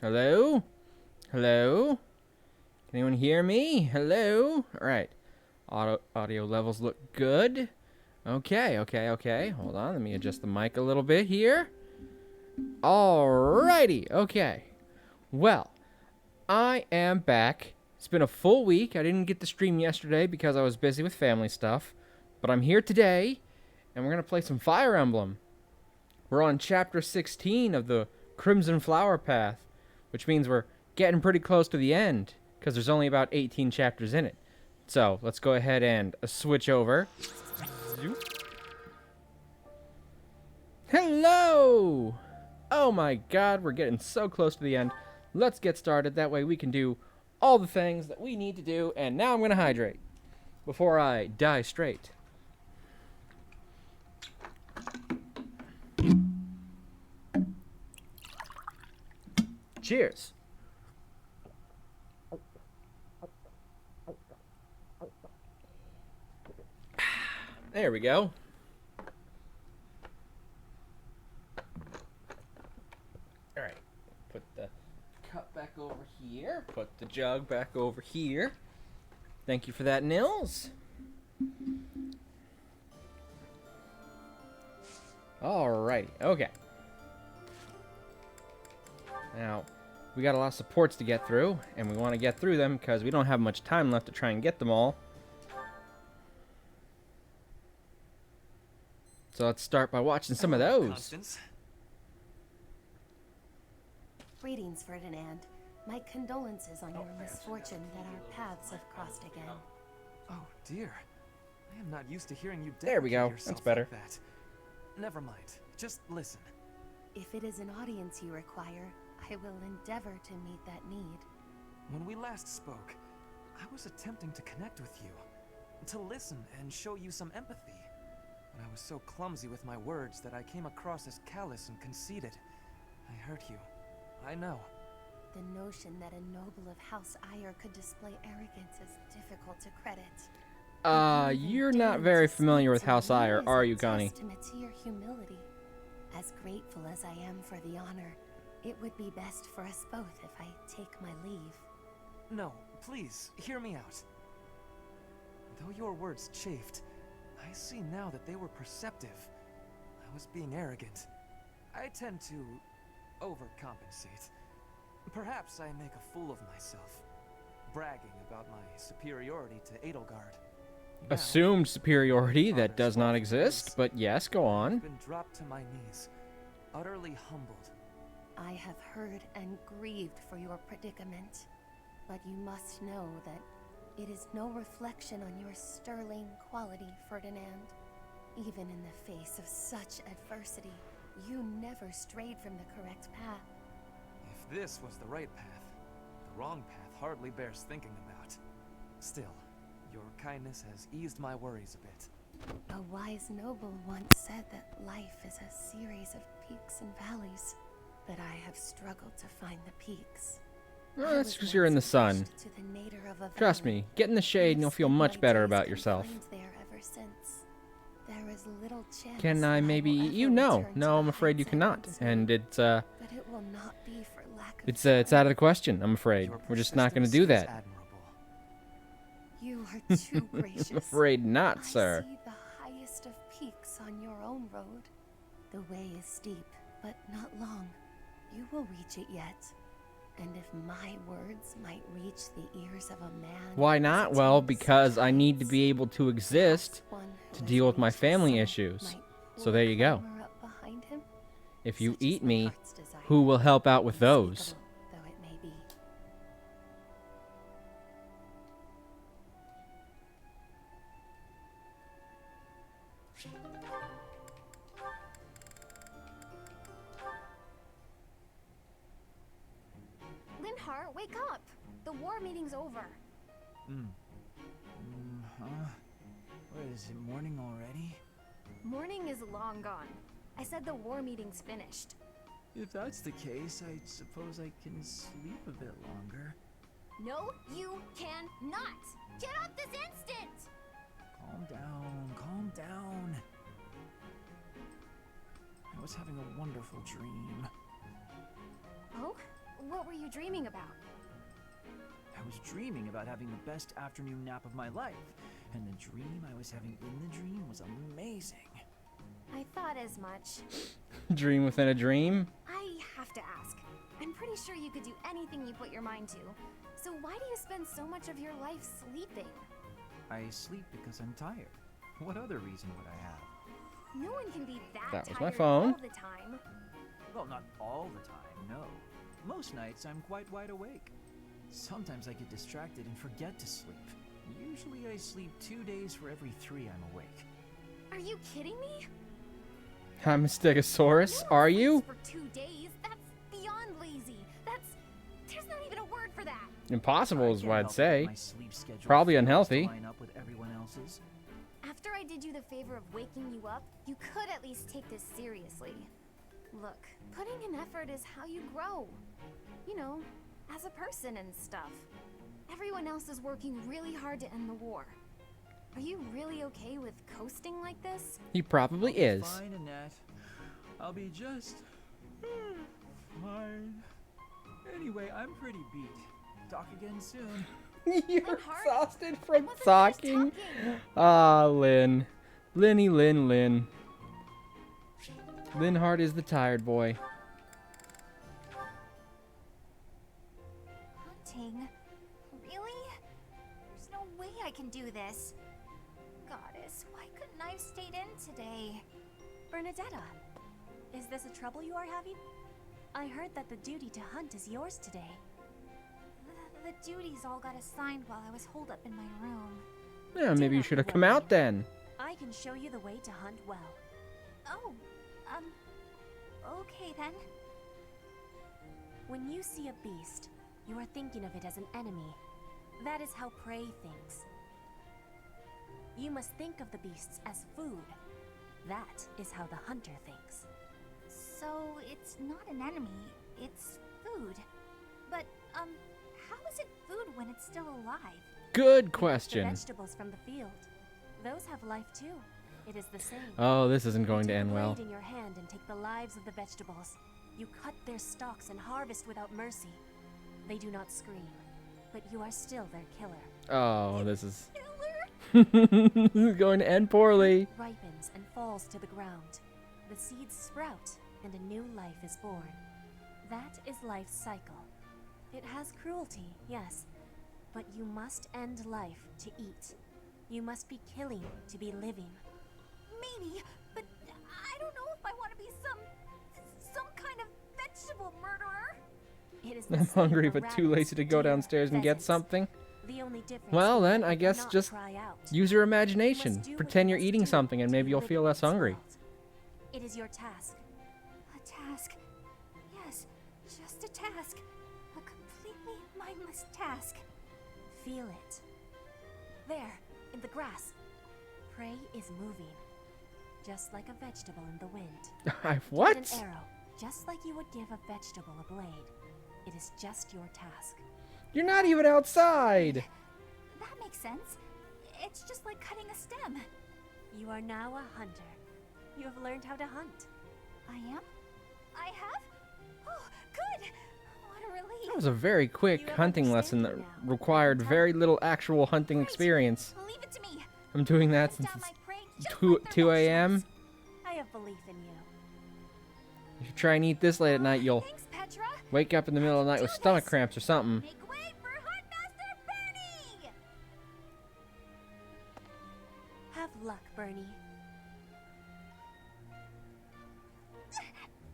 Hello? Hello? Can anyone hear me? Hello? Alright. Audio levels look good. Okay. Hold on, let me adjust the mic a little bit here. Alrighty, okay. Well, I am back. It's been a full week. I didn't get to stream yesterday because I was busy with family stuff. But I'm here today, and we're going to play some Fire Emblem. We're on Chapter 16 of the Crimson Flower Path, which means we're getting pretty close to the end, because there's only about 18 chapters in it. So, let's go ahead and switch over. Hello! Oh my god, we're getting so close to the end. Let's get started, that way we can do all the things that we need to do, and now I'm going to hydrate before I die straight. Cheers. There we go. Alright, put the cup back over here. Put the jug back over here. Thank you for that, Nils. Alrighty, okay. Now, we got a lot of supports to get through, and we want to get through them because we don't have much time left to try and get them all. So let's start by watching some of those. Constance. Greetings, Ferdinand. My condolences on your misfortune that our paths have crossed again. Oh dear, I am not used to hearing you. There we go. deprecate That's yourself better. like that. Never mind. Just listen. If it is an audience you require, I will endeavor to meet that need. When we last spoke, I was attempting to connect with you, to listen and show you some empathy. But I was so clumsy with my words that I came across as callous and conceited. I hurt you. I know. The notion that a noble of House Ire could display arrogance is difficult to credit. You're not very familiar with House Ire, are you, Connie? Testament to your humility. As grateful as I am for the honor, it would be best for us both if I take my leave. No, please, hear me out. Though your words chafed, I see now that they were perceptive. I was being arrogant. I tend to overcompensate. Perhaps I make a fool of myself, bragging about my superiority to Edelgard. Now, Assumed superiority that Father's does not love exist, is- but yes, go I've on. been dropped to my knees, utterly humbled. I have heard and grieved for your predicament, but you must know that it is no reflection on your sterling quality, Ferdinand. Even in the face of such adversity, you never strayed from the correct path. If this was the right path, the wrong path hardly bears thinking about. Still, your kindness has eased my worries a bit. A wise noble once said that life is a series of peaks and valleys, but I have struggled to find the peaks. Well, that's because you're in the sun. Trust me, get in the shade and you'll feel much better about yourself. Can I maybe eat you? No, I'm afraid you cannot. And it's out of the question, I'm afraid. Your We're just not going to persistence do is that. admirable. You are too gracious. I'm afraid not, sir. I see the highest of peaks on your own road. The way is steep, but not long. You will reach it yet. And if my words might reach the ears of a man... Why not? Well, because I need to be able to exist to deal with my family issues. So there you go. If you eat me, who will help out with those? Though it may be. Linhart, wake up! The war meeting's over. Huh? What is it, morning already? Morning is long gone. I said the war meeting's finished. If that's the case, I suppose I can sleep a bit longer. No, you cannot! Get up this instant! Calm down. I was having a wonderful dream. Oh? What were you dreaming about? I was dreaming about having the best afternoon nap of my life, and the dream I was having in the dream was amazing. I thought as much. Dream within a dream? I have to ask. I'm pretty sure you could do anything you put your mind to. So why do you spend so much of your life sleeping? I sleep because I'm tired. What other reason would I have? No one can be that That was tired my phone. all the time. Well, not all the time, no. Most nights I'm quite wide awake. Sometimes I get distracted and forget to sleep. Usually I sleep 2 days for every 3 I'm awake. Are you kidding me? I'm a Stegosaurus. No one Are sleeps you? For 2 days? That's beyond lazy. There's not even a word for that. Impossible is I what can't I'd help it say. if my sleep schedule Probably fails unhealthy. to line up with everyone else's. After I did you the favor of waking you up, you could at least take this seriously. Look, putting in effort is how you grow. You know, as a person and stuff. Everyone else is working really hard to end the war. Are you really okay with coasting like this? He probably is. Fine, Annette. I'll be just fine. Anyway, I'm pretty beat. Talk again soon. You're Linhart, exhausted I from wasn't finished talking. Ah, Lynn. Lynn. Linhart is the tired boy. Hunting? Really? There's no way I can do this. Goddess, why couldn't I have stayed in today? Bernadetta, is this a trouble you are having? I heard that the duty to hunt is yours today. The duties all got assigned while I was holed up in my room. Yeah, maybe you should have come out then. I can show you the way to hunt well. Oh, okay then. When you see a beast, you are thinking of it as an enemy. That is how prey thinks. You must think of the beasts as food. That is how the hunter thinks. So it's not an enemy, it's food. But, how is it food when it's still alive? Good The question. vegetables from the field. Those have life too. It is the same. Oh, this isn't going to You take end a well. blade in your hand and take the lives of the vegetables. You cut their stalks and harvest without mercy. They do not scream, but you are still their killer. Oh, this is this is going to end poorly. Ripens and falls to the ground. The seeds sprout and a new life is born. That is life's cycle. It has cruelty, yes, but you must end life to eat. You must be killing to be living. Maybe, but I don't know if I want to be some kind of vegetable murderer. It is the I'm same hungry, for but too rabbits, lazy to go deer, downstairs and get pheasants. something. The only difference Well, is then, that I you guess cannot just cry out. use your You must imagination. do what Pretend you you're must eating do something and to maybe be you'll living feel in less this hungry. world. It is your task. A task. Yes, just a task. A completely mindless task. Feel it. There, in the grass. Prey is moving. Just like a vegetable in the wind. What? Give it an arrow, just like you would give a vegetable a blade. It is just your task. You're not even outside. That makes sense. It's just like cutting a stem. You are now a hunter. You have learned how to hunt. I am? I have? Oh, good! What a relief. That was a very quick You have hunting lesson that understanding now. required Tell very little actual hunting Great. experience. Leave it to me. I'm doing that Hunt since down it's my prey just 2 like their a.m. vegetables. I have belief in you. If you try and eat this late at night, you'll Thanks, Petra. wake up in the middle of the night with stomach cramps or something. Make way for Huntmaster Bernie! Have luck, Bernie.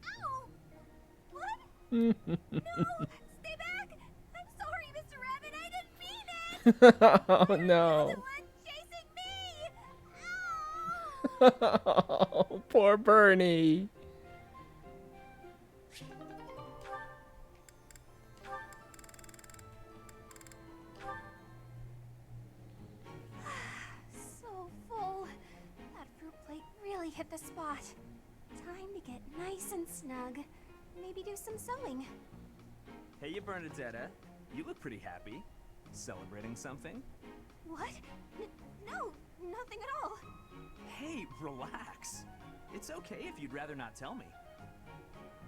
Ow! What? No! Stay back! I'm sorry, Mr. Rabbit. I didn't mean it! Oh no. The one chasing me! Ow! Oh, poor Bernie. So full. That fruit plate really hit the spot. Time to get nice and snug. Maybe do some sewing. Hey, you Bernadetta. You look pretty happy. Celebrating something? What? No, nothing at all. Hey, relax. It's okay if you'd rather not tell me.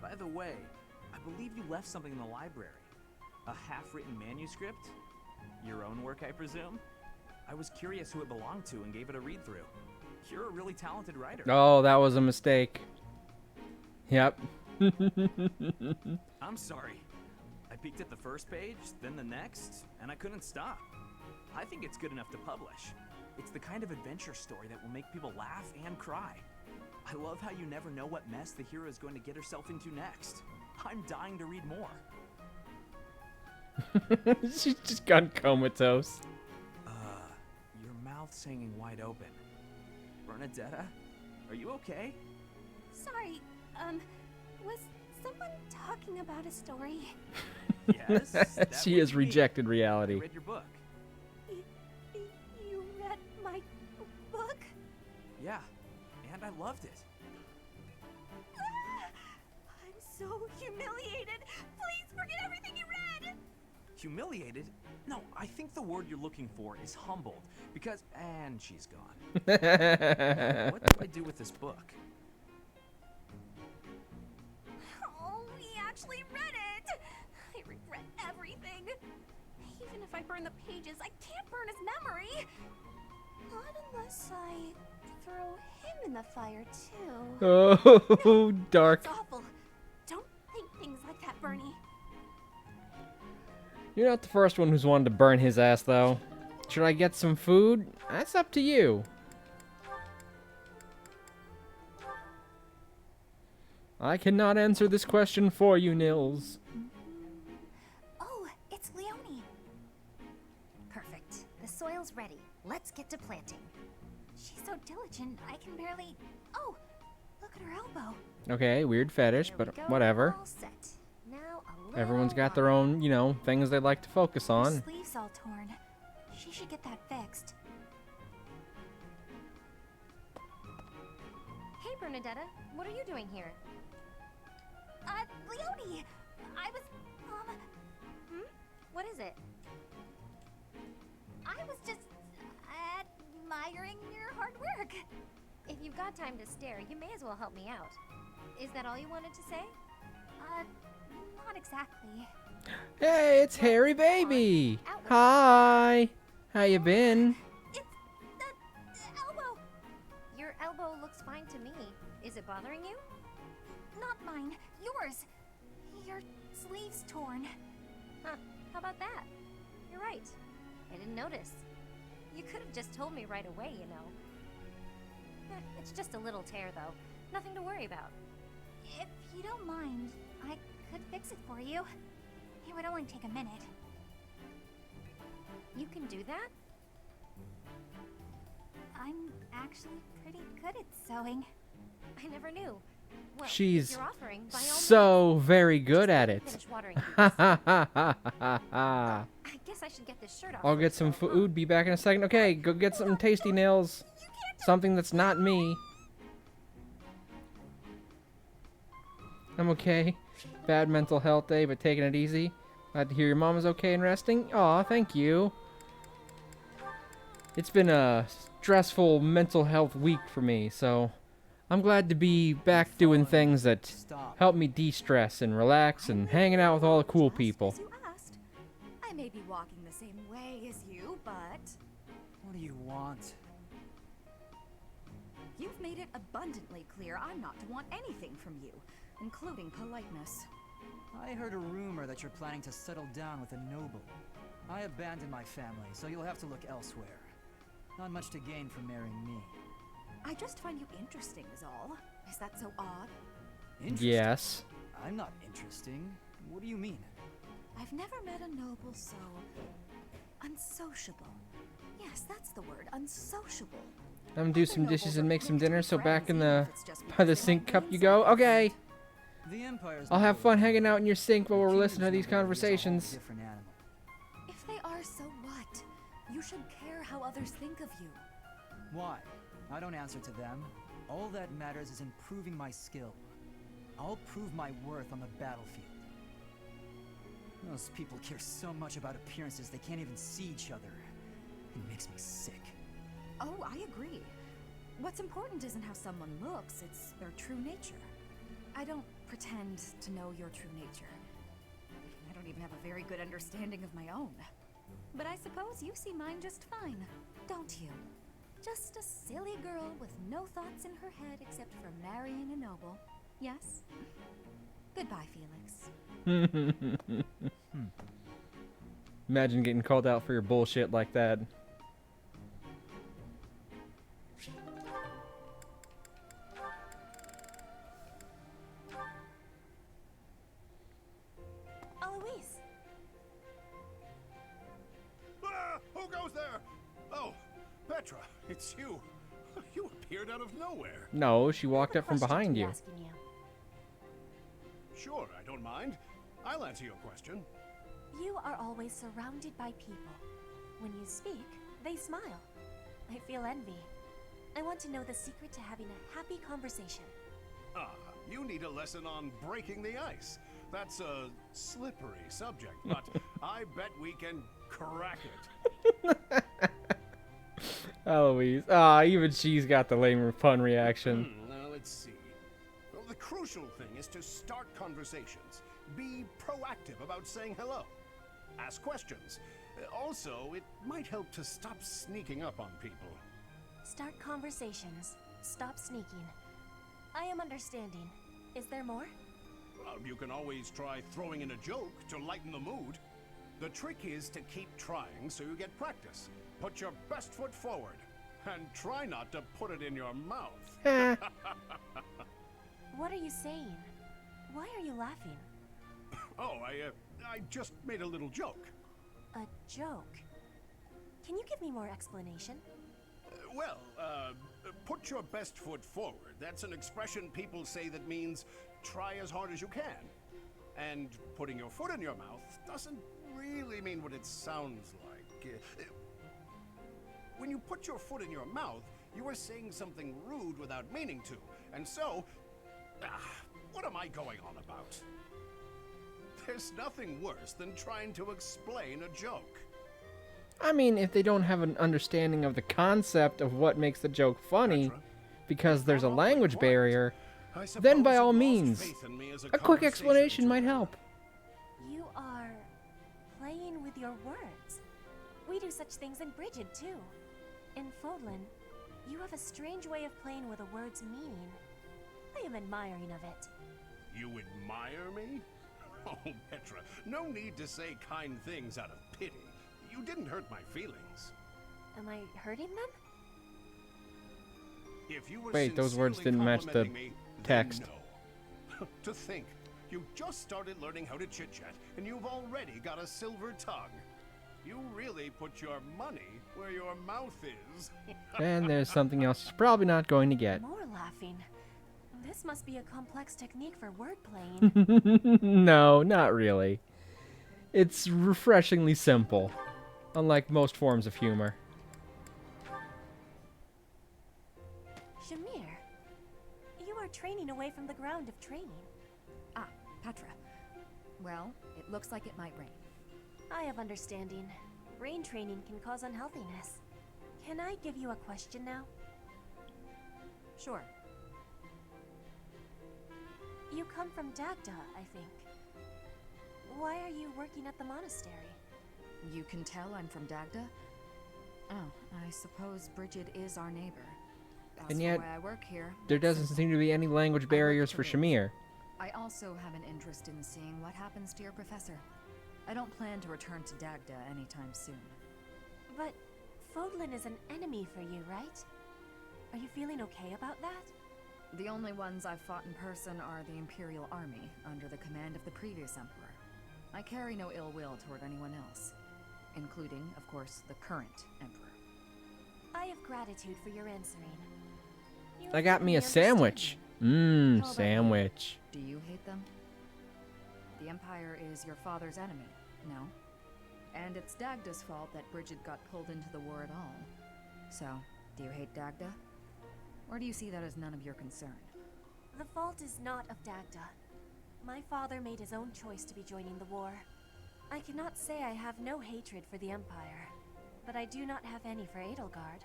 By the way, I believe you left something in the library. A half-written manuscript? Your own work, I presume? I was curious who it belonged to and gave it a read-through. You're a really talented writer. Oh, that was a mistake. Yep. I'm sorry. I peeked at the first page, then the next, and I couldn't stop. I think it's good enough to publish. It's the kind of adventure story that will make people laugh and cry. I love how you never know what mess the hero is going to get herself into next. I'm dying to read more. She's just gone comatose. Your mouth's hanging wide open. Bernadetta, are you okay? Sorry, was someone talking about a story? Yes. that She would has be me. rejected I reality. read your book. You read my book? Yeah, and I loved it. I'm so humiliated. Please forget everything you read. Humiliated? No, I think the word you're looking for is humbled, because... And she's gone. What do I do with this book? Oh, we actually read it. I regret everything. Even if I burn the pages, I can't burn his memory. Not unless I throw him in the fire, too. Oh, dark. It's awful. Don't think things like that, Bernie. You're not the first one who's wanted to burn his ass, though. Should I get some food? That's up to you. I cannot answer this question for you, Nils. Oh, it's Leonie. Perfect. The soil's ready. Let's get to planting. She's so diligent, I can barely... Oh, look at her elbow. Okay, weird fetish, There we but go, whatever. all set. Now a little Everyone's got their water. own, you know, things they like to focus Her on. sleeve's all torn. She should get that fixed. Hey, Bernadetta, what are you doing here? Leonie! I was, What is it? I was just admiring your hard work. If you've got time to stare, you may as well help me out. Is that all you wanted to say? Not exactly. Hey, it's Harry Baby. Hi. How you been? It's the elbow. Your elbow looks fine to me. Is it bothering you? Not mine. Yours. Your sleeve's torn. Huh, how about that? You're right. I didn't notice. You could have just told me right away, you know. It's just a little tear, though. Nothing to worry about. If you don't mind, I could fix it for you. It would only take a minute. You can do that? I'm actually pretty good at sewing. I never knew. Well, if She's you're offering, by all means, so very good just at let me it. finish watering Ha these. ha ha ha ha ha. I guess I should get this shirt off. I'll get first, some though, huh? food. Be back in a second. Okay, go get something tasty, Nils. Something that's not me. I'm okay. Bad mental health day, but taking it easy. Glad to hear your mom is okay and resting. Aw, thank you. It's been a stressful mental health week for me, so I'm glad to be back doing things that Stop. help me de-stress and relax and hanging out with all the cool Just people. as you asked. I may be walking the same way as you, but What do you want? you've made it abundantly clear I'm not to want anything from you, including politeness. I heard a rumor that you're planning to settle down with a noble. I abandoned my family, so you'll have to look elsewhere. Not much to gain from marrying me. I just find you interesting is all. Is that so odd? Interesting? Yes. I'm not interesting. What do you mean? I've never met a noble so unsociable. Yes, that's the word, unsociable. I'm gonna do Other some dishes nobles and are make some quick to dinner, be so back friends, in even the if it's just by because the they sink like cup being you go. silenced. Okay. The Empire's I'll have noble. fun hanging out in your sink while we're The listening to these kingdom's nobility is a whole conversations. different animal. If they are, so what? You should care how others think of you. Why? I don't answer to them. All that matters is improving my skill. I'll prove my worth on the battlefield. Those people care so much about appearances they can't even see each other. It makes me sick. Oh, I agree. What's important isn't how someone looks, it's their true nature. I don't pretend to know your true nature. I don't even have a very good understanding of my own. But I suppose you see mine just fine, don't you? Just a silly girl with no thoughts in her head except for marrying a noble. Yes? Goodbye, Felix. Imagine getting called out for your bullshit like that. Eloise! Who goes there? Oh, Petra, it's you. You appeared out of nowhere. No, she walked I have up from a question behind to be you. asking you. Sure, I don't mind. I'll answer your question. You are always surrounded by people. When you speak, they smile. I feel envy. I want to know the secret to having a happy conversation. Ah, you need a lesson on breaking the ice. That's a slippery subject, but I bet we can crack it. Eloise. Even she's got the lame pun reaction. Now let's see. Well, the crucial thing is to start conversations. Be proactive about saying hello. Ask questions. Also, it might help to stop sneaking up on people. Start conversations. Stop sneaking. I am understanding. Is there more? Well, you can always try throwing in a joke to lighten the mood. The trick is to keep trying so you get practice. Put your best foot forward. And try not to put it in your mouth. What are you saying? Why are you laughing? Oh, I just made a little joke. A joke? Can you give me more explanation? Put your best foot forward. That's an expression people say that means try as hard as you can. And putting your foot in your mouth doesn't really mean what it sounds like. When you put your foot in your mouth, you are saying something rude without meaning to. And so, what am I going on about? There's nothing worse than trying to explain a joke. I mean, if they don't have an understanding of the concept of what makes the joke funny, Petra, because there's a awfully language quiet. barrier, I then by suppose all you lost means, faith in me as a quick conversation explanation might tutor. help. You are playing with your words. We do such things in Brigid, too. In Fodlan, you have a strange way of playing with a word's meaning. I am admiring of it. You admire me? Oh, Petra, no need to say kind things out of pity. You didn't hurt my feelings. Am I hurting them? If you were Wait, those words sincerely didn't match the complimenting me, then text. no. To think, you just started learning how to chit-chat, and you've already got a silver tongue. You really put your money where your mouth is. And there's something else she's probably not going to get. More laughing. This must be a complex technique for word playing. No, not really. It's refreshingly simple, unlike most forms of humor. Shamir, you are training away from the ground of training. Ah, Petra. Well, it looks like it might rain. I have understanding. Rain training can cause unhealthiness. Can I give you a question now? Sure. You come from Dagda, I think. Why are you working at the monastery? You can tell I'm from Dagda? Oh, I suppose Brigid is our neighbor. That's And the yet, way I work here. There It's doesn't simple. seem to be any language barriers for Shamir. I also have an interest in seeing what happens to your professor. I don't plan to return to Dagda anytime soon. But Fodlan is an enemy for you, right? Are you feeling okay about that? The only ones I've fought in person are the Imperial Army, under the command of the previous Emperor. I carry no ill will toward anyone else, including, of course, the current Emperor. I have gratitude for your answering. You I got me a certainly understand sandwich. me. Mmm, How about you? sandwich. Do you hate them? The Empire is your father's enemy, no? And it's Dagda's fault that Brigid got pulled into the war at all. So, do you hate Dagda? Or do you see that as none of your concern? The fault is not of Dagda. My father made his own choice to be joining the war. I cannot say I have no hatred for the Empire, but I do not have any for Edelgard.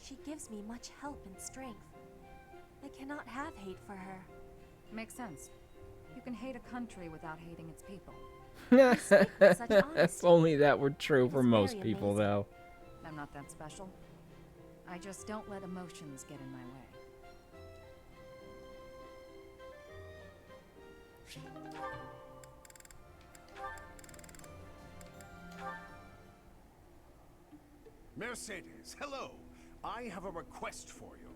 She gives me much help and strength. I cannot have hate for her. Makes sense. You can hate a country without hating its people. Such If honesty. only that were true It for is most very people, amazing. though. I'm not that special. I just don't let emotions get in my way. Mercedes, hello. I have a request for you.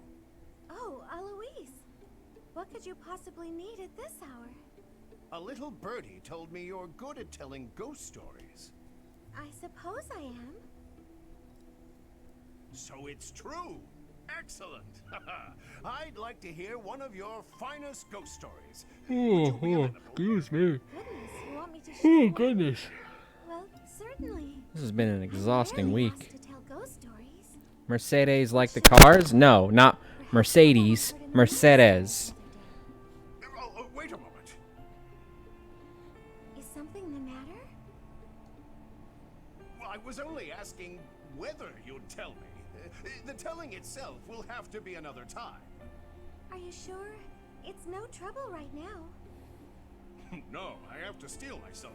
Oh, Aloise. What could you possibly need at this hour? A little birdie told me you're good at telling ghost stories. I suppose I am. So it's true. Excellent. I'd like to hear one of your finest ghost stories. Would you be amenable? Excuse me. Goodness, you want me to share one? Goodness. Well, certainly. This has been an exhausting I'm really week. lost to tell ghost stories. Mercedes like the cars? No, not Mercedes. Mercedes. Oh, wait a moment. Is something the matter? I was only asking whether you'd tell me. The telling itself will have to be another time. Are you sure? It's no trouble right now. No, I have to steel myself.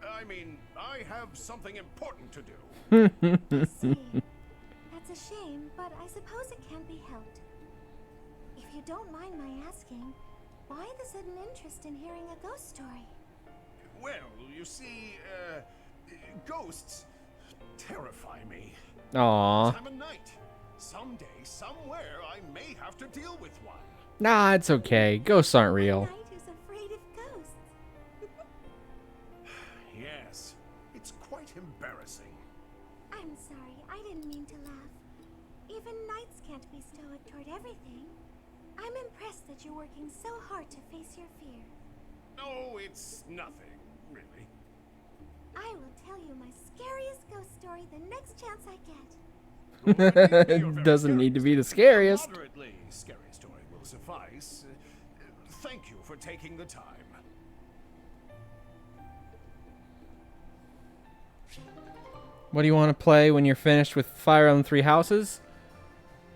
I mean, I have something important to do. I see. That's a shame, but I suppose it can't be helped. If you don't mind my asking, why the sudden interest in hearing a ghost story? Well, you see, ghosts terrify me. Aw. Time of night. Someday, somewhere, I may have to deal with one. Nah, it's okay. Ghosts aren't A real. knight who's afraid of ghosts. Yes, it's quite embarrassing. I'm sorry, I didn't mean to laugh. Even knights can't be stoic toward everything. I'm impressed that you're working so hard to face your fear. No, it's nothing, really. I will tell you my scariest ghost story the next chance I get. You're very Doesn't need to be the A scariest. moderately scary story will suffice. Thank you for taking the time. What do you want to play when you're finished with Fire Emblem Three Houses?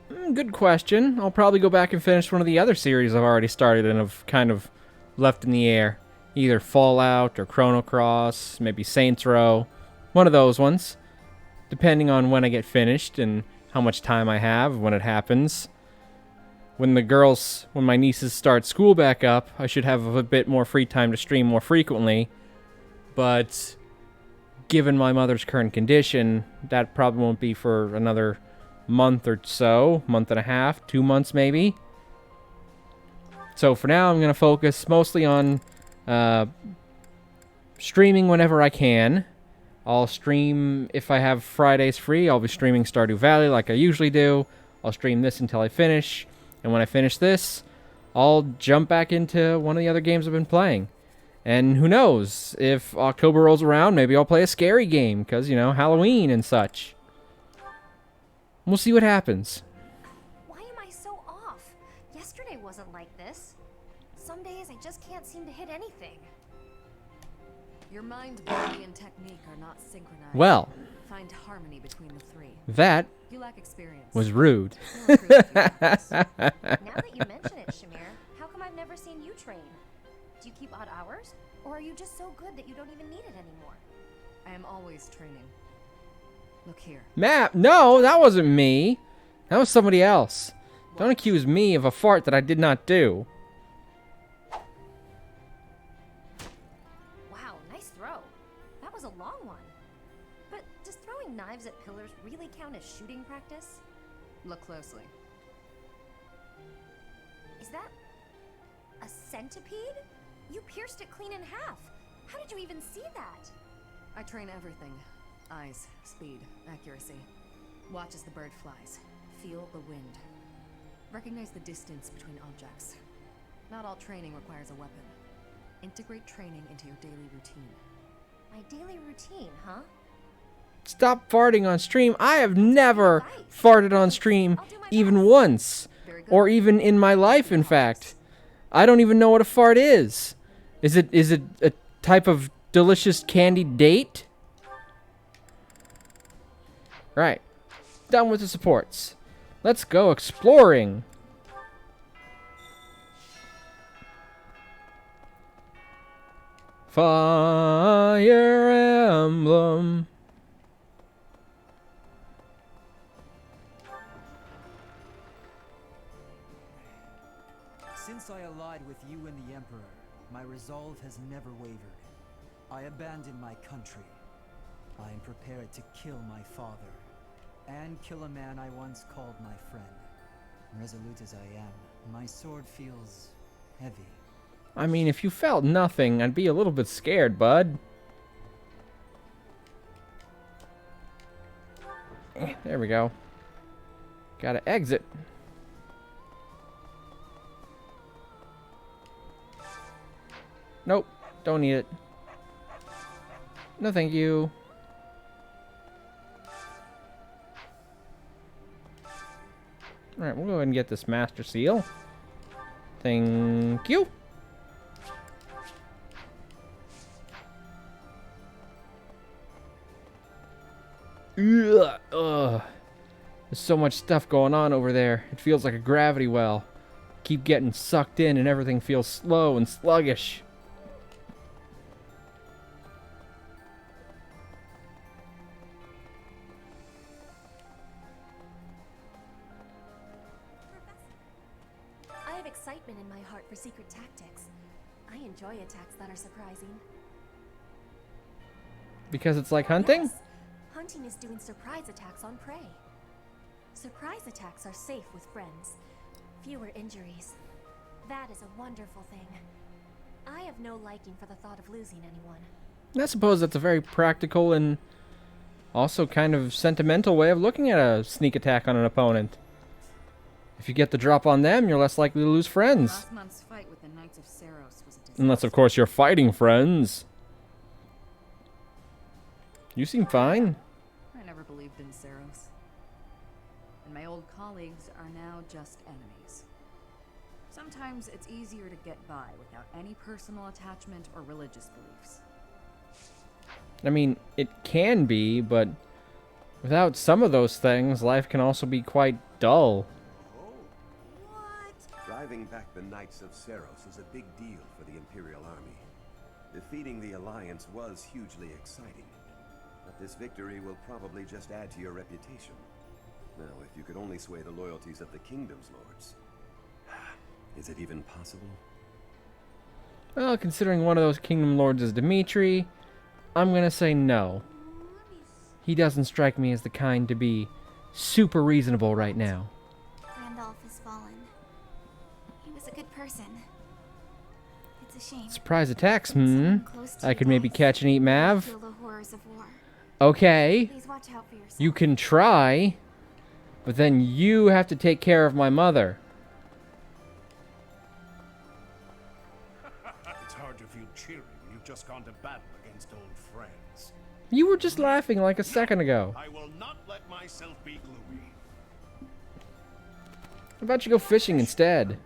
Good question. I'll probably go back and finish one of the other series I've already started and have kind of left in the air. Either Fallout or Chrono Cross, maybe Saints Row. One of those ones. Depending on when I get finished and how much time I have when it happens. When my nieces start school back up, I should have a bit more free time to stream more frequently. But given my mother's current condition, that probably won't be for another month or so, month and a half, 2 months maybe. So for now, I'm going to focus mostly on streaming whenever I can. I'll stream, if I have Fridays free, I'll be streaming Stardew Valley like I usually do. I'll stream this until I finish. And when I finish this, I'll jump back into one of the other games I've been playing. And who knows, if October rolls around, maybe I'll play a scary game, because, you know, Halloween and such. We'll see what happens. Why am I so off? Yesterday wasn't like this. Some days I just can't seem to hit anything. Your mind, body, and technique are not synchronized. Well, Find harmony between the three. that You lack experience. was rude. You'll improve if you practice. Now that you mention it, Shamir, how come I've never seen you train? Do you keep odd hours? Or are you just so good that you don't even need it anymore? I am always training. Look here. Matt, no, that wasn't me. That was somebody else. Don't accuse me of a fart that I did not do. Wow, nice throw. That was a long one. But does throwing knives at pillars really count as shooting practice? Look closely. Is that a centipede? You pierced it clean in half. How did you even see that? I train everything. Eyes, speed, accuracy. Watch as the bird flies. Feel the wind. Recognize the distance between objects. Not all training requires a weapon. Integrate training into your daily routine. My daily routine, huh? Stop farting on stream. I have never farted on stream even once. Very good. Or even in my life, in fact. I don't even know what a fart is. Is it a type of delicious candied date? Right. Done with the supports. Let's go exploring. Fire Emblem. Since I allied with you and the Emperor, my resolve has never wavered. I abandon my country. I am prepared to kill my father, and kill a man I once called my friend. Resolute as I am, my sword feels heavy. I mean, if you felt nothing, I'd be a little bit scared, bud. There we go. Gotta exit. Nope, don't need it. No, thank you. Alright, we'll go ahead and get this Master Seal. Thank you. Ugh. Ugh. There's so much stuff going on over there. It feels like a gravity well. Keep getting sucked in and everything feels slow and sluggish. I have excitement in my heart for secret tactics. I enjoy attacks that are surprising. Because it's like hunting? Yes. Hunting is doing surprise attacks on prey. Surprise attacks are safe with friends. Fewer injuries. That is a wonderful thing. I have no liking for the thought of losing anyone. I suppose that's a very practical and also kind of sentimental way of looking at a sneak attack on an opponent. If you get the drop on them, you're less likely to lose friends. Last month's fight with the Knights of Saros was a disaster. Unless, of course, you're fighting friends. You seem fine. I never believed in Saros. And my old colleagues are now just enemies. Sometimes it's easier to get by without any personal attachment or religious beliefs. I mean, it can be, but without some of those things, life can also be quite dull. Driving back the Knights of Saros is a big deal for the Imperial Army. Defeating the Alliance was hugely exciting, but this victory will probably just add to your reputation. Now, if you could only sway the loyalties of the Kingdom's lords. Is it even possible? Well, considering one of those Kingdom Lords is Dimitri, I'm gonna say no. He doesn't strike me as the kind to be super reasonable right now. Randolph has fallen. He was a good person. It's a shame. Surprise attacks, Someone close to I you could maybe dies. catch and eat Mav. Feel the horrors of war. Okay, Please watch out for yourself. you can try, but then you have to take care of my mother. It's hard to feel cheery when you've just gone to battle against old friends. You were just laughing like a second ago. I will not let myself be gloomy. How about you go fishing instead?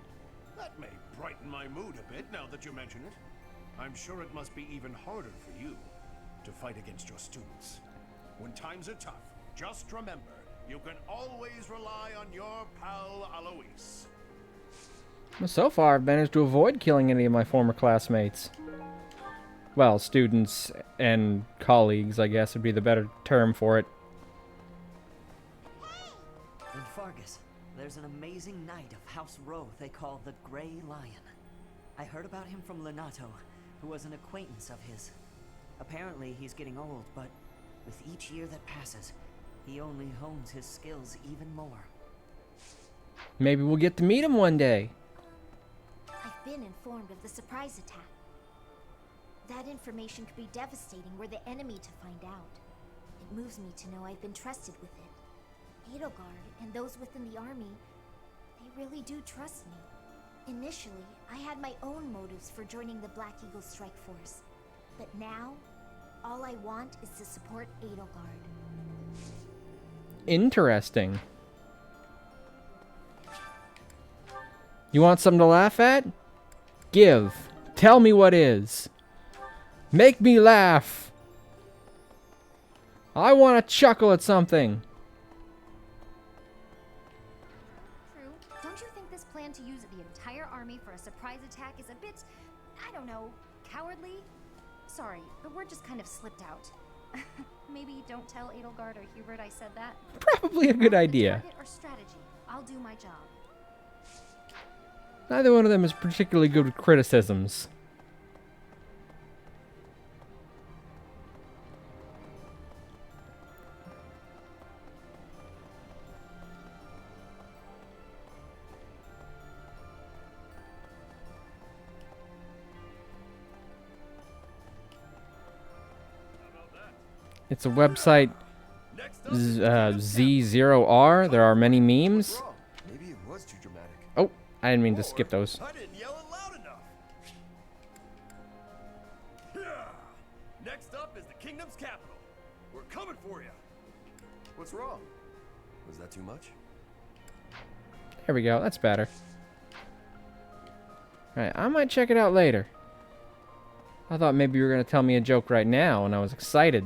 That may brighten my mood a bit now that you mention it. I'm sure it must be even harder for you to fight against your students. When times are tough, just remember, you can always rely on your pal Alois. Well, so far, I've managed to avoid killing any of my former classmates. Well, students and colleagues, I guess, would be the better term for it. In Fargus, there's an amazing knight of House Rowe they call the Grey Lion. I heard about him from Lenato, who was an acquaintance of his. Apparently, he's getting old, but with each year that passes, he only hones his skills even more. Maybe we'll get to meet him one day. I've been informed of the surprise attack. That information could be devastating were the enemy to find out. It moves me to know I've been trusted with it. Edelgard and those within the army, they really do trust me. Initially, I had my own motives for joining the Black Eagle Strike Force. But now, all I want is to support Edelgard. Interesting. You want something to laugh at? Give. Tell me what is. Make me laugh. I want to chuckle at something. True. Don't you think this plan to use the entire army for a surprise attack is a bit, I don't know, cowardly? sorry, the word just kind of slipped out. Maybe don't tell Edelgard or Hubert I said that. Probably a good idea. Target or strategy. I'll do my job. Neither one of them is particularly good with criticisms. It's a website Z0R. There are many memes. Maybe it was too dramatic. Oh, I didn't mean to skip those. I didn't yell it loud enough. Yeah. Next up is the kingdom's capital. We're coming for you. What's wrong? Was that too much? There we go. That's better. Alright, I might check it out later. I thought maybe you were going to tell me a joke right now, and I was excited.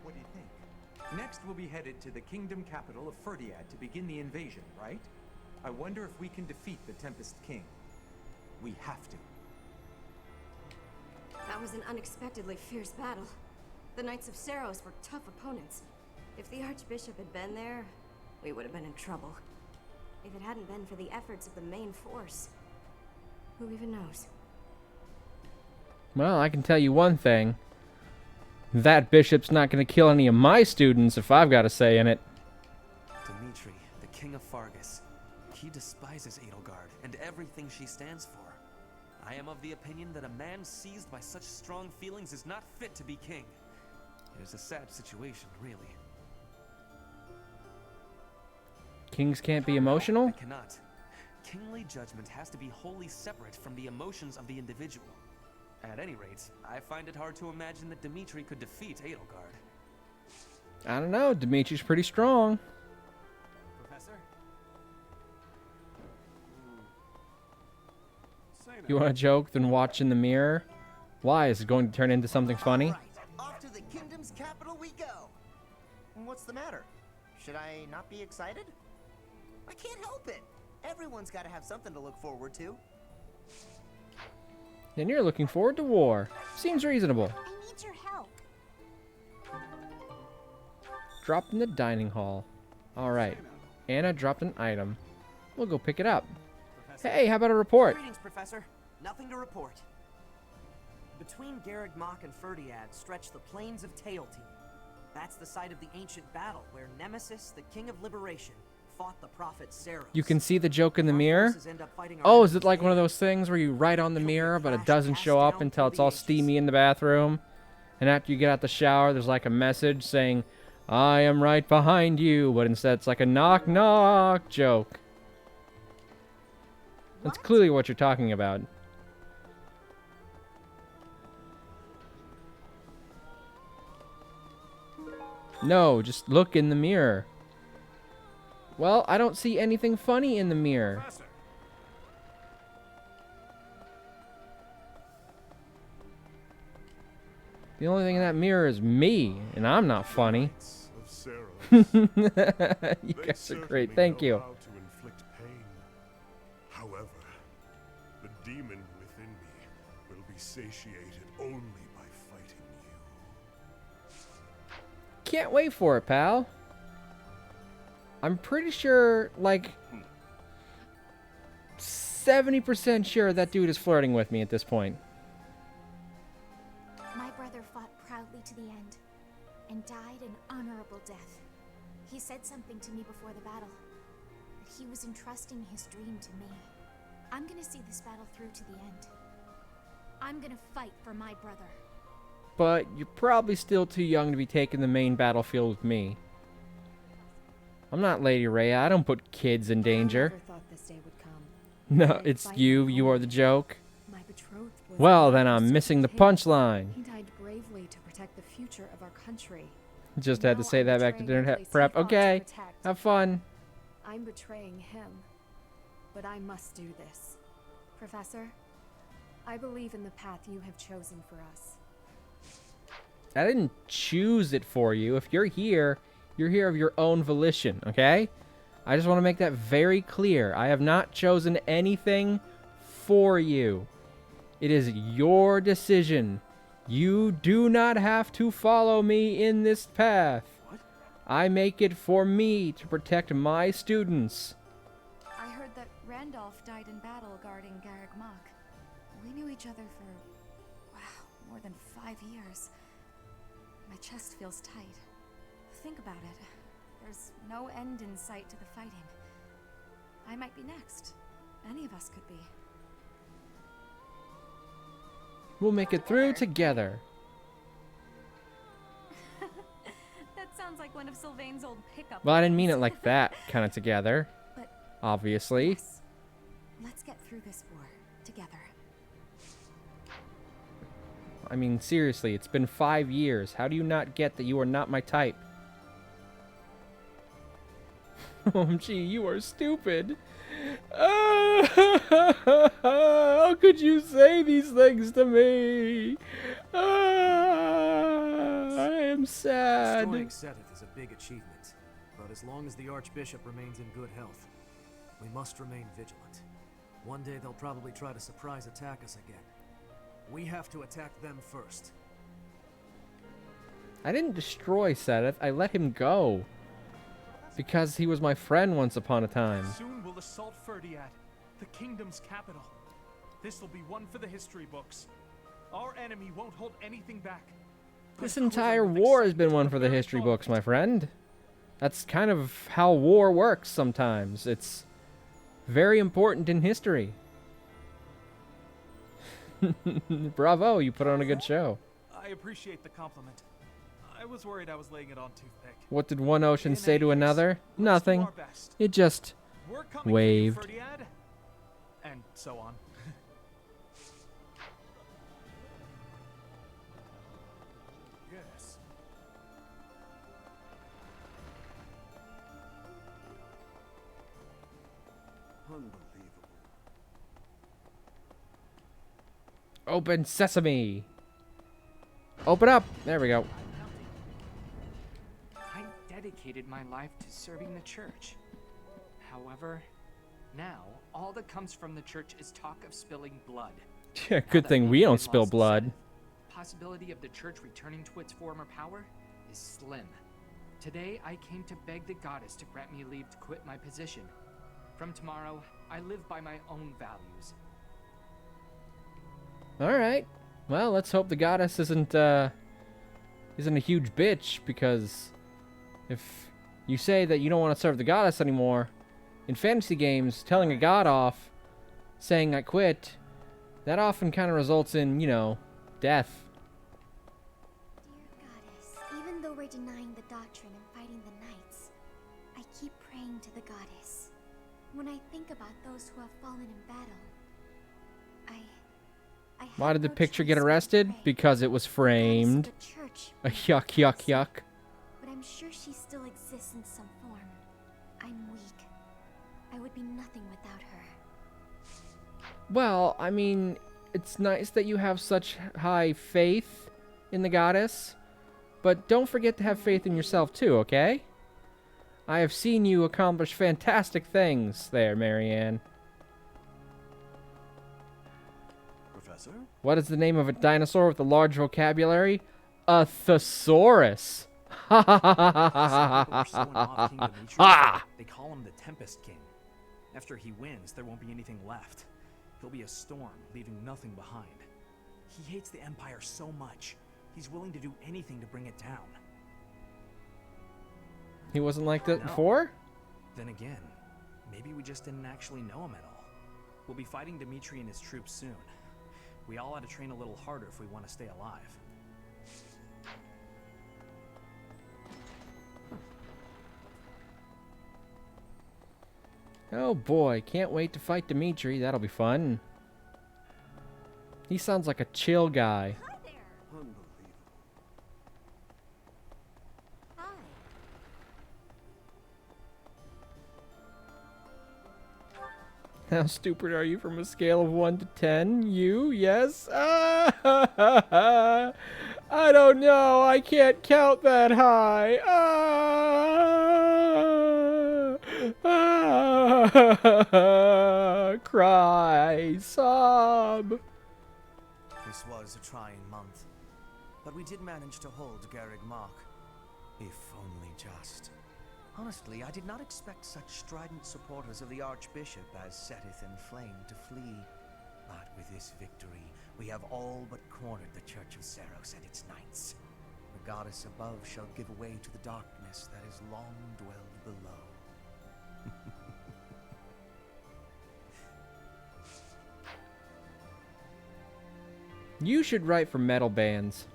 What do you think? Next, we'll be headed to the kingdom capital of Ferdiad to begin the invasion, right? I wonder if we can defeat the Tempest King. We have to. That was an unexpectedly fierce battle. The Knights of Seros were tough opponents. If the Archbishop had been there, we would have been in trouble. If it hadn't been for the efforts of the main force, who even knows? Well, I can tell you one thing. That bishop's not going to kill any of my students if I've got a say in it. Dimitri, the king of Fargus. He despises Edelgard and everything she stands for. I am of the opinion that a man seized by such strong feelings is not fit to be king. It is a sad situation, really. Kings can't be emotional? I cannot. Kingly judgment has to be wholly separate from the emotions of the individual. At any rate, I find it hard to imagine that Dimitri could defeat Edelgard. I don't know. Dimitri's pretty strong. Professor? You want a joke? Then watch in the mirror. Why? Is it going to turn into something funny? Right. Off to the kingdom's capital we go. What's the matter? Should I not be excited? I can't help it. Everyone's got to have something to look forward to. And you're looking forward to war. Seems reasonable. I need your help. Dropped in the dining hall. Alright. Anna dropped an item. We'll go pick it up. Hey, how about a report? Greetings, Professor. Nothing to report. Between Garreg Mach and Ferdiad stretch the plains of Teal'c. That's the site of the ancient battle where Nemesis, the King of Liberation, fought the prophet Seros. You can see the joke in the mirror? Oh, is it like one of those things where you write on the mirror, but it doesn't show up until it's all steamy in the bathroom? And after you get out the shower, there's like a message saying, I am right behind you, but instead it's like a knock knock joke. That's clearly what you're talking about. No, just look in the mirror. Well, I don't see anything funny in the mirror. Professor. The only thing in that mirror is me, and I'm not funny. Of You guys are great, thank you. How to inflict pain. However, the demon within me will be satiated only by fighting you. Can't wait for it, pal. I'm pretty sure, like, 70% sure that dude is flirting with me at this point. My brother fought proudly to the end and died an honorable death. He said something to me before the battle, that he was entrusting his dream to me. I'm gonna see this battle through to the end. I'm gonna fight for my brother. But you're probably still too young to be taking the main battlefield with me. I'm not Lady Rhea. I don't put kids in danger. I never thought this day would come. No, it's you. You are the joke. My betrothed was Well, then I'm missing the punchline. He died bravely to protect the future of our country. Just had to Now say I'm that back to betraying dinner a place prep. he fought to Okay, protect. have fun. I'm betraying him, but I must do this. Professor, I believe in the path you have chosen for us. I didn't choose it for you. If you're here of your own volition, okay? I just want to make that very clear. I have not chosen anything for you. It is your decision. You do not have to follow me in this path. What? I make it for me to protect my students. I heard that Randolph died in battle guarding Garrick Mach. We knew each other for, wow, more than 5 years. My chest feels tight. Think about it. There's no end in sight to the fighting. I might be next. Any of us could be. We'll make it through together. That sounds like one of Sylvain's old pickup Well, I didn't mean it lines. like that, kind of together. But Obviously. yes, let's get through this war together. I mean, seriously, it's been 5 years. How do you not get that you are not my type? OMG, you are stupid. How could you say these things to me? I am sad. Destroying Seteth is a big achievement, but as long as the Archbishop remains in good health, we must remain vigilant. One day they'll probably try to surprise attack us again. We have to attack them first. I didn't destroy Seteth. I let him go. Because he was my friend once upon a time. Soon we'll assault Ferdiad, the kingdom's capital. This will be one for the history books. Our enemy won't hold anything back. This entire war has been one for the history books, my friend. That's kind of how war works sometimes. It's very important in history. Bravo, you put on a good show. I appreciate the compliment. I was worried I was laying it on too thick. What did one ocean In say any to case, another? let's do Nothing. our best. It just We're coming waved. for you, Ferdiad. And so on. Yes. Unbelievable. Open sesame. Open up. There we go. I dedicated my life to serving the church. However, now all that comes from the church is talk of spilling blood. Yeah, Now good that thing we Emblem don't spill lost blood. Seteth, possibility of the church returning to its former power is slim. Today I came to beg the goddess to grant me leave to quit my position. From tomorrow, I live by my own values. All right. Well, let's hope the goddess isn't a huge bitch, because if you say that you don't want to serve the goddess anymore, in fantasy games, telling a god off, saying I quit, that often kind of results in, you know, death. Dear goddess, even though we're denying the doctrine and fighting the knights, I keep praying to the goddess. When I think about those who have fallen in battle, I Why have did the no picture choice get but to arrested? pray. Because it was The goddess of framed. the church A may yuck, be yuck, absent, yuck. But I'm sure she still exists in some form. I'm weak. I would be nothing without her. Well, I mean, it's nice that you have such high faith in the goddess, but don't forget to have faith in yourself too, okay? I have seen you accomplish fantastic things there, Marianne. Professor? What is the name of a dinosaur with a large vocabulary? A thesaurus. Ha ha ha ha ha ha People are so in awe of King Dimitri, ha! they call him the Tempest King. After he wins, there won't be anything left. He'll be a storm, leaving nothing behind. He hates the Empire so much, he's willing to do anything to bring it down. He wasn't like that No. before? Then again, maybe we just didn't actually know him at all. We'll be fighting Dimitri and his troops soon. We all ought to train a little harder if we want to stay alive. Oh boy, can't wait to fight Dimitri. That'll be fun. He sounds like a chill guy. Unbelievable. How stupid are you from a scale of 1 to 10? You? Yes? I don't know. I can't count that high. Cry. Sob. This was a trying month, but we did manage to hold Garrig Mark. If only just. Honestly, I did not expect such strident supporters of the Archbishop as setteth in flame to flee. But with this victory, we have all but cornered the Church of Seros and its knights. The goddess above shall give way to the darkness that has long dwelled below. You should write for metal bands.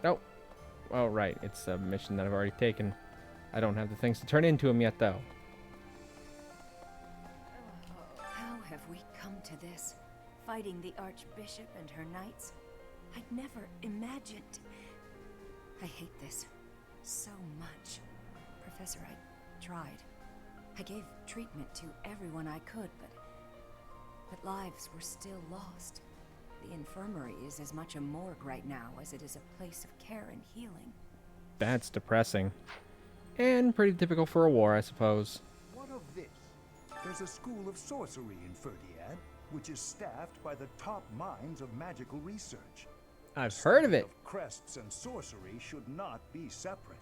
Oh. Oh, right. It's a mission that I've already taken. I don't have the things to turn into them yet, though. How have we come to this? Fighting the Archbishop and her knights? I'd never imagined. I hate this so much. Professor, I tried. I gave treatment to everyone I could, but lives were still lost. The infirmary is as much a morgue right now as it is a place of care and healing. That's depressing. And pretty typical for a war, I suppose. What of this? There's a school of sorcery in Ferdiad, which is staffed by the top minds of magical research. I've heard of it. Crests and sorcery should not be separate.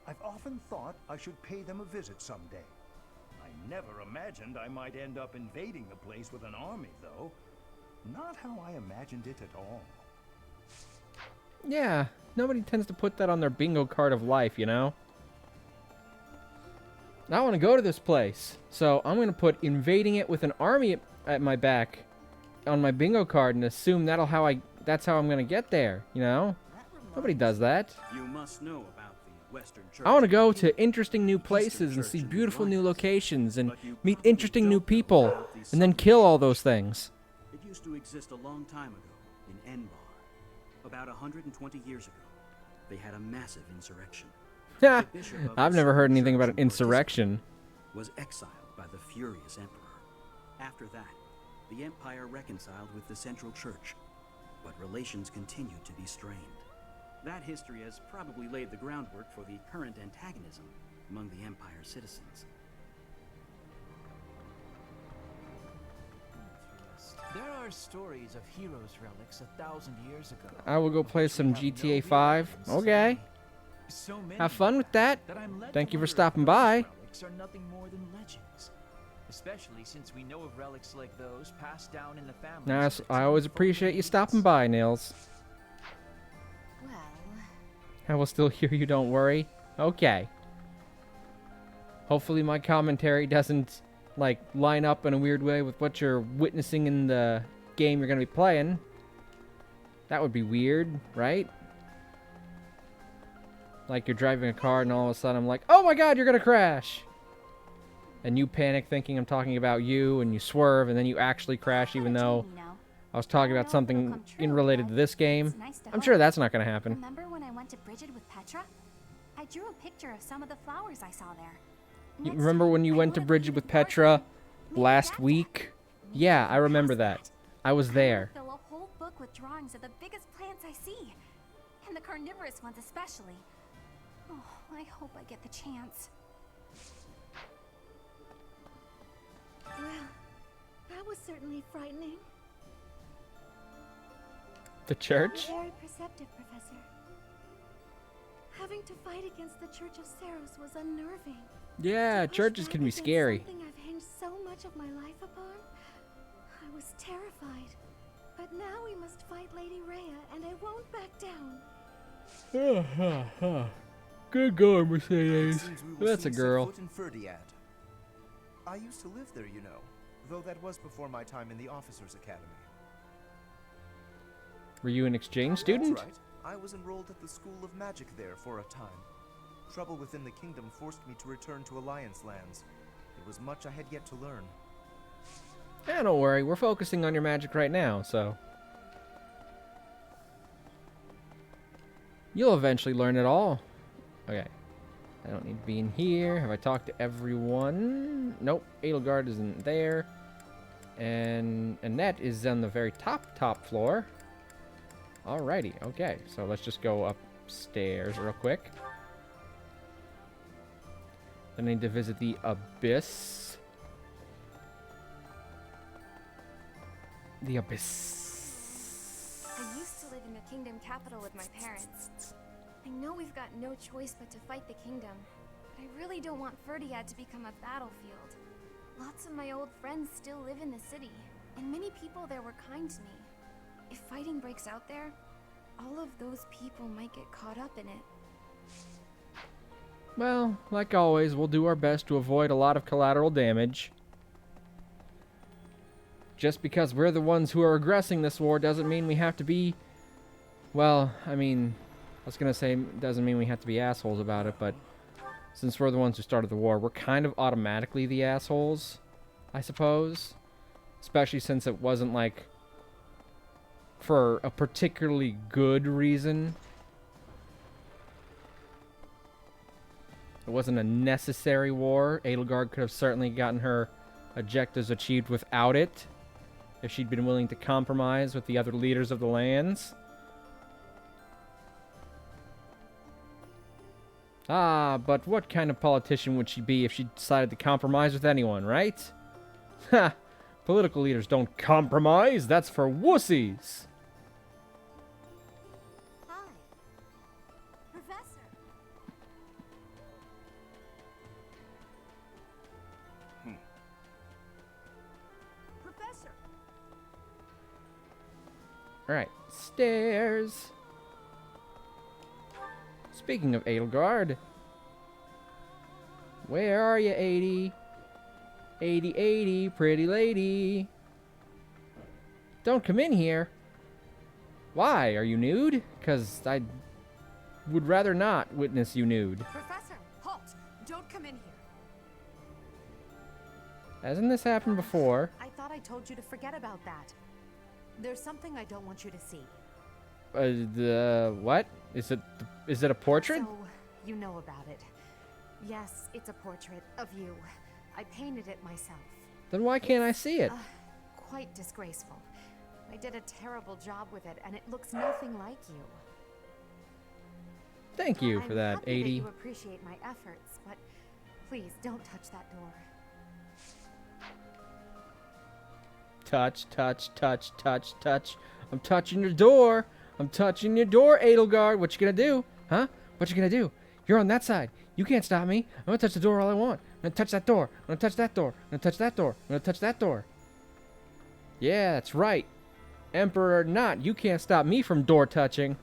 I've often thought I should pay them a visit someday. I never imagined I might end up invading the place with an army, though. Not how I imagined it at all. Yeah, nobody tends to put that on their bingo card of life, you know? I want to go to this place, so I'm going to put invading it with an army at my back on my bingo card and assume that's how I'm going to get there, you know? Nobody does that. You must know about the Western Church. I want to go to interesting new places and see beautiful new locations and meet interesting new people and then kill all those things. It used to exist a long time ago in Enbar. About 120 years ago, they had a massive insurrection. I've never heard anything about an insurrection. Was exiled by the furious emperor. After that, the empire reconciled with the Central Church, but relations continued to be strained. That history has probably laid the groundwork for the current antagonism among the empire's citizens. There are stories of heroes' relics 1,000 years ago. I will go play some GTA 5. Okay. Have fun with that. Thank you for stopping by. Relics are nothing more than legends, especially since we know of relics like those passed down in the family. I always appreciate you stopping by, Nils. Well, I will still hear you, don't worry. Okay. Hopefully my commentary doesn't, like, line up in a weird way with what you're witnessing in the game you're going to be playing. That would be weird, right? Like you're driving a car and all of a sudden I'm like, oh my god, you're going to crash! And you panic thinking I'm talking about you, and you swerve, and then you actually crash even though I was talking about something related to this game. I'm sure that's not going to happen. Remember when I went to Bridget with Petra? I drew a picture of some of the flowers I saw there. You remember when you went to Bridget with Petra last week? Yeah, I remember that. I was there. I fill a whole book with drawings of the biggest plants I see, and the carnivorous ones especially. Oh, I hope I get the chance. Well, that was certainly frightening. The church? Very perceptive, Professor. Having to fight against the Church of Seros was unnerving. Yeah, churches can be scary. Something I've hinged so much of my life upon. I was terrified. But now we must fight Lady Rhea, and I won't back down. Good going, Mercedes. That's a girl. I used to live there, you know, though that was before my time in the Officers' Academy. Were you an exchange student? That's right. I was enrolled at the School of Magic there for a time. Trouble within the kingdom forced me to return to Alliance lands. There was much I had yet to learn. Yeah, don't worry. We're focusing on your magic right now, so... You'll eventually learn it all. Okay. I don't need to be in here. Have I talked to everyone? Nope. Edelgard isn't there. And Annette is on the very top floor. Alrighty. Okay. So let's just go upstairs real quick. Then I need to visit the Abyss. The abyss. I used to live in the kingdom capital with my parents. I know we've got no choice but to fight the kingdom, but I really don't want Ferdiad to become a battlefield. Lots of my old friends still live in the city, and many people there were kind to me. If fighting breaks out there, all of those people might get caught up in it. Well, like always, we'll do our best to avoid a lot of collateral damage. Just because we're the ones who are aggressing this war doesn't mean we have to be... Well, I mean, I was going to say doesn't mean we have to be assholes about it, but since we're the ones who started the war, we're kind of automatically the assholes, I suppose. Especially since it wasn't, like, for a particularly good reason. It wasn't a necessary war. Edelgard could have certainly gotten her objectives achieved without it, if she'd been willing to compromise with the other leaders of the lands. Ah, but what kind of politician would she be if she decided to compromise with anyone, right? Ha! Political leaders don't compromise, that's for wussies! Hi. Professor. Professor. Alright, stairs. Speaking of Edelgard, where are you, 80? 80, pretty lady. Don't come in here. Why? Are you nude? Because I would rather not witness you nude. Professor, halt! Don't come in here. Hasn't this happened before? I thought I told you to forget about that. There's something I don't want you to see. What? Is it a portrait? So, you know about it. Yes, it's a portrait of you. I painted it myself. Then why can't I see it? Quite disgraceful. I did a terrible job with it, and it looks nothing like you. Thank you for that, happy 80. That you appreciate my efforts, but please don't touch that door. Touch, touch, touch, touch, touch. I'm touching your door. I'm touching your door, Edelgard. What you gonna do? Huh? What you gonna do? You're on that side. You can't stop me. I'm gonna touch the door all I want. I'm gonna touch that door. I'm gonna touch that door. I'm gonna touch that door. I'm gonna touch that door. Yeah, that's right. Emperor or not, you can't stop me from door touching.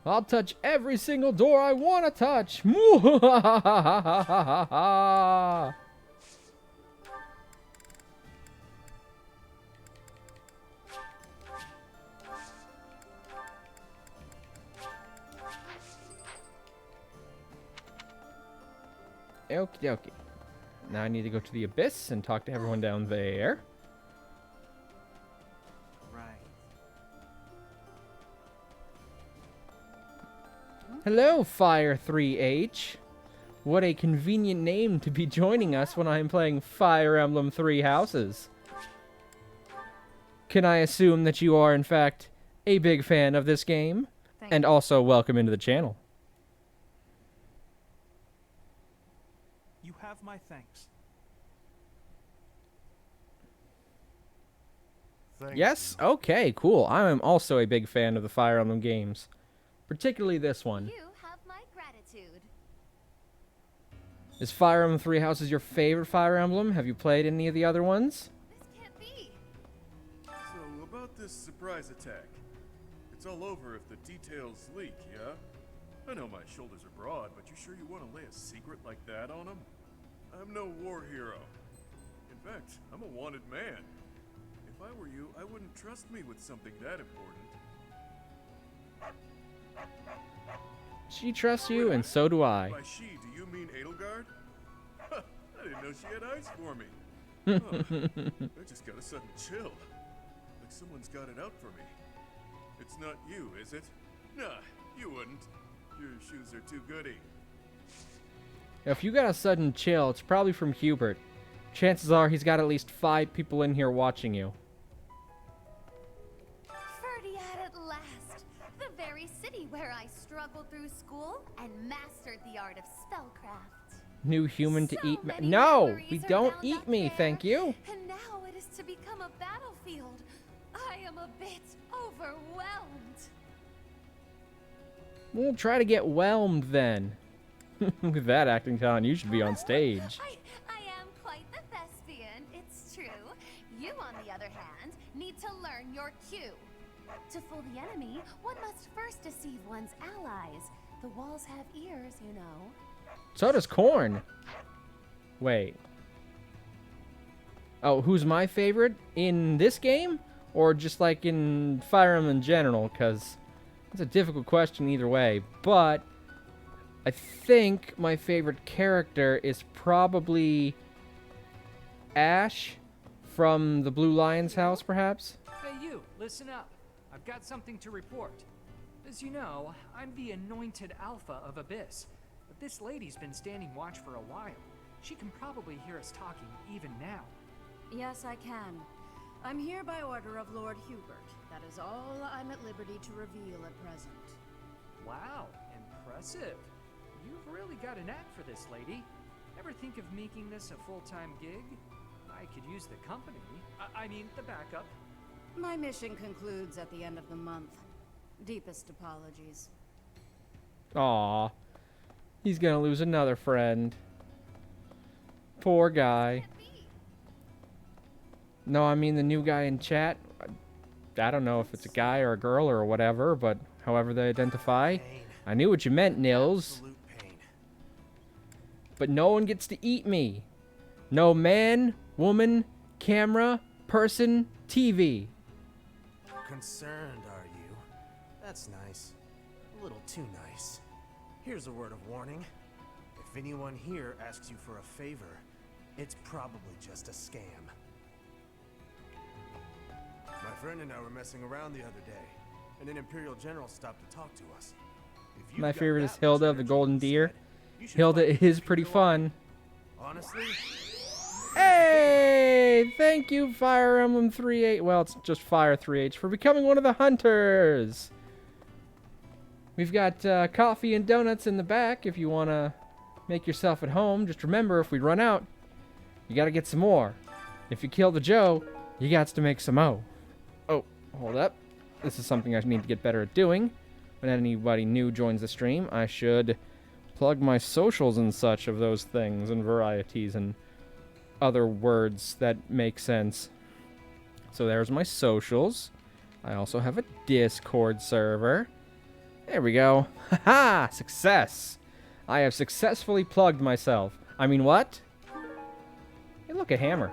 I'll touch every single door I want to touch. Okie dokie. Now I need to go to the abyss and talk to everyone down there. Hello, Fire 3H. What a convenient name to be joining us when I am playing Fire Emblem 3 Houses. Can I assume that you are, in fact, a big fan of this game? And also, welcome into the channel. You have my thanks. Yes? Okay, cool. I am also a big fan of the Fire Emblem games. Particularly this one. You have my gratitude. Is Fire Emblem 3 Houses your favorite Fire Emblem? Have you played any of the other ones? So, about this surprise attack. It's all over if the details leak, yeah? I know my shoulders are broad, but you sure you want to lay a secret like that on them? I'm no war hero. In fact, I'm a wanted man. If I were you, I wouldn't trust me with something that important. She trusts you, and so do I. By she, do you mean Edelgard? I didn't know she had eyes for me. I just got a sudden chill. Like someone's got it out for me. It's not you, is it? Nah, you wouldn't. Your shoes are too goody. If you got a sudden chill, it's probably from Hubert. Chances are he's got at least 5 people in here watching you. Ferdiad at last! The very city where I struggled through school and mastered the art of spellcraft. new human to eat me. No, we don't eat me, thank you. And now it is to become a battlefield. I am a bit overwhelmed. We'll try to get whelmed then. With that acting talent, you should be on stage. I am quite the thespian, it's true. You, on the other hand, need to learn your cue. To fool the enemy, one must first deceive one's allies. The walls have ears, you know. So does corn. Wait. Oh, who's my favorite in this game? Or just like in Fire Emblem in general? Because it's a difficult question either way. But I think my favorite character is probably Ash from the Blue Lion's house, perhaps? Hey you, listen up. I've got something to report. As you know, I'm the anointed alpha of Abyss. But this lady's been standing watch for a while. She can probably hear us talking even now. Yes, I can. I'm here by order of Lord Hubert. That is all I'm at liberty to reveal at present. Wow, impressive. You've really got a knack for this, lady. Ever think of making this a full-time gig? I could use the company. I mean, the backup. My mission concludes at the end of the month. Deepest apologies. Aw. He's gonna lose another friend. Poor guy. No, I mean the new guy in chat. I don't know if it's a guy or a girl or whatever, but however they identify. I knew what you meant, Nils. But no one gets to eat me. No man, woman, camera, person, TV. Concerned, are you? That's nice. A little too nice. Here's a word of warning. If anyone here asks you for a favor, it's probably just a scam. My friend and I were messing around the other day, and an Imperial General stopped to talk to us. My favorite is Hilda of the Golden Deer. Hilda is pretty fun. Honestly? Hey! Thank you, Fire Emblem 3H. Well, it's just Fire 3H for becoming one of the hunters. We've got coffee and donuts in the back if you want to make yourself at home. Just remember, if we run out, you got to get some more. If you kill the Joe, you got to make some mo. Oh, hold up. This is something I need to get better at doing. When anybody new joins the stream, I should plug my socials and such of those things and varieties and other words that make sense. So there's my socials. I also have a Discord server. There we go. Haha! Success! I have successfully plugged myself. I mean, what? Hey, look, a hammer.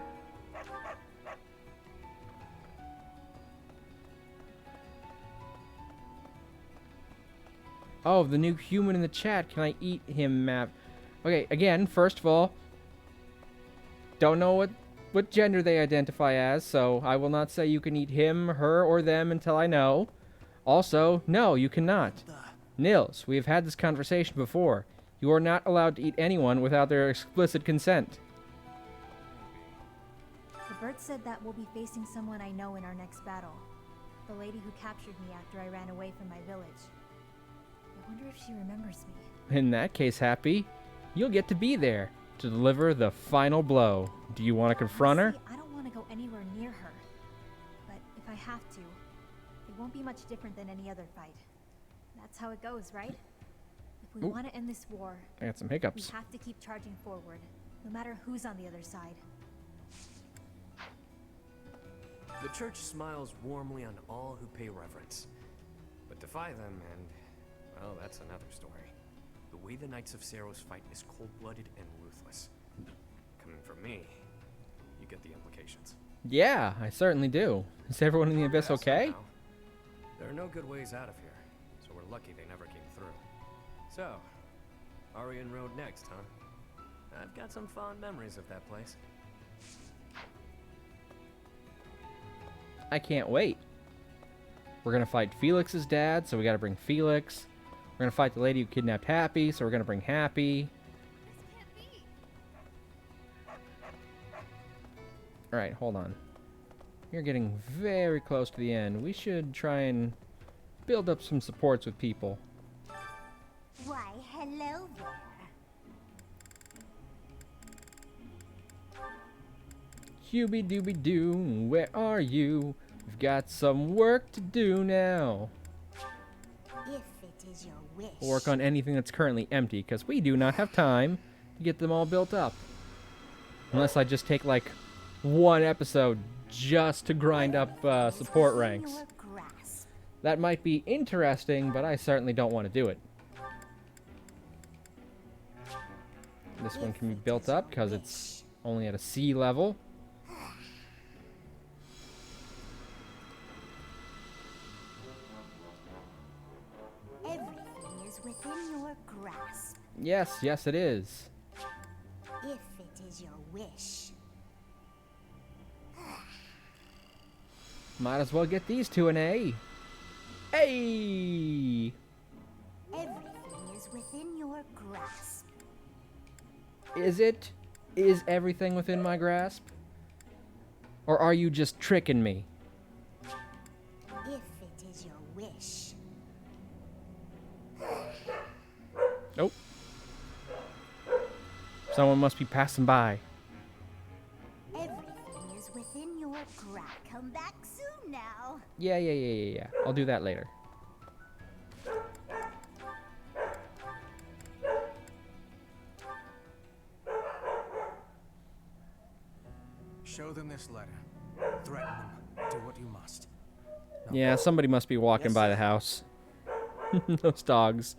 Oh, the new human in the chat. Can I eat him map? Okay, again, first of all, don't know what gender they identify as, so I will not say you can eat him, her, or them until I know. Also, no, you cannot. Nils, we have had this conversation before. You are not allowed to eat anyone without their explicit consent. The bird said that we'll be facing someone I know in our next battle. The lady who captured me after I ran away from my village. I wonder if she remembers me. In that case, Happy, you'll get to be there to deliver the final blow. Do you want to confront her? I don't want to go anywhere near her. But if I have to, it won't be much different than any other fight. That's how it goes, right? If we want to end this war, I got some hiccups. we have to keep charging forward, no matter who's on the other side. The church smiles warmly on all who pay reverence. But defy them and, well, that's another story. The way the Knights of Seros fight is cold-blooded and ruthless. Coming from me, you get the implications. Yeah, I certainly do. Is everyone in the Abyss okay? There are no good ways out of here, so we're lucky they never came through. So, Arianrhod next, huh? I've got some fond memories of that place. I can't wait. We're gonna fight Felix's dad, so we gotta bring Felix. We're gonna fight the lady who kidnapped Happy, so we're gonna bring Happy. Alright, hold on. You're getting very close to the end. We should try and build up some supports with people. Why, hello there. Hubie dooby doo, where are you? We've got some work to do now. If it is your wish. Work on anything that's currently empty, because we do not have time to get them all built up. Unless I just take like one episode just to grind up support ranks. That might be interesting, but I certainly don't want to do it. This one can be built up because it's only at a C level. Everything is within your grasp. Yes, yes it is. If it is your wish. Might as well get these two an A. Hey! Everything is within your grasp. Is it? Is everything within my grasp? Or are you just tricking me? If it is your wish. Nope. Someone must be passing by. Everything is within your grasp. Come back soon now. Yeah. I'll do that later. Show them this letter. Threaten them. Do what you must. Yeah, somebody must be walking by the house. Those dogs.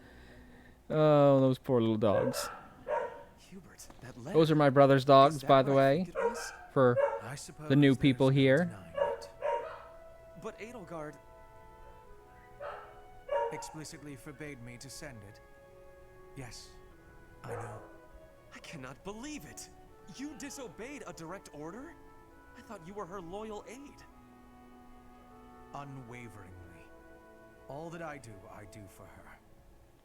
Oh, those poor little dogs. Hubert, that letter. Those are my brother's dogs, by the way. For the new people here. But Edelgard explicitly forbade me to send it. Yes, I know. I cannot believe it. You disobeyed a direct order? I thought you were her loyal aide. Unwaveringly. All that I do for her.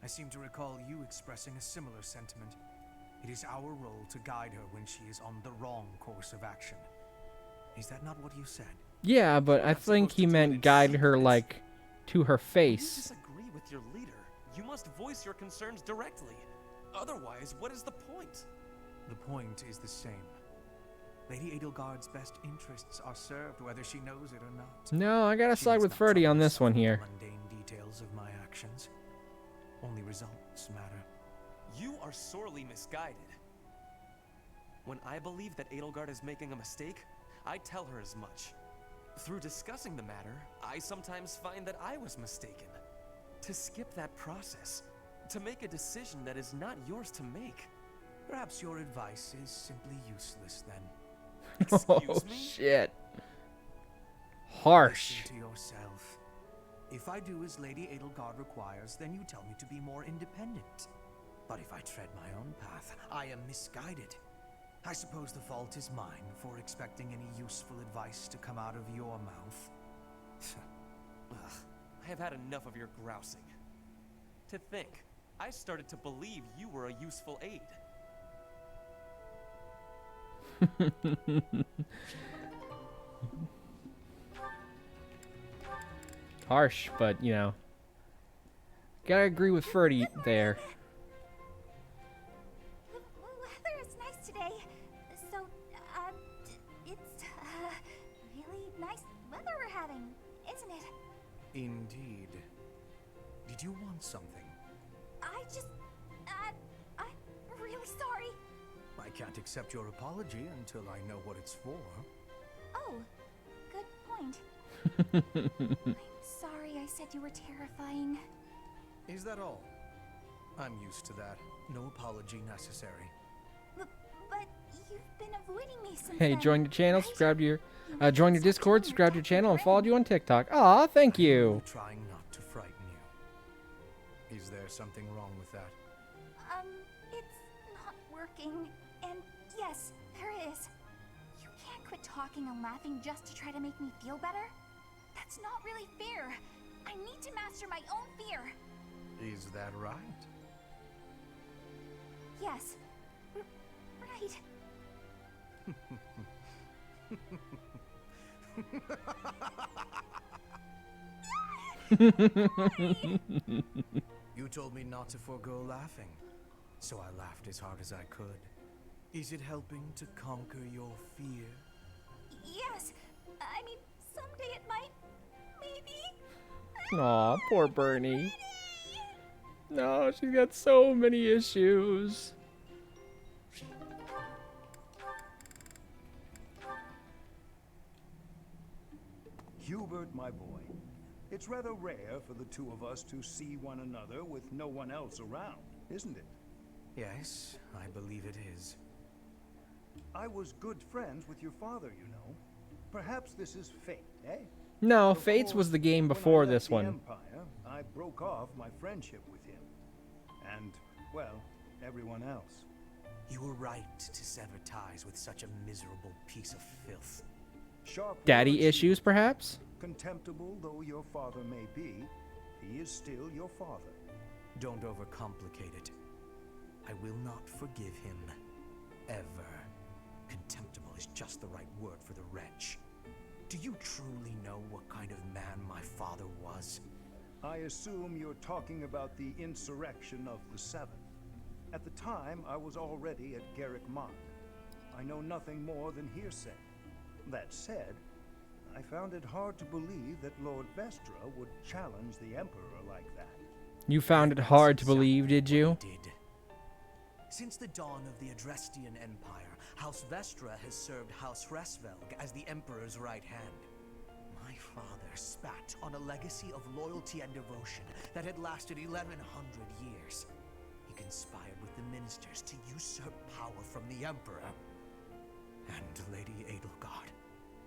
I seem to recall you expressing a similar sentiment. It is our role to guide her when she is on the wrong course of action. Is that not what you said? Yeah, but I think he meant guide her, like, to her If you face. disagree with your leader, you must voice your concerns directly. Otherwise, what is the point? The point is the same. Lady Edelgard's best interests are served whether she knows it or not. No, I gotta side with Ferdy on this one here. Mundane details of my actions. Only results matter. You are sorely misguided. When I believe that Edelgard is making a mistake, I tell her as much. Through discussing the matter, I sometimes find that I was mistaken. To skip that process, to make a decision that is not yours to make. Perhaps your advice is simply useless then. Oh, shit. Harsh. Listen to yourself. If I do as Lady Edelgard requires, then you tell me to be more independent. But if I tread my own path, I am misguided. I suppose the fault is mine for expecting any useful advice to come out of your mouth. Ugh, I have had enough of your grousing. To think, I started to believe you were a useful aide. Harsh, but, you know. Gotta agree with Ferdy there. The weather is nice today. So, it's really nice weather we're having, isn't it? Indeed. Did you want something? I'm really sorry. I can't accept your apology until I know what it's for. Oh, good point. I'm sorry I said you were terrifying. Is that all? I'm used to that. No apology necessary. But you've been avoiding me since Hey, then, join your channel, right? subscribe to your, join your Discord, subscribe to your channel, and followed you on TikTok. Aw, thank you. Trying not to frighten you. Is there something wrong with that? It's not working. And yes, there is. You can't quit talking and laughing just to try to make me feel better. That's not really fair. I need to master my own fear. Is that right? Yes. Right. You told me not to forego laughing, so I laughed as hard as I could. Is it helping to conquer your fear? Yes. I mean, someday it might. Maybe. Aw, poor Bernie. No, she's got so many issues. Hubert, my boy, it's rather rare for the two of us to see one another with no one else around, isn't it? Yes, I believe it is. I was good friends with your father, you know. Perhaps this is fate, eh? No, Of Fates was course, the game when I before left this the one. Empire, I broke off my friendship with him. And, well, everyone else. You were right to sever ties with such a miserable piece of filth. Sharp Daddy words, issues, perhaps? Contemptible though your father may be, he is still your father. Don't overcomplicate it. I will not forgive him. Ever. Contemptible is just the right word for the wretch. Do you truly know what kind of man my father was? I assume you're talking about the insurrection of the Seven. At the time, I was already at Garrick Mark. I know nothing more than hearsay. That said, I found it hard to believe that Lord Vestra would challenge the Emperor like that. You found it hard to believe, did you? Since the dawn of the Adrestian Empire, House Vestra has served House Hresvelg as the Emperor's right hand. My father spat on a legacy of loyalty and devotion that had lasted 1100 years. He conspired with the ministers to usurp power from the Emperor and Lady Edelgard.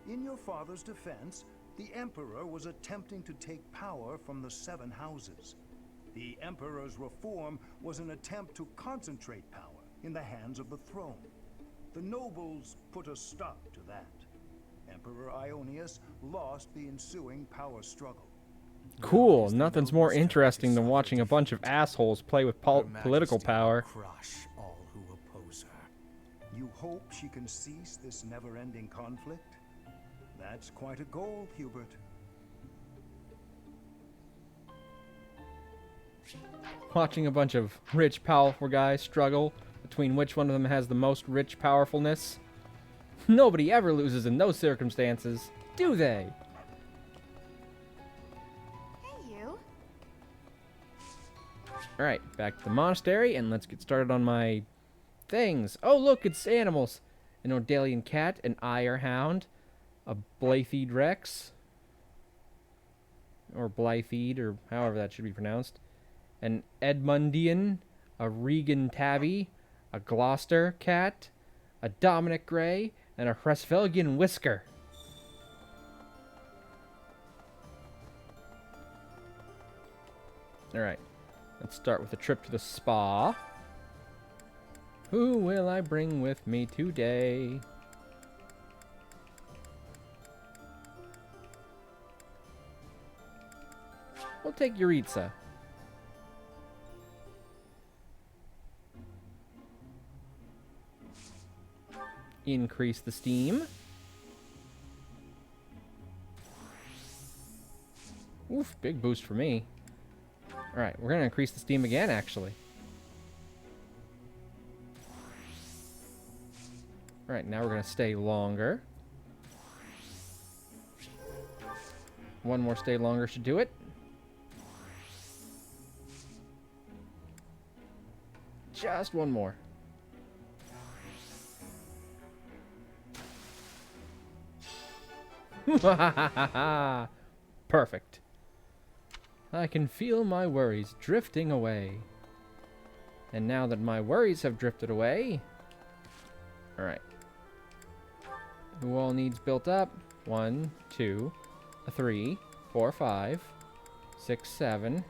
In your father's defense, the Emperor was attempting to take power from the Seven Houses. The Emperor's reform was an attempt to concentrate power in the hands of the throne. The nobles put a stop to that. Emperor Ionius lost the ensuing power struggle. Cool. Nothing's more interesting than watching a bunch of assholes play with political power. Crush all who oppose her. You hope she can cease this never-ending conflict? That's quite a goal, Hubert. Watching a bunch of rich, powerful guys struggle between which one of them has the most rich powerfulness. Nobody ever loses in those circumstances, do they? Hey, you. Alright, back to the monastery, and let's get started on my things. Oh, look, it's animals. An Ordalian cat, an Ire hound, a Blythed rex, or Blythed, or however that should be pronounced, an Edmundian, a Regan tabby, a Gloucester cat, a Dominic Grey, and a Hresvelgian whisker. Alright, let's start with a trip to the spa. Who will I bring with me today? We'll take Yuritsa. Increase the steam. Oof, big boost for me. Alright, we're going to increase the steam again, actually. Alright, now we're going to stay longer. One more stay longer should do it. Just one more. Perfect. I can feel my worries drifting away. And now that my worries have drifted away... Alright. Who all needs built up? 1, 2, 3, 4, 5, 6, 7,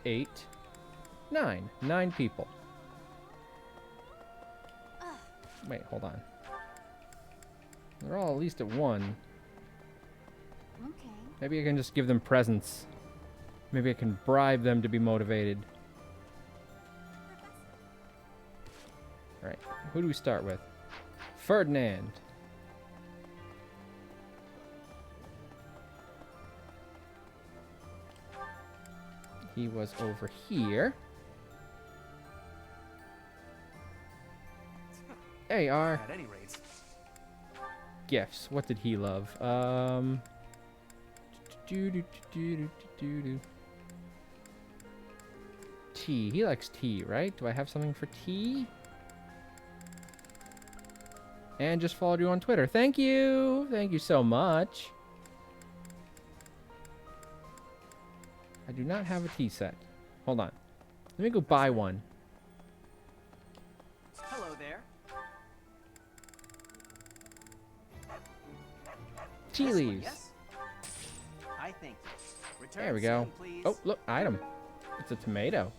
8, 9. 9 people. Wait, hold on. They're all at least at 1. Okay. Maybe I can just give them presents. Maybe I can bribe them to be motivated. Alright, who do we start with? Ferdinand. He was over here. There you are. At any rate. Gifts. What did he love? Tea. He likes tea, right? Do I have something for tea? And just followed you on Twitter. Thank you. Thank you so much. I do not have a tea set. Hold on. Let me go buy one. Hello there. Tea leaves. Yes. I think. Return There we go. soon, please. Oh, look, item. It's a tomato.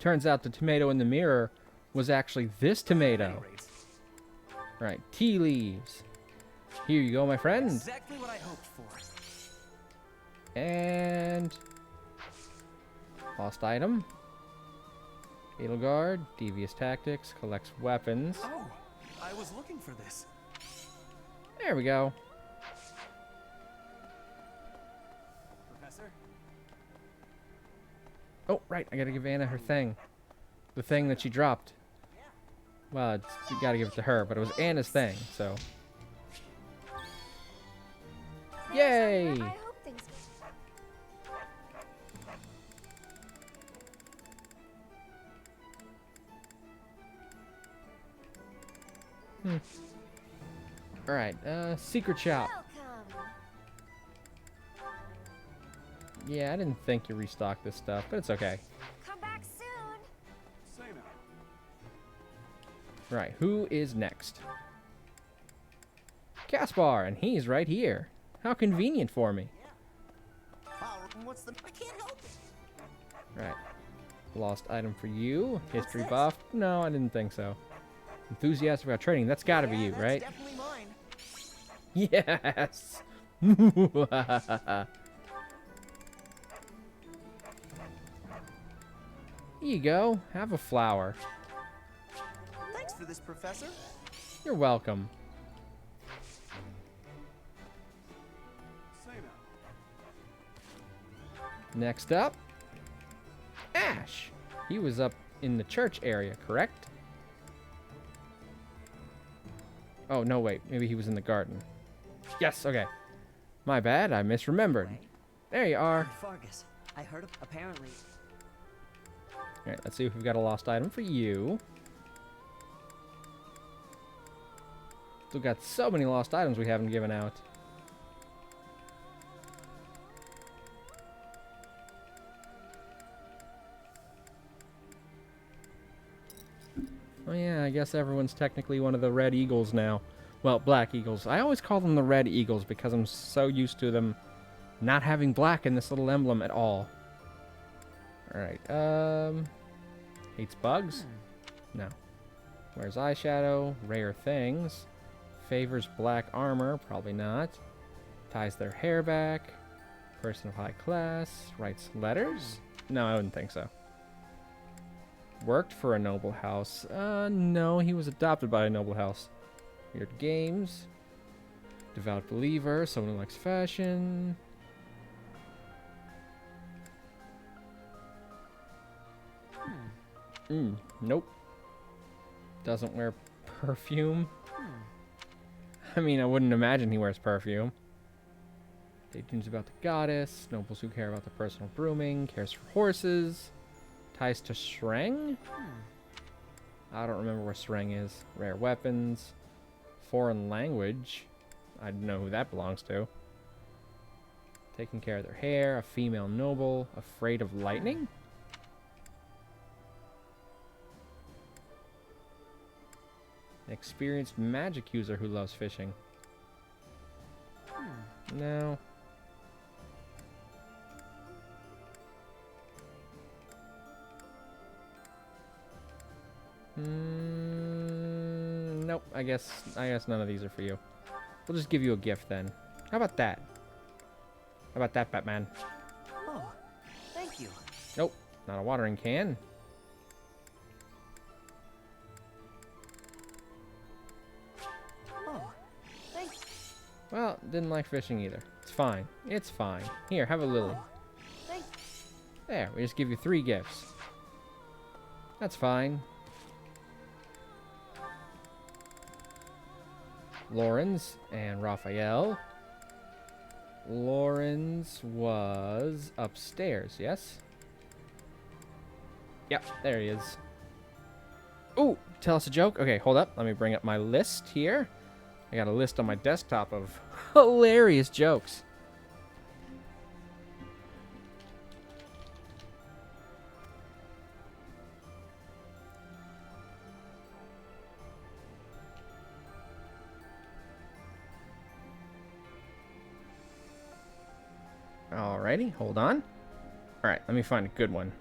Turns out the tomato in the mirror was actually this tomato. Right, tea leaves. Here you go, my friend. Exactly what I hoped for. And lost item. Edelgard, devious tactics, collects weapons. Oh, I was looking for this. There we go. Professor? Oh, right, I gotta give Anna her thing. The thing that she dropped. Well, you gotta give it to her, but it was Anna's thing, so. Yay! I hope things Alright, secret shop. Yeah, I didn't think you restocked this stuff, but it's okay. come back soon. Say now. Right, who is next? Caspar, and he's right here. How convenient for me. What's the... I can't help it. Right. Lost item for you. History this? buff. No, I didn't think so. Enthusiastic about trading. That's gotta be you, That's right? definitely mine. Yes! Here you go. Have a flower. Thanks for this, Professor. You're welcome. Say now. Next up, Ash. He was up in the church area, correct? Oh, no, wait. Maybe he was in the garden. Yes, okay. My bad, I misremembered. There you are. Fargus, I heard apparently. Alright, let's see if we've got a lost item for you. Still got so many lost items we haven't given out. Oh yeah, I guess everyone's technically one of the red eagles now. Well, black eagles. I always call them the red eagles because I'm so used to them not having black in this little emblem at all. Alright, hates bugs? No. Wears eyeshadow, rare things. Favors black armor, probably not. Ties their hair back. Person of high class. Writes letters? No, I wouldn't think so. Worked for a noble house. No, he was adopted by a noble house. Weird games. Devout believer, someone who likes fashion. Nope. Doesn't wear perfume. I mean, I wouldn't imagine he wears perfume. Daydreams about the goddess. Nobles who care about the personal grooming. Cares for horses. Ties to Shreng? I don't remember where Shreng is. Rare weapons. Foreign language. I don't know who that belongs to. Taking care of their hair. A female noble. Afraid of lightning? An experienced magic user who loves fishing. No. Nope. I guess none of these are for you. We'll just give you a gift then. How about that? How about that, Batman? Oh, thank you. Nope. Not a watering can. Oh, thanks. Well, didn't like fishing either. It's fine. It's fine. Here, have a lily. Thanks. There, we just give you 3 gifts. That's fine. Lawrence and Raphael. Lawrence was upstairs, yes? Yep, there he is. Ooh, tell us a joke? Okay, hold up. Let me bring up my list here. I got a list on my desktop of hilarious jokes. Alrighty, hold on. Alright, let me find a good one.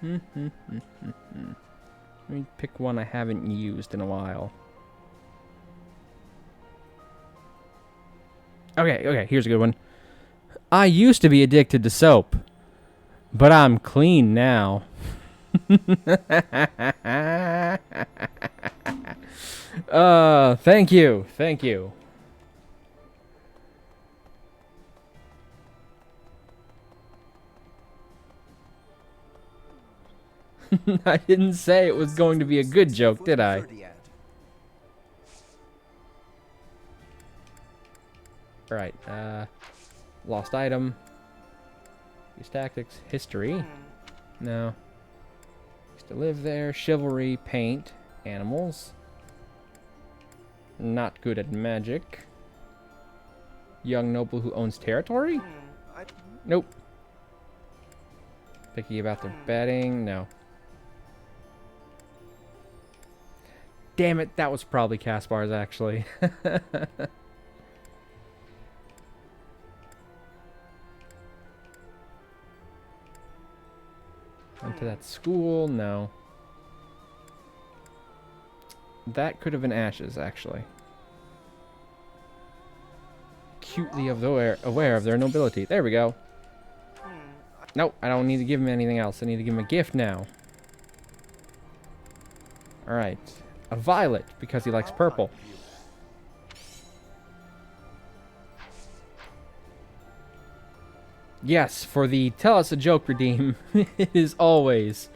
Let me pick one I haven't used in a while. Okay, here's a good one. I used to be addicted to soap, but I'm clean now. Thank you. I didn't say it was going to be a good joke, did I? Alright, lost item. Use tactics. History. No. Used to live there. Chivalry. Paint. Animals. Not good at magic. Young noble who owns territory? Nope. Picky about their betting? No. Damn it, that was probably Caspar's actually. Went to that school? No. That could have been Ash's, actually. Acutely aware of their nobility. There we go. Nope, I don't need to give him anything else. I need to give him a gift now. Alright. A violet, because he likes purple. Yes, for the tell us a joke redeem, it is always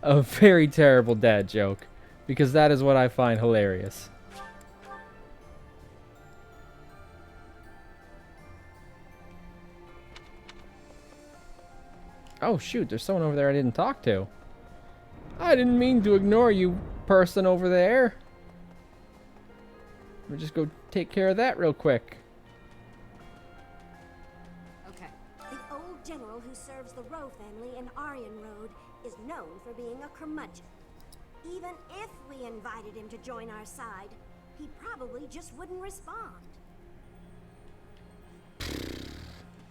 a very terrible dad joke. Because that is what I find hilarious. Oh shoot, there's someone over there I didn't talk to. I didn't mean to ignore you, person over there. We'll just go take care of that real quick. Okay. The old general who serves the Rowe family in Arianrhod is known for being a curmudgeon. Even if we invited him to join our side, he probably just wouldn't respond.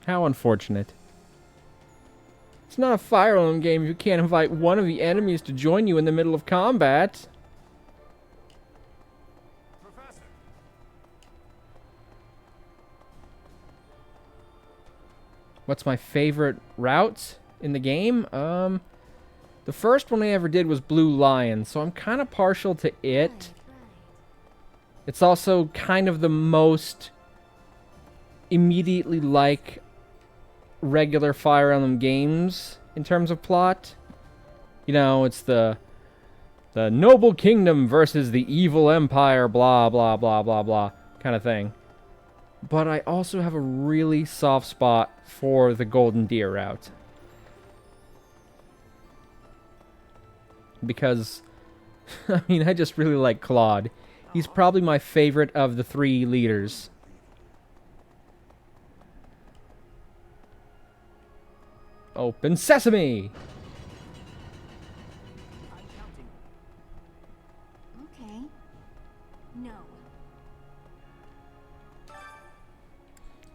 How unfortunate. It's not a Fire Emblem game if you can't invite one of the enemies to join you in the middle of combat. Professor. What's my favorite route in the game? The first one I ever did was Blue Lion, so I'm kind of partial to it. It's also kind of the most immediately like regular Fire Emblem games in terms of plot. You know, it's the noble kingdom versus the evil empire, blah, blah, blah, blah, blah, kind of thing. But I also have a really soft spot for the Golden Deer route. Because, I mean, I just really like Claude. He's probably my favorite of the three leaders. Open sesame! Okay. No.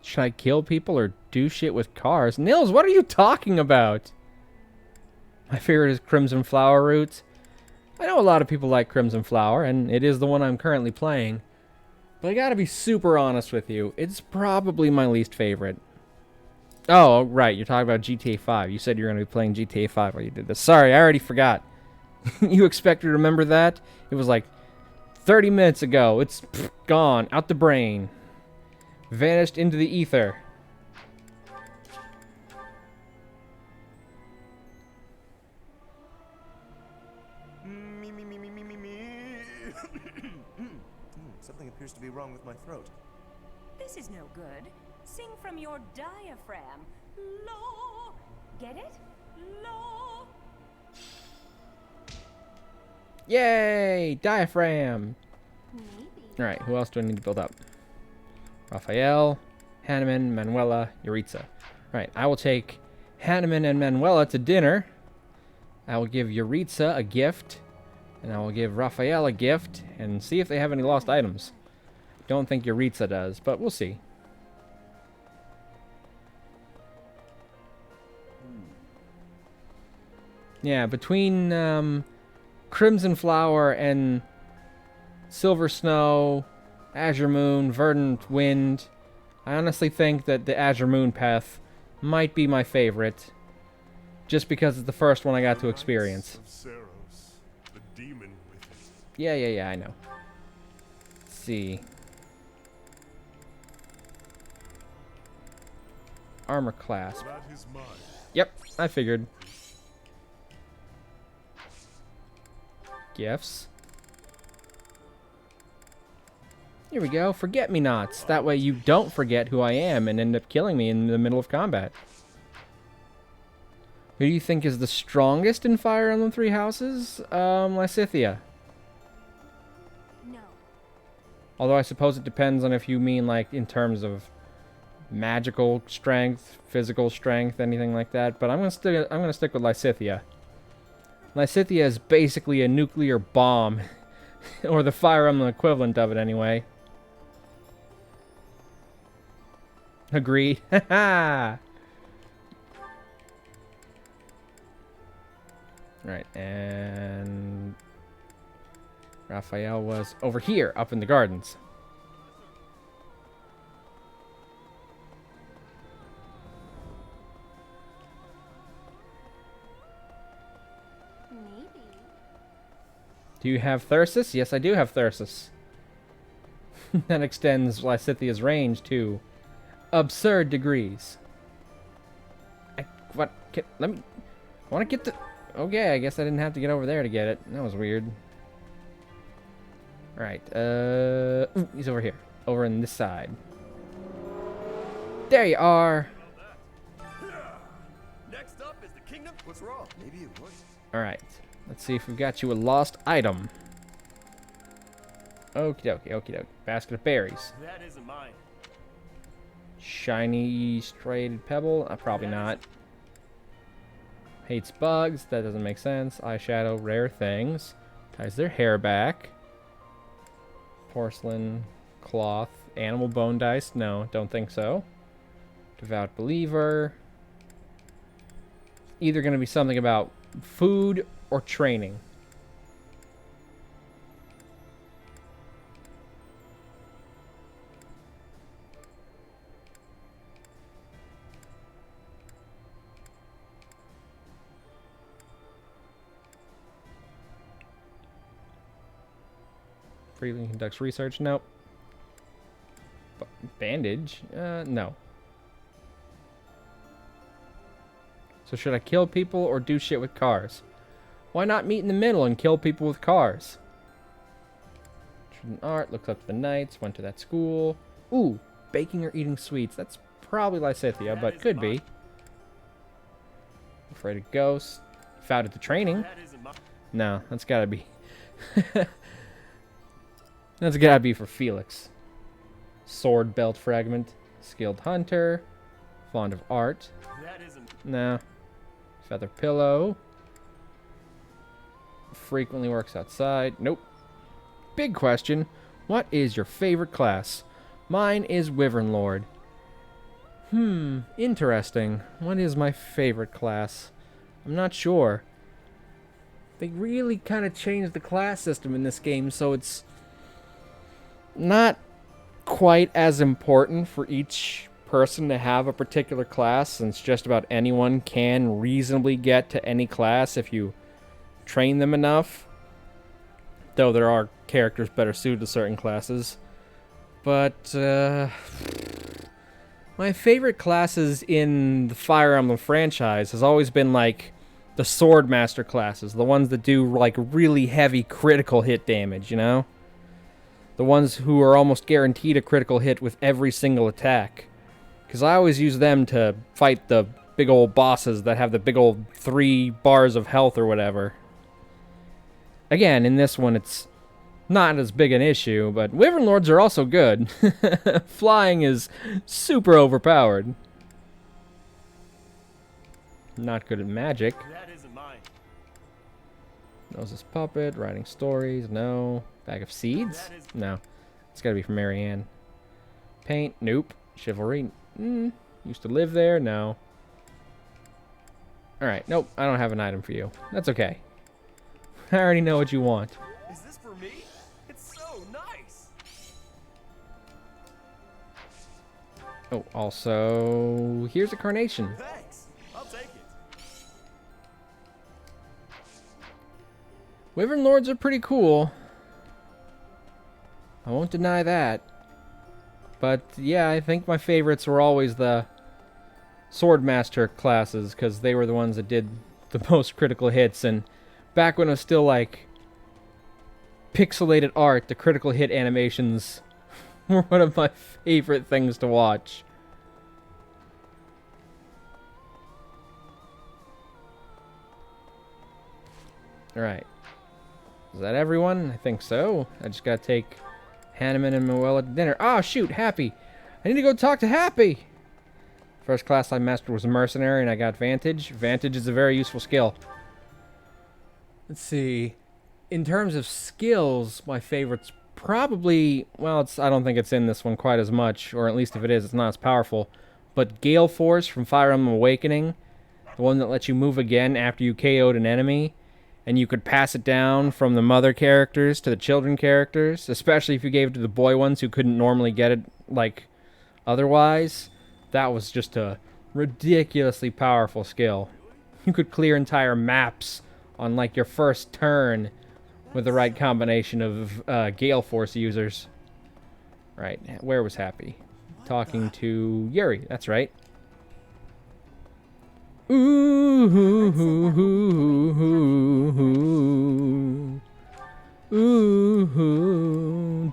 Should I kill people or do shit with cars? Nils, what are you talking about? My favorite is Crimson Flower Roots. I know a lot of people like Crimson Flower, and it is the one I'm currently playing. But I gotta be super honest with you. It's probably my least favorite. Oh, right. You're talking about GTA 5. You said you were going to be playing GTA 5 while you did this. Sorry, I already forgot. You expect to remember that? It was like 30 minutes ago. It's gone. Out the brain. Vanished into the ether. appears to be wrong with my throat. This is no good. Sing from your diaphragm. Low. Get it? Low. Yay! Diaphragm! Alright, who else do I need to build up? Raphael, Hanneman, Manuela, Yuritsa. Alright, I will take Hanneman and Manuela to dinner. I will give Yuritsa a gift. And I will give Raphael a gift. And see if they have any lost items. Don't think Yuritsa does, but we'll see. Yeah, between Crimson Flower and Silver Snow, Azure Moon, Verdant Wind, I honestly think that the Azure Moon path might be my favorite. Just because it's the first one I got to experience. Yeah, I know. Let's see. Armor class. Yep, I figured. Gifts. Here we go. Forget-me-nots. That way you don't forget who I am and end up killing me in the middle of combat. Who do you think is the strongest in Fire Emblem Three Houses? Lysithea. No. Although I suppose it depends on if you mean like in terms of magical strength, physical strength, anything like that. But I'm gonna stick with Lysithea. Lysithea is basically a nuclear bomb, or the Fire Emblem equivalent of it, anyway. Agreed. Haha. Right, and Raphael was over here, up in the gardens. Maybe. Do you have Thyrsus? Yes, I do have Thyrsus. That extends Lysithea's range to absurd degrees. Let me... I want to get the... Okay, I guess I didn't have to get over there to get it. That was weird. Alright, ooh, he's over here. Over on this side. There you are! Next up is the kingdom. What's wrong? Maybe it was. Alright, let's see if we've got you a lost item. Okie dokie, okie dokie. Basket of berries. That isn't mine. Shiny striated pebble? Probably not. Hates bugs. That doesn't make sense. Eyeshadow, rare things. Ties their hair back. Porcelain, cloth, animal bone dice. No, don't think so. Devout believer. Either going to be something about food or training. Freely conducts research. Nope. Bandage? No. So should I kill people or do shit with cars? Why not meet in the middle and kill people with cars? Art, looked up to the knights, went to that school. Ooh, baking or eating sweets. That's probably Lysithea, but could be. Afraid of ghosts. Found at the training. No, that's gotta be... That's gotta be for Felix. Sword belt fragment. Skilled hunter. Fond of art. No. Feather pillow. Frequently works outside. Nope. Big question. What is your favorite class? Mine is Wyvern Lord. Interesting. What is my favorite class? I'm not sure. They really kind of changed the class system in this game, so it's not quite as important for each person to have a particular class, since just about anyone can reasonably get to any class if you train them enough. Though there are characters better suited to certain classes. But, my favorite classes in the Fire Emblem franchise has always been, like, the Swordmaster classes. The ones that do, like, really heavy critical hit damage, you know? The ones who are almost guaranteed a critical hit with every single attack. Because I always use them to fight the big old bosses that have the big old 3 bars of health or whatever. Again, in this one, it's not as big an issue, but Wyvern Lords are also good. Flying is super overpowered. Not good at magic. That isn't mine. Moses Puppet, writing stories, no. Bag of seeds? No. It's gotta be from Marianne. Paint, nope. Chivalry, used to live there, no. Alright, nope, I don't have an item for you. That's okay. I already know what you want. Is this for me? It's so nice. Oh, also, here's a carnation. Thanks. I'll take it. Wyvern Lords are pretty cool. I won't deny that. But yeah, I think my favorites were always the Swordmaster classes, because they were the ones that did the most critical hits, and back when it was still like pixelated art, the critical hit animations were one of my favorite things to watch. Alright. Is that everyone? I think so. I just gotta take Hanneman and Moella to dinner. Oh, shoot, Happy. I need to go talk to Happy. First class I mastered was a mercenary, and I got Vantage. Vantage is a very useful skill. Let's see. In terms of skills, my favorite's probably... Well, I don't think it's in this one quite as much, or at least if it is, it's not as powerful. But Gale Force from Fire Emblem Awakening, the one that lets you move again after you KO'd an enemy, and you could pass it down from the mother characters to the children characters, especially if you gave it to the boy ones who couldn't normally get it, like, otherwise. That was just a ridiculously powerful skill. You could clear entire maps on, like, your first turn with the right combination of Gale Force users. Right, where was Happy? Talking to Yuri, that's right. Ooh,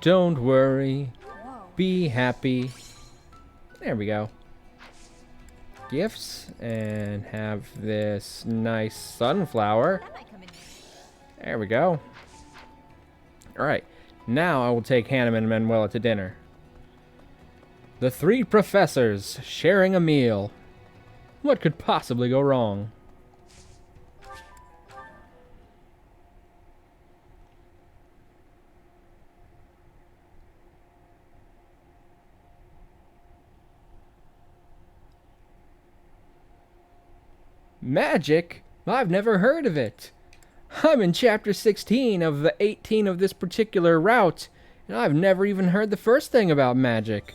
don't worry. Be happy. There we go. Gifts, and have this nice sunflower. There we go. Alright, now I will take Hanneman and Manuela to dinner. The 3 professors sharing a meal. What could possibly go wrong? Magic? I've never heard of it. I'm in chapter 16 of the 18 of this particular route, and I've never even heard the first thing about magic.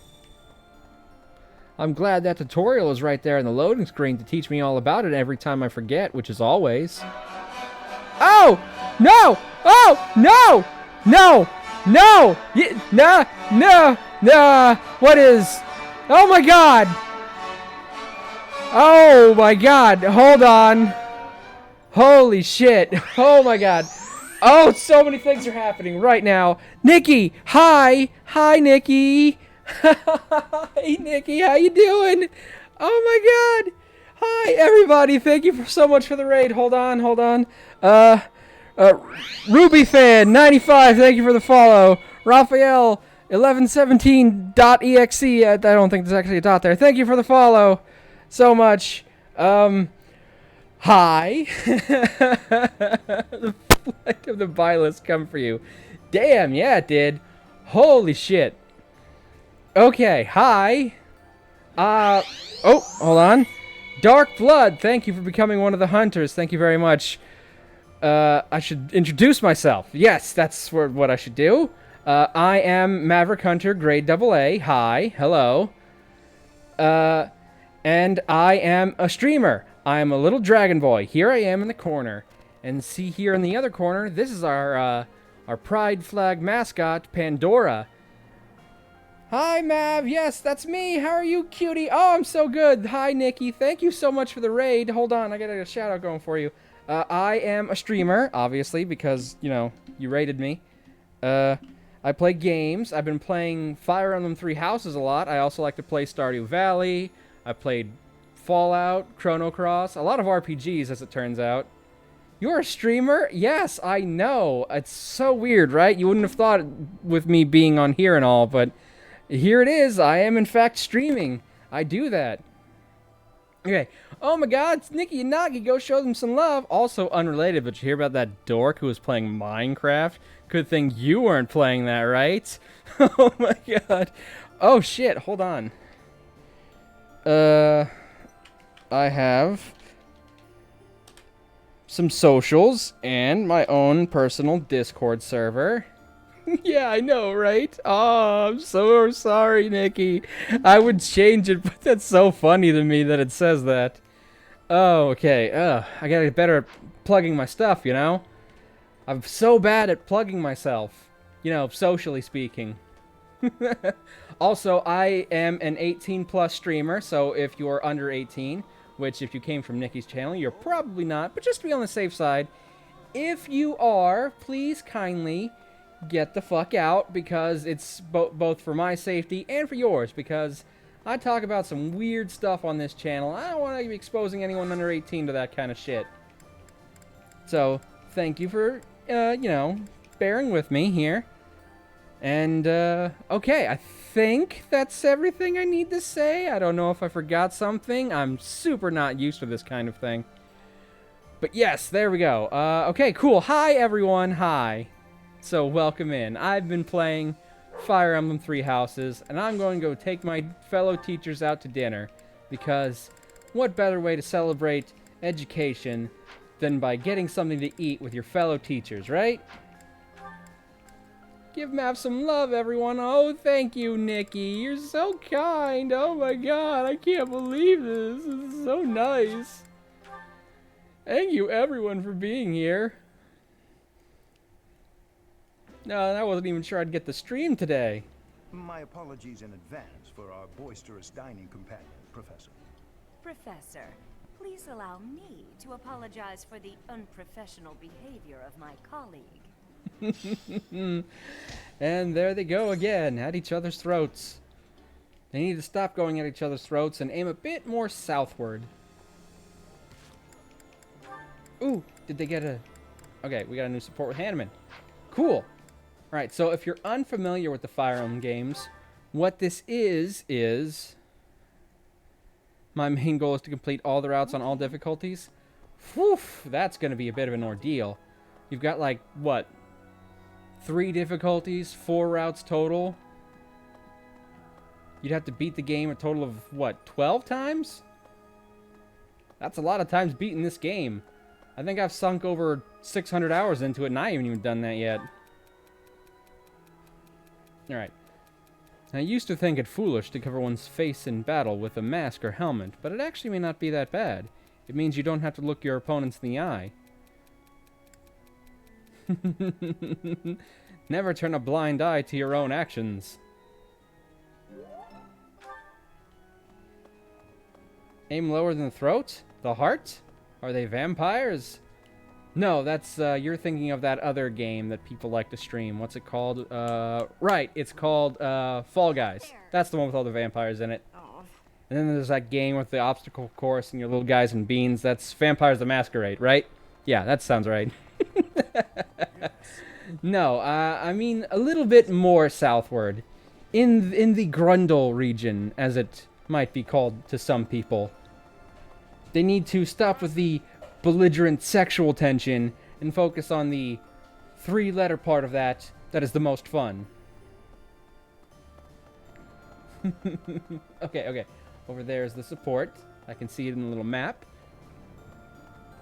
I'm glad that tutorial is right there in the loading screen to teach me all about it every time I forget, which is always. Oh! No! Oh! No! No! No! Nah! No! Nah! What is... Oh my god! Oh my god! Hold on! Holy shit! Oh my god! Oh, so many things are happening right now! Nikki! Hi! Hi, Nikki! Hey, Nikki, how you doing? Oh my god! Hi, everybody! Thank you so much for the raid. Hold on, hold on. Ruby fan 95. Thank you for the follow. Raphael 1117.exe. I don't think there's actually a dot there. Thank you for the follow so much. Hi. The flight of the Bylist come for you. Damn, yeah, it did. Holy shit. Okay, hi. Oh, hold on. Dark Blood, thank you for becoming one of the hunters. Thank you very much. I should introduce myself. Yes, that's what I should do. I am Maverick Hunter, grade AA. Hi, hello. And I am a streamer. I am a little dragon boy. Here I am in the corner. And see here in the other corner, this is our pride flag mascot, Pandora. Hi, Mav. Yes, that's me. How are you, cutie? Oh, I'm so good. Hi, Nikki. Thank you so much for the raid. Hold on. I got a shout out going for you. I am a streamer, obviously, because, you know, you raided me. I play games. I've been playing Fire Emblem Three Houses a lot. I also like to play Stardew Valley. I played Fallout, Chrono Cross, a lot of RPGs as it turns out. You're a streamer? Yes, I know. It's so weird, right? You wouldn't have thought with me being on here and all, but here it is. I am in fact streaming. I do that. Okay. Oh my god, it's Nikki and Nagi. Go show them some love. Also unrelated, but you hear about that dork who was playing Minecraft? Good thing you weren't playing that, right? Oh my god. Oh shit, hold on. I have some socials and my own personal Discord server. Yeah, I know, right? Oh, I'm so sorry, Nikki. I would change it, but that's so funny to me that it says that. Oh, okay. I gotta get better at plugging my stuff, you know? I'm so bad at plugging myself. You know, socially speaking. Also, I am an 18+ streamer, so if you're under 18, which if you came from Nikki's channel, you're probably not, but just to be on the safe side, if you are, please kindly get the fuck out, because it's both for my safety and for yours, because I talk about some weird stuff on this channel. I don't want to be exposing anyone under 18 to that kind of shit. So, thank you for, you know, bearing with me here. And, okay, I think that's everything I need to say. I don't know if I forgot something. I'm super not used to this kind of thing. But yes, there we go. Okay, cool. Hi, everyone. Hi. So, welcome in. I've been playing Fire Emblem Three Houses, and I'm going to go take my fellow teachers out to dinner, because what better way to celebrate education than by getting something to eat with your fellow teachers, right? Give Mav some love, everyone. Oh, thank you, Nikki. You're so kind. Oh my god, I can't believe this. This is so nice. Thank you, everyone, for being here. No, I wasn't even sure I'd get the stream today. My apologies in advance for our boisterous dining companion, Professor. Professor, please allow me to apologize for the unprofessional behavior of my colleague. And there they go again, at each other's throats. They need to stop going at each other's throats and aim a bit more southward. Ooh, did they get a... Okay, we got a new support with Hanneman. Cool. Alright, so if you're unfamiliar with the Fire Emblem games, what this is... My main goal is to complete all the routes on all difficulties. Whew, that's going to be a bit of an ordeal. You've got, like, what? 3 difficulties, 4 routes total. You'd have to beat the game a total of, what, 12 times? That's a lot of times beating this game. I think I've sunk over 600 hours into it, and I haven't even done that yet. Alright. I used to think it foolish to cover one's face in battle with a mask or helmet, but it actually may not be that bad. It means you don't have to look your opponents in the eye. Never turn a blind eye to your own actions. Aim lower than the throat? The heart? Are they vampires? No, that's, you're thinking of that other game that people like to stream. What's it called? Right, it's called, Fall Guys. That's the one with all the vampires in it. And then there's that game with the obstacle course and your little guys and beans. That's Vampires the Masquerade, right? Yeah, that sounds right. No, I mean a little bit more southward. In the Grundle region, as it might be called to some people. They need to stop with the belligerent sexual tension and focus on the 3-letter part of that is the most fun. Okay. Over there is the support. I can see it in the little map.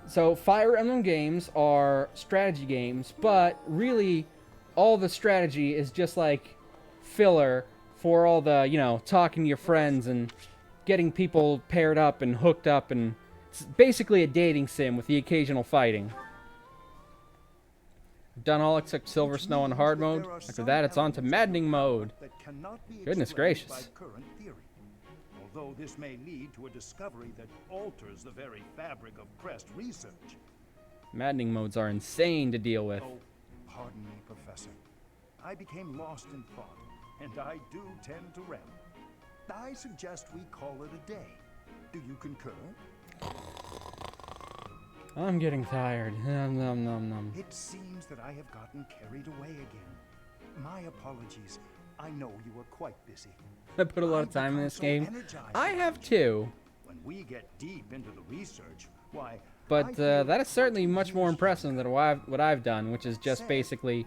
So, Fire Emblem games are strategy games, but really, all the strategy is just like filler for all the, you know, talking to your friends and getting people paired up and hooked up, and it's basically a dating sim with the occasional fighting. I've done all except Silver Snow on hard mode. After that, it's on to maddening mode. Goodness gracious. Although this may lead to a discovery that alters the very fabric of Crest research. Maddening modes are insane to deal with. Oh, pardon me, Professor. I became lost in thought, and I do tend to ramble. I suggest we call it a day. Do you concur? I'm getting tired. Nom, nom, nom, nom. It seems that I have gotten carried away again. My apologies. I know you were quite busy. I put a lot of time in this game. I have too. When we get deep into the research, why... But that is certainly much more impressive than what I've done, which is just basically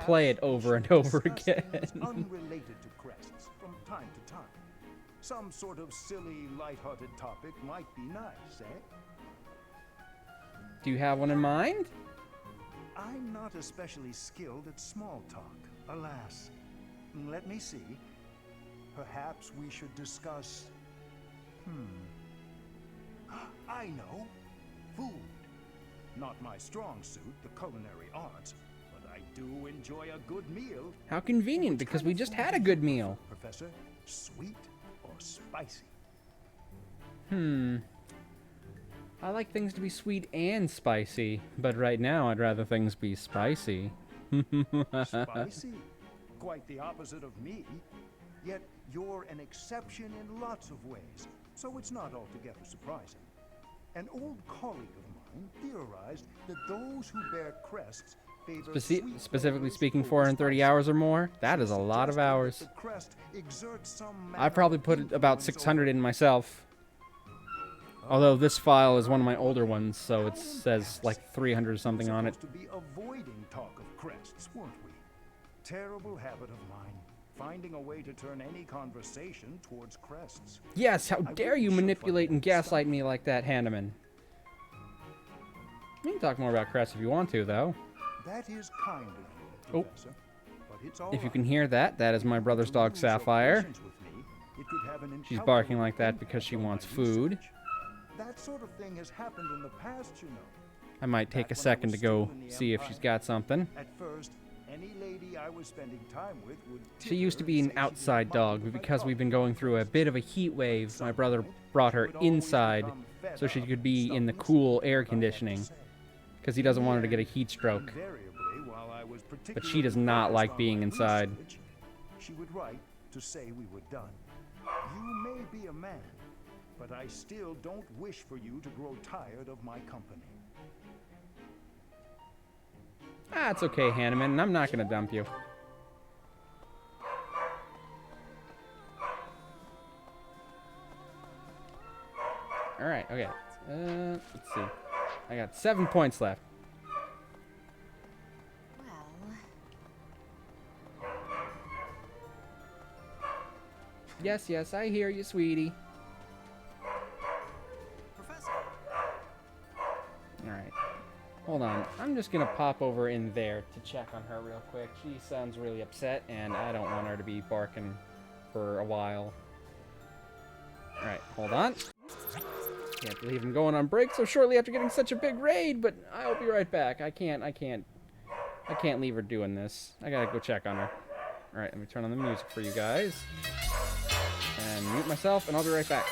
play it over and over again. Unrelated to crests from time to time. Some sort of silly, lighthearted topic might be nice, eh? Do you have one in mind? I'm not especially skilled at small talk, alas. Let me see. Perhaps we should discuss... I know. Food. Not my strong suit, the culinary arts, but I do enjoy a good meal. How convenient, because we just had a good meal. Professor, sweet or spicy? I like things to be sweet and spicy, but right now I'd rather things be spicy. Spicy? Quite the opposite of me. Yet you're an exception in lots of ways, so it's not altogether surprising. An old colleague of mine theorized that those who bear crests favor Specifically speaking, 430 hours or more? That is a lot of hours. I've probably put about 600 in myself. Although this file is one of my older ones, so it says like 300 or something on it. To be avoiding talk of crests, weren't we? Terrible habit of mine. Finding a way to turn any conversation towards crests. Yes, how dare you manipulate and gaslight me like that, Hanneman. You can talk more about crests if you want to, though. That is kind of you, Professor. But it's all If you can hear that, that is my brother's dog, Sapphire. She's barking like that because she wants food. That sort of thing has happened in the past, you know. I might take a second to go see if she's got something. At first, any lady I was spending time with would She used to be an outside dog, but because we've been going through a bit of a heat wave, my brother brought her inside so she could be in the cool air conditioning, because he doesn't want her to get a heat stroke. But she does not like being inside. She would write to say we were done. You may be a man, but I still don't wish for you to grow tired of my company. Ah, it's okay, Hanneman. I'm not going to dump you. Alright, okay. Let's see. I got 7 points left. Yes, yes, I hear you, sweetie. Professor. Alright. Hold on. I'm just going to pop over in there to check on her real quick. She sounds really upset, and I don't want her to be barking for a while. Alright, hold on. Can't believe I'm going on break so shortly after getting such a big raid, but I'll be right back. I can't leave her doing this. I gotta go check on her. Alright, let me turn on the music for you guys. And mute myself, and I'll be right back.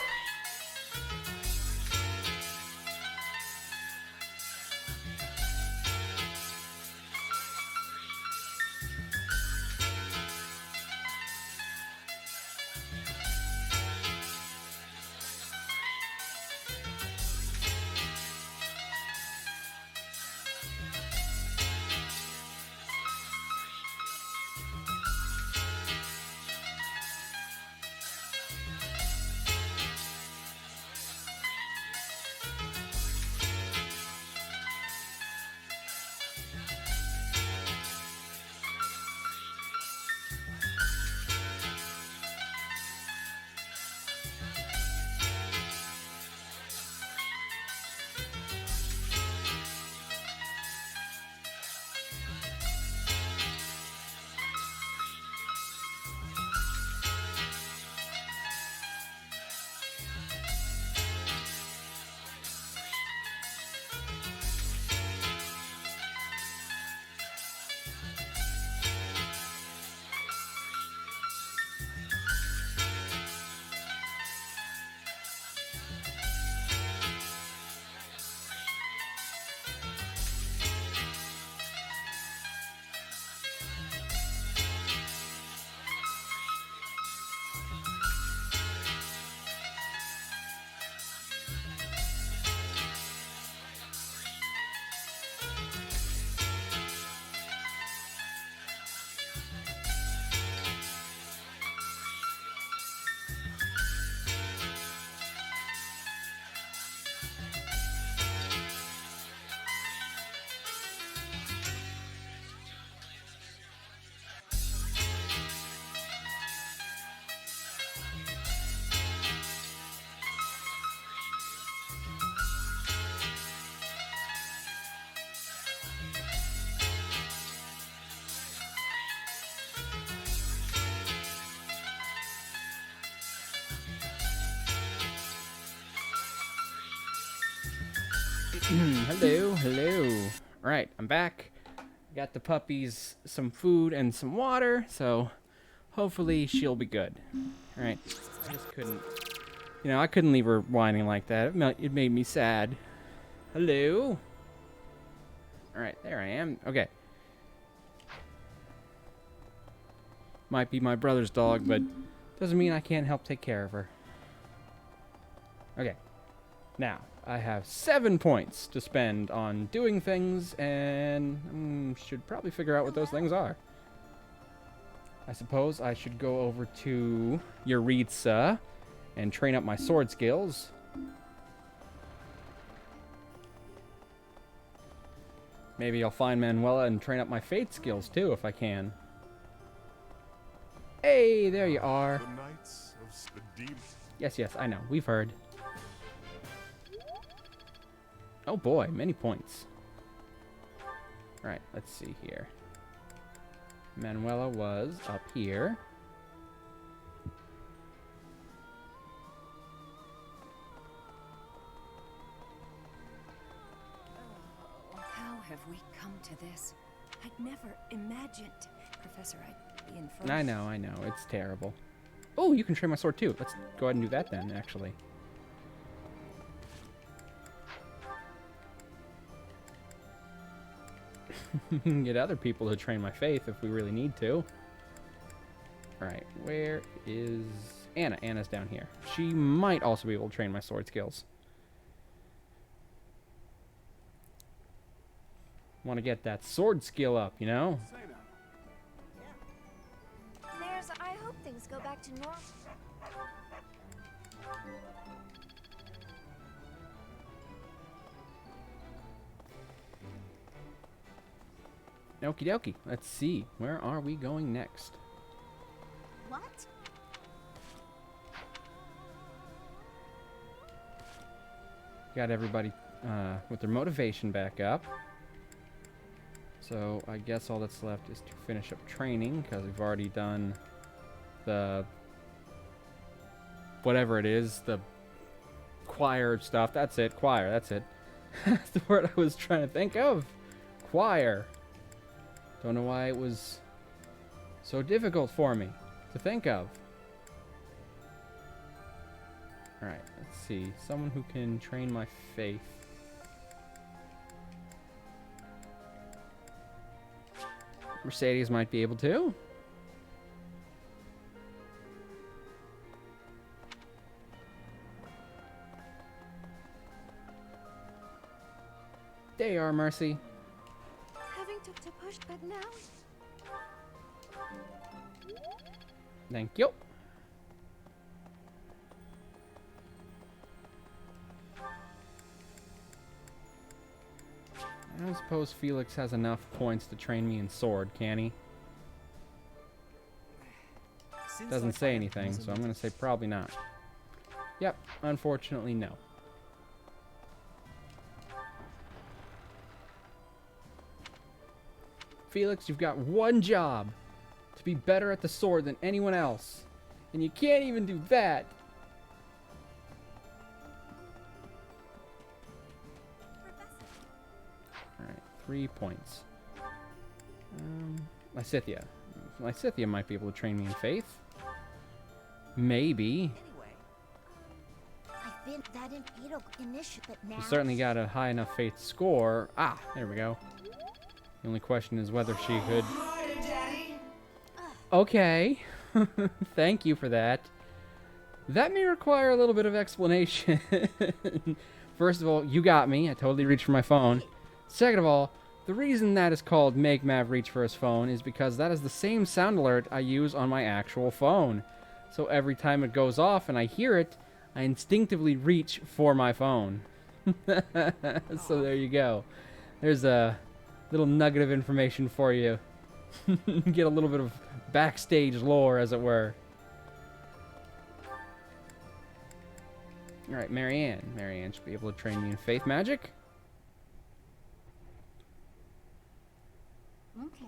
Hello, hello. All right, I'm back. Got the puppies some food and some water, so hopefully she'll be good. All right, I just couldn't, I couldn't leave her whining like that. It made me sad. Hello. All right, there I am. Okay. Might be my brother's dog, but doesn't mean I can't help take care of her. Okay. Now, I have 7 points to spend on doing things, and should probably figure out what those things are. I suppose I should go over to Yuritsa and train up my sword skills. Maybe I'll find Manuela and train up my fate skills too, if I can. Hey, there you are. The Knights of Spedim. Yes, I know. We've heard. Oh boy, many points. Alright, let's see here. Manuela was up here. Oh, how have we come to this? I'd never imagined, Professor, I'd be in front. I know. It's terrible. Oh, you can train my sword too. Let's go ahead and do that then, actually. We can get other people to train my faith if we really need to. Alright, where is Anna? Anna's down here. She might also be able to train my sword skills. Want to get that sword skill up, you know? There's, I hope things go back to normal. Okie dokie. Let's see. Where are we going next? What? Got everybody with their motivation back up. So I guess all that's left is to finish up training, because we've already done the whatever it is, the choir stuff. That's it. Choir. That's it. That's the word I was trying to think of. Choir. Don't know why it was so difficult for me to think of. Alright, let's see. Someone who can train my faith. Mercedes might be able to. There you are, Mercy. Having to push, but now... Thank you. I don't suppose Felix has enough points to train me in sword, can he? Doesn't say anything, so I'm going to say probably not. Yep, unfortunately no. Felix, you've got one job. To be better at the sword than anyone else. And you can't even do that. Alright, 3 points. Lysithia. Lysithia might be able to train me in faith. Maybe. I've been that initiative now. She certainly got a high enough faith score. Ah, there we go. The only question is whether she could... Okay. Thank you for that. That may require a little bit of explanation. First of all, you got me. I totally reached for my phone. Second of all, the reason that is called Make Mav reach for his phone is because that is the same sound alert I use on my actual phone. So every time it goes off and I hear it, I instinctively reach for my phone. So there you go. There's a little nugget of information for you. Get a little bit of backstage lore, as it were. Alright, Marianne. Marianne should be able to train me in faith magic. Okay.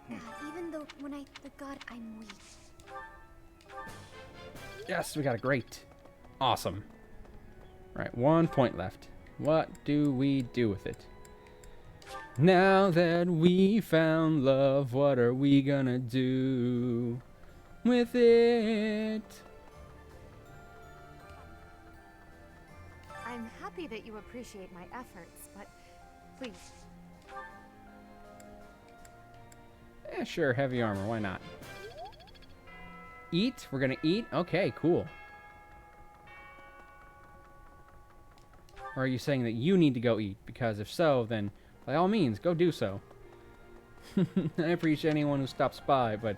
Dear God, even though when the God, I'm weak. Yes, we got a great. Awesome. Alright, 1 point left. What do we do with it? Now that we found love, what are we gonna do with it? I'm happy that you appreciate my efforts, but please. Yeah, sure, heavy armor, why not? Eat? We're gonna eat? Okay, cool. Or are you saying that you need to go eat? Because if so, then by all means, go do so. I appreciate anyone who stops by, but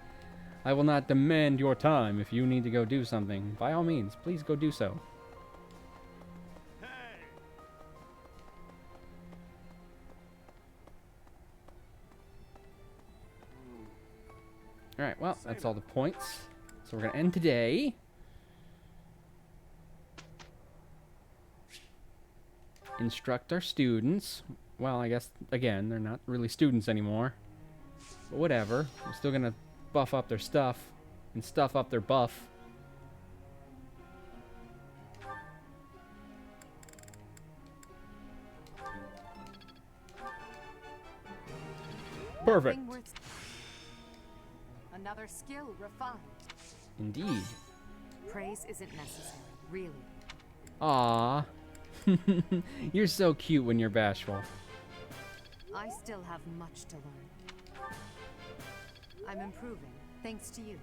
I will not demand your time. If you need to go do something, by all means, please go do so. Alright, well, that's all the points. So we're going to end today. Instruct our students. Well, I guess, again, they're not really students anymore. But whatever. We're still going to buff up their stuff and stuff up their buff. Perfect. Another skill refined. Indeed. Praise isn't necessary, really. Aww. You're so cute when you're bashful. I still have much to learn. I'm improving, thanks to you.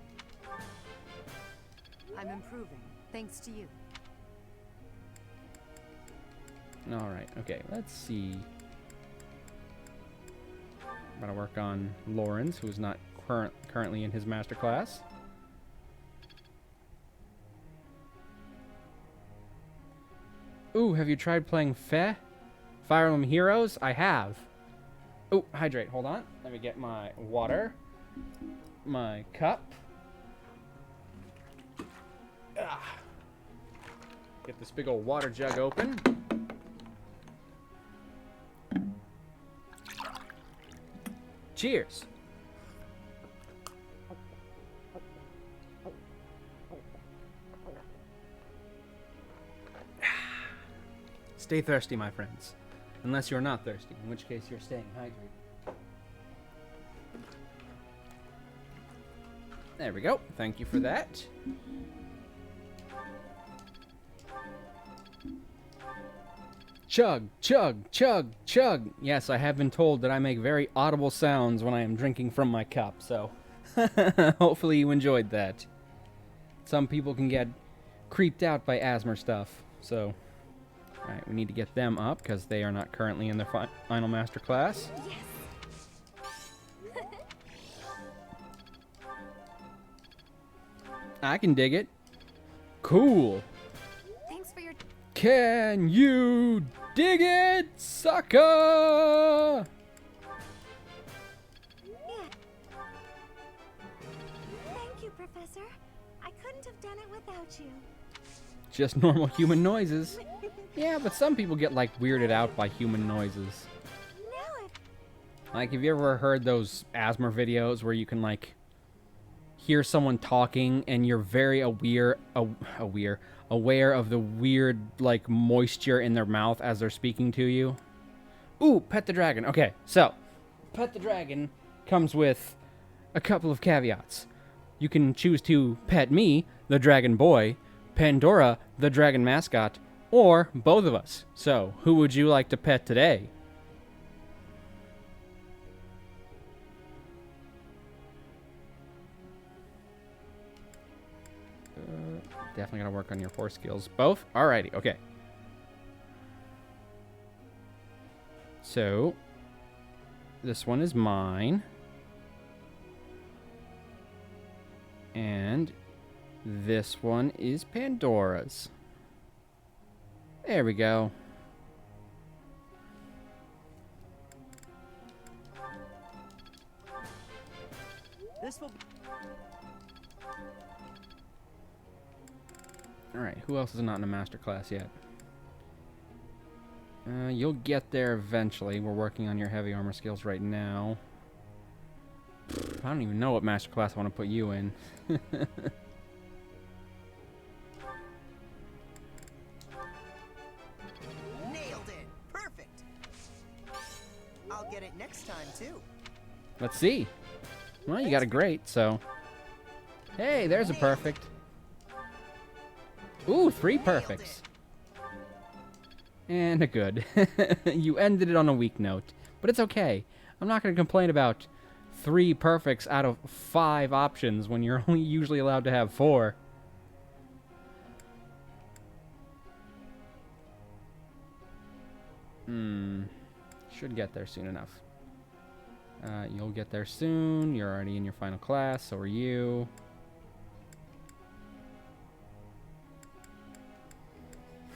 I'm improving, thanks to you. Alright, okay, let's see. I'm gonna work on Lawrence, who's not currently in his master class. Ooh, have you tried playing Fire Emblem Heroes? I have. Ooh, hydrate. Hold on. Let me get my water. My cup. Ah. Get this big old water jug open. Cheers. Stay thirsty, my friends. Unless you're not thirsty, in which case you're staying hydrated. There we go. Thank you for that. Chug, chug, chug, chug. Yes, I have been told that I make very audible sounds when I am drinking from my cup, so hopefully you enjoyed that. Some people can get creeped out by asthma stuff, so... Alright, we need to get them up because they are not currently in their final master class. Yes. I can dig it. Cool. Thanks for your... Can you dig it, sucker? Yeah. Thank you, Professor. I couldn't have done it without you. Just normal human noises. Yeah, but some people get, like, weirded out by human noises. Like, have you ever heard those asthma videos where you can, like, hear someone talking and you're very aware of the weird, like, moisture in their mouth as they're speaking to you? Ooh, pet the dragon. Okay, so, pet the dragon comes with a couple of caveats. You can choose to pet me, the dragon boy, Pandora, the dragon mascot, or both of us. So, who would you like to pet today? Definitely gotta work on your horse skills. Both? Alrighty, okay. So, this one is mine. And this one is Pandora's. There we go. This will be... Alright, who else is not in a master class yet? You'll get there eventually. We're working on your heavy armor skills right now. I don't even know what master class I want to put you in. too. Let's see. Well, you got a great, so... Hey, there's a perfect. Ooh, 3 perfects. And a good. You ended it on a weak note. But it's okay. I'm not going to complain about 3 perfects out of 5 options when you're only usually allowed to have 4. Should get there soon enough. You'll get there soon. You're already in your final class, so are you.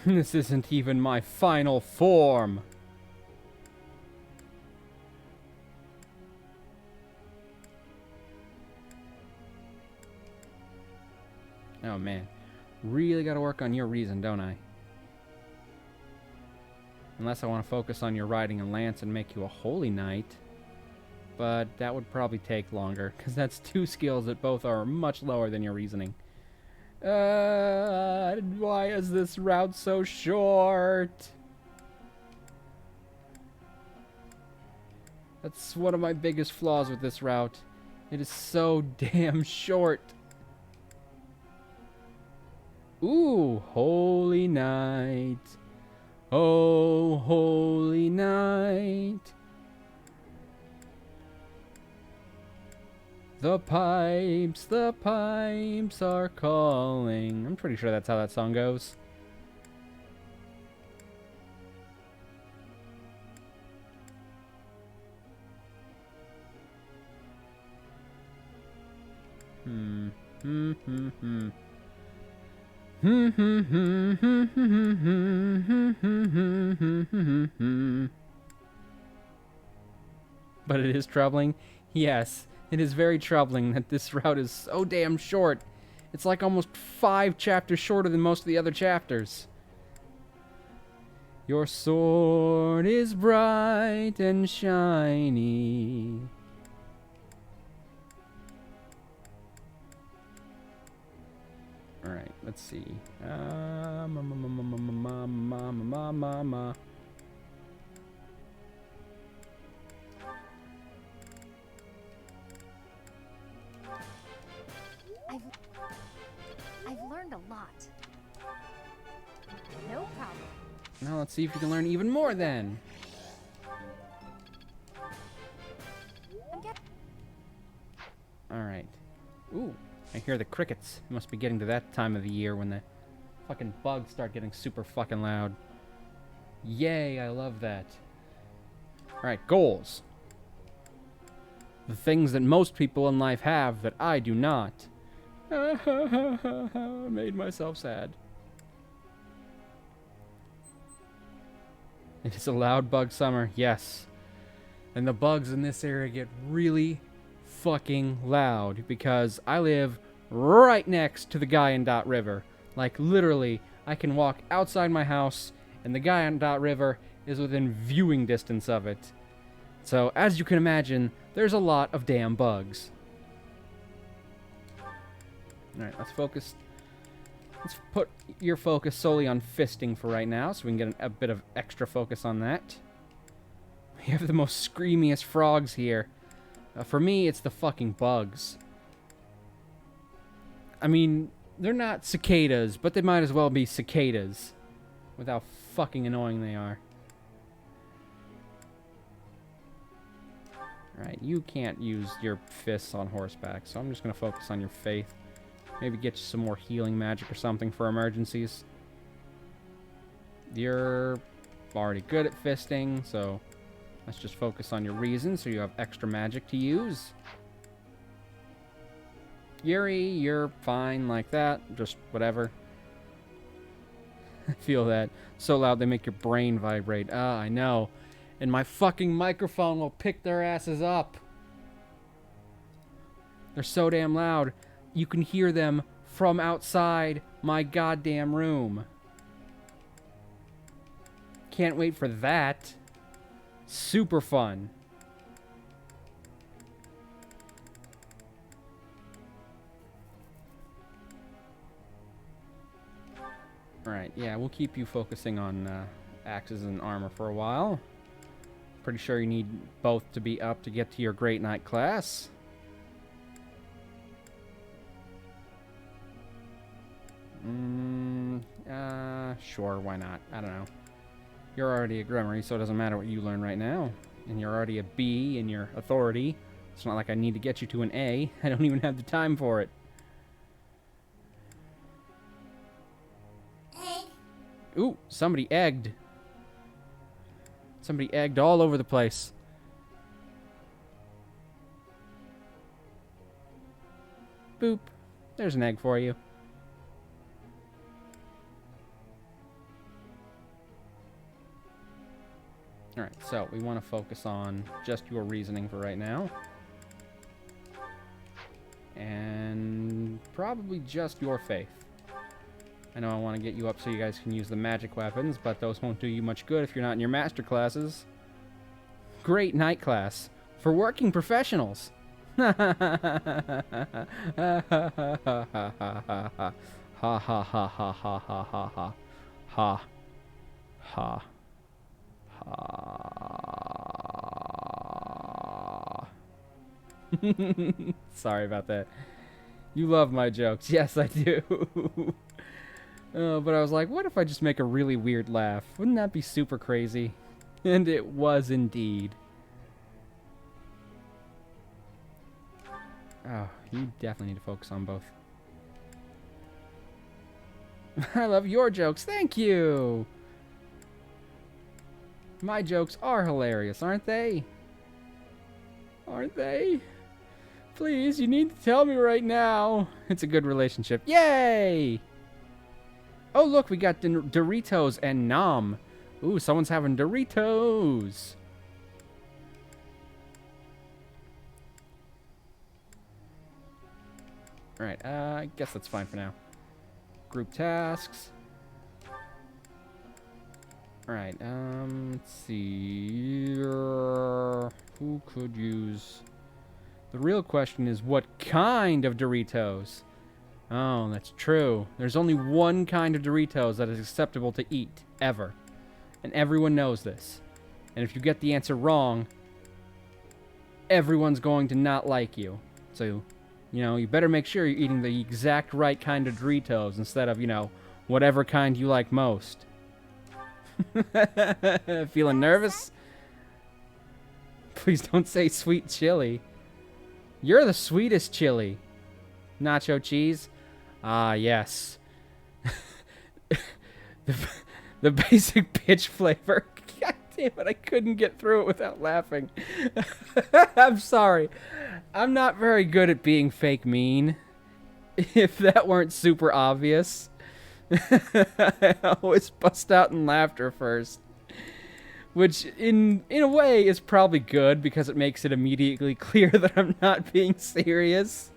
This isn't even my final form. Oh man, really gotta work on your reason, don't I? Unless I want to focus on your riding a lance and make you a holy knight. But that would probably take longer, because that's 2 skills that both are much lower than your reasoning. Why is this route so short? That's one of my biggest flaws with this route. It is so damn short. Ooh, holy night. Oh, holy night. The pipes are calling. I'm pretty sure that's how that song goes. But it is troubling. Yes, it is very troubling that this route is so damn short. It's like almost 5 chapters shorter than most of the other chapters. Your sword is bright and shiny. Alright, let's see. I've learned a lot. No problem. Now let's see if you can learn even more then. Alright. Ooh, I hear the crickets. It must be getting to that time of the year when the fucking bugs start getting super fucking loud. Yay, I love that. Alright, goals. The things that most people in life have that I do not. Made myself sad. It is a loud bug summer, yes. And the bugs in this area get really fucking loud because I live right next to the Guyan Dot River. Like literally, I can walk outside my house and the Guyan Dot River is within viewing distance of it. So as you can imagine, there's a lot of damn bugs. Alright, let's focus. Let's put your focus solely on fisting for right now so we can get a bit of extra focus on that. We have the most screamiest frogs here. For me, it's the fucking bugs. I mean, they're not cicadas, but they might as well be cicadas. With how fucking annoying they are. Alright, you can't use your fists on horseback, so I'm just going to focus on your faith. Maybe get you some more healing magic or something for emergencies. You're already good at fisting, so let's just focus on your reason so you have extra magic to use. Yuri, you're fine like that. Just whatever. I feel that. So loud they make your brain vibrate. Ah, I know. And my fucking microphone will pick their asses up. They're so damn loud. You can hear them from outside my goddamn room. Can't wait for that. Super fun. Alright, yeah, we'll keep you focusing on axes and armor for a while. Pretty sure you need both to be up to get to your Great Night class. Sure, why not? I don't know. You're already a Grimory, so it doesn't matter what you learn right now. And you're already a B in your authority. It's not like I need to get you to an A. I don't even have the time for it. Ooh, somebody egged. Somebody egged all over the place. Boop. There's an egg for you. Alright, so we want to focus on just your reasoning for right now. And probably just your faith. I know I want to get you up so you guys can use the magic weapons, but those won't do you much good if you're not in your master classes. Great night class for working professionals. Ha ha ha ha ha ha ha ha ha ha ha ha. Sorry about that. You love my jokes. Yes, I do. But I was like, what if I just make a really weird laugh? Wouldn't that be super crazy? And it was indeed. Oh, you definitely need to focus on both. I love your jokes. Thank you. My jokes are hilarious, aren't they? Aren't they? Please, you need to tell me right now. It's a good relationship. Yay! Oh, look, we got Doritos and Nom. Ooh, someone's having Doritos. Alright, I guess that's fine for now. Group tasks. Alright, let's see. Who could use... The real question is, what kind of Doritos? Oh, that's true. There's only one kind of Doritos that is acceptable to eat, ever. And everyone knows this. And if you get the answer wrong, everyone's going to not like you. So, you know, you better make sure you're eating the exact right kind of Doritos instead of, you know, whatever kind you like most. Feeling nervous? Please don't say sweet chili. You're the sweetest chili. Nacho cheese? Ah, yes. the basic pitch flavor. God damn it, I couldn't get through it without laughing. I'm sorry. I'm not very good at being fake mean. If that weren't super obvious. I always bust out in laughter first. Which, in a way, is probably good because it makes it immediately clear that I'm not being serious.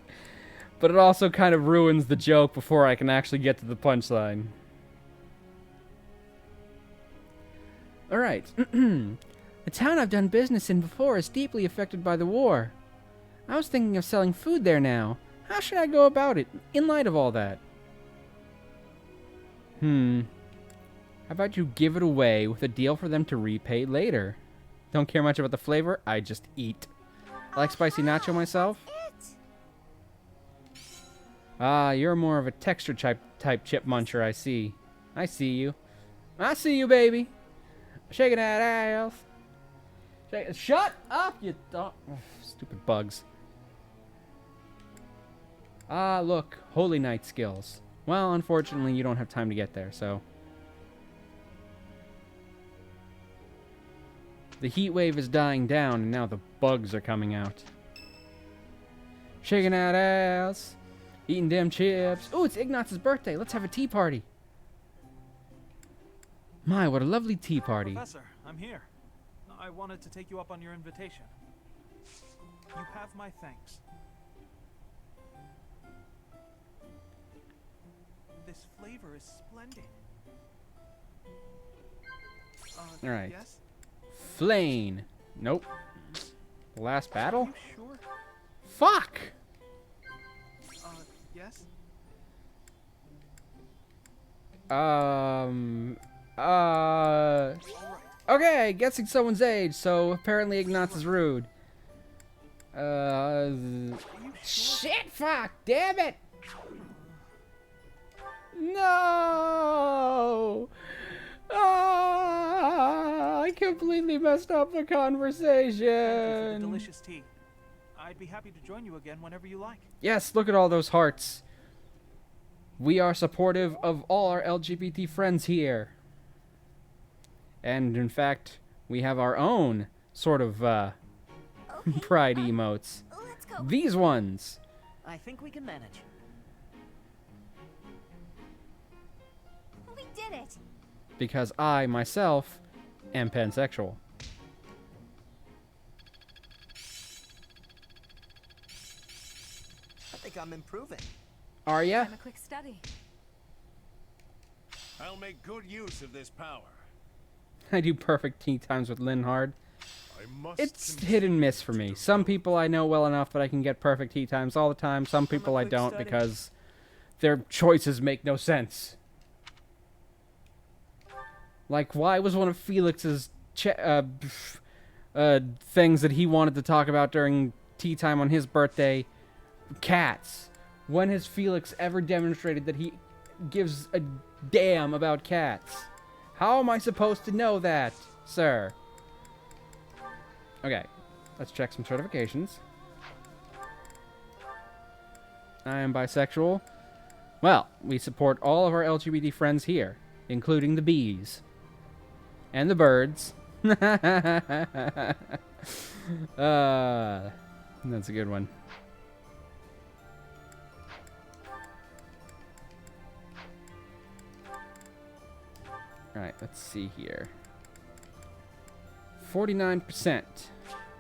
But it also kind of ruins the joke before I can actually get to the punchline. Alright. The town I've done business in before is deeply affected by the war. I was thinking of selling food there now. How should I go about it, in light of all that? How about you give it away with a deal for them to repay later? Don't care much about the flavor, I just eat. I like spicy nacho myself. Ah, you're more of a texture type chip muncher, I see. I see you. I see you, baby. Shaking that ass. Shut up, you dog. Stupid bugs. Ah, look. Holy Knight skills. Well, unfortunately, you don't have time to get there, so... The heat wave is dying down, and now the bugs are coming out. Shaking that ass. Eating them chips. Oh, it's Ignaz's birthday. Let's have a tea party. My, what a lovely tea party. Professor, I'm here. I wanted to take you up on your invitation. You have my thanks. This flavor is splendid. Alright. Yes? Flane. Nope. Last battle? Are you sure? Fuck! Yes? Alright. Okay, guessing someone's age, so apparently Ignatz is rude. Shit, fuck, damn it! No! I completely messed up the conversation. Delicious tea. I'd be happy to join you again whenever you like. Yes, look at all those hearts. We are supportive of all our LGBT friends here. And in fact, we have our own sort of pride emotes. Let's go. These ones. I think we can manage. We did it. Because I, myself, am pansexual. I think I'm improving. Are ya? I'm a quick study. I'll make good use of this power. I do perfect tea times with Linhard. I must It's hit and miss for me. Some people I know well enough that I can get perfect tea times all the time. Some people I don't because their choices make no sense. Like, why was one of Felix's things that he wanted to talk about during tea time on his birthday cats? When has Felix ever demonstrated that he gives a damn about cats? How am I supposed to know that, sir? Okay, let's check some certifications. I am bisexual. Well, we support all of our LGBT friends here, including the bees. And the birds. That's a good one. Alright, let's see here. 49%.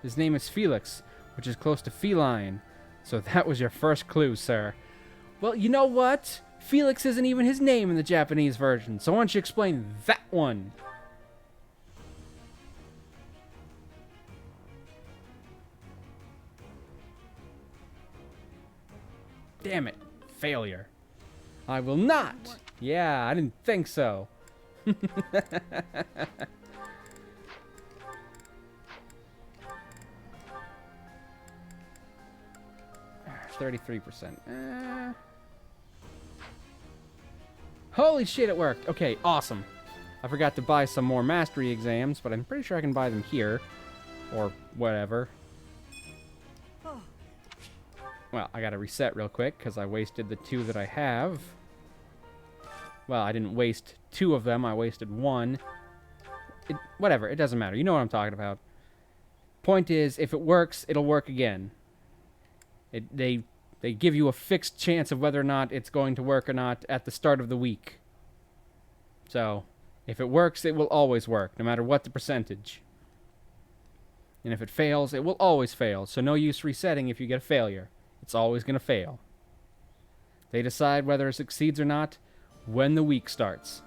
His name is Felix, which is close to feline. So that was your first clue, sir. Well, you know what? Felix isn't even his name in the Japanese version, so why don't you explain that one? Damn it. Failure. I will not. Yeah, I didn't think so. 33%. Holy shit, it worked. Okay, awesome. I forgot to buy some more mastery exams, but I'm pretty sure I can buy them here. Or whatever. Well, I gotta reset real quick, because I wasted the 2 that I have. Well, I didn't waste 2 of them, I wasted 1. Whatever, it doesn't matter. You know what I'm talking about. Point is, if it works, it'll work again. They give you a fixed chance of whether or not it's going to work or not at the start of the week. So, if it works, it will always work, no matter what the percentage. And if it fails, it will always fail, so no use resetting if you get a failure. It's always going to fail. They decide whether it succeeds or not when the week starts.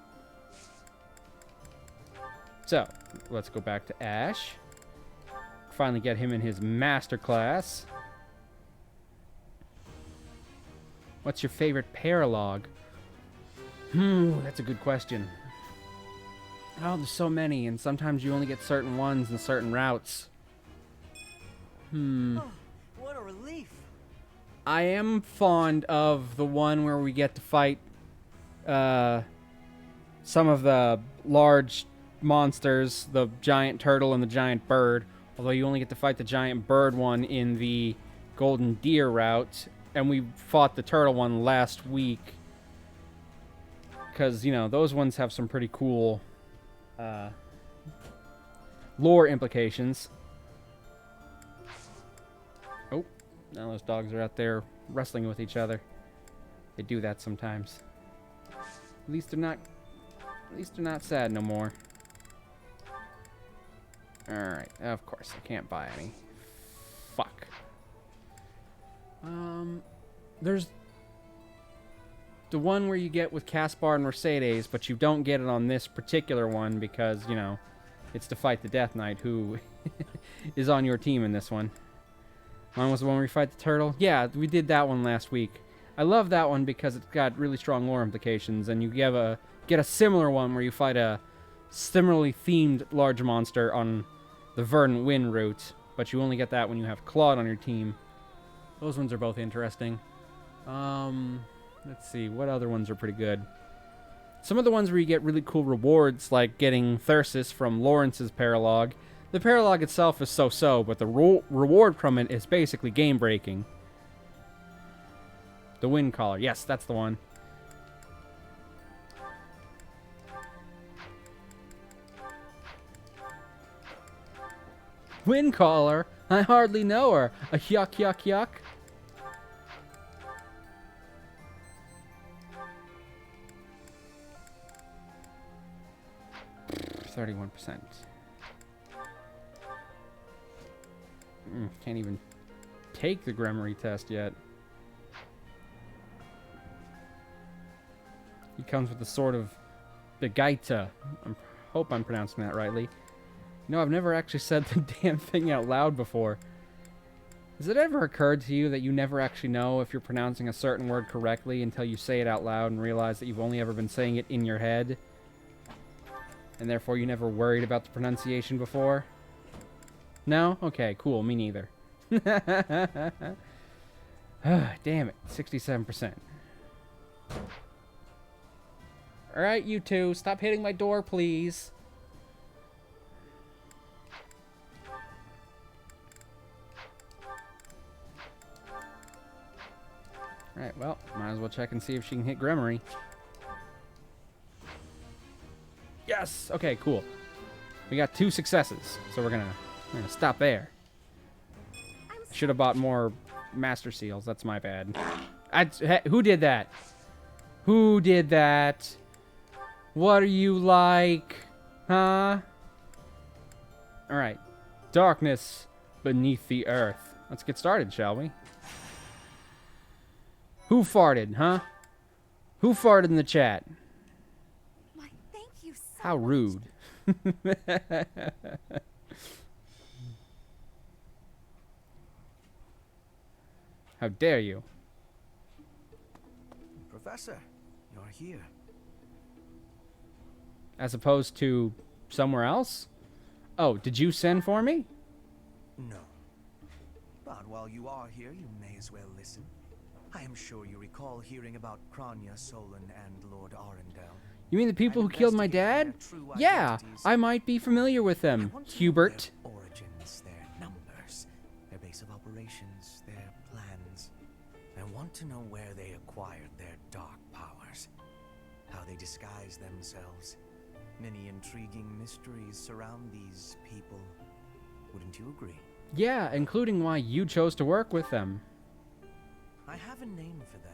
So, let's go back to Ash. Finally get him in his master class. What's your favorite paralogue? That's a good question. Oh, there's so many, and sometimes you only get certain ones and certain routes. Oh, what a relief. I am fond of the one where we get to fight some of the large monsters, the giant turtle and the giant bird, although you only get to fight the giant bird one in the golden deer route, and we fought the turtle one last week because, you know, those ones have some pretty cool lore implications. Oh, now those dogs are out there wrestling with each other. They do that sometimes. At least they're not sad no more. Alright, of course, I can't buy any. Fuck. There's the one where you get with Caspar and Mercedes, but you don't get it on this particular one because, you know, it's to fight the Death Knight, who is on your team in this one. One was the one where you fight the turtle? Yeah, we did that one last week. I love that one because it's got really strong lore implications, and you get a similar one where you fight a similarly themed large monster on the Verdant Wind route, but you only get that when you have Claude on your team. Those ones are both interesting. Let's see, what other ones are pretty good? Some of the ones where you get really cool rewards, like getting Thyrsus from Lawrence's paralogue. The paralogue itself is so-so, but the reward from it is basically game-breaking. The Wind Caller. Yes, that's the one. Wind Caller? I hardly know her. A yuck, yuck, yuck. %31%. Can't even take the Gremory test yet. He comes with the Sword of Begaita. I hope I'm pronouncing that rightly. You know, I've never actually said the damn thing out loud before. Has it ever occurred to you that you never actually know if you're pronouncing a certain word correctly until you say it out loud and realize that you've only ever been saying it in your head? And therefore you never worried about the pronunciation before? No? Okay, cool. Me neither. Damn it. 67%. Alright, you two. Stop hitting my door, please. Alright, well, might as well check and see if she can hit Gremory. Yes! Okay, cool. We got 2 successes, so we're gonna stop there. Should have bought more Master Seals. That's my bad. Hey, who did that? Who did that? What are you like? Huh? Alright. Darkness beneath the earth. Let's get started, shall we? Who farted, huh? Who farted in the chat? Why, thank you so How rude. How dare you? Professor, you're here. As opposed to somewhere else? Oh, did you send for me? No. But while you are here, you may as well listen. I am sure you recall hearing about Kranya, Solon, and Lord Arendelle. You mean the people who killed my dad? Yeah, I might be familiar with them. Hubert. Their origins, their numbers, their base of operations, their plans. I want to know where they acquired their dark powers, how they disguise themselves. Many intriguing mysteries surround these people. Wouldn't you agree? Yeah, including why you chose to work with them. I have a name for them.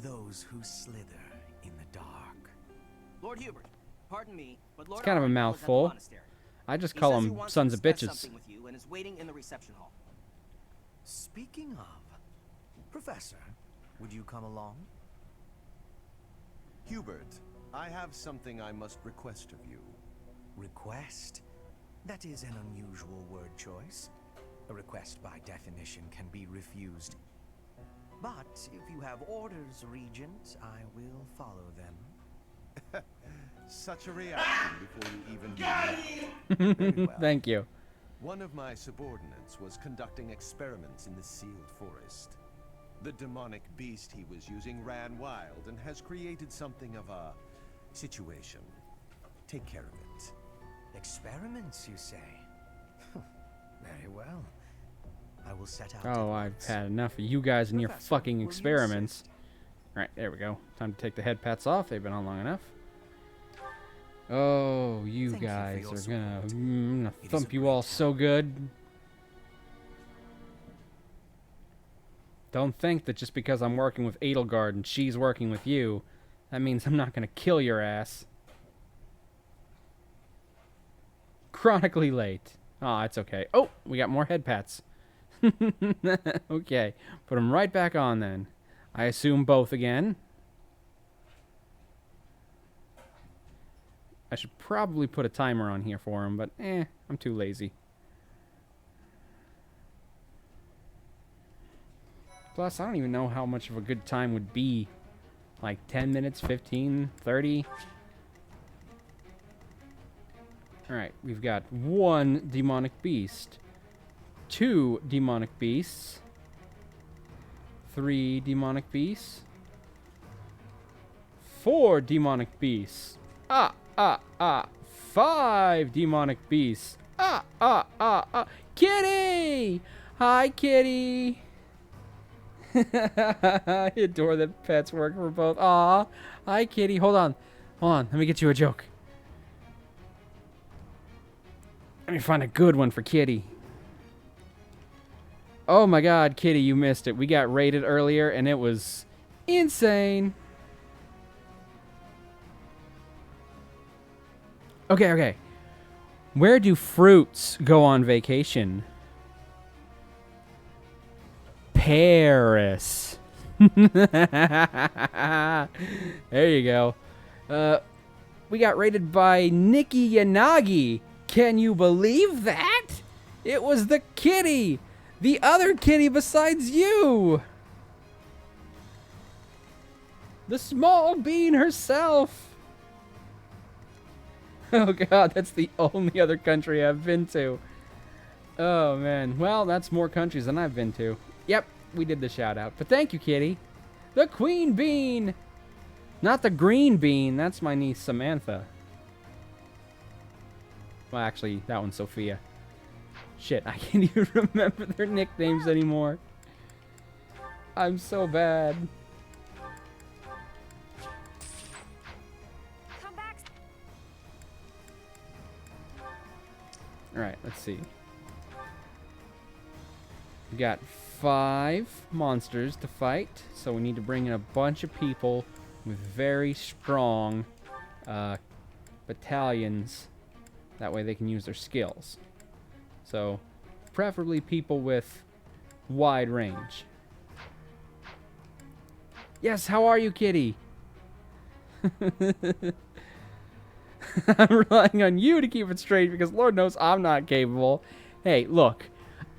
Those who slither in the dark. Lord Hubert, pardon me, but Lord It's kind of a Arianrhod is at the mouthful. monastery. I just He call says he them wants sons to of discuss bitches. something with you and is waiting in the reception hall. Speaking of, Professor, would you come along? Hubert, I have something I must request of you. Request? That is an unusual word choice. A request by definition can be refused. But if you have orders, Regent, I will follow them. Such a reaction before you even knew. Very well. Thank you. One of my subordinates was conducting experiments in the sealed forest. The demonic beast he was using ran wild and has created something of a situation. Take care of it. Experiments, you say? Very well. I will set out. Oh, I've had enough of you guys and your fucking experiments. Alright, there we go. Time to take the head pats off. They've been on long enough. Oh, you guys are gonna thump you all so good. Don't think that just because I'm working with Edelgard and she's working with you, that means I'm not gonna kill your ass. Chronically late. Oh, it's okay. Oh, we got more head pats. Okay, put them right back on then. I assume both again. I should probably put a timer on here for him, but I'm too lazy. Plus, I don't even know how much of a good time would be Like 10 minutes, 15, 30. Alright, we've got 1 demonic beast. 2 demonic beasts. 3 demonic beasts. 4 demonic beasts. 5 demonic beasts. Kitty! Hi, Kitty! I adore that pets work for both. Aw. Hi, Kitty. Hold on. Hold on. Let me get you a joke. Let me find a good one for Kitty. Oh my god, Kitty, you missed it. We got raided earlier, and it was insane. Okay. Where do fruits go on vacation? Paris. There you go. We got raided by Nikki Yanagi. Can you believe that? It was the kitty. The other kitty besides you. The small bean herself. Oh god, that's the only other country I've been to. Oh man. Well, that's more countries than I've been to. Yep, we did the shout out. But thank you, kitty. The queen bean. Not the green bean. That's my niece Samantha. Well, actually, that one's Sophia. Shit, I can't even remember their nicknames anymore. I'm so bad. Come back. Alright, let's see. We got 5 monsters to fight, so we need to bring in a bunch of people with very strong battalions. That way they can use their skills. So, preferably people with wide range. Yes, how are you, kitty? I'm relying on you to keep it straight because Lord knows I'm not capable. Hey, look.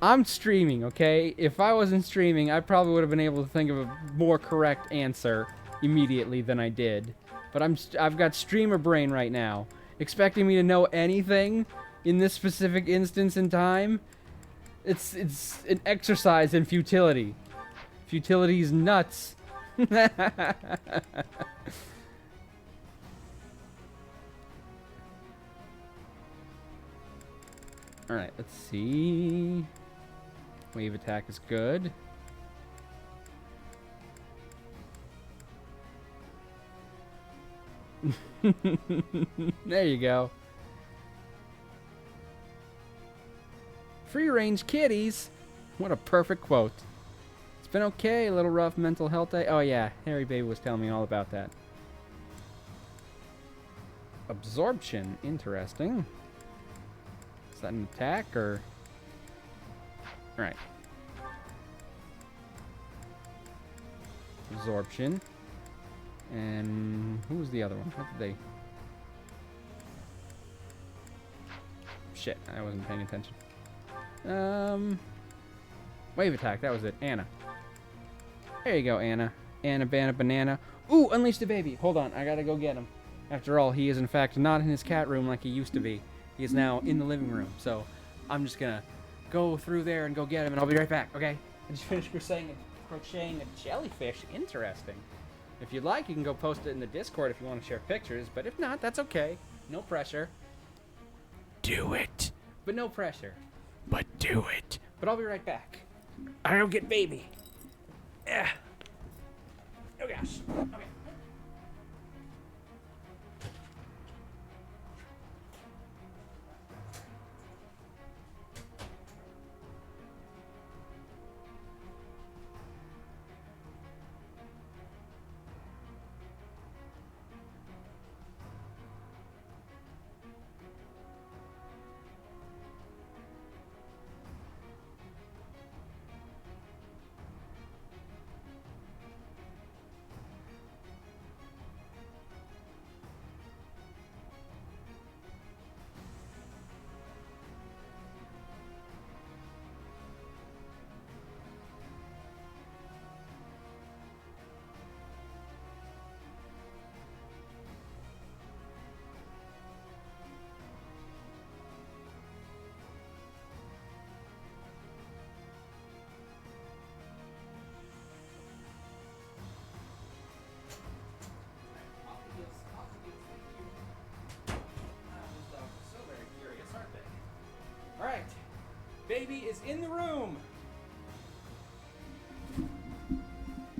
I'm streaming, okay? If I wasn't streaming, I probably would have been able to think of a more correct answer immediately than I did. But I've got streamer brain right now. Expecting me to know anything in this specific instance in time, it's an exercise in futility. Futility's nuts. Alright, let's see. Wave attack is good. There you go. Free range kitties. What a perfect quote. It's been okay, a little rough mental health day. Oh yeah, Harry Baby was telling me all about that. Absorption, interesting. Is that an attack or? Alright. Absorption. And who was the other one? What did they? Shit, I wasn't paying attention. Wave attack, that was it. Anna. There you go, Anna. Anna, banana. Ooh, unleash the baby. Hold on, I gotta go get him. After all, he is in fact not in his cat room like he used to be. He is now in the living room. So I'm just gonna go through there and go get him, and I'll be right back, okay? I just finished crocheting a jellyfish. Interesting. If you'd like, you can go post it in the Discord if you want to share pictures, but if not, that's okay. No pressure. Do it. But no pressure. But do it. But I'll be right back. I'll get baby. Yeah. Oh gosh. Okay. is in the room.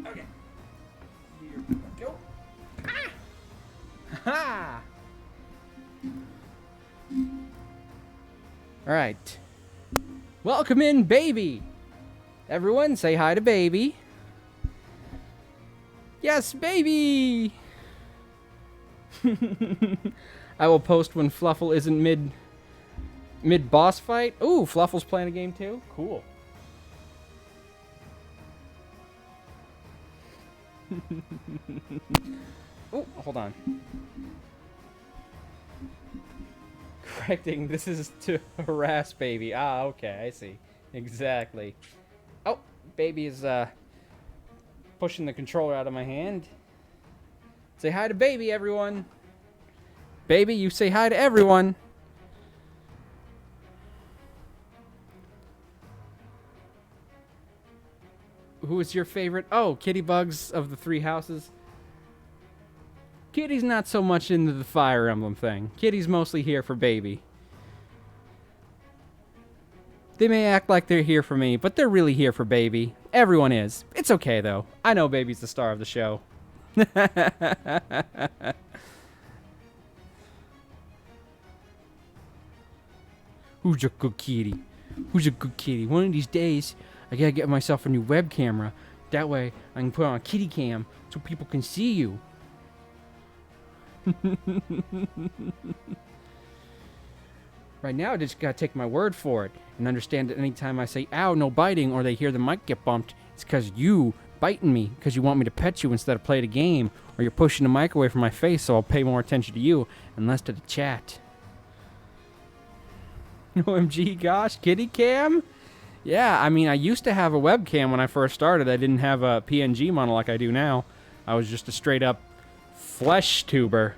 Okay. Here we go. Ah! Ha! All right. Welcome in, baby. Everyone, say hi to baby. Yes, baby. I will post when Fluffle isn't mid boss fight. Ooh, Fluffle's playing a game too. Cool. Oh, hold on. Correcting, this is to harass baby. Ah, okay, I see. Exactly. Oh, baby is pushing the controller out of my hand. Say hi to baby, everyone. Baby, you say hi to everyone. Who is your favorite? Oh, Kitty Bugs of the three houses. Kitty's not so much into the Fire Emblem thing. Kitty's mostly here for baby. They may act like they're here for me, but they're really here for baby. Everyone is. It's okay, though. I know baby's the star of the show. Who's a good kitty? Who's a good kitty? One of these days, I gotta get myself a new web camera. That way, I can put on a kitty cam so people can see you. Right now, I just gotta take my word for it and understand that anytime I say, ow, no biting, or they hear the mic get bumped, it's because you biting me because you want me to pet you instead of play the game, or you're pushing the mic away from my face so I'll pay more attention to you and less to the chat. OMG, gosh, kitty cam? Yeah, I mean, I used to have a webcam when I first started. I didn't have a PNG model like I do now. I was just a straight up flesh tuber.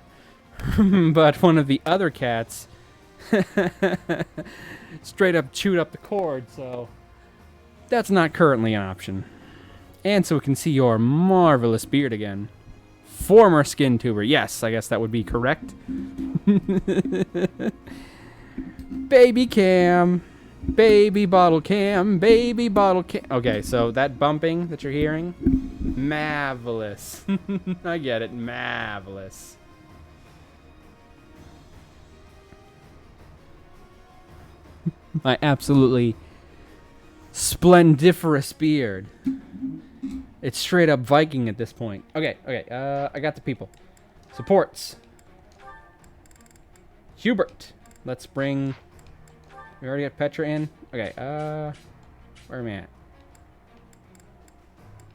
But one of the other cats straight up chewed up the cord, so that's not currently an option. And so we can see your marvelous beard again. Former skin tuber. Yes, I guess that would be correct. Baby cam. Baby bottle cam. Baby bottle cam. Okay, so that bumping that you're hearing, marvelous. I get it. Marvelous. My absolutely splendiferous beard. It's straight up Viking at this point. Okay, I got the people. Supports. Hubert. Let's bring... We already got Petra in. Okay, where am I at?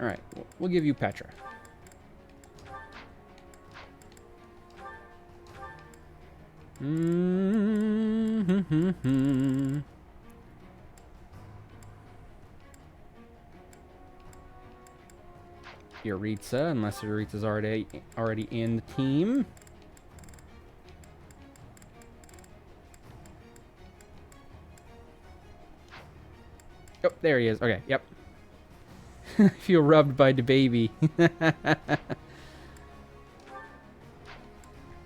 Alright, we'll give you Petra. Yuritsa, unless Yuritsa's already in the team. Oh, there he is. Okay, yep. I feel rubbed by the baby.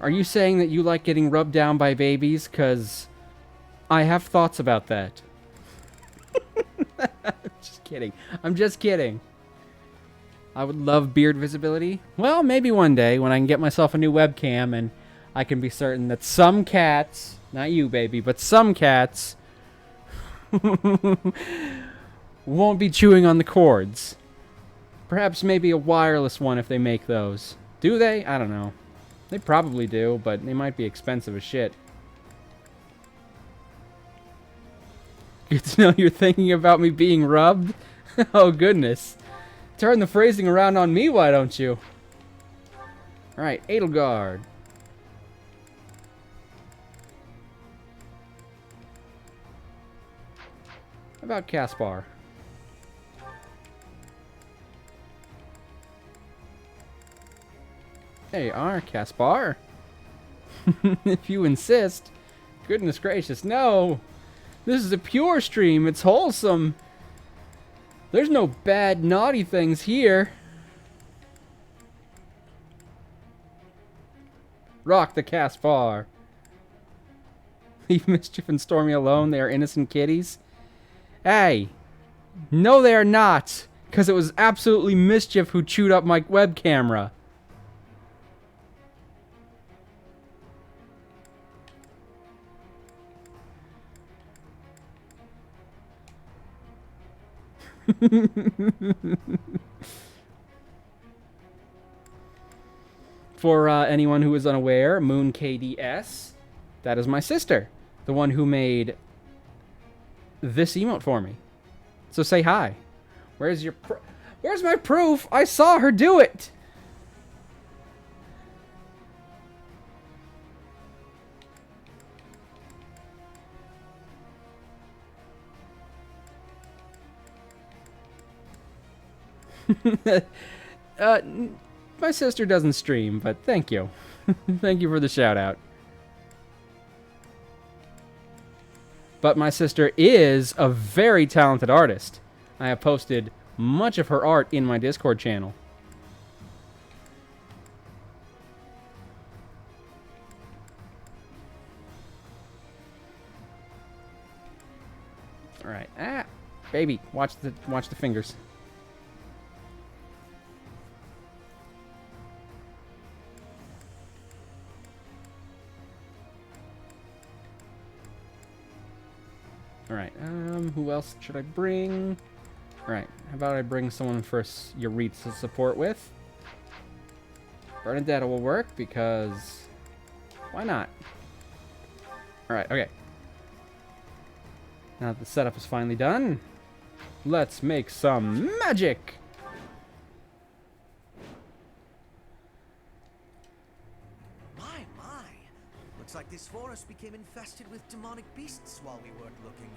Are you saying that you like getting rubbed down by babies? Because I have thoughts about that. Just kidding. I'm just kidding. I would love beard visibility. Well, maybe one day when I can get myself a new webcam and I can be certain that some cats, not you, baby, but some cats won't be chewing on the cords. Perhaps maybe a wireless one if they make those. Do they? I don't know. They probably do, but they might be expensive as shit. Good to know you're thinking about me being rubbed. Oh, goodness. Turn the phrasing around on me, why don't you? Alright, Edelgard. How about Caspar? There you are, Caspar. If you insist. Goodness gracious, no! This is a pure stream, it's wholesome. There's no bad, naughty things here. Rock the Caspar. Leave Mischief and Stormy alone, they are innocent kitties. Hey! No, they are not! Because it was absolutely Mischief who chewed up my web camera. For anyone who is unaware, Moon KDS, that is my sister. The one who made this emote for me. So say hi. Where's your Where's my proof? I saw her do it! My sister doesn't stream, but thank you. Thank you for the shout out. But my sister is a very talented artist. I have posted much of her art in my Discord channel. All right. Ah, baby, watch the fingers. Alright, who else should I bring? Alright, how about I bring someone for Yaritz to support with? Bernadette will work, because... why not? Alright, okay. Now that the setup is finally done, let's make some magic! Looks like this forest became infested with demonic beasts while we weren't looking.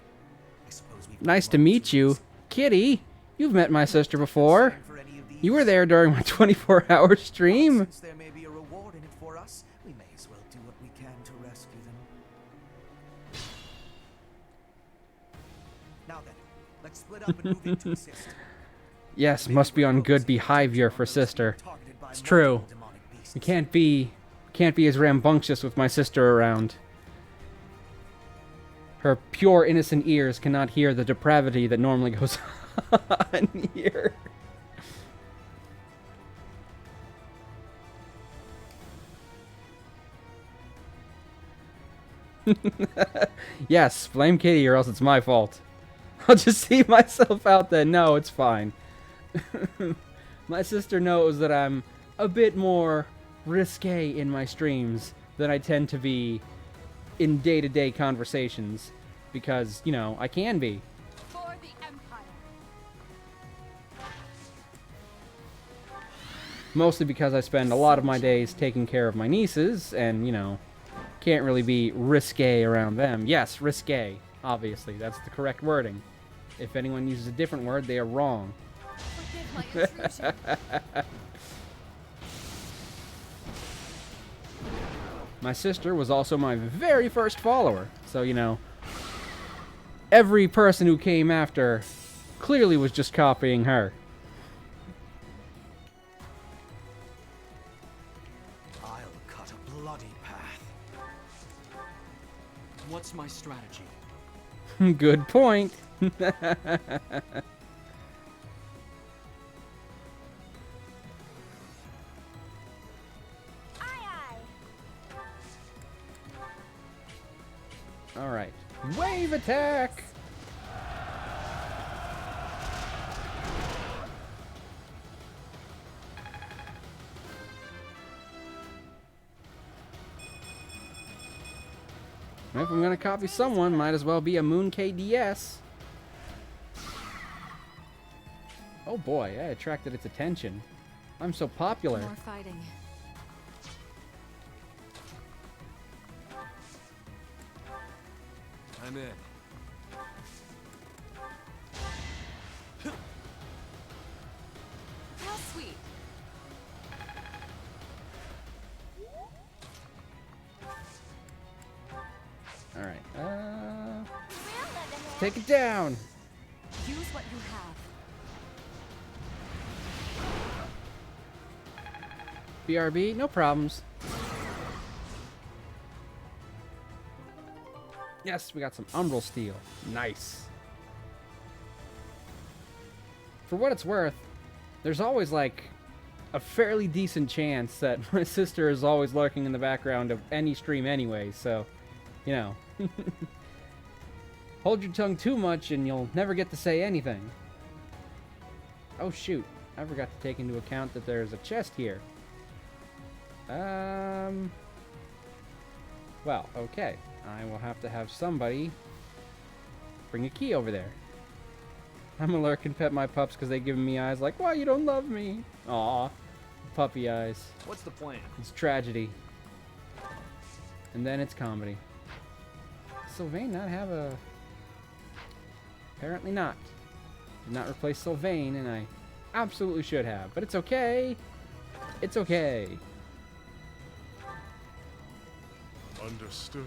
I suppose we've Nice to meet you. Kitty, you've met my sister before. You were there during my 24-hour stream. Since there may be a reward in it for us, we may as well do what we can to rescue them. Now then, let's split up and move in to assist. Yes, must be on good behavior for sister. It's true. We can't be as rambunctious with my sister around. Her pure, innocent ears cannot hear the depravity that normally goes on here. Yes, blame Kitty or else it's my fault. I'll just see myself out then. No, it's fine. My sister knows that I'm a bit more risque in my streams than I tend to be in day-to-day conversations, because, you know, I can be. For the Empire. Mostly because I spend a lot of my days taking care of my nieces, and, you know, can't really be risque around them. Yes, risque, obviously, that's the correct wording. If anyone uses a different word, they are wrong. Forgive my intrusion. My sister was also my very first follower, so, you know, every person who came after clearly was just copying her. I'll cut a bloody path. What's my strategy? Good point. Alright. Wave attack! If I'm gonna copy someone, might as well be a Moon KDS. Oh boy, I attracted its attention. I'm so popular. More fighting. I'm in. How sweet. Alright, take it down! Use what you have. BRB, no problems. Yes, we got some Umbral Steel. Nice. for what it's worth, there's always like a fairly decent chance that my sister is always lurking in the background of any stream anyway, so, you know. Hold your tongue too much and you'll never get to say anything. Oh shoot, I forgot to take into account that there's a chest here. Well, okay. I will have to have somebody bring a key over there. I'm gonna lurk and pet my pups because they give me eyes like, why you don't love me? Aw, puppy eyes. What's the plan? It's tragedy. And then it's comedy. Does Sylvain not have a... Apparently not. Did not replace Sylvain, and I absolutely should have. But it's okay. It's okay. Understood.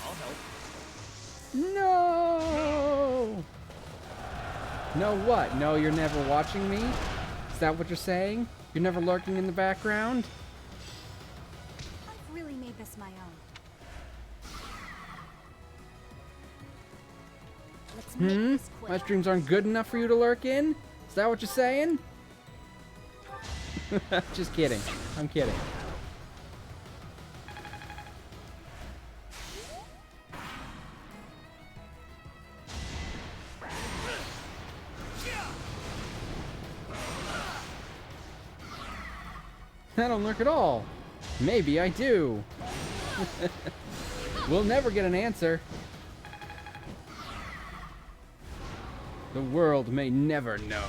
I'll help. No! No what? No, you're never watching me? Is that what you're saying? You're never lurking in the background? I've really made this my own. Let's make this quick. My streams aren't good enough for you to lurk in? Is that what you're saying? Just kidding. I'm kidding. I don't lurk at all. Maybe I do. We'll never get an answer. The world may never know.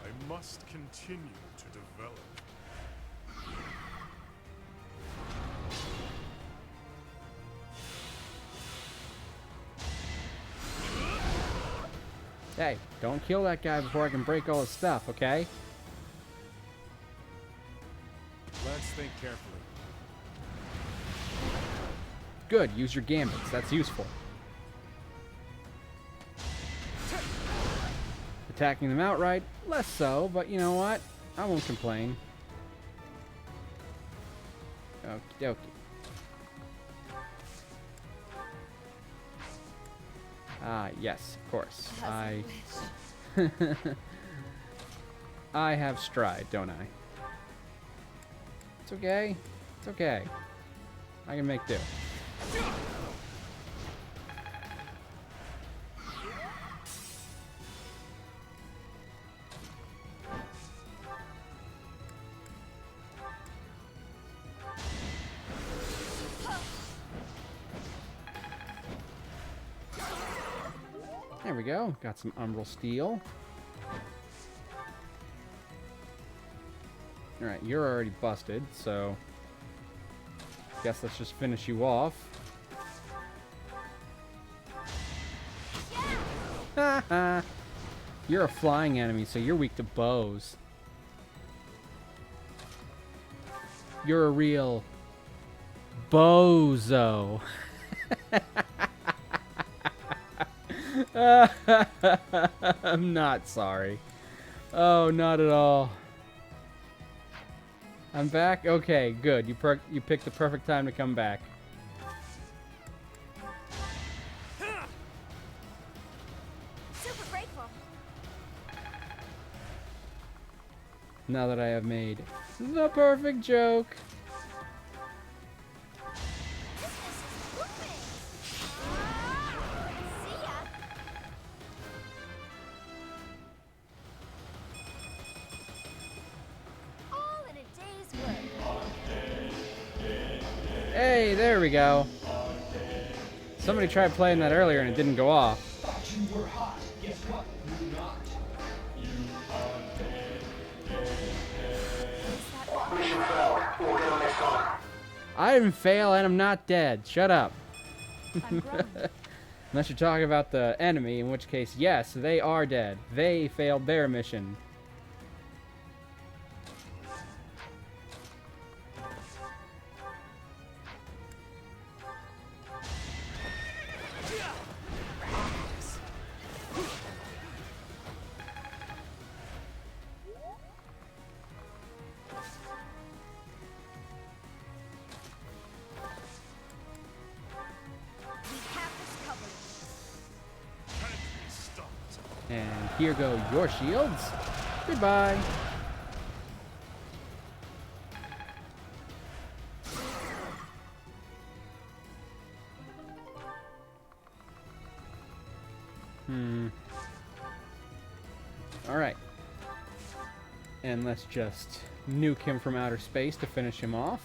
I must continue to develop. Hey, don't kill that guy before I can break all his stuff, okay? Let's think carefully. Good, use your gambits. That's useful. Attacking them outright, less so, but you know what? I won't complain. Okie dokie. Ah, yes, of course. I have stride, don't I? It's okay. It's okay. I can make do. There we go. Got some umbral steel. Alright, you're already busted, so... Guess let's just finish you off. Haha! You're a flying enemy, so you're weak to bows. You're a real... bozo. I'm not sorry. Oh, not at all. I'm back? Okay, good. You picked the perfect time to come back. Super grateful. Now that I have made the perfect joke. Hey, there we go. Somebody tried playing that earlier and it didn't go off. I didn't fail and I'm not dead. Shut up. Unless you're talking about the enemy, in which case, yes, they are dead. They failed their mission. And here go your shields. Goodbye. Alright. And let's just nuke him from outer space to finish him off.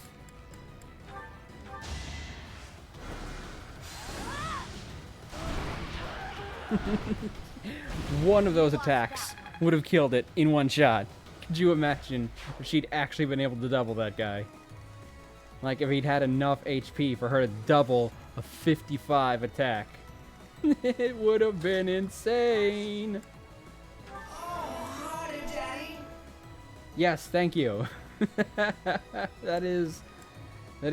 One of those attacks would have killed it in one shot. Could you imagine if she'd actually been able to double that guy? Like, if he'd had enough HP for her to double a 55 attack. It would have been insane. Yes, thank you. That is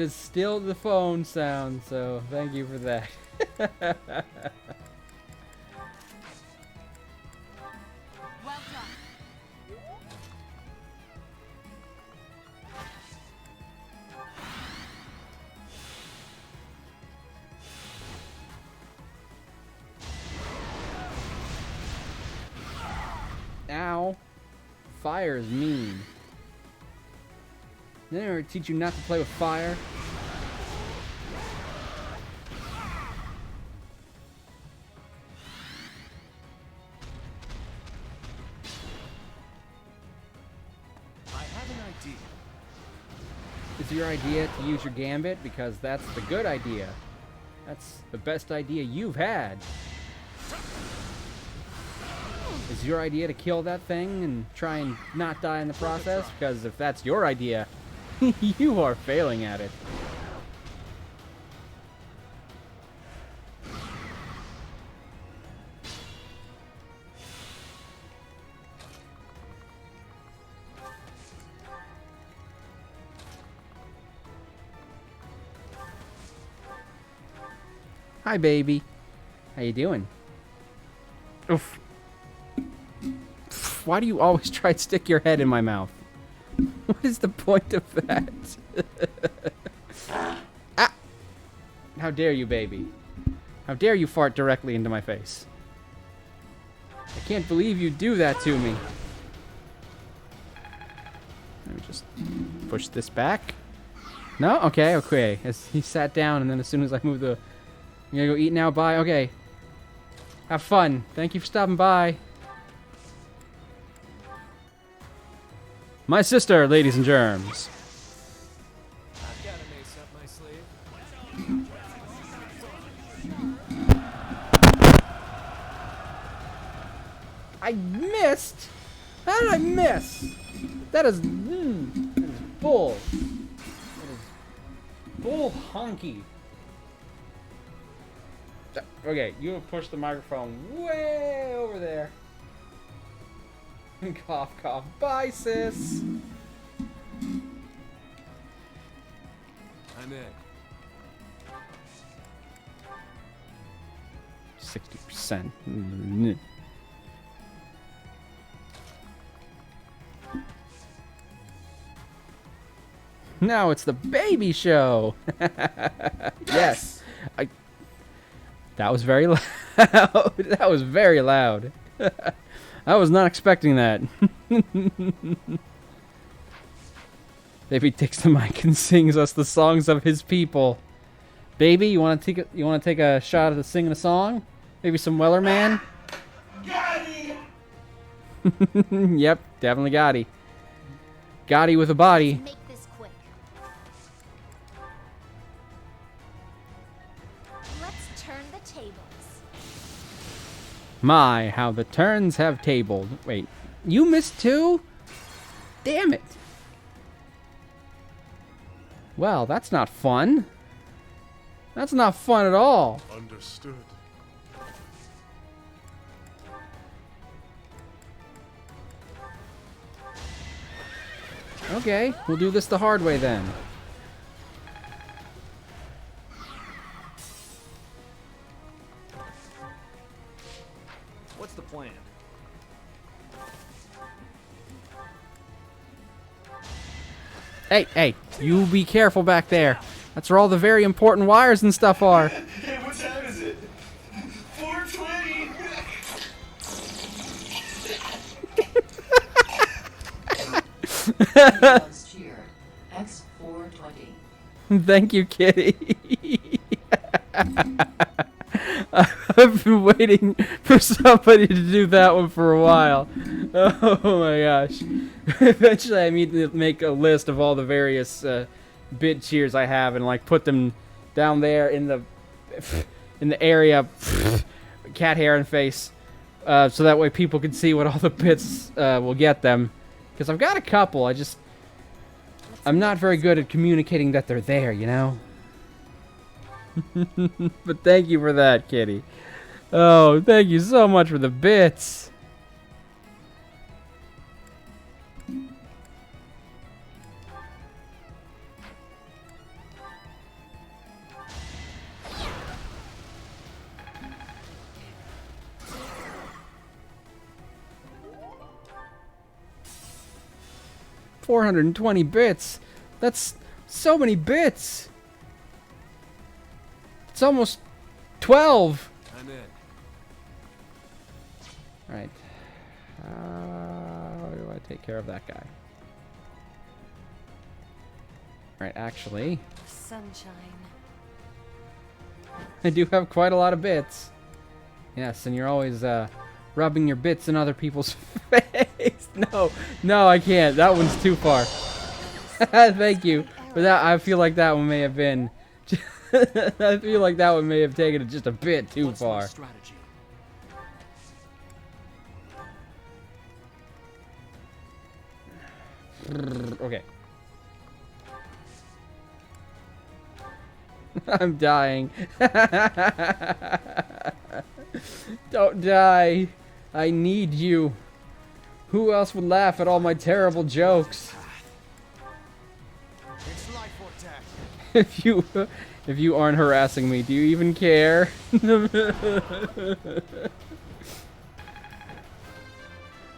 still the phone sound, so thank you for that. Well done. Ow. Fire is mean. Did I ever teach you not to play with fire? I have an idea. Is your idea to use your gambit? Because that's the good idea. That's the best idea you've had. Is your idea to kill that thing and try and not die in the process? Because if that's your idea, you are failing at it. Hi, baby. How you doing? Oof. Why do you always try to stick your head in my mouth? What is the point of that? Ah! How dare you, baby? How dare you fart directly into my face? I can't believe you do that to me. Let me just push this back. No? Okay, okay. As he sat down, and then as soon as I move the... You gonna go eat now? Bye? Okay. Have fun. Thank you for stopping by. My sister, ladies and germs. I've got an ace up my sleeve. I missed? How did I miss? That is bull. That is bull honky. Okay, you have pushed the microphone way over there. Cough, cough. Bye, sis. I'm in. 60%. Now it's the baby show. Yes. That was very loud. That was very loud. I was not expecting that. Baby takes the mic and sings us the songs of his people. Baby, you want to take a shot at singing a song? Maybe some Wellerman? Gotti! Yep, definitely Gotti. Gotti with a body. Make this quick. Let's turn the tables. My, how the turns have tabled. Wait, you missed too? Damn it. Well, that's not fun. That's not fun at all. Understood. Okay, we'll do this the hard way then. What's the plan? Hey, hey, you be careful back there. That's where all the very important wires and stuff are. Hey, what time is it? 4:20. Cheer. X420. Thank you, Kitty. I've been waiting for somebody to do that one for a while. Oh my gosh. Eventually I need to make a list of all the various bit cheers I have and like put them down there in the area cat hair and face so that way people can see what all the bits will get them. Because I've got a couple, I'm not very good at communicating that they're there, you know? But thank you for that, Kitty. Oh, thank you so much for the bits. $420 bits. That's so many bits. It's almost 12. I'm in. Alright. How do I take care of that guy? Alright, actually, Sunshine. I do have quite a lot of bits. Yes, and you're always rubbing your bits in other people's face. No, I can't. That one's too far. Thank you. But that, I feel like that one may have been... I feel like that one may have taken it just a bit too far. Okay. I'm dying. Don't die. I need you. Who else would laugh at all my terrible jokes? If you aren't harassing me, do you even care?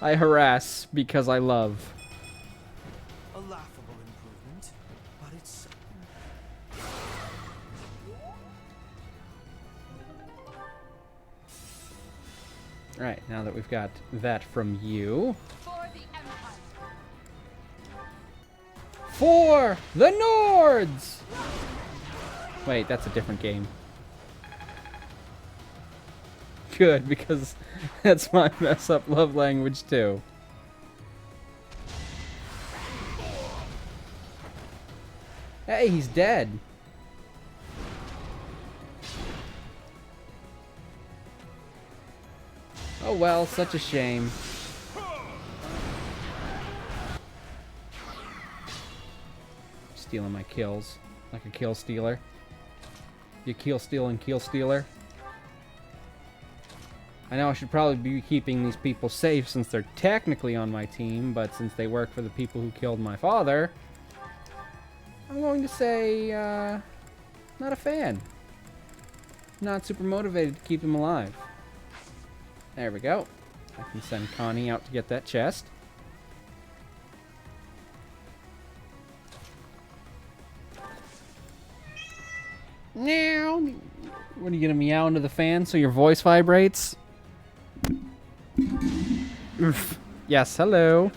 I harass because I love. A laughable improvement, but it's... Alright, now that we've got that from you. For the Nords! Wait, that's a different game. Good, because that's my mess up love language too. Hey, he's dead. Oh well, such a shame. Stealing my kills like a kill stealer. You kill stealing kill stealer. I know I should probably be keeping these people safe since they're technically on my team, but since they work for the people who killed my father, I'm going to say, not a fan. Not super motivated to keep him alive. There we go. I can send Connie out to get that chest. Meow. What are you gonna meow into the fan so your voice vibrates? Oof. Yes, hello.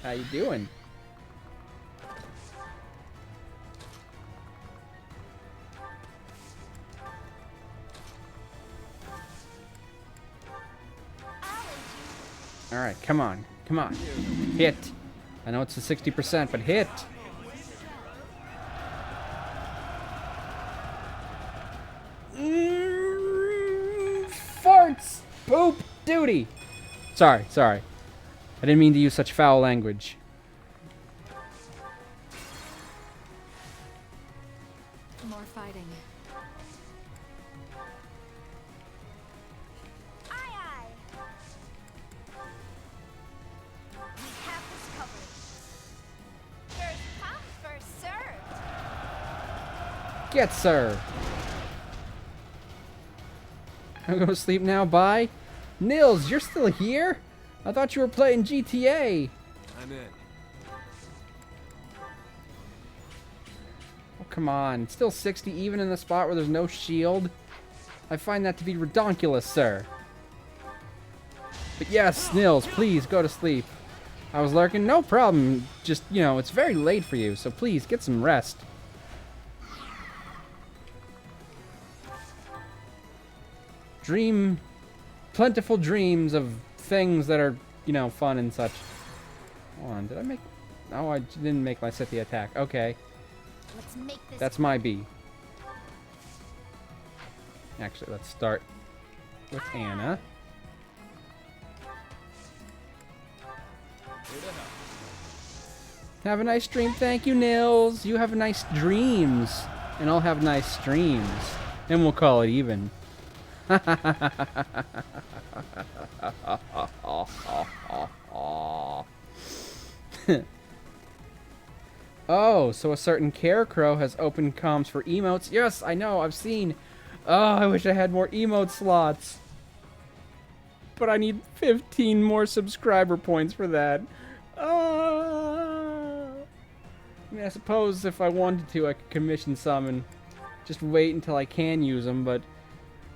How you doing? All right, come on, come on, hit. I know it's a 60%, but hit. Farts, poop, duty. Sorry. I didn't mean to use such foul language. More fighting. Get served. I'm gonna sleep now, bye. Nils, you're still here? I thought you were playing GTA. I'm in. Oh, come on. It's still 60 even in the spot where there's no shield. I find that to be redonkulous, sir. But yes, Nils, please go to sleep. I was lurking, no problem. Just, you know, it's very late for you, so please get some rest. Dream plentiful dreams of things that are, you know, fun and such. Hold on, did I make... No, I didn't make my Scythia attack. Okay. Let's make this. That's my B. Actually, let's start with Anna. Have a nice stream. Thank you, Nils. You have nice dreams. And I'll have nice streams. And we'll call it even. Oh, so a certain Carecrow has open comms for emotes. Yes, I know, I've seen. Oh, I wish I had more emote slots. But I need 15 more subscriber points for that. I mean, I suppose if I wanted to, I could commission some and just wait until I can use them, but...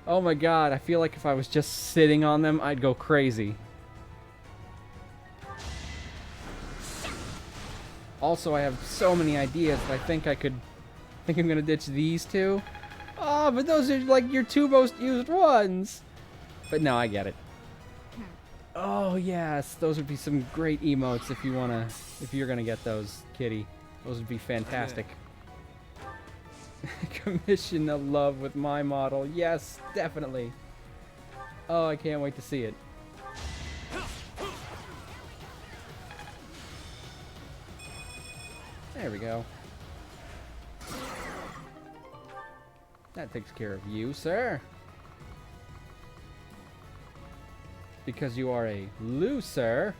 Oh my god, I feel like if I was just sitting on them, I'd go crazy. Also, I have so many ideas that I think I could... I think I'm gonna ditch these two. Oh, but those are like your two most used ones! But no, I get it. Oh yes, those would be some great emotes if you wanna... If you're gonna get those, Kitty. Those would be fantastic. Commission a love with my model. Yes, definitely. Oh, I can't wait to see it. There we go. That takes care of you, sir. Because you are a loser.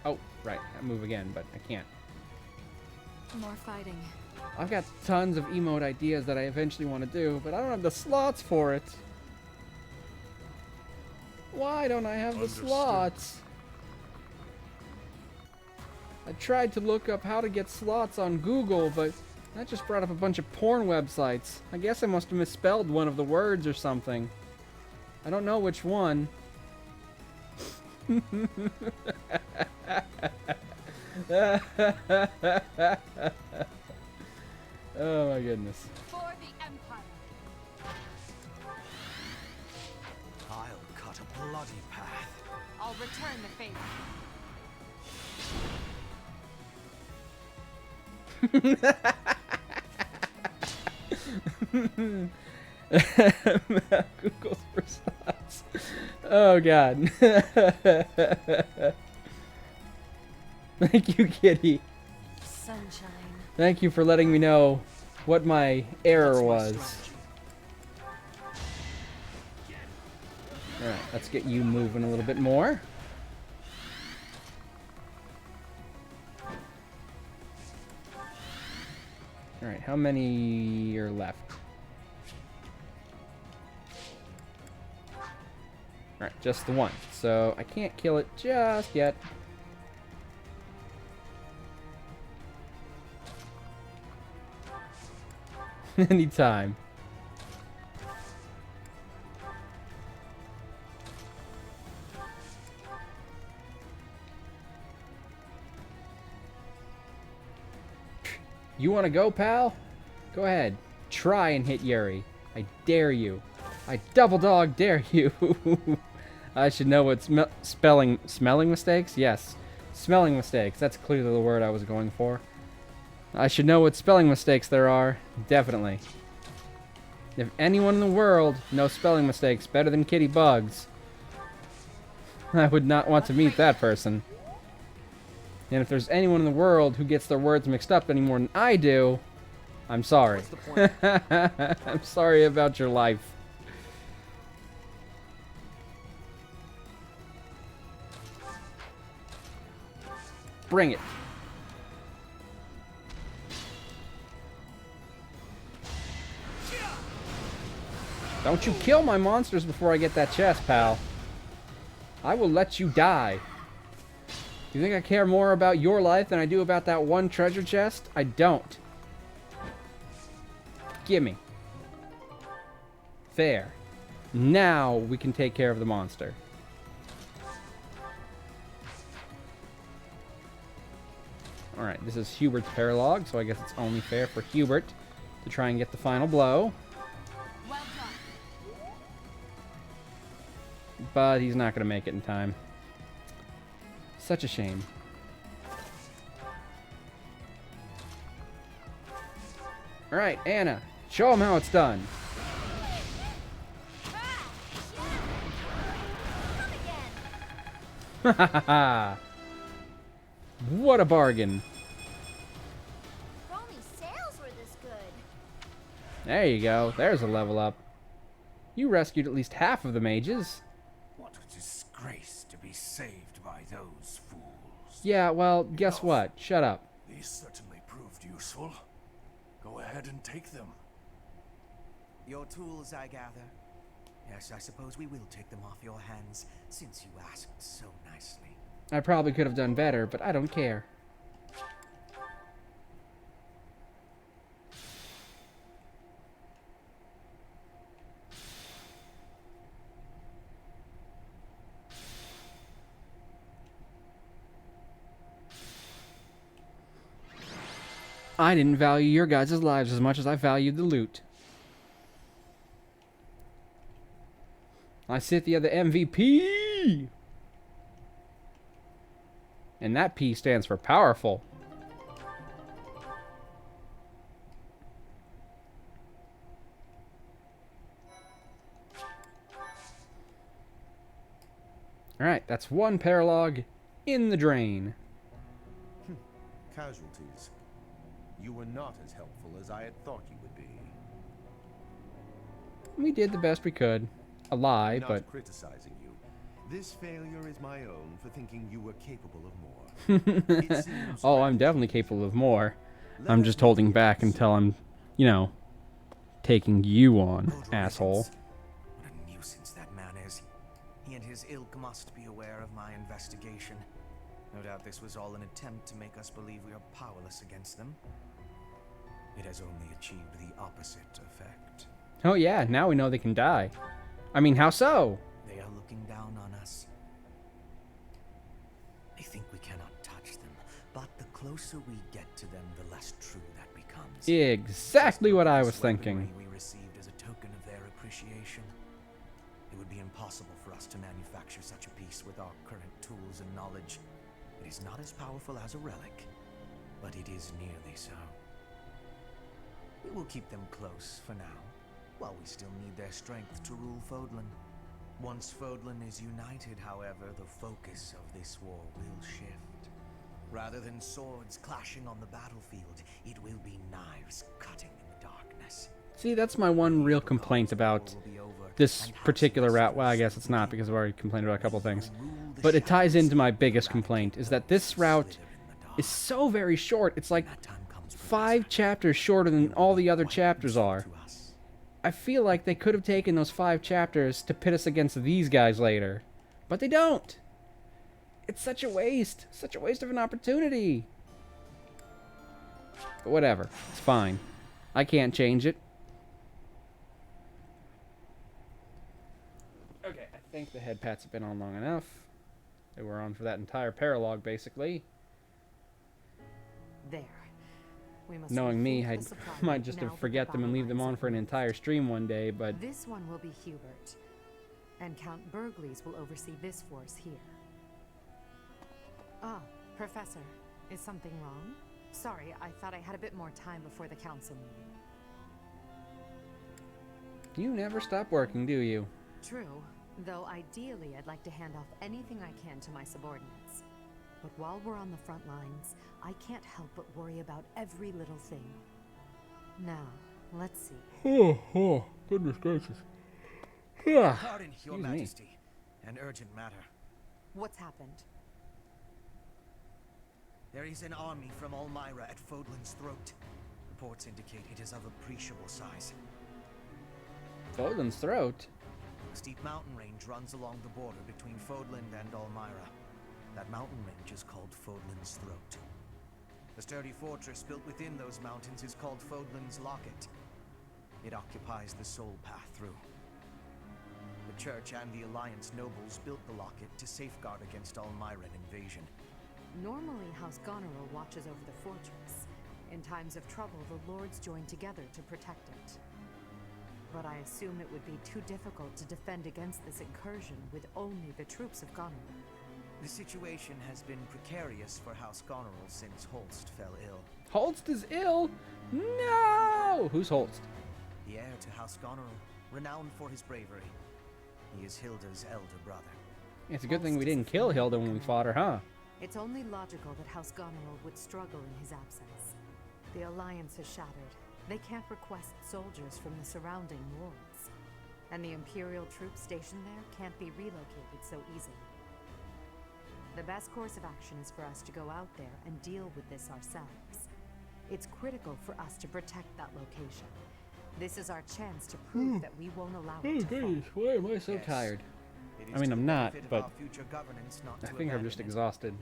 Oh, right. I move again, but I can't. More fighting. I've got tons of emote ideas that I eventually want to do, but I don't have the slots for it. Why don't I have the slots? I tried to look up how to get slots on Google, but that just brought up a bunch of porn websites. I guess I must have misspelled one of the words or something. I don't know which one. Oh my goodness. For the Empire. I'll cut a bloody path. I'll return the favor. Google's for slots. Oh god. Thank you, Kitty. Sunshine. Thank you for letting me know what my error was. Alright, let's get you moving a little bit more. Alright, how many are left? Alright, just the one. So I can't kill it just yet. Anytime. You want to go, pal? Go ahead. Try and hit Yuri. I dare you. I double dog dare you. I should know what smelling mistakes? Yes. Smelling mistakes. That's clearly the word I was going for. I should know what spelling mistakes there are. Definitely. If anyone in the world knows spelling mistakes better than Kitty Bugs, I would not want to meet that person. And if there's anyone in the world who gets their words mixed up any more than I do, I'm sorry. I'm sorry about your life. Bring it. Don't you kill my monsters before I get that chest, pal. I will let you die. You think I care more about your life than I do about that one treasure chest? I don't. Gimme. There. Now we can take care of the monster. Alright, this is Hubert's paralogue, so I guess it's only fair for Hubert to try and get the final blow. Well done. But he's not going to make it in time. Such a shame. Alright, Anna, show him how it's done. Ha ha ha! What a bargain. If only sales were this good. There you go. There's a level up. You rescued at least half of the mages. What a disgrace to be saved by those fools. Yeah, well, guess what? Shut up. These certainly proved useful. Go ahead and take them. Your tools, I gather. Yes, I suppose we will take them off your hands, since you asked so nicely. I probably could have done better, but I don't care. I didn't value your guys' lives as much as I valued the loot. Lysithea the MVP! And that P stands for powerful. Alright, that's one paralogue in the drain. Casualties. You were not as helpful as I had thought you would be. We did the best we could. A lie, Not but... criticizing you. This failure is my own for thinking you were capable of more. It seems oh, I'm definitely capable of more. I'm just holding back until I'm, you know, taking you on, asshole. What a nuisance that man is. He and his ilk must be aware of my investigation. No doubt this was all an attempt to make us believe we are powerless against them. It has only achieved the opposite effect. Oh yeah, now we know they can die. I mean, how so? They are looking down on us. They think we cannot touch them, but the closer we get to them, the less true that becomes. Exactly what I was thinking. We received as a token of their appreciation. It would be impossible for us to manufacture such a piece with our current tools and knowledge. It is not as powerful as a relic, but it is nearly so. We will keep them close for now, while we still need their strength to rule Fodlan. Once Fodlan is united, however, the focus of this war will shift. Rather than swords clashing on the battlefield, it will be knives cutting in the darkness. See, that's my one real complaint about this particular route. Well, I guess it's not, because I've already complained about a couple things. But it ties into my biggest complaint, is that this route is so very short. It's like 5 chapters shorter than all the other chapters are. I feel like they could have taken those 5 chapters to pit us against these guys later. But they don't. It's such a waste. Such a waste of an opportunity. But whatever. It's fine. I can't change it. Okay, I think the head pats have been on long enough. They were on for that entire paralogue, basically. There. We must Knowing me, rethink I the supply might route just now have forget them and leave them on for an entire stream one day, but... This one will be Hubert, and Count Burgleys will oversee this force here. Ah, Professor, is something wrong? Sorry, I thought I had a bit more time before the council meeting. You never stop working, do you? True, though ideally I'd like to hand off anything I can to my subordinates. But while we're on the front lines, I can't help but worry about every little thing. Now, let's see. Oh, goodness gracious. Yeah. Pardon, Your Majesty. An urgent matter. What's happened? There is an army from Elmira at Fodlan's throat. Reports indicate it is of appreciable size. Fodlan's throat? A steep mountain range runs along the border between Fodlan and Elmira. That mountain range is called Fodlan's Throat. The sturdy fortress built within those mountains is called Fodlan's Locket. It occupies the sole path through. The Church and the Alliance nobles built the locket to safeguard against Elmiran invasion. Normally, House Goneril watches over the fortress. In times of trouble, the lords join together to protect it. But I assume it would be too difficult to defend against this incursion with only the troops of Goneril. The situation has been precarious for House Goneril since Holst fell ill. Holst is ill? No! Who's Holst? The heir to House Goneril, renowned for his bravery. He is Hilda's elder brother. It's a good thing we didn't kill Hilda when we fought her, huh? It's only logical that House Goneril would struggle in his absence. The alliance is shattered. They can't request soldiers from the surrounding lords. And the Imperial troops stationed there can't be relocated so easily. The best course of action is for us to go out there and deal with this ourselves. It's critical for us to protect that location. This is our chance to prove that we won't allow it to fall. Why am I so tired? I mean, I'm not, but I think I'm just exhausted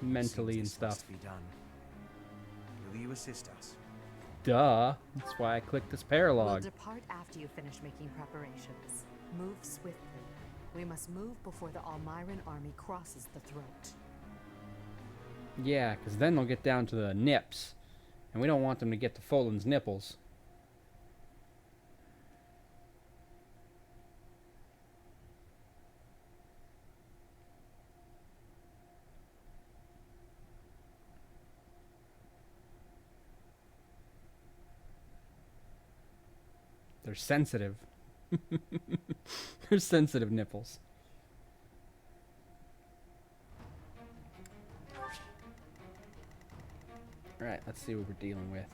mentally and stuff. Will you assist us? Duh. That's why I clicked this paralogue. We'll depart after you finish making preparations. Move swiftly. We must move before the Almiran army crosses the throat. Yeah, because then they'll get down to the nips. And we don't want them to get to Folan's nipples. They're sensitive. They're sensitive nipples. Alright, let's see what we're dealing with.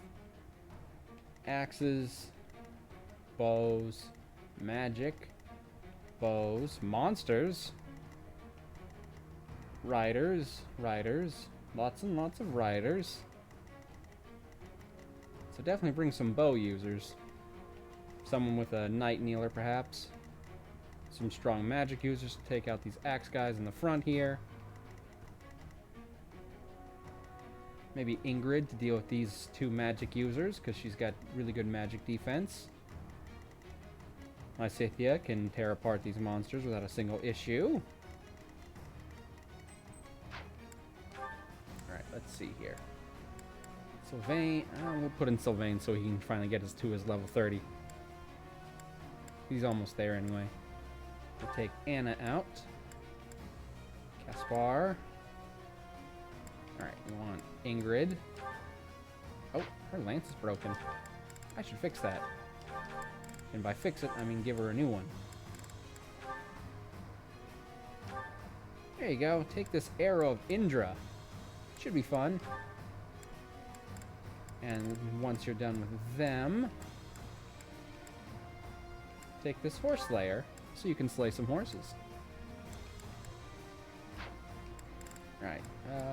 Axes, bows, magic, bows, monsters, riders, lots and lots of riders. So definitely bring some bow users. Someone with a Night Kneeler, perhaps. Some strong magic users to take out these axe guys in the front here. Maybe Ingrid to deal with these two magic users, because she's got really good magic defense. Lysithea can tear apart these monsters without a single issue. Alright, let's see here. Sylvain, we'll put in Sylvain so he can finally get us to his level 30. He's almost there anyway. We'll take Anna out. Caspar. Alright, we want Ingrid. Oh, her lance is broken. I should fix that. And by fix it, I mean give her a new one. There you go. Take this arrow of Indra. Should be fun. And once you're done with them, take this horse slayer so you can slay some horses. Right,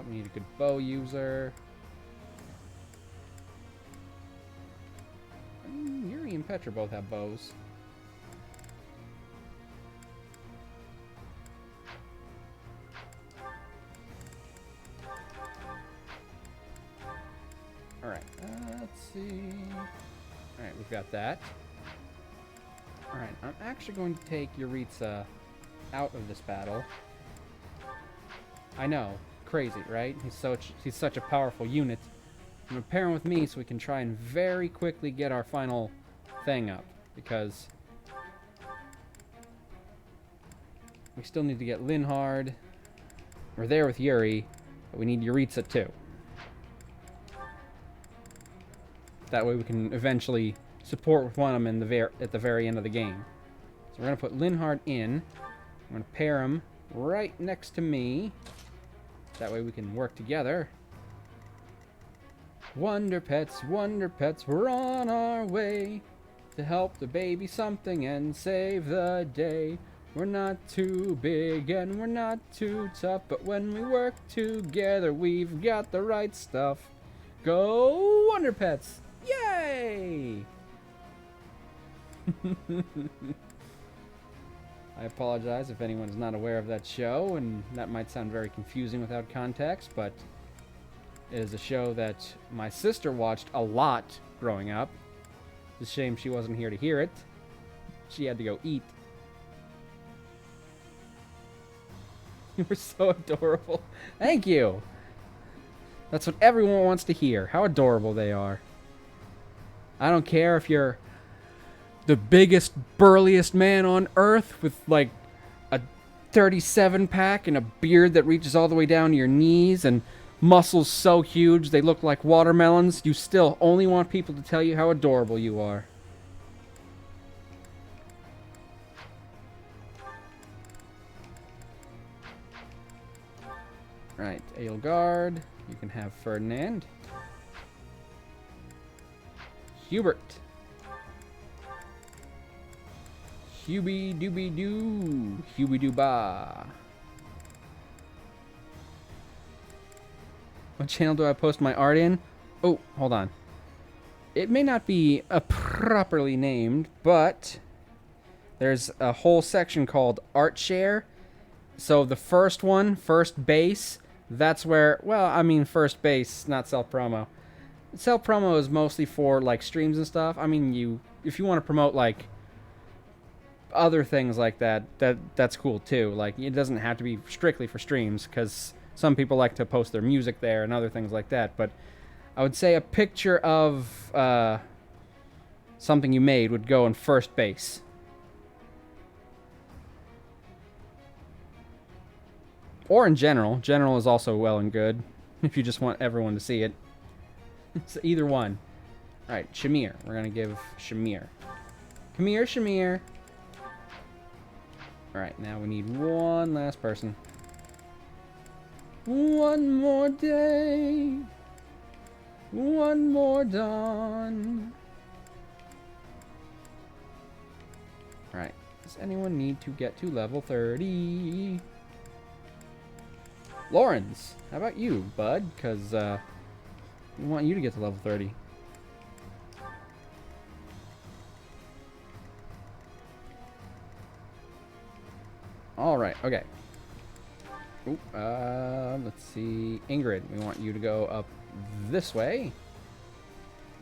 we need a good bow user. Yuri and Petra both have bows. Alright, let's see. Alright, we've got that. Alright, I'm actually going to take Yuritsa out of this battle. I know, crazy, right? He's such a powerful unit. I'm gonna pair him with me so we can try and very quickly get our final thing up, because we still need to get Linhard. We're there with Yuri, but we need Yuritsa too. That way we can eventually support with one of them at the very end of the game. So we're gonna put Linhard in. I'm gonna pair him right next to me. That way we can work together. Wonder Pets, we're on our way to help the baby something and save the day. We're not too big and we're not too tough, but when we work together, we've got the right stuff. Go Wonder Pets! Yay! I apologize if anyone is not aware of that show, and that might sound very confusing without context, but it is a show that my sister watched a lot growing up. It's a shame she wasn't here to hear it. She had to go eat. You were so adorable. Thank you! That's what everyone wants to hear. How adorable they are. I don't care if you're the biggest, burliest man on Earth with, like, a 37-pack and a beard that reaches all the way down to your knees and muscles so huge they look like watermelons. You still only want people to tell you how adorable you are. Right, Aelgard. You can have Ferdinand. Hubert. Hubie doobie doo. Hubie doo ba. What channel do I post my art in? Oh, hold on. It may not be properly named, but there's a whole section called Art Share. So the first one, first base, that's where, well, I mean first base, not self-promo. Self-promo is mostly for, like, streams and stuff. I mean, if you want to promote, like, other things like that, that's cool too. Like, it doesn't have to be strictly for streams, because some people like to post their music there and other things like that. But I would say a picture of something you made would go in first base. Or in general. General is also well and good, if you just want everyone to see it. It's either one. Alright, Shamir. We're going to give Shamir. Come here, Shamir. Alright, now we need one last person. One more day. One more dawn. Alright, does anyone need to get to level 30? Lawrence, how about you, bud? Because, we want you to get to level 30. Alright, okay. Ooh, let's see. Ingrid, we want you to go up this way.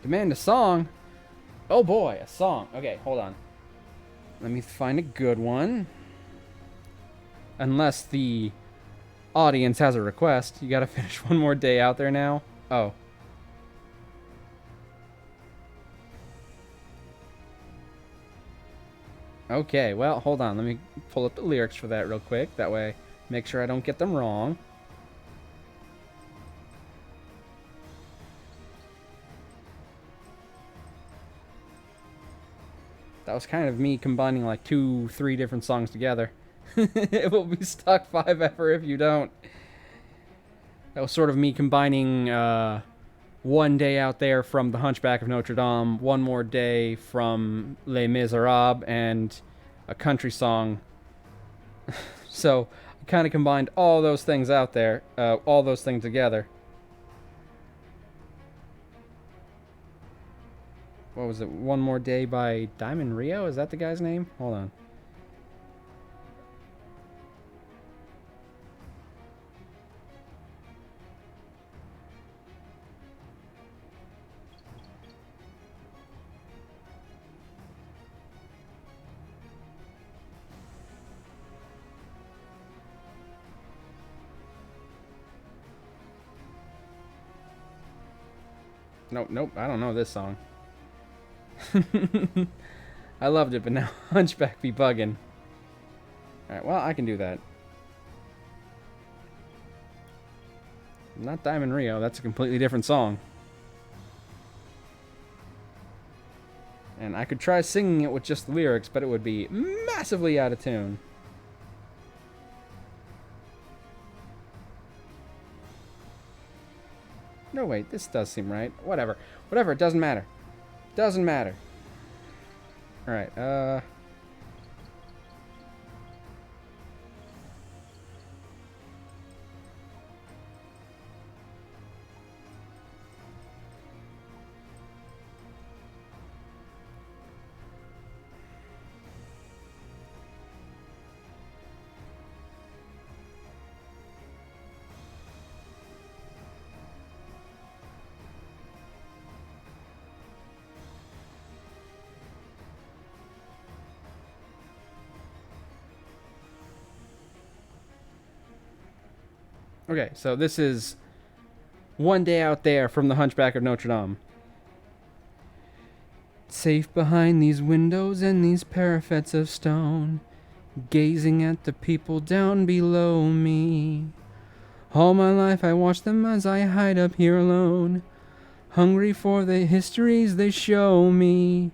Demand a song? Oh boy, a song. Okay, hold on. Let me find a good one. Unless the audience has a request. You gotta finish one more day out there now. Oh. Okay, well, hold on. Let me pull up the lyrics for that real quick. That way, make sure I don't get them wrong. That was kind of me combining like 2-3 different songs together. It will be stuck 5 ever if you don't. That was sort of me combining One Day Out There from The Hunchback of Notre Dame, One More Day from Les Miserables, and a country song. So I kind of combined all those things out there, all those things together. What was it? One More Day by Diamond Rio? Is that the guy's name? Hold on. Nope, I don't know this song. I loved it, but now Hunchback be bugging. Alright, well, I can do that. Not Diamond Rio, that's a completely different song. And I could try singing it with just the lyrics, but it would be massively out of tune. No, wait, this does seem right. Whatever, it doesn't matter. Doesn't matter. Alright, okay, so this is One Day Out There from The Hunchback of Notre Dame. Safe behind these windows and these parapets of stone, gazing at the people down below me. All my life I watch them as I hide up here alone, hungry for the histories they show me.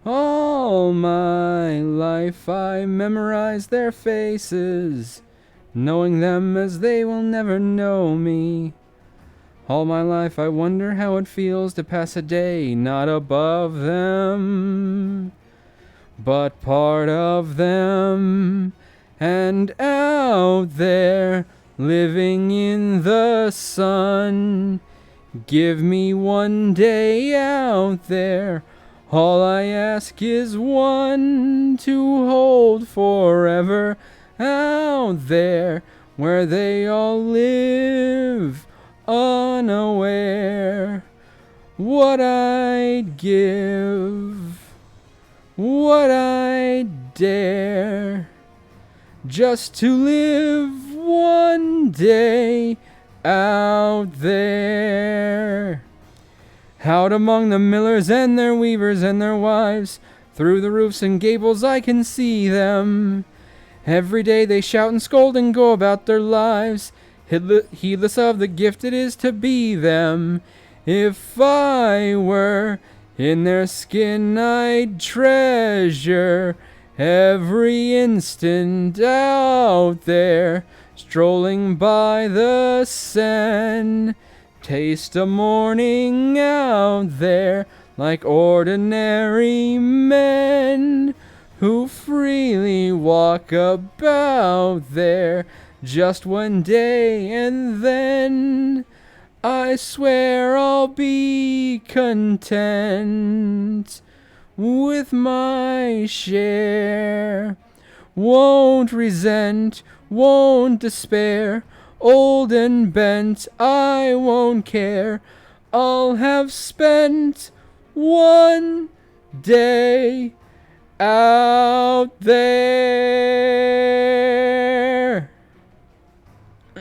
All my life I memorize their faces, knowing them as they will never know me. All my life I wonder how it feels to pass a day not above them, but part of them, and out there, living in the sun. Give me one day out there, all I ask is one to hold forever. Out there, where they all live, unaware. What I'd give, what I'd dare, just to live one day out there. Out among the millers and their weavers and their wives, through the roofs and gables I can see them. Every day they shout and scold and go about their lives, heedless of the gift it is to be them. If I were in their skin, I'd treasure every instant out there, strolling by the Seine. Taste a morning out there like ordinary men who freely walk about there just one day, and then I swear I'll be content with my share. Won't resent, won't despair. Old and bent, I won't care. I'll have spent one day out there.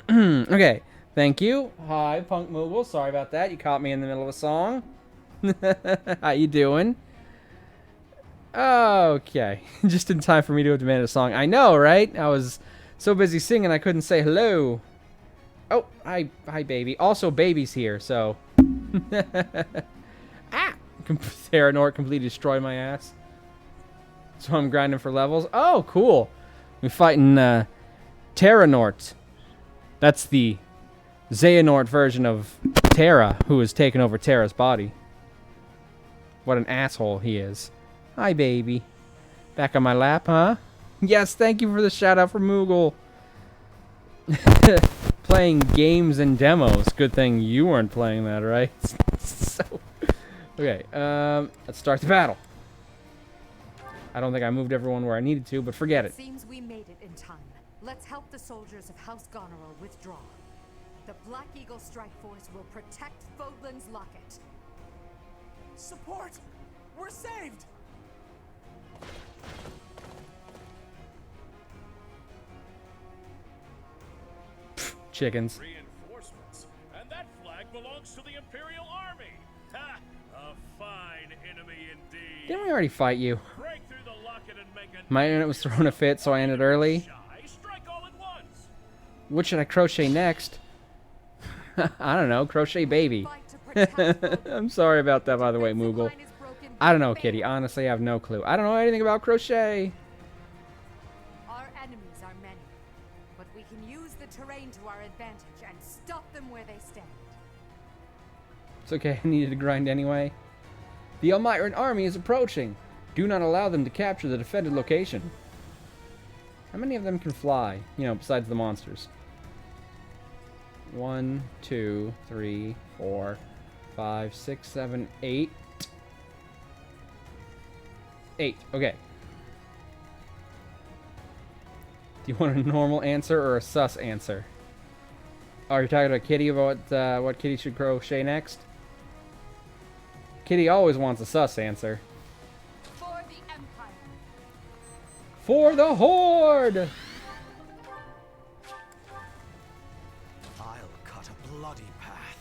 Okay, thank you. Hi, Punk Moogle. Sorry about that. You caught me in the middle of a song. How you doing? Okay, just in time for me to demand a song. I know, right? I was so busy singing I couldn't say hello. Oh, hi, baby. Also, baby's here, so. Arianrhod completely destroyed my ass. So I'm grinding for levels. Oh, cool. We're fighting Terranort. That's the Xehanort version of Terra, who has taken over Terra's body. What an asshole he is. Hi, baby. Back on my lap, huh? Yes, thank you for the shout out for Moogle. Playing games and demos. Good thing you weren't playing that, right? So, okay, let's start the battle. I don't think I moved everyone where I needed to, but forget it. Seems we made it in time. Let's help the soldiers of House Goneril withdraw. The Black Eagle Strike Force will protect Fodlan's Locket. Support! We're saved! Chickens. Reinforcements, and that flag belongs to the Imperial Army. Ha! A fine enemy indeed. Didn't we already fight you? Break through the locket and make a My internet was throwing a fit, so I ended early. strike all at once. What should I crochet next? I don't know. Crochet baby. I'm sorry about that, by the way, Moogle. I don't know, Kitty. Honestly, I have no clue. I don't know anything about crochet. Our enemies are many, but we can use the terrain to our advantage and stop them where they stand. It's okay. I needed to grind anyway. The Almighty army is approaching. Do not allow them to capture the defended location. How many of them can fly? You know, besides the monsters. 1, 2, 3, 4, 5, 6, 7, 8. 8. Okay. Do you want a normal answer or a sus answer? Oh, you're talking to Kitty about what Kitty should crochet next? Kitty always wants a sus answer. For the Empire. For the Horde! I'll cut a bloody path.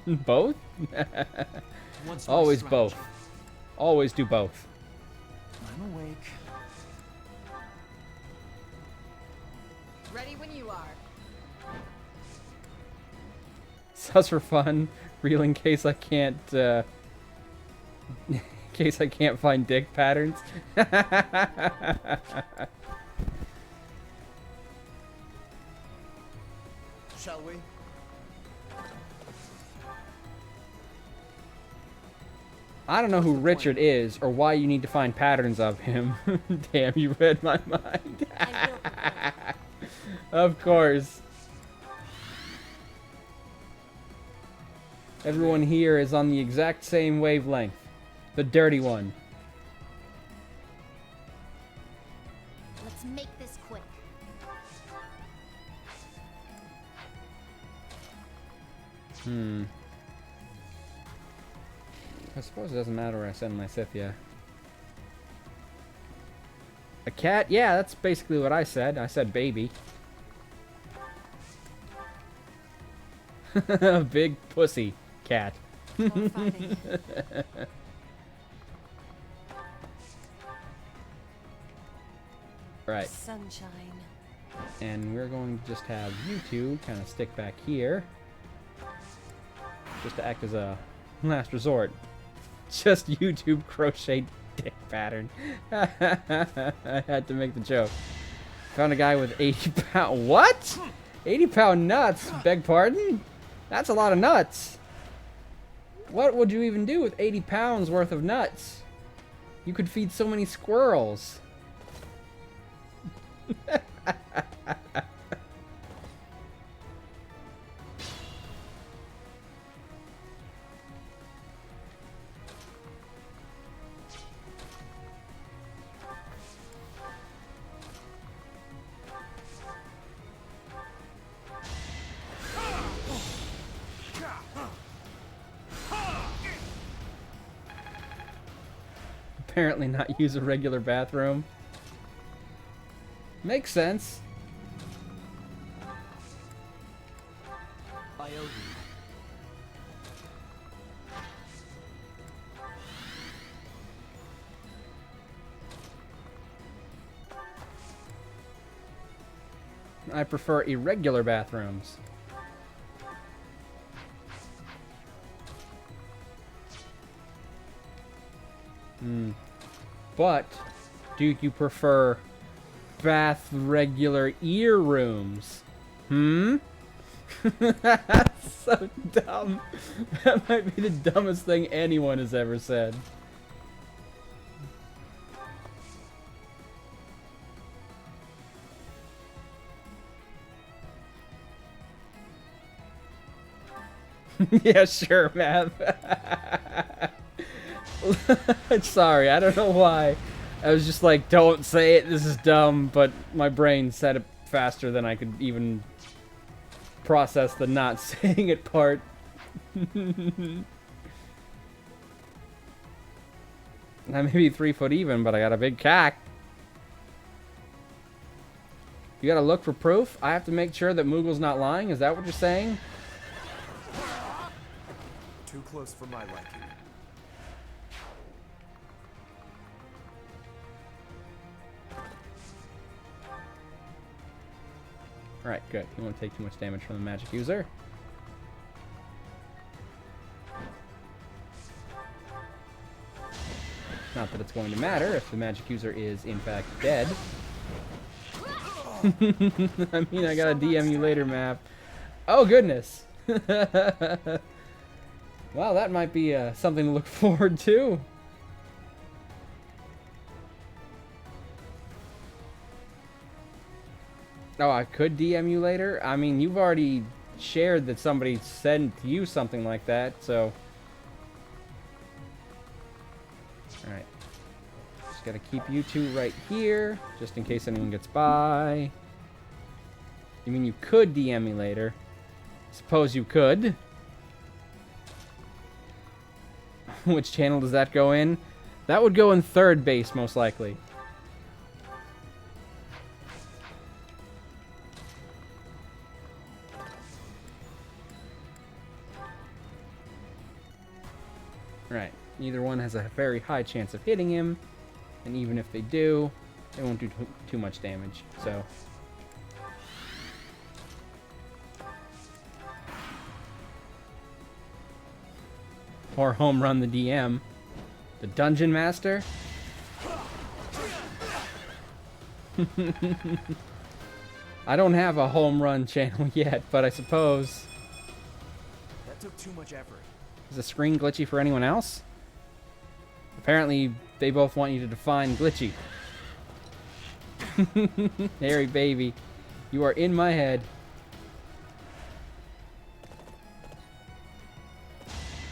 Both? Once my Always strategy. both. Always do both. I'm awake. Ready when you are. Sus for fun. Real in case I can't, in case I can't find dick patterns. Shall we? I don't know who Richard is or why you need to find patterns of him. Damn, you read my mind. Of course. Everyone here is on the exact same wavelength. The dirty one. Let's make this quick. I suppose it doesn't matter where I send my Scythia. A cat? Yeah, that's basically what I said. I said baby. Big pussy cat. Right. Sunshine. And we're going to just have you two kind of stick back here. Just to act as a last resort. Just YouTube crochet dick pattern. I had to make the joke. Found a guy with 80 pound... What? 80 pound nuts? Beg pardon? That's a lot of nuts. What would you even do with 80 pounds worth of nuts? You could feed so many squirrels. Apparently not use a regular bathroom. Makes sense. I prefer irregular bathrooms. But, do you prefer bath regular ear rooms? That's so dumb. That might be the dumbest thing anyone has ever said. Yeah, sure, man. Sorry, I don't know why. I was just like, don't say it, this is dumb, but my brain said it faster than I could even process the not saying it part. I may be 3 foot even, but I got a big cock. You gotta look for proof? I have to make sure that Moogle's not lying? Is that what you're saying? Too close for my liking. Alright, good. You won't take too much damage from the magic user. Not that it's going to matter if the magic user is, in fact, dead. I mean, I got a DM you later map. Oh, goodness! Well, that might be something to look forward to. Oh, I could DM you later? I mean, you've already shared that somebody sent you something like that, so... Alright. Just gotta keep you two right here, just in case anyone gets by. You mean you could DM me later? Suppose you could. Which channel does that go in? That would go in third base, most likely. Neither one has a very high chance of hitting him, and even if they do, they won't do too much damage. So. Or home run the DM. The Dungeon Master? I don't have a home run channel yet, but I suppose. That took too much effort. Is the screen glitchy for anyone else? Apparently, they both want you to define glitchy. Harry, baby, you are in my head.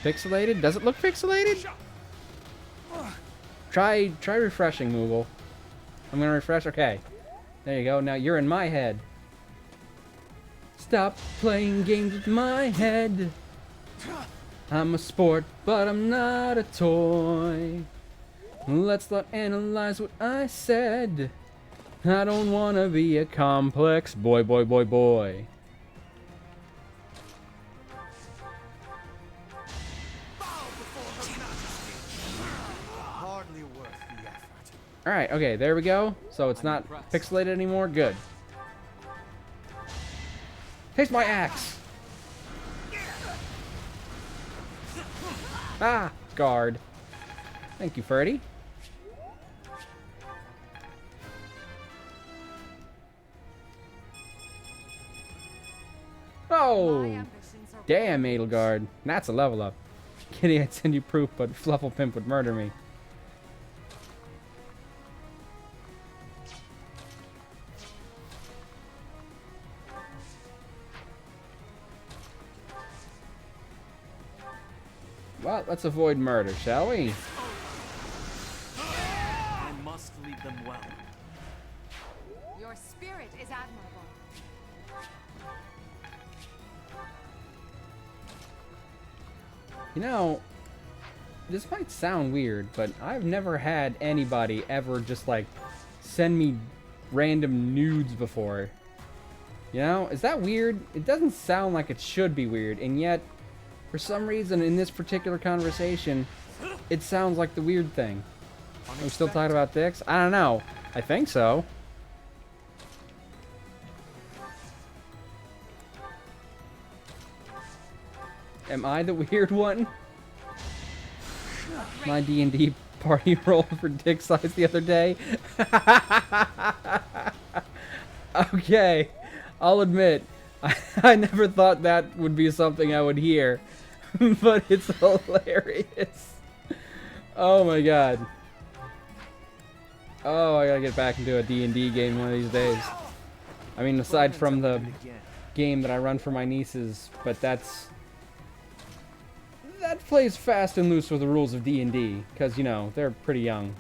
Pixelated? Does it look pixelated? Try refreshing, Moogle. I'm gonna refresh. Okay. There you go. Now you're in my head. Stop playing games with my head. I'm a sport, but I'm not a toy. Let's not analyze what I said. I don't wanna be a complex boy, boy, boy, boy. Hardly worth the effort. Alright, okay, there we go. So it's not pixelated anymore. Good. Taste my axe! Ah, guard. Thank you, Ferdy. Oh! Damn, Edelgard. That's a level up. Kitty, I'd send you proof, but Flufflepimp would murder me. Well, let's avoid murder, shall we? I must lead them well. Your spirit is admirable. You know, this might sound weird, but I've never had anybody ever just, like, send me random nudes before. You know, is that weird? It doesn't sound like it should be weird, and yet, for some reason, in this particular conversation, it sounds like the weird thing. Are we still talking about dicks? I don't know. I think so. Am I the weird one? My D&D party rolled for dick size the other day. Okay, I'll admit, I never thought that would be something I would hear, but it's hilarious. Oh my god. Oh, I gotta get back into a D&D game one of these days. I mean, aside from the game that I run for my nieces, but that plays fast and loose with the rules of D&D, because, you know, they're pretty young.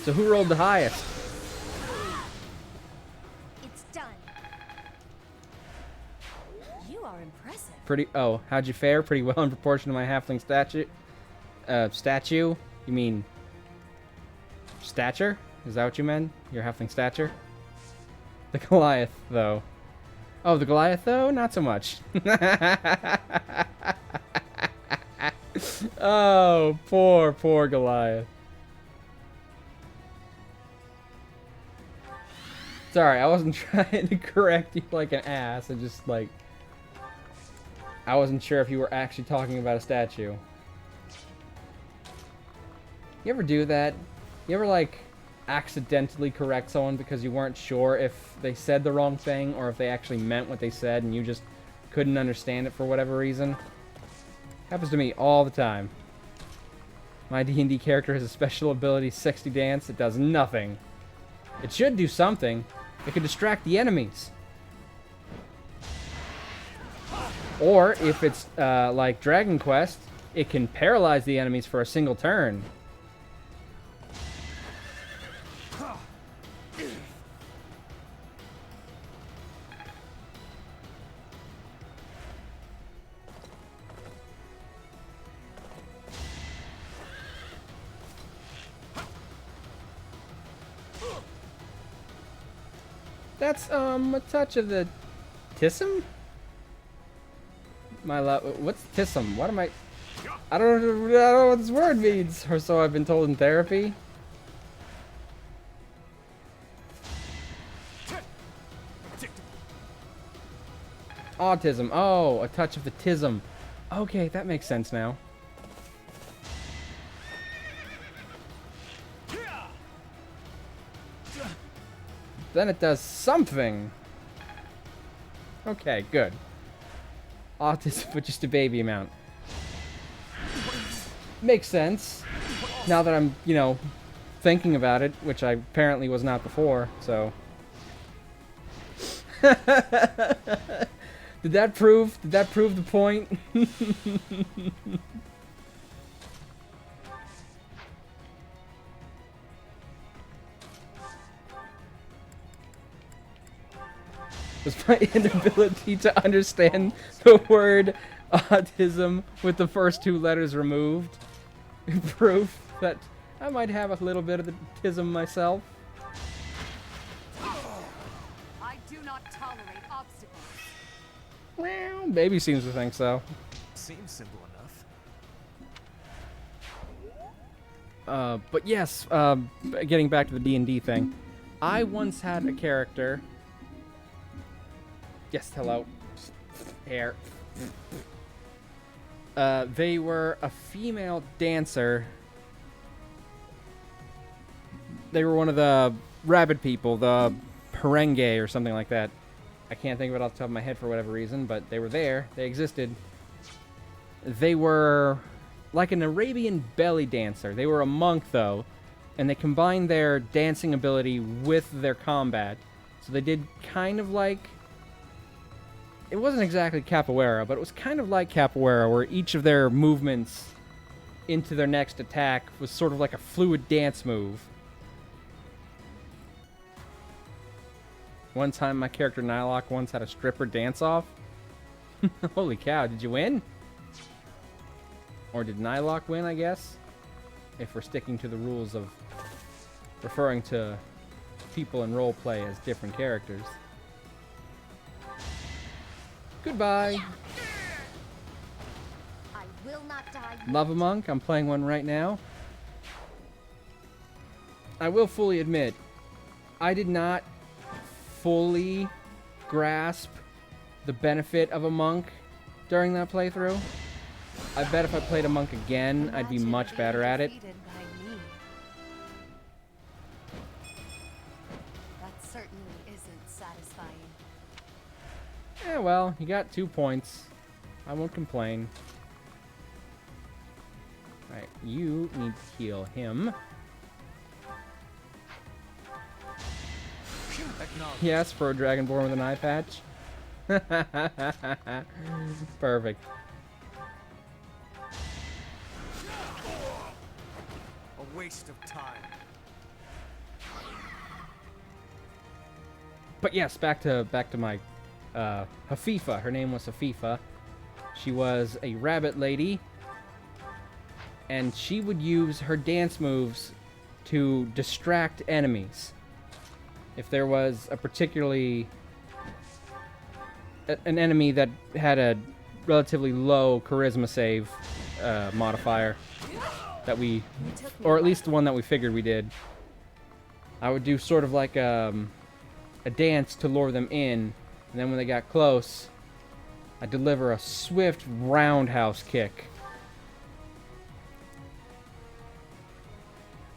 So who rolled the highest? It's done. You are impressive. Oh, how'd you fare? Pretty well in proportion to my halfling statue? You mean stature? Is that what you meant? Your halfling stature? The Goliath, though. Oh, the Goliath, though? Not so much. Oh, poor Goliath. Sorry, I wasn't trying to correct you like an ass. I just, like... I wasn't sure if you were actually talking about a statue. You ever do that? You ever, like, accidentally correct someone because you weren't sure if they said the wrong thing or if they actually meant what they said and you just couldn't understand it for whatever reason? Happens to me all the time. My D&D character has a special ability, Sexy Dance. It does nothing. It should do something. It could distract the enemies. Or, if it's like Dragon Quest, it can paralyze the enemies for a single turn. That's, a touch of the Tissum? My love. What's tism? What am I? I don't know what this word means, or so I've been told in therapy. Autism. Oh, a touch of the tism. Okay, that makes sense now. Then it does something. Okay, good. Autism, but just a baby amount. Makes sense. Now that I'm, you know, thinking about it, which I apparently was not before, so. Did that prove the point? Was my inability to understand the word autism with the first two letters removed proof that I might have a little bit of the tism myself? I do not tolerate obstacles. Well, baby seems to think so. Seems simple enough. But yes, getting back to the D&D thing, I once had a character. Yes, hello. Hair. They were a female dancer. They were one of the rabbit people, the Perenge or something like that. I can't think of it off the top of my head for whatever reason, but they were there. They existed. They were like an Arabian belly dancer. They were a monk, though, and they combined their dancing ability with their combat. So they did kind of like... It wasn't exactly capoeira, but it was kind of like capoeira, where each of their movements into their next attack was sort of like a fluid dance move. One time, my character Nylok once had a stripper dance off. Holy cow, did you win? Or did Nylok win, I guess? If we're sticking to the rules of referring to people in roleplay as different characters. Goodbye. I will not die. Lava Monk, I'm playing one right now. I will fully admit, I did not fully grasp the benefit of a monk during that playthrough. I bet if I played a monk again, I'd be much better at it. That certainly isn't satisfying. Yeah, well, you got 2 points. I won't complain. Alright, you need to heal him. Yes, for a Dragonborn with an eye patch. Perfect. A waste of time. But yes, back to my Hafifa. Her name was Hafifa. She was a rabbit lady, and she would use her dance moves to distract enemies. If there was a particularly an enemy that had a relatively low charisma save modifier that we, or at least the one that we figured we did, I would do sort of like a dance to lure them in, and then when they got close, I'd deliver a swift roundhouse kick.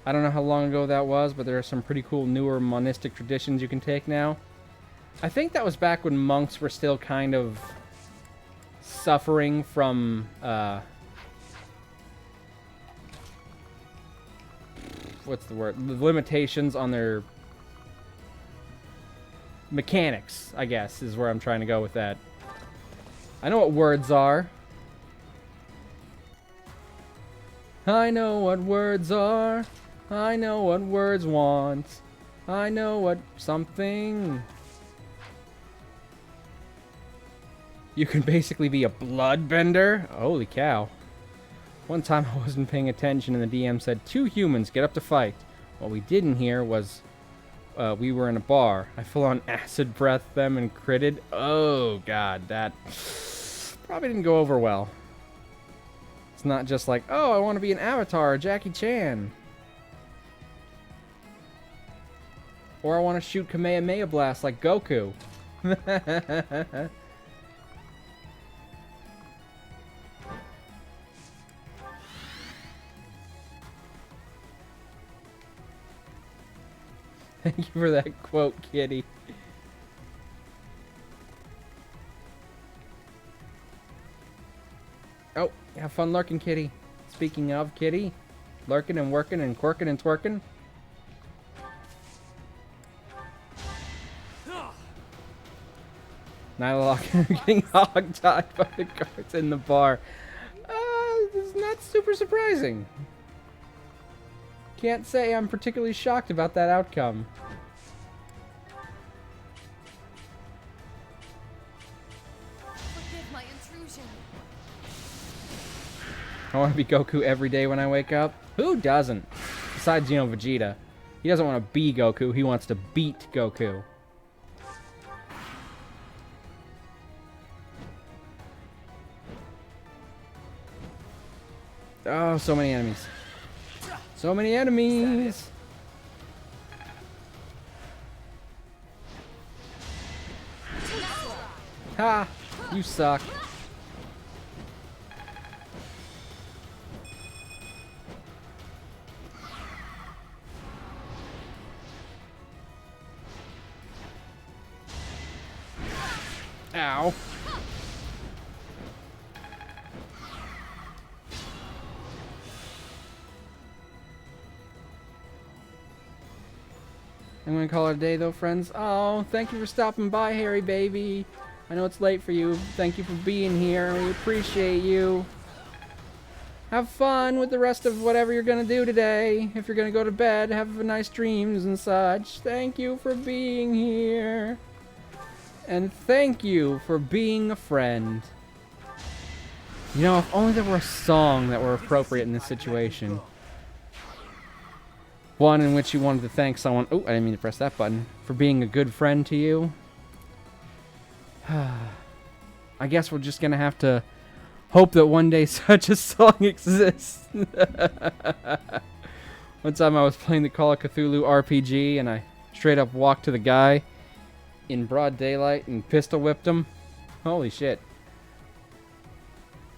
I don't know how long ago that was, but there are some pretty cool newer monistic traditions you can take now. I think that was back when monks were still kind of suffering from what's the word? The limitations on their mechanics, I guess, is where I'm trying to go with that. I know what words are. I know what words are. I know what words want. I know what something. You can basically be a bloodbender? Holy cow. One time I wasn't paying attention and the DM said, 2 humans, get up to fight. What we didn't hear was we were in a bar. I full on acid breathed them and critted. Oh god, that... Probably didn't go over well. It's not just like, oh, I want to be an Avatar or Jackie Chan. Or I want to shoot Kamehameha Blast like Goku. Thank you for that quote, Kitty. Oh, have fun lurking, Kitty. Speaking of Kitty, lurking and working and quirking and twerking. Nylalock getting hog-tied by the guards in the bar. It's not super surprising. Can't say I'm particularly shocked about that outcome. Forgive my intrusion. I want to be Goku every day when I wake up. Who doesn't? Besides, you know, Vegeta. He doesn't want to be Goku. He wants to beat Goku. Oh, so many enemies. So many enemies. Ha! You suck. Ow. I'm gonna call it a day though, friends. Oh, thank you for stopping by, Harry baby. I know it's late for you. Thank you for being here. We appreciate you. Have fun with the rest of whatever you're gonna do today. If you're gonna go to bed, have nice dreams and such. Thank you for being here. And thank you for being a friend. You know, if only there were a song that were appropriate in this situation. One in which you wanted to thank someone. Oh, I didn't mean to press that button. For being a good friend to you. I guess we're just gonna have to hope that one day such a song exists. One time I was playing the Call of Cthulhu RPG and I straight up walked to the guy in broad daylight and pistol whipped him. Holy shit.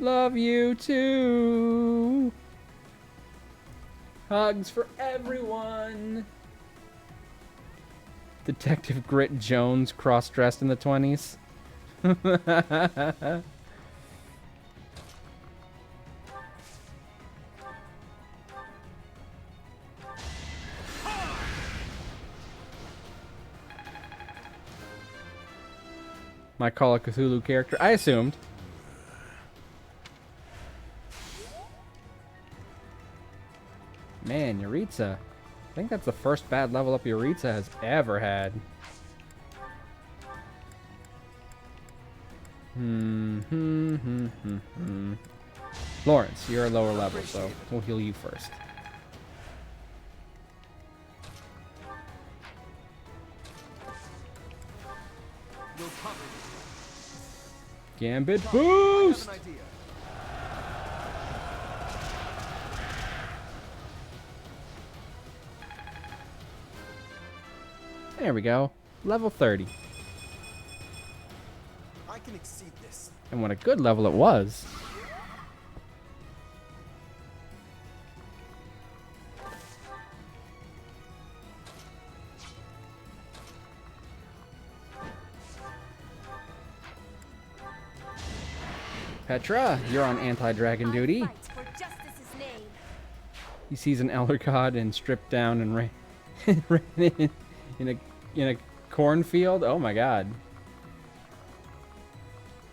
Love you too. Hugs for everyone. Detective Grit Jones, cross-dressed in the 20s. My Call of Cthulhu character, I assumed. Man, Yuritsa. I think that's the first bad level up Yuritsa has ever had. Lawrence, you're a lower level, so we'll heal you first. Gambit boost! There we go. Level 30. I can exceed this. And what a good level it was. Petra, you're on anti-dragon duty. He sees an elder god and stripped down and ran in a cornfield. Oh my god.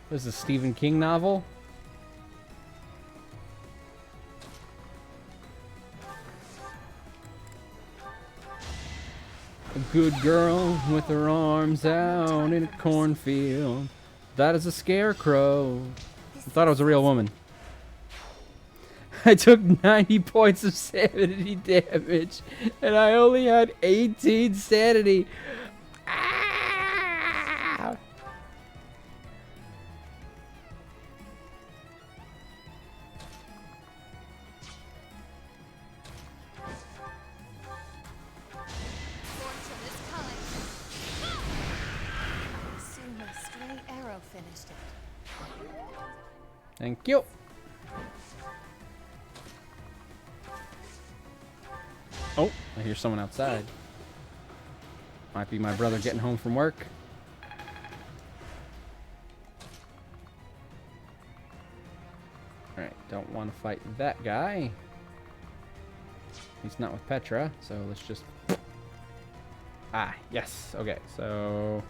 This is a Stephen King novel. A good girl with her arms out in a cornfield. That is a scarecrow. I thought it was a real woman. I took 90 points of sanity damage, and I only had 18 sanity. Ah! Thank you. Oh, I hear someone outside. Might be my brother getting home from work. Alright, don't want to fight that guy. He's not with Petra, so let's just... Ah, yes. Okay, so...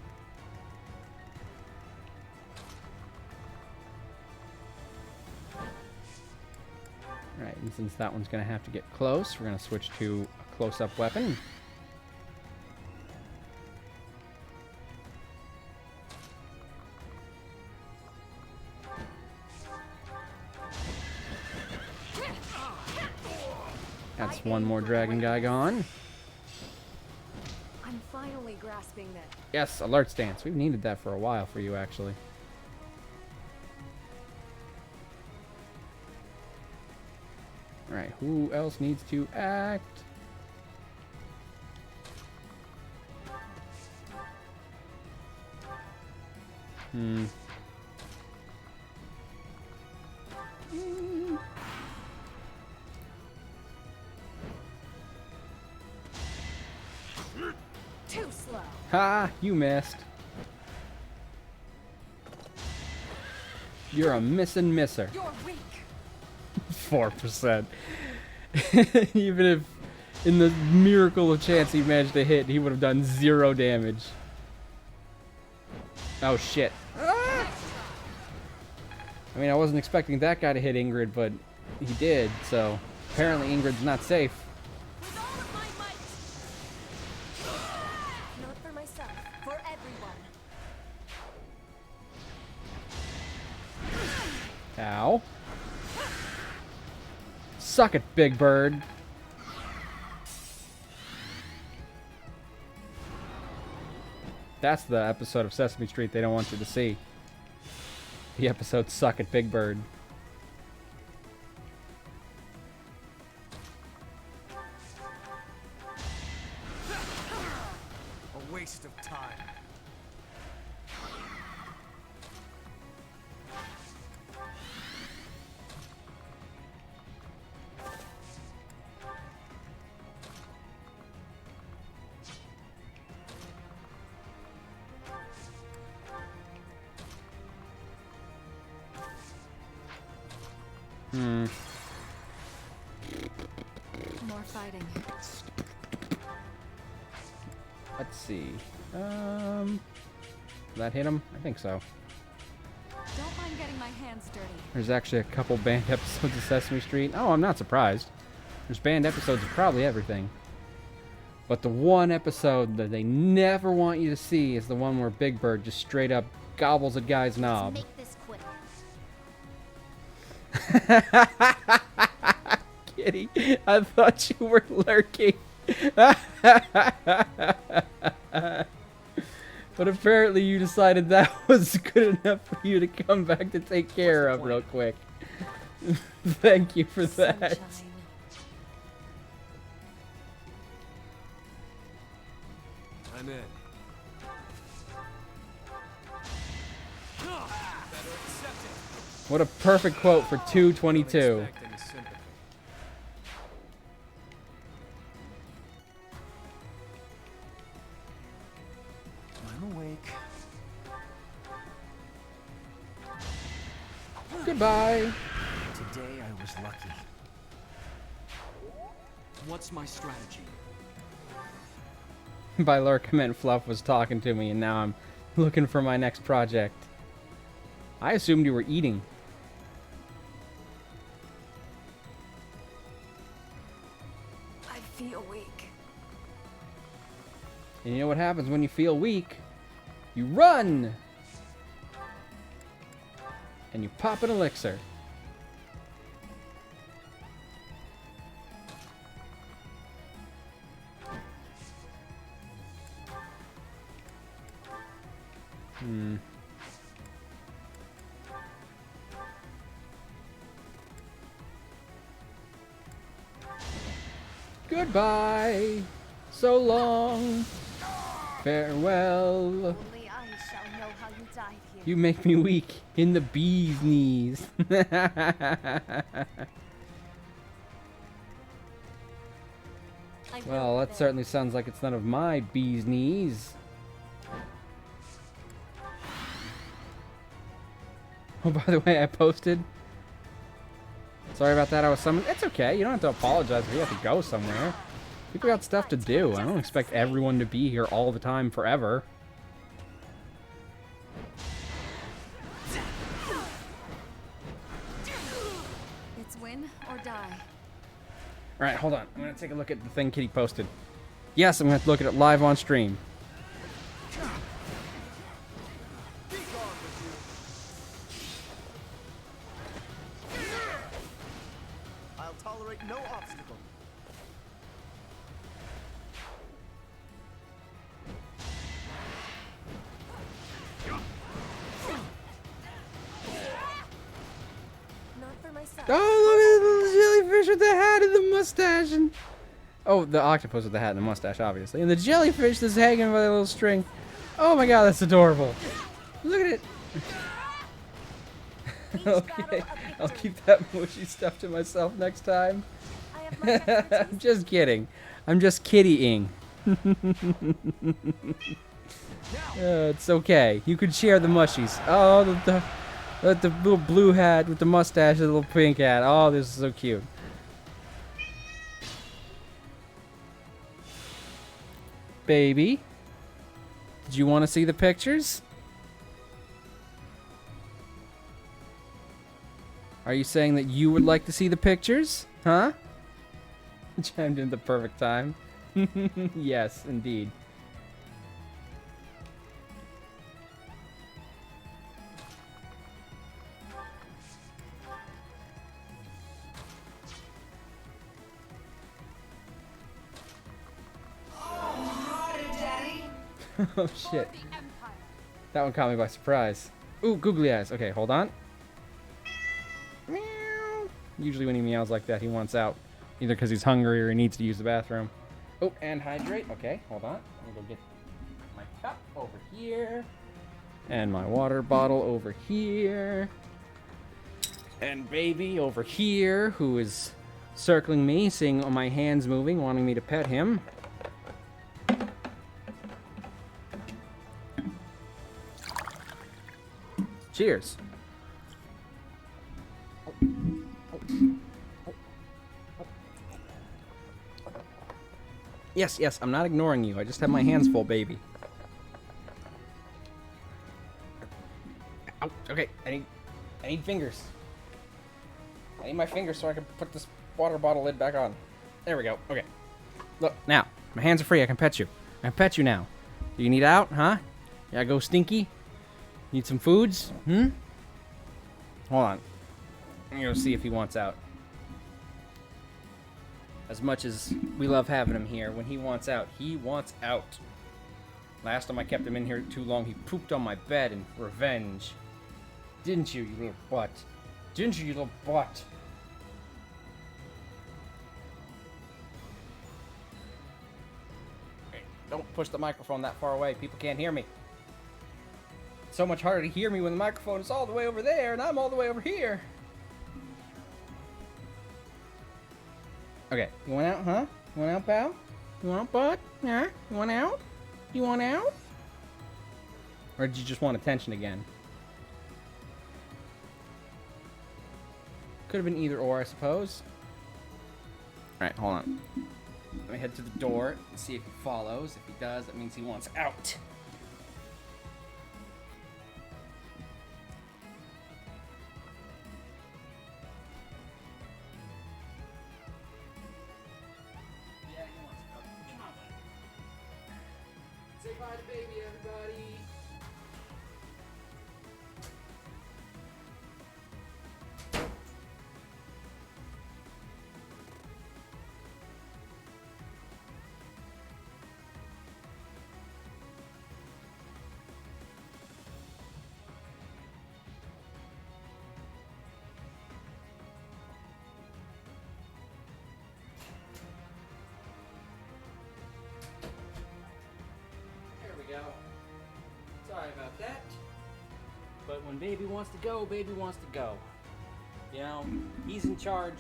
Alright, and since that one's going to have to get close, we're going to switch to a close-up weapon. That's one more dragon guy gone. I'm finally grasping that. Yes, alert stance. We've needed that for a while for you, actually. Alright, who else needs to act? Too slow. Ha! You missed. You're a missing misser. You're weak. 4%. Even if, in the miracle of chance he managed to hit, he would have done 0 damage. Oh shit. Ah! I mean, I wasn't expecting that guy to hit Ingrid, but he did, so apparently Ingrid's not safe. Not for myself, for everyone. Ow. Suck it, Big Bird. That's the episode of Sesame Street they don't want you to see. The episode Suck It, Big Bird. A waste of time. More fighting. Let's see. Did that hit him? I think so. Don't mind getting my hands dirty. There's actually a couple banned episodes of Sesame Street. Oh, I'm not surprised. There's banned episodes of probably everything. But the one episode that they never want you to see is the one where Big Bird just straight up gobbles a guy's knob. Make this quick. Kitty, I thought you were lurking. But apparently you decided that was good enough for you to come back to take care of real quick. Thank you for that. I'm in. What a perfect quote for 222. I'm awake. Goodbye. Today I was lucky. What's my strategy? By lurk, I meant Fluff was talking to me, and now I'm looking for my next project. I assumed you were eating. I feel weak. And you know what happens when you feel weak? You run! And you pop an elixir. Goodbye. So long. Farewell. Only I shall know how you died here. You make me weak in the bee's knees. Well, that certainly sounds like it's none of my bee's knees. Oh, by the way, I posted. Sorry about that, I was summoned. It's okay, you don't have to apologize if you have to go somewhere. People got stuff to do. I don't expect everyone to be here all the time forever. It's win or die. Alright, hold on. I'm gonna take a look at the thing Kitty posted. Yes, I'm gonna look at it live on stream. I'll tolerate no obstacle. Not for myself. Oh, look at the jellyfish with the hat and the mustache. And oh, the octopus with the hat and the mustache, obviously. And the jellyfish that's hanging by the little string. Oh my god, that's adorable. Look at it. Okay, I'll keep that mushy stuff to myself next time. I'm just kidding. I'm just kittying. It's okay. You can share the mushies. Oh, the little blue hat with the mustache and the little pink hat. Oh, this is so cute. Baby, did you want to see the pictures? Are you saying that you would like to see the pictures? Huh? Chimed in at the perfect time. Yes, indeed. Oh shit. That one caught me by surprise. Ooh, googly eyes. Okay, hold on. Meow. Usually when he meows like that, he wants out. Either because he's hungry or he needs to use the bathroom. Oh, and hydrate. Okay, hold on. Let me go get my cup over here. And my water bottle over here. And baby over here, who is circling me, seeing my hands moving, wanting me to pet him. Cheers. Yes, yes, I'm not ignoring you. I just have my hands full, baby. Oh, okay, I need fingers. I need my fingers so I can put this water bottle lid back on. There we go. Okay. Look, now, my hands are free. I can pet you. I can pet you now. Do you need out, huh? Yeah, go stinky? Need some foods? Hmm? Hold on. I'm gonna go see if he wants out. As much as we love having him here, when he wants out, he wants out. Last time I kept him in here too long, he pooped on my bed in revenge. Didn't you, you little butt? Didn't you, you little butt? Hey, don't push the microphone that far away. People can't hear me. It's so much harder to hear me when the microphone is all the way over there and I'm all the way over here. Okay, you want out, huh? You want out, pal? You want out, bud? Yeah? You want out? You want out? Or did you just want attention again? Could have been either or, I suppose. Alright, hold on. Let me head to the door and see if he follows. If he does, that means he wants out. Yeah, he wants out. Come on, buddy. Say bye to baby, everybody. There we go. but when baby wants to go, baby wants to go. You know, he's in charge,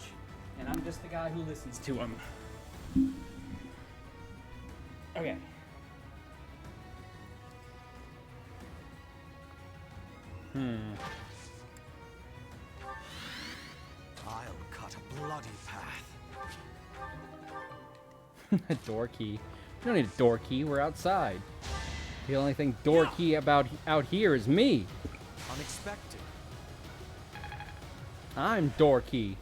and I'm just the guy who listens to him. Okay. I'll cut a bloody path. A door key. We don't need a door key. We're outside. The only thing door key about out here is me. Unexpected. I'm door key.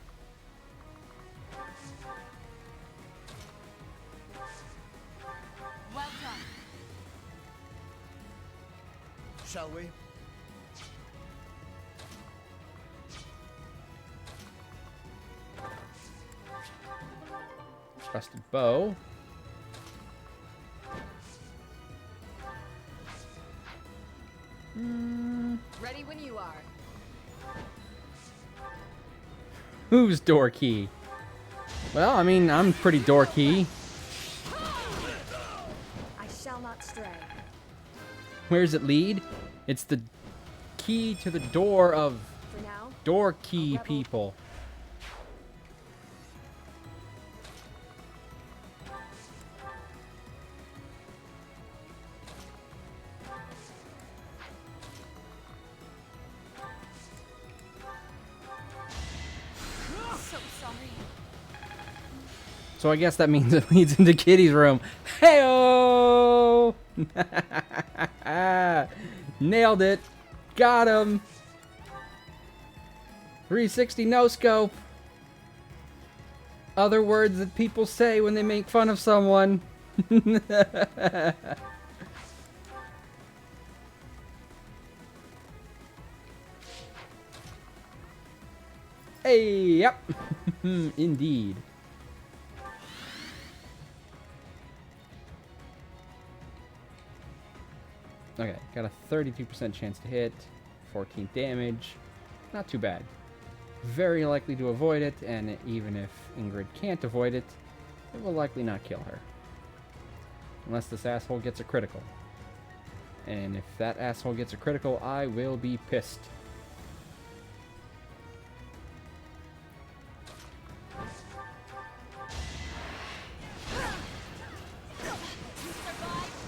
Welcome. Shall we? Trusted bow. Ready when you are. Who's door key? Well, I mean, I'm pretty door key. I shall not stray. Where does it lead? It's the key to the door of For now, door key people. so sorry. So I guess that means it leads into Kitty's room. Heyo! Nailed it. Got him. 360 no scope. Other words that people say when they make fun of someone. Hey, yep. Indeed. Okay, got a 32% chance to hit, 14 damage. Not too bad. Very likely to avoid it, and even if Ingrid can't avoid it, it will likely not kill her. Unless this asshole gets a critical. And if that asshole gets a critical, I will be pissed.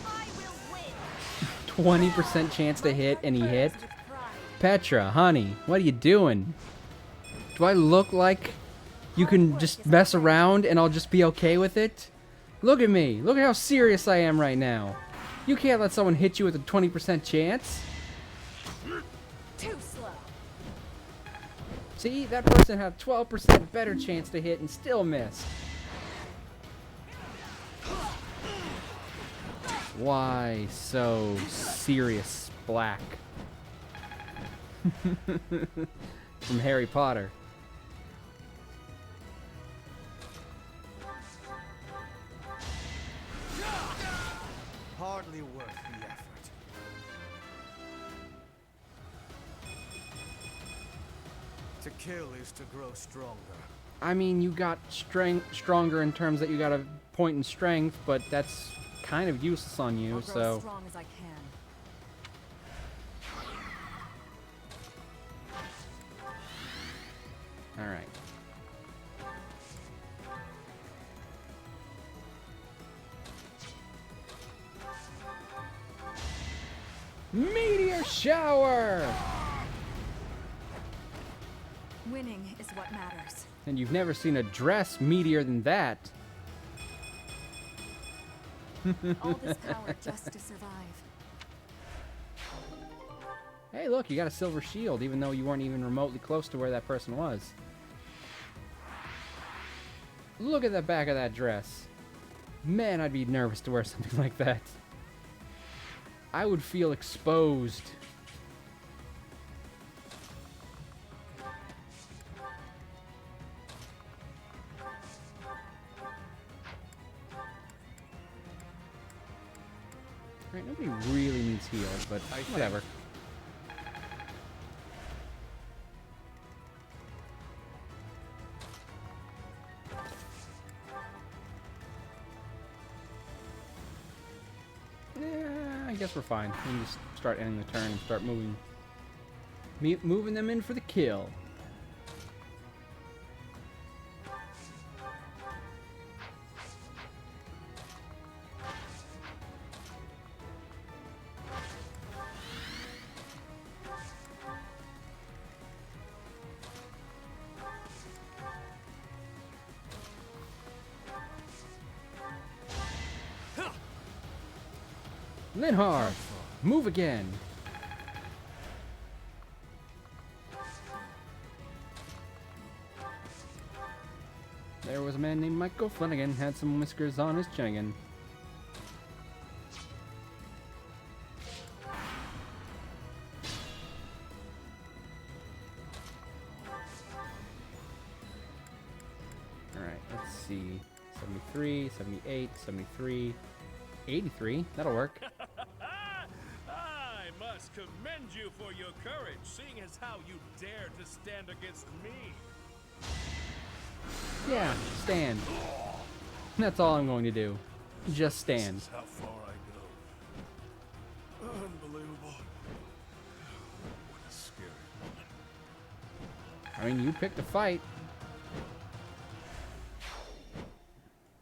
I will win. 20% chance to hit, and he hit. Petra, honey, what are you doing? Do I look like you can just mess around and I'll just be okay with it? Look at me. Look at how serious I am right now. You can't let someone hit you with a 20% chance. Too slow. See, that person had a 12% better chance to hit and still missed. Why so serious, Black? From Harry Potter. Hardly worth the effort. To kill is to grow stronger. I mean, you got stronger in terms that you got a point in strength, but that's kind of useless on you, I'll grow so... as strong as I can. Alright. Meteor shower! Winning is what matters. And you've never seen a dress meatier than that. All this power just to survive. Hey, look, you got a silver shield, even though you weren't even remotely close to where that person was. Look at the back of that dress. Man, I'd be nervous to wear something like that. I would feel exposed. Right, nobody really needs heals, but whatever. Yeah, I guess we're fine. We can just start ending the turn and start moving Moving them in for the kill. Linhard, move again. There was a man named Michael Flanagan, had some whiskers on his chin again. Alright, let's see. 73, 78, 73, 83. That'll work. I must commend you for your courage, seeing as how you dared to stand against me. Yeah, stand. That's all I'm going to do. Just stand. This is how far I go. Unbelievable. What a scary moment. I mean, you picked a fight.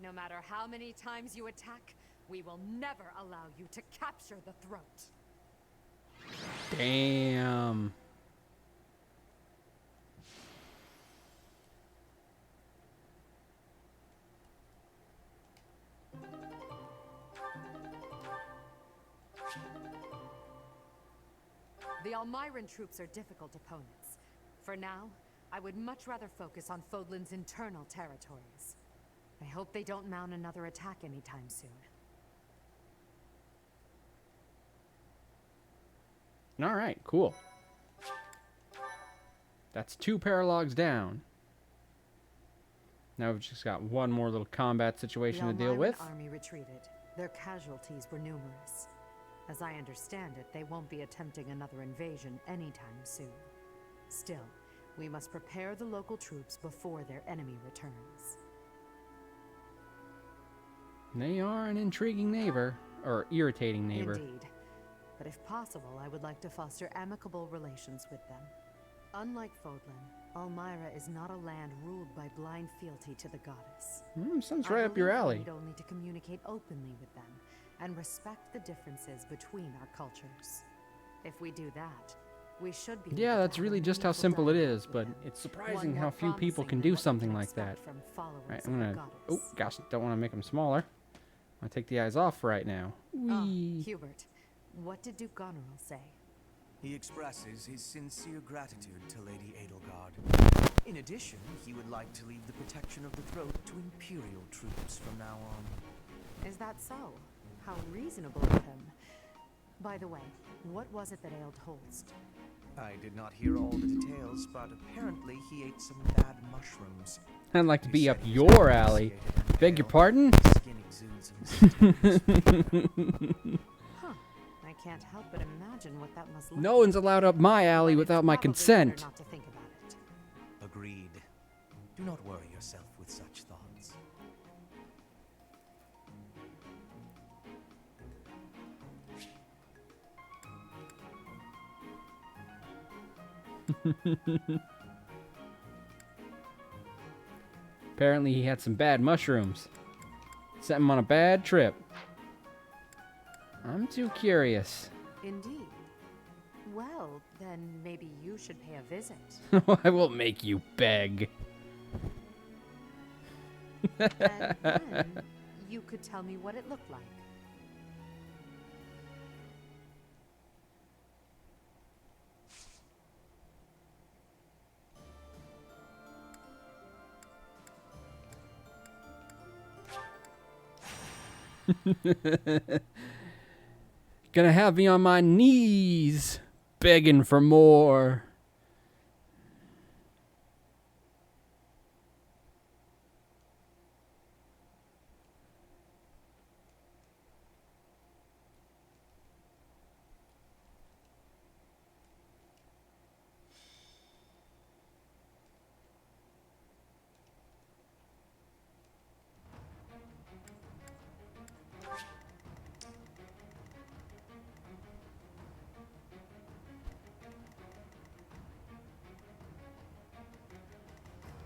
No matter how many times you attack, we will never allow you to capture the throat. Damn. The Almiran troops are difficult opponents. For now, I would much rather focus on Fodlan's internal territories. I hope they don't mount another attack anytime soon. Alright, cool. That's 2 paralogues down. Now we've just got one more little combat situation to deal with. The army retreated. Their casualties were numerous. As I understand it, they won't be attempting another invasion anytime soon. Still, we must prepare the local troops before their enemy returns. They are an intriguing neighbor, or irritating neighbor. Indeed. But if possible, I would like to foster amicable relations with them. Unlike Fodlan, Almyra is not a land ruled by blind fealty to the goddess. Sounds right up your alley. We need only to communicate openly with them and respect the differences between our cultures. If we do that, we should be. Yeah, that's really just how simple it is, but it's surprising how few people can do something like that. Right, I'm gonna. Oh gosh, don't want to make them smaller. I'll take the eyes off right now. Whee. Hubert, what did Duke Goneril say? He expresses his sincere gratitude to Lady Edelgard. In addition, he would like to leave the protection of the throat to Imperial troops from now on. Is that so? How reasonable of him. By the way, what was it that ailed Holst? I did not hear all the details, but apparently he ate some bad mushrooms. I'd like to be up your alley. Beg your pardon? I can't help but imagine what that must look No one's allowed up my alley without my consent. not to think about it. Agreed. Do not worry yourself with such thoughts. Apparently he had some bad mushrooms. Set him on a bad trip. I'm too curious. Indeed. Well, then maybe you should pay a visit. I will make you beg. And then you could tell me what it looked like. Gonna have me on my knees, begging for more.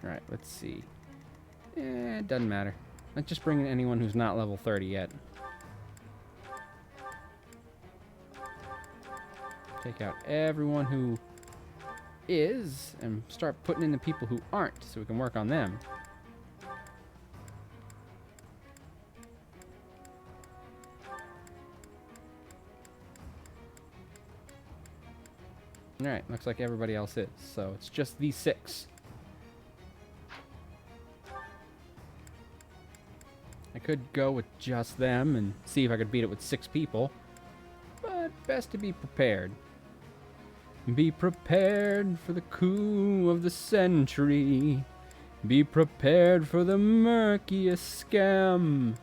Alright, let's see. It doesn't matter. Let's just bring in anyone who's not level 30 yet. Take out everyone who is and start putting in the people who aren't so we can work on them. Alright, looks like everybody else is. So it's just these 6. I could go with just them and see if I could beat it with 6 people. But best to be prepared. Be prepared for the coup of the century. Be prepared for the murkiest scam.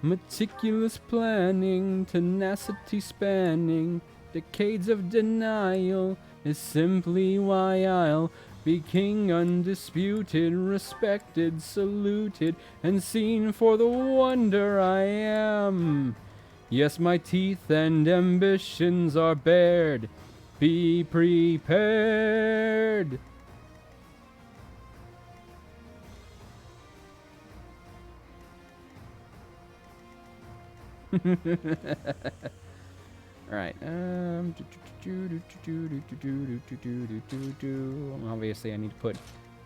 Meticulous planning, tenacity spanning, decades of denial is simply why I'll be king undisputed, respected, saluted, and seen for the wonder I am. Yes, my teeth and ambitions are bared. Be prepared. Alright, obviously I need to put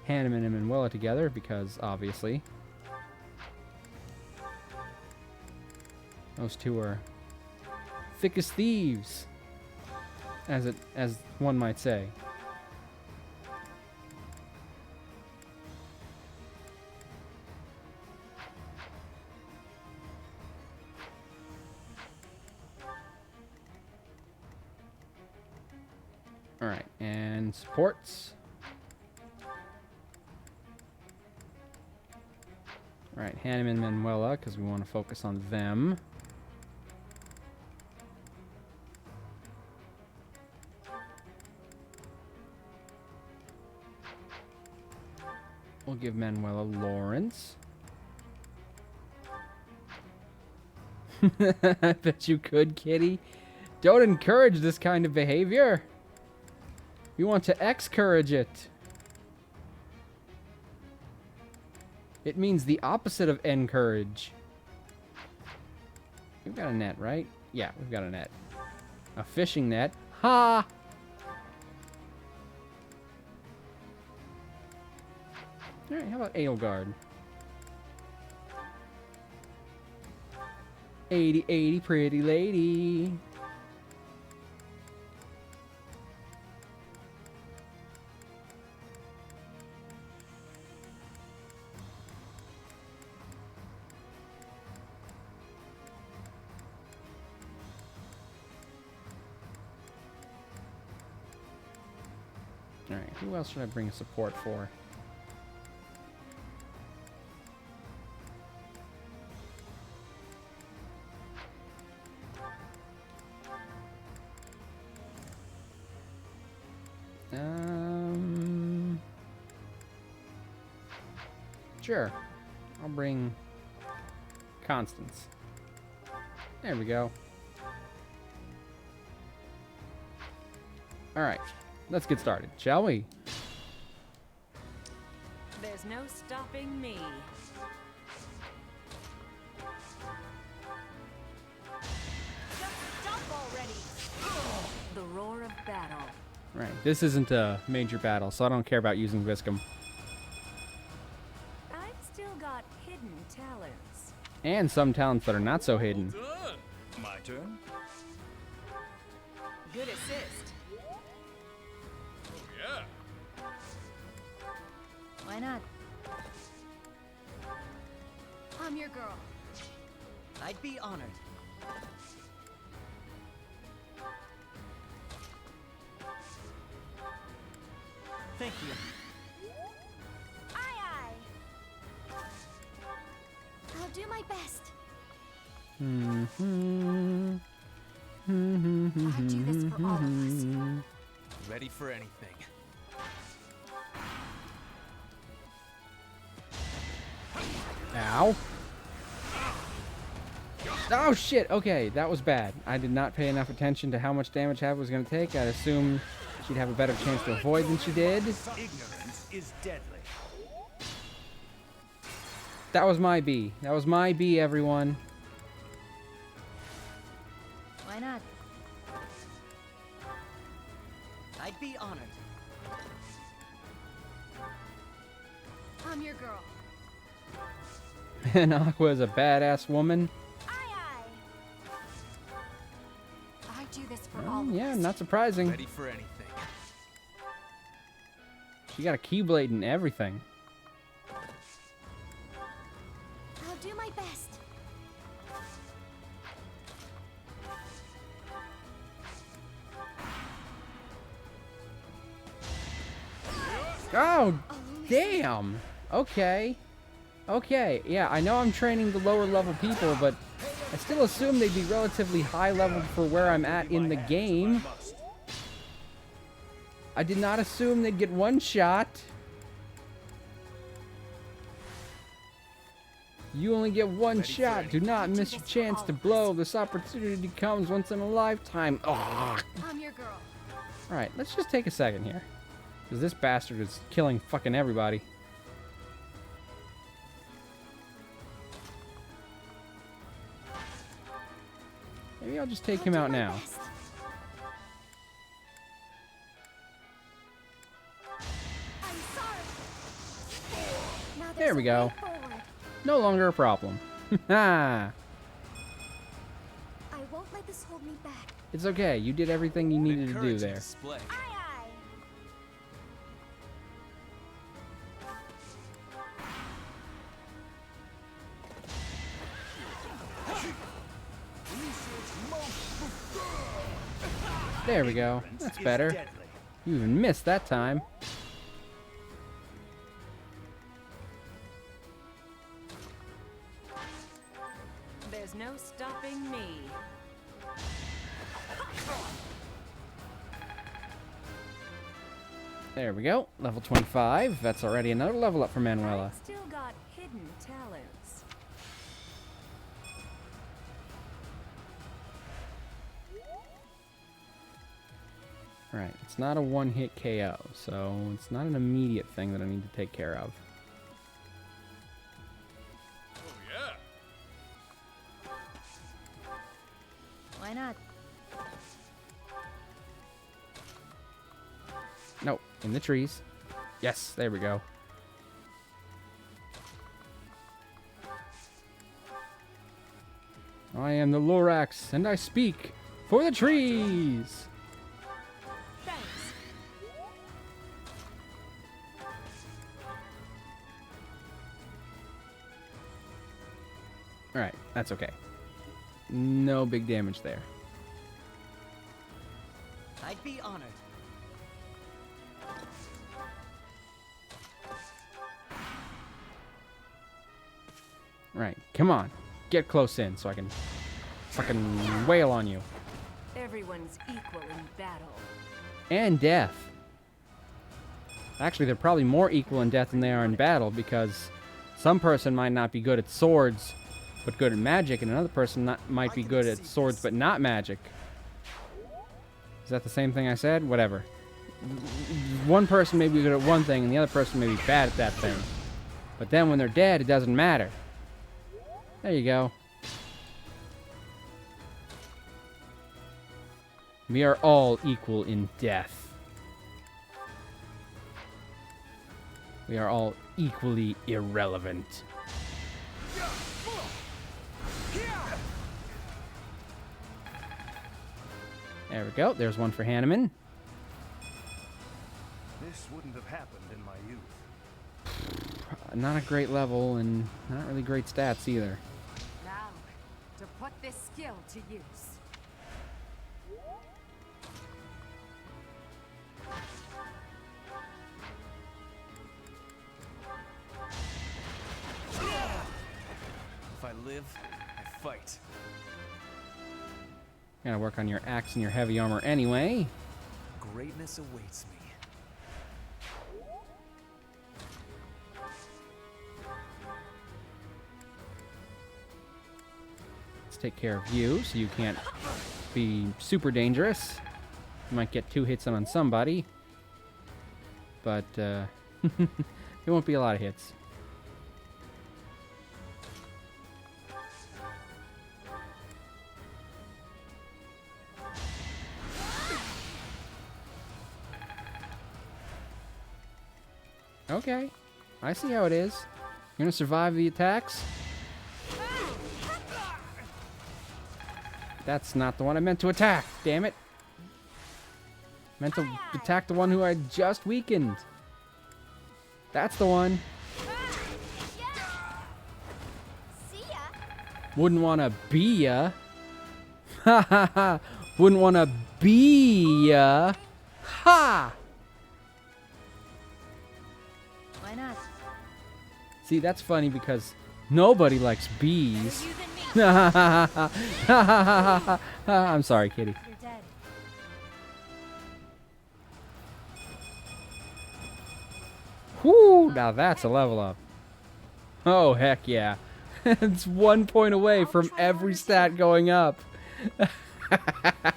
Hanneman and Manuela together because obviously those two are thick as thieves, as one might say. Alright, and supports. Alright, Hanneman and Manuela, because we want to focus on them. We'll give Manuela Lawrence. I bet you could, kitty. Don't encourage this kind of behavior. You want to excourage it. It means the opposite of encourage. We've got a net, right? Yeah, we've got a net. A fishing net. Ha! Alright, how about Edelgard? 80, pretty lady. Alright, who else should I bring support for? Sure. I'll bring Constance. There we go. Alright, let's get started, shall we? There's no stopping me. Just stop already! The roar of battle. Right, this isn't a major battle, so I don't care about using Viscum. And some talents that are not so hidden. My turn. Good assist. Oh, yeah. Why not? I'm your girl. I'd be honored. Thank you. I'll do my best. I do this for all of us. Ready for anything. Ow. Oh shit, okay, that was bad. I did not pay enough attention to how much damage Hav was going to take. I'd assumed she'd have a better chance to avoid than she did. Ignorance is deadly. That was my B. That was my B, everyone. Why not? I'd be honored. I'm your girl. And Aqua is a badass woman. I do this for all of Yeah, us. not surprising. Ready for anything. She got a keyblade and everything. I'll do my best. Oh, damn. Okay. Okay, yeah, I know I'm training the lower level people, but I still assume they'd be relatively high level for where I'm at in the game. I did not assume they'd get one shot. You only get one shot. Do not miss your chance to blow. This opportunity comes once in a lifetime. Ugh. I'm your girl. Alright, let's just take a second here. Because this bastard is killing fucking everybody. Maybe I'll just take him out now. There we go. No longer a problem. Ha! I won't let this hold me back. It's okay. You did everything you needed to do Encouraging there. display. There we go. That's better. You even missed that time. There's no stopping me. There we go. Level 25. That's already another level up for Manuela. Still got hidden talents. Right. It's not a one-hit KO, so it's not an immediate thing that I need to take care of. Oh, yeah. Why not? No, in the trees. Yes, there we go. I am the Lorax, and I speak for the trees. Thanks. Alright, that's okay. No big damage there. I'd be honored. Right, come on. Get close in so I can fucking wail on you. Everyone's equal in battle. And death. Actually, they're probably more equal in death than they are in battle because some person might not be good at swords but good at magic, and another person might be good at swords but not magic. Is that the same thing I said? Whatever. One person may be good at one thing and the other person may be bad at that thing. But then when they're dead, it doesn't matter. There you go. We are all equal in death. We are all equally irrelevant. There we go. There's one for Hanneman. This wouldn't have happened in my youth. Not a great level and not really great stats either. Now, to put this skill to use. If I live, I fight. Gotta work on your axe and your heavy armor anyway. Greatness awaits me. Let's take care of you so you can't be super dangerous. You might get 2 hits on somebody. But, it won't be a lot of hits. Okay. I see how it is. You're gonna survive the attacks? That's not the one I meant to attack, damn it. Meant to attack the one who I just weakened. That's the one. Wouldn't wanna be ya. Ha ha ha. Wouldn't wanna be ya. Ha! Why not? See, that's funny because nobody likes bees. I'm sorry, kitty. You're dead. Whoo! Now that's a level up. Oh, heck yeah. It's 1 point away from every stat going up.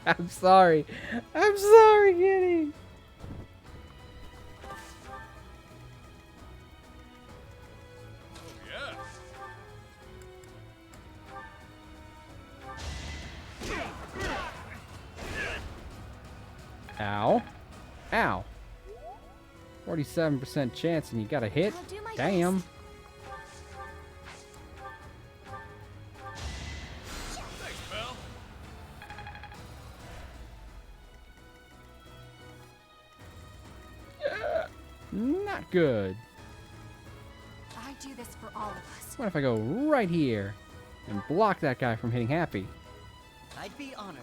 I'm sorry. I'm sorry, kitty. Ow. Ow. 47% chance and you got a hit? Damn. Thanks, pal. Not good. I do this for all of us. What if I go right here and block that guy from hitting happy? I'd be honored.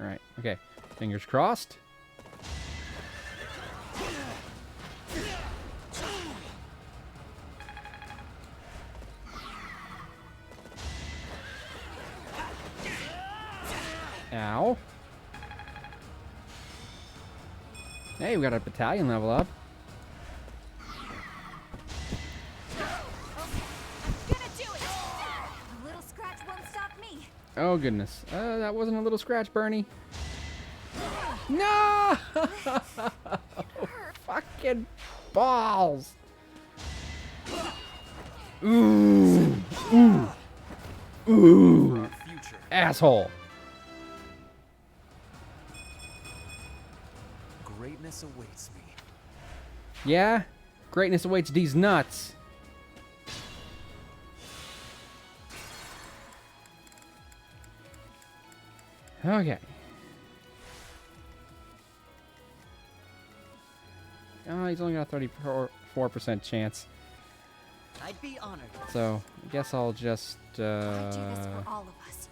Alright, okay. Fingers crossed. Ow. Hey, we got a battalion level up. A little scratch won't stop me. Oh, goodness. That wasn't a little scratch, Bernie. No! Fucking balls. Ooh. Ooh. Ooh. Asshole. Greatness awaits me. Yeah? Greatness awaits these nuts. Okay. Oh, he's only got a 34% chance. I'd be honored. So, I guess I'll just, I do this for all of us.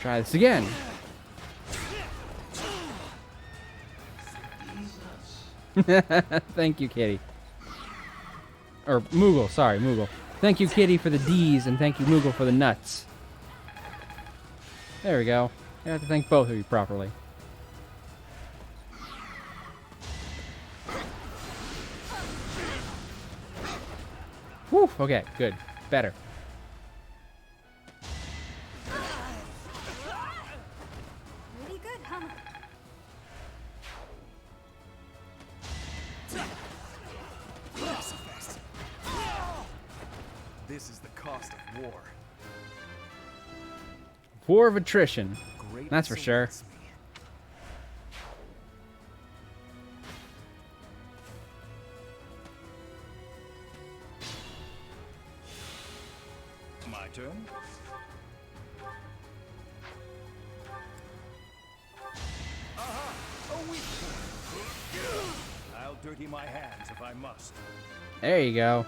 try this again. Thank you, Kitty. Or Moogle, sorry, Moogle. Thank you, Kitty, for the D's, and thank you, Moogle, for the nuts. There we go. I have to thank both of you properly. Whew, okay, good. Better. Pretty good, huh? This is the cost of war. War of attrition. That's for sure. My turn? Aha! A weak point. I'll dirty my hands if I must. There you go.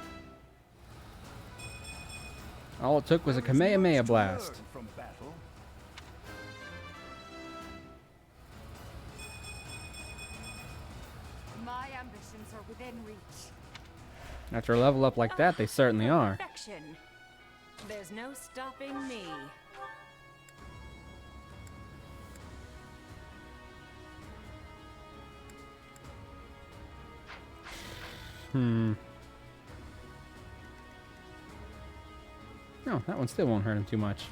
All it took was a Kamehameha blast. From battle. My ambitions are within reach. After a level up like that, they certainly are. Perfection. There's no stopping me. No, that one still won't hurt him too much.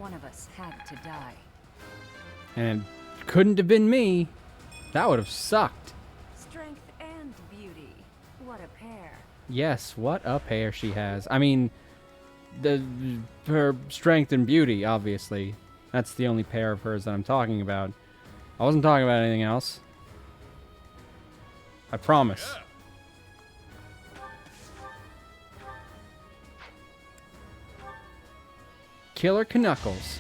One of us had to die. And it couldn't have been me. That would have sucked. Strength and beauty. What a pair. Yes, what a pair she has. I mean, her strength and beauty, obviously. That's the only pair of hers that I'm talking about. I wasn't talking about anything else. I promise. Killer Knuckles.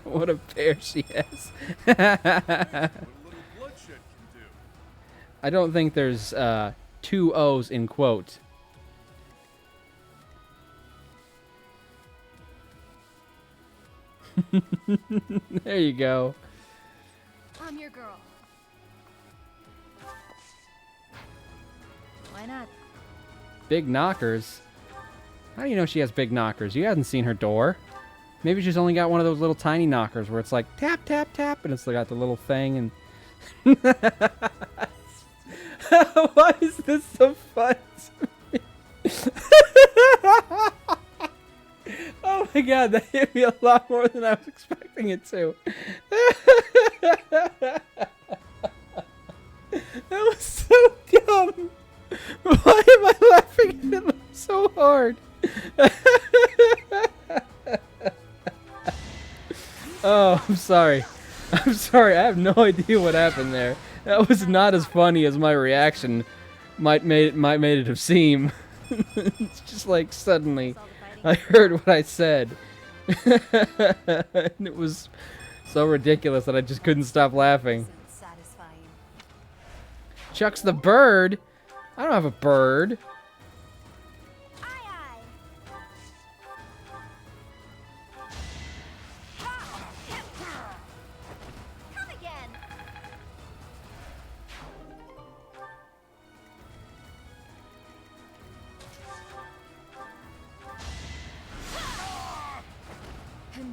What a pair she has. I don't think there's 2 O's in quote. There you go. I'm your girl. Why not? Big knockers. How do you know she has big knockers? You haven't seen her door. Maybe she's only got one of those little tiny knockers where it's like tap, tap, tap, and it's got the little thing and... Why is this so fun to me? Oh my god, that hit me a lot more than I was expecting it to. That was so dumb. Why am I laughing at it so hard? Oh, I'm sorry. I'm sorry. I have no idea what happened there. That was not as funny as my reaction might made it have seem. It's just like suddenly I heard what I said. And it was so ridiculous that I just couldn't stop laughing. Chuck's the bird. I don't have a bird.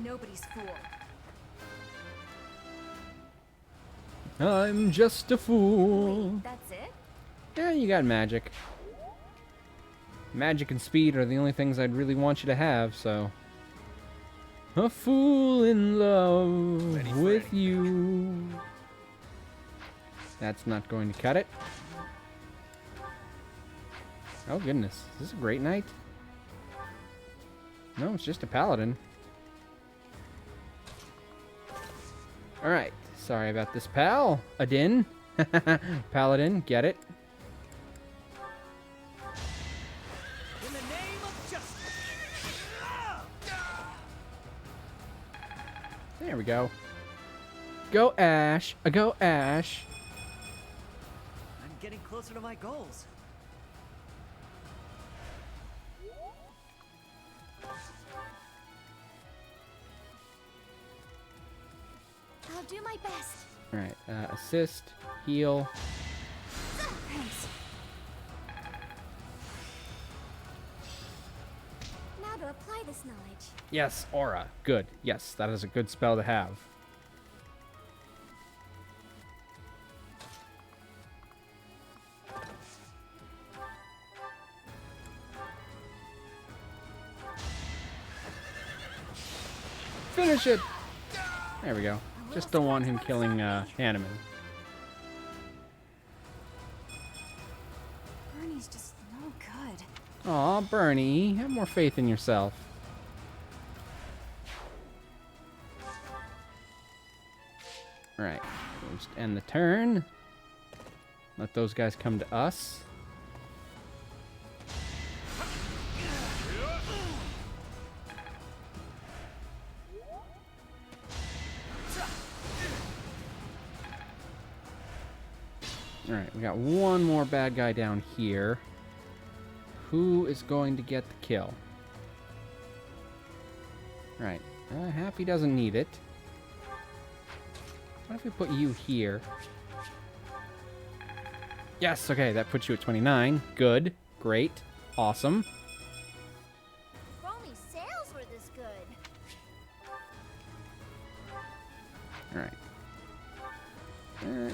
Nobody's fool. I'm just a fool. Wait, that's it? Yeah, you got magic. Magic and speed are the only things I'd really want you to have, so... A fool in love with you. That's not going to cut it. Oh goodness, is this a great knight? No, it's just a paladin. Alright, sorry about this, pal. Adin. Paladin, get it? In the name of justice. There we go. Go Ash. Go Ash. I'm getting closer to my goals. I'll do my best. Alright, assist, heal. Thanks. Now to apply this knowledge. Yes, aura. Good. Yes, that is a good spell to have. Finish it! There we go. Just don't want him killing Hanneman. Bernie's just no good. Aw, Bernie, have more faith in yourself. Alright, we'll just end the turn. Let those guys come to us. Alright, we got one more bad guy down here. Who is going to get the kill? Right. Happy doesn't need it. What if we put you here? Yes, okay, that puts you at 29. Good. Great. Awesome. If only sales were this good. Alright.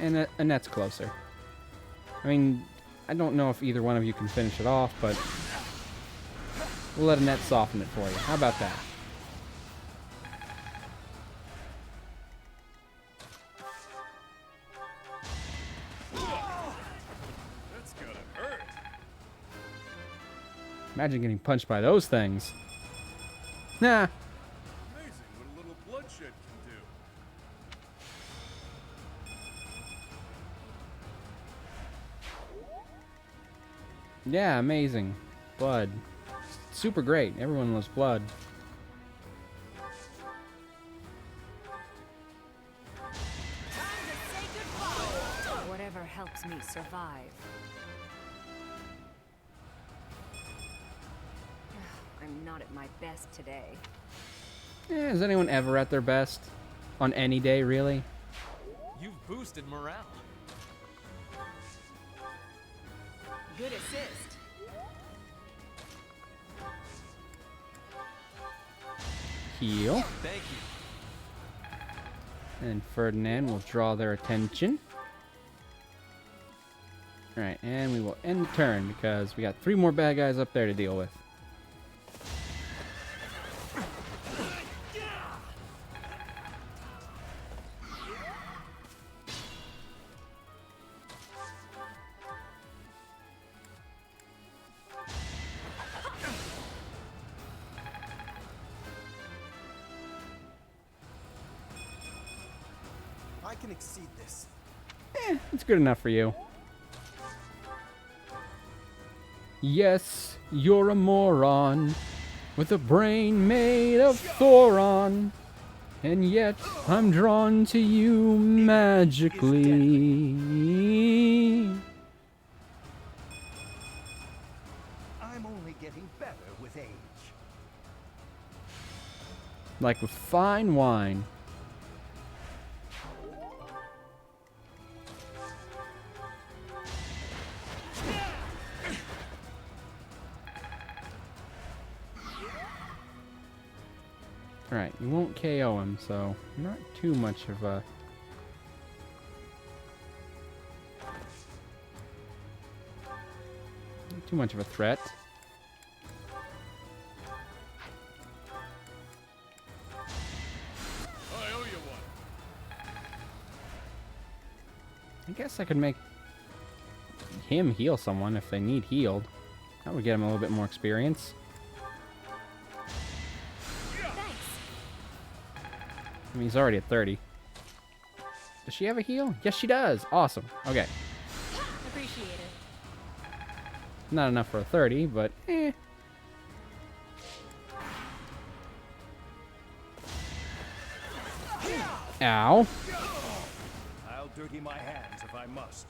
And Annette's closer. I mean, I don't know if either one of you can finish it off, but we'll let Annette soften it for you. How about that? That's gotta hurt. Imagine getting punched by those things. Nah. Amazing what a little bloodshed can do. Yeah, amazing. Blood. Super great. Everyone loves blood. Whatever helps me survive. I'm not at my best today. Is anyone ever at their best? On any day, really? You've boosted morale. Good assist. Heal. Thank you. And Ferdinand will draw their attention. Alright, and we will end the turn because we got 3 more bad guys up there to deal with. I can exceed this. It's good enough for you. Yes, you're a moron with a brain made of thoron, and yet I'm drawn to you magically. I'm only getting better with age. Like with fine wine. Alright, you won't KO him, so not too much of a... not too much of a threat. I owe you one. I guess I could make him heal someone if they need healed. That would get him a little bit more experience. I mean, he's already at 30. Does she have a heal? Yes, she does. Awesome. Okay. Appreciate it. Not enough for a 30, but eh. Ow. I'll dirty my hands if I must.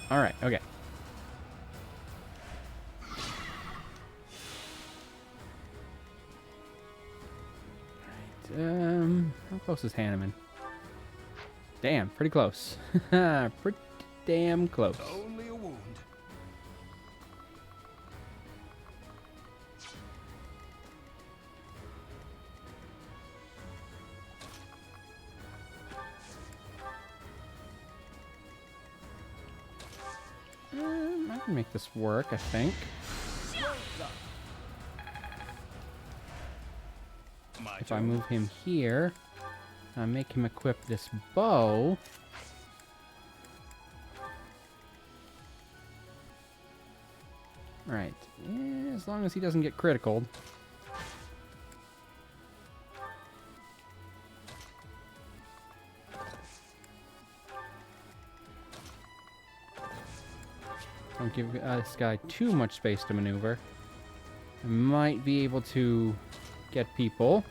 Alright, okay. How close is Hanneman? Damn, pretty close. Pretty damn close. Only a wound. I can make this work, I think. If I move him here, I make him equip this bow. Right. As long as he doesn't get critical. Don't give this guy too much space to maneuver. I might be able to get people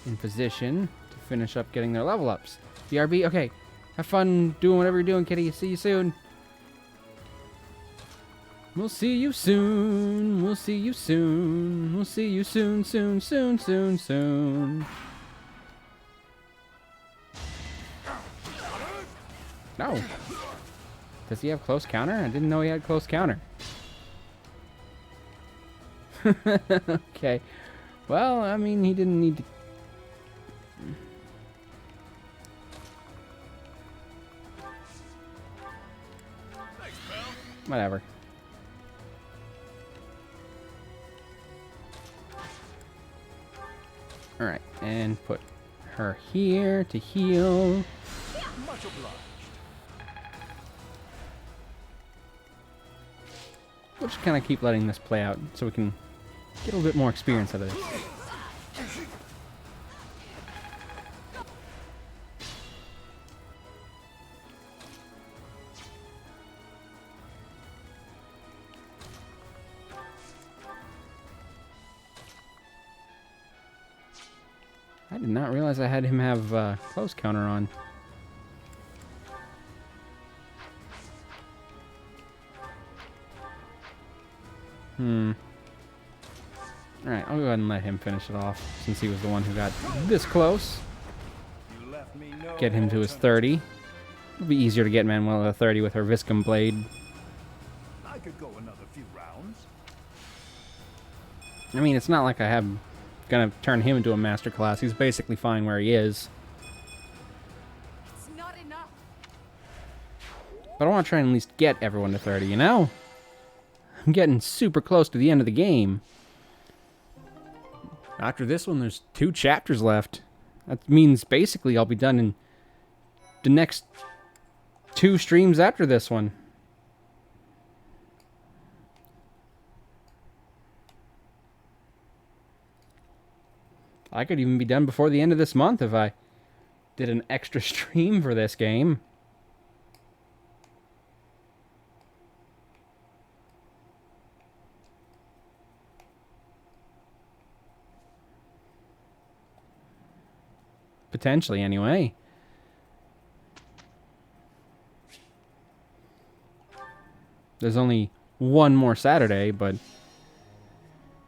in position to finish up getting their level ups. BRB, okay. Have fun doing whatever you're doing, kitty. See you soon. We'll see you soon. We'll see you soon. We'll see you soon, soon, soon, soon, soon. No. Does he have close counter? I didn't know he had close counter. Okay. Well, I mean, he didn't need to Whatever. Alright, and put her here to heal. Much obliged. We'll just kind of keep letting this play out so we can get a little bit more experience out of this. I did not realize I had him have close counter on. Alright, I'll go ahead and let him finish it off, since he was the one who got this close. Get him to his 30. It'll be easier to get Manuela to 30 with her Viscum Blade. I could go another few rounds. I mean, it's not like I have gonna turn him into a master class. He's basically fine where he is. It's not enough. But I want to try and at least get everyone to 30, you know? I'm getting super close to the end of the game. After this one, there's 2 chapters left. That means basically I'll be done in the next 2 streams after this one. I could even be done before the end of this month if I did an extra stream for this game. Potentially, anyway. There's only one more Saturday, but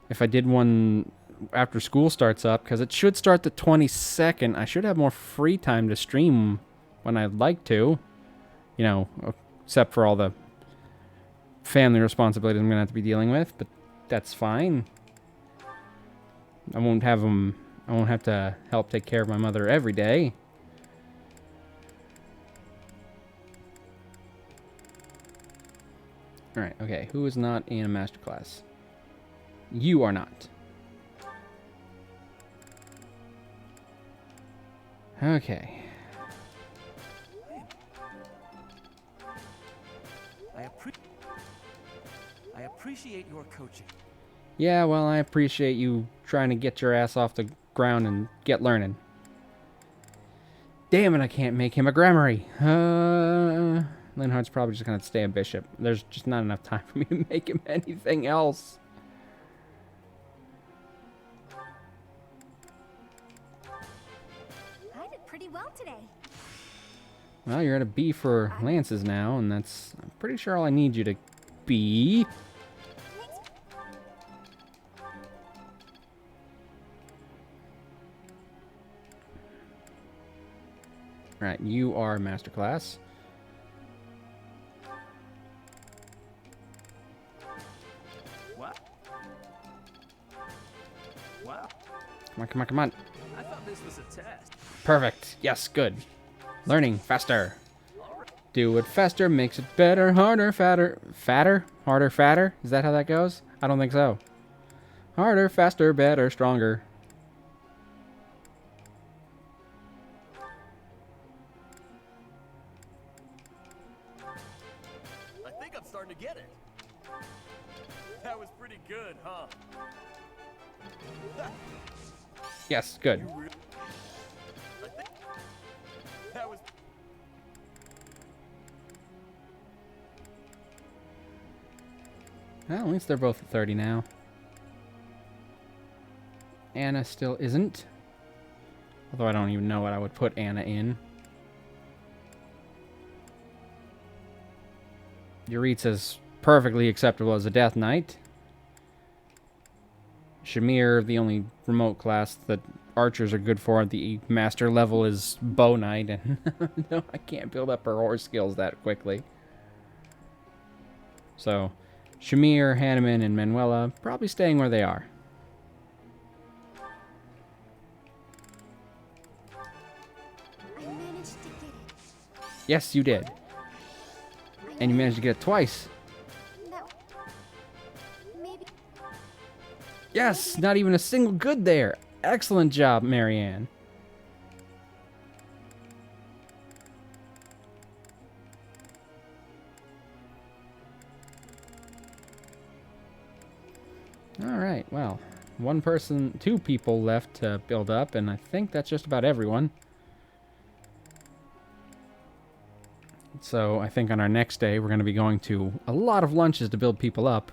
if I did one after school starts up, because it should start the 22nd, I should have more free time to stream when I'd like to. You know, except for all the family responsibilities I'm going to have to be dealing with, but that's fine. I won't have to help take care of my mother every day. Alright, okay. Who is not in a master class? You are not. Okay. I appreciate your coaching. Yeah, well, I appreciate you trying to get your ass off the ground and get learning. Damn it, I can't make him a Grammary. Linhardt's probably just going to stay a bishop. There's just not enough time for me to make him anything else. I did pretty well today. Well, you're at a B for lances now, and that's, I'm pretty sure all I need you to be. Alright, you are masterclass. What? Wow. Come on, come on, come on. I thought this was a test. Perfect. Yes, good. Learning faster. Do it faster, makes it better, harder, fatter. Fatter? Harder, fatter? Is that how that goes? I don't think so. Harder, faster, better, stronger. I think I'm starting to get it. That was pretty good, huh? Yes, good. I think that was. Well, at least they're both at 30 now. Anna still isn't. Although I don't even know what I would put Anna in. Yuritsa's perfectly acceptable as a Death Knight. Shamir, the only remote class that archers are good for at the master level, is Bow Knight, and no, I can't build up her horse skills that quickly. So, Shamir, Hanneman, and Manuela probably staying where they are. I managed to get it. Yes, you did. And you managed to get it twice. Yes, not even a single good there. Excellent job, Marianne. Alright, well, two people left to build up, and I think that's just about everyone. So I think on our next day, we're going to be going to a lot of lunches to build people up.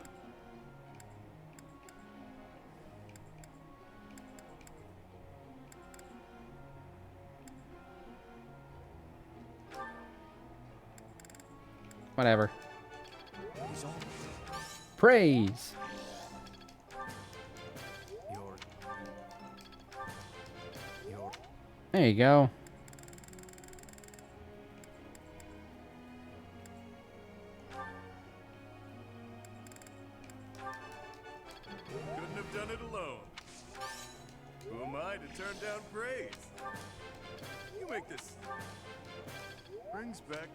Whatever. Praise! There you go. Couldn't have done it alone. Who am I to turn down praise? You make this. Brings back.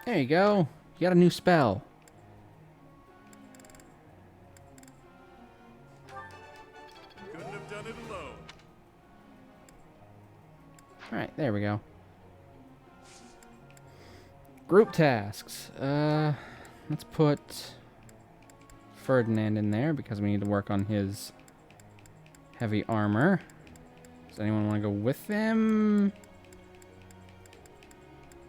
There you go. You got a new spell. Couldn't have done it alone. Alright, there we go. Group tasks. Let's put Ferdinand in there because we need to work on his heavy armor. Does anyone want to go with him?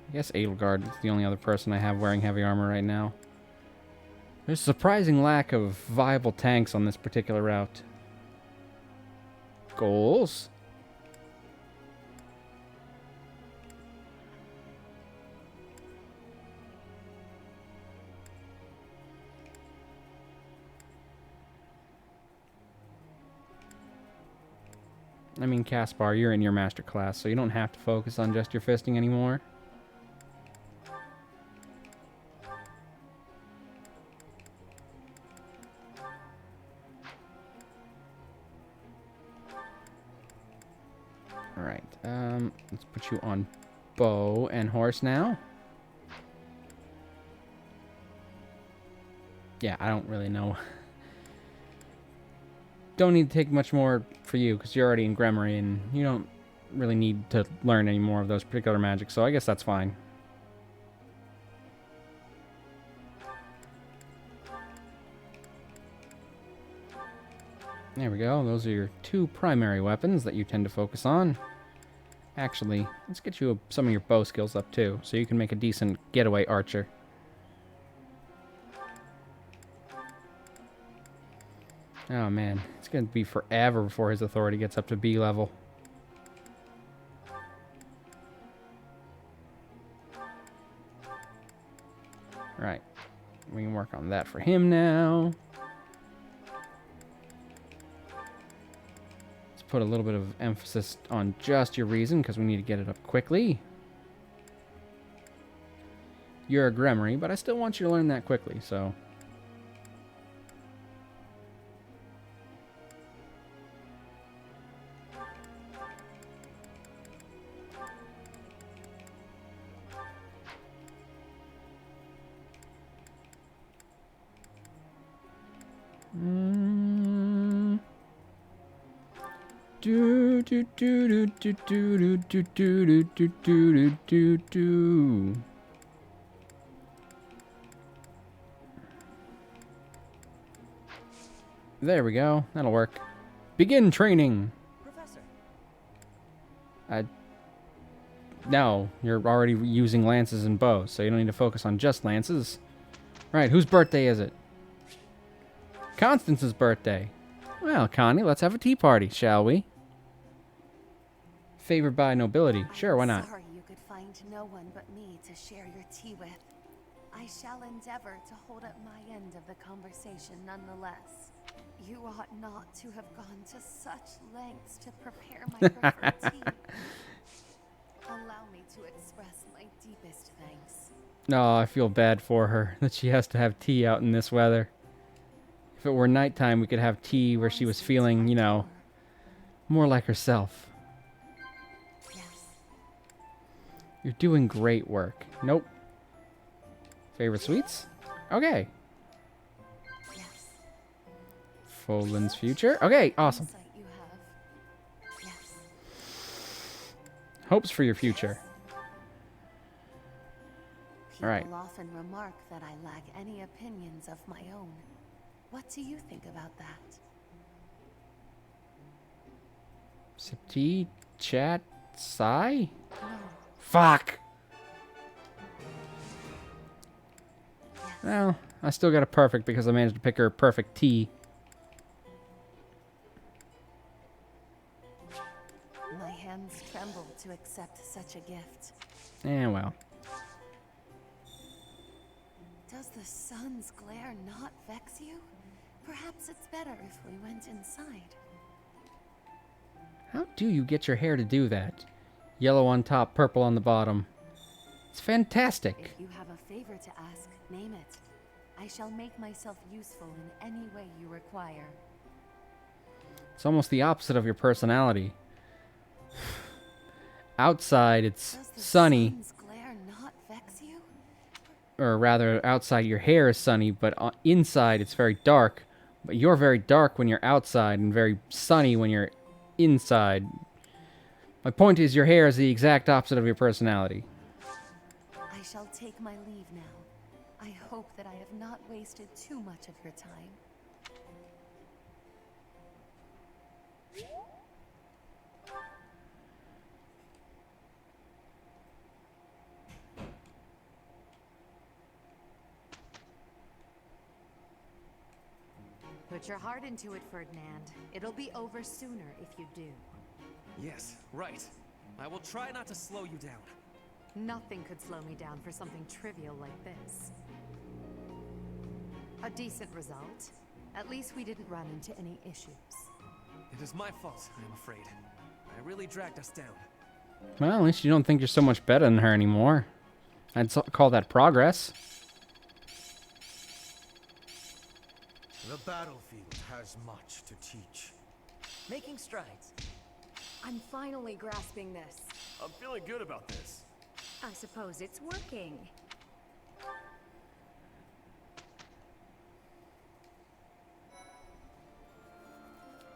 I guess Edelgard is the only other person I have wearing heavy armor right now. There's a surprising lack of viable tanks on this particular route. Goals. I mean, Caspar, you're in your master class, so you don't have to focus on just your fisting anymore. Alright, let's put you on bow and horse now. Yeah, I don't really know. Don't need to take much more for you because you're already in Gremory and you don't really need to learn any more of those particular magics, so I guess that's fine. There we go. Those are your two primary weapons that you tend to focus on. Actually, let's get you some of your bow skills up too, so you can make a decent getaway archer. Oh man, it's going to be forever before his authority gets up to B level. Right, we can work on that for him now. Let's put a little bit of emphasis on just your reason, because we need to get it up quickly. You're a Gremory, but I still want you to learn that quickly, so... Do do do do do do do do do do do do. There we go. That'll work. Begin training. Professor. No, you're already using lances and bows, so you don't need to focus on just lances. Right, whose birthday is it? Constance's birthday. Well, Connie, let's have a tea party, shall we? Favored by nobility. Sure, why not? Sorry you could find no one but me to share your tea with. I shall endeavor to hold up my end of the conversation nonetheless. You ought not to have gone to such lengths to prepare my preferred tea. Allow me to express my deepest thanks. No, I feel bad for her that she has to have tea out in this weather. If it were nighttime, we could have tea where she was feeling, you know, more like herself. Yes. You're doing great work. Nope. Favorite sweets? Okay. Yes. Foland's future. Okay, awesome. Insight you have. Yes. Hopes for your future. People All right. often remark that I lack any opinions of my own. What do you think about that? Septi, chat, sigh? No. Fuck! Well, I still got a perfect because I managed to pick her a perfect T. My hands tremble to accept such a gift. Well. Does the sun's glare not vex you? Perhaps it's better if we went inside. How do you get your hair to do that? Yellow on top, purple on the bottom. It's fantastic. If you have a favor to ask, name it. I shall make myself useful in any way you require. It's almost the opposite of your personality. Outside, it's sunny. Sun's glare not vex you? Or rather, outside your hair is sunny, but inside it's very dark. But you're very dark when you're outside and very sunny when you're inside. My point is, your hair is the exact opposite of your personality. I shall take my leave now. I hope that I have not wasted too much of your time. Put your heart into it, Ferdinand. It'll be over sooner if you do. Yes, right. I will try not to slow you down. Nothing could slow me down for something trivial like this. A decent result. At least we didn't run into any issues. It is my fault, I am afraid. I really dragged us down. Well, at least you don't think you're so much better than her anymore. I'd call that progress. The battlefield has much to teach. Making strides. I'm finally grasping this. I'm feeling good about this. I suppose it's working.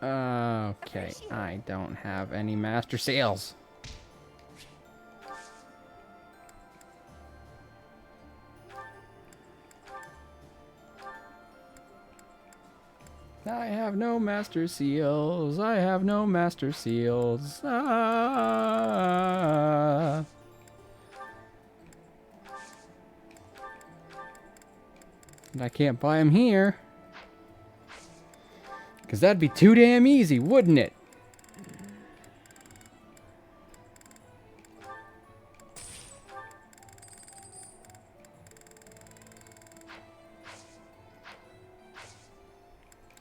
Okay, I don't have any master seals. I have no master seals. I have no master seals. Ah. And I can't buy them here. Because that'd be too damn easy, wouldn't it?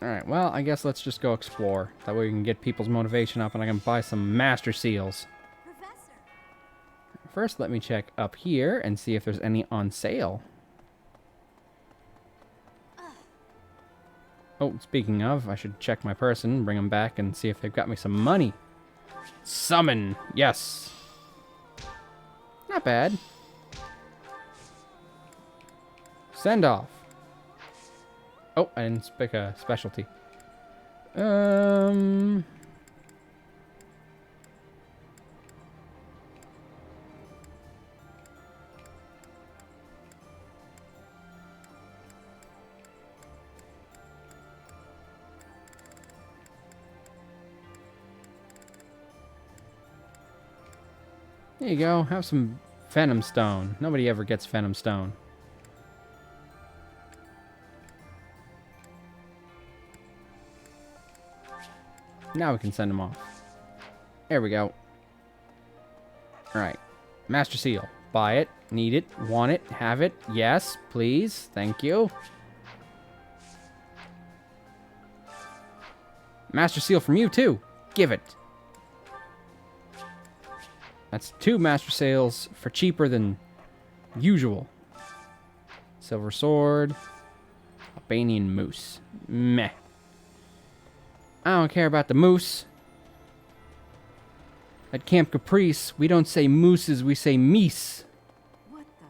Alright, well, I guess let's just go explore. That way we can get people's motivation up and I can buy some master seals. Professor. First, let me check up here and see if there's any on sale. Oh, speaking of, I should check my person, bring them back, and see if they've got me some money. Summon! Yes! Not bad. Send off. Oh, I didn't pick a specialty. There you go. Have some Venom Stone. Nobody ever gets Venom Stone. Now we can send them off. There we go. Alright. Master Seal. Buy it. Need it. Want it. Have it. Yes, please. Thank you. Master Seal from you, too. Give it. That's 2 Master Seals for cheaper than usual. Silver Sword. Albanian Moose. Meh. I don't care about the moose. At Camp Caprice, we don't say mooses, we say meese. What the?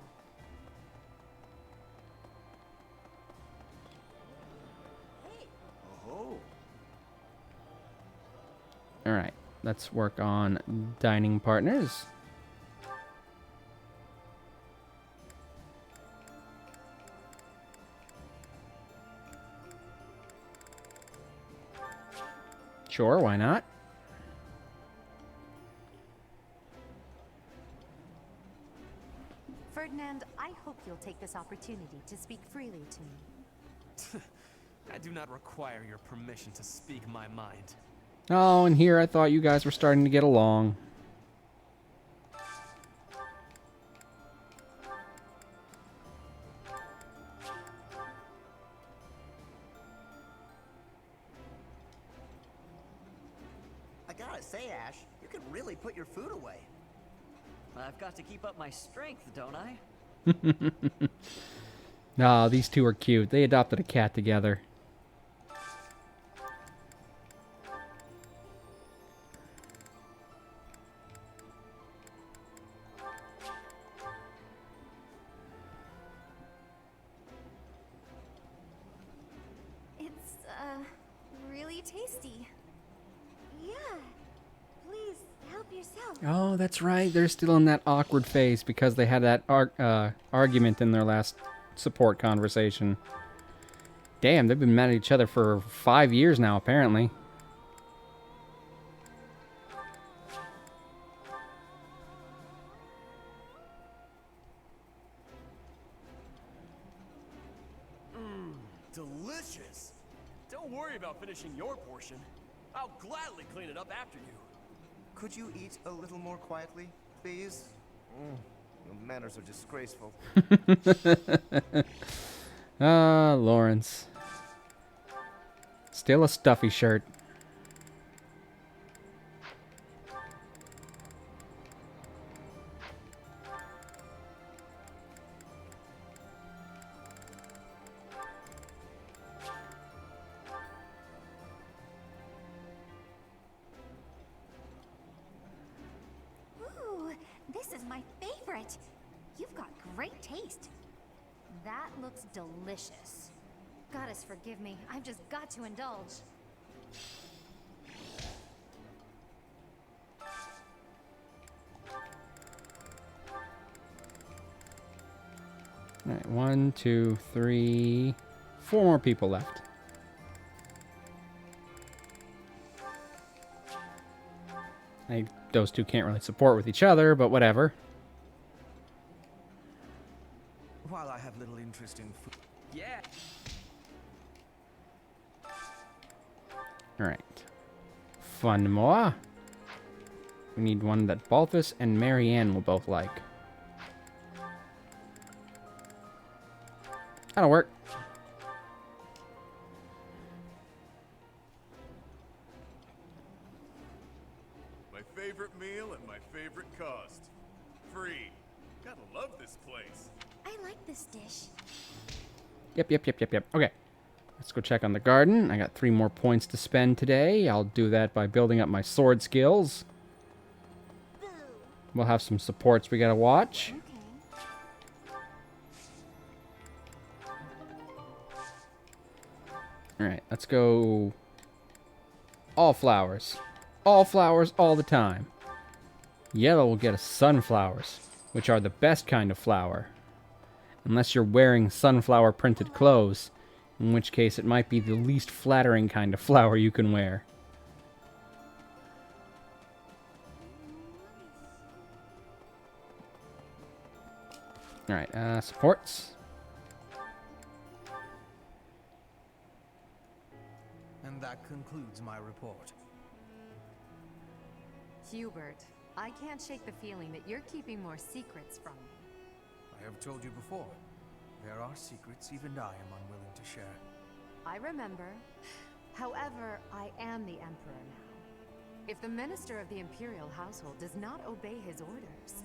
Oh, let's work on dining partners. Sure, why not? Ferdinand, I hope you'll take this opportunity to speak freely to me. I do not require your permission to speak my mind. Oh, and here I thought you guys were starting to get along. I gotta say, Ash, you can really put your food away. I've got to keep up my strength, don't I? No, these two are cute. They adopted a cat together. It's, really tasty. Yeah. Please help yourself. Oh, that's right. They're still in that awkward phase because they had that argument in their last support conversation. Damn, they've been mad at each other for 5 years now, apparently. Delicious! Don't worry about finishing your portion. I'll gladly clean it up after you. Could you eat a little more quietly, please? Your manners are disgraceful. Ah, Lawrence. Still a stuffy shirt. Ooh, this is my favorite. You've got great taste. That looks delicious. Goddess forgive me, I've just got to indulge. Alright, 1, 2, 3, 4 more people left. Those two can't really support with each other, but whatever. While I have little interest in food. Yeah. Alright. Fun more. We need one that Balthus and Marianne will both like. That'll work. My favorite meal at my favorite cost. Free. Gotta love this place. I like this dish. Yep. Okay. Let's go check on the garden. I got 3 more points to spend today. I'll do that by building up my sword skills. We'll have some supports we gotta watch. Alright, let's go all flowers. All flowers all the time. Yellow will get us sunflowers, which are the best kind of flower. Unless you're wearing sunflower printed clothes, in which case it might be the least flattering kind of flower you can wear. Alright, supports. And that concludes my report. Hubert, I can't shake the feeling that you're keeping more secrets from me. I have told you before, there are secrets even I am unwilling to share. I remember. However, I am the Emperor now. If the Minister of the Imperial Household does not obey his orders,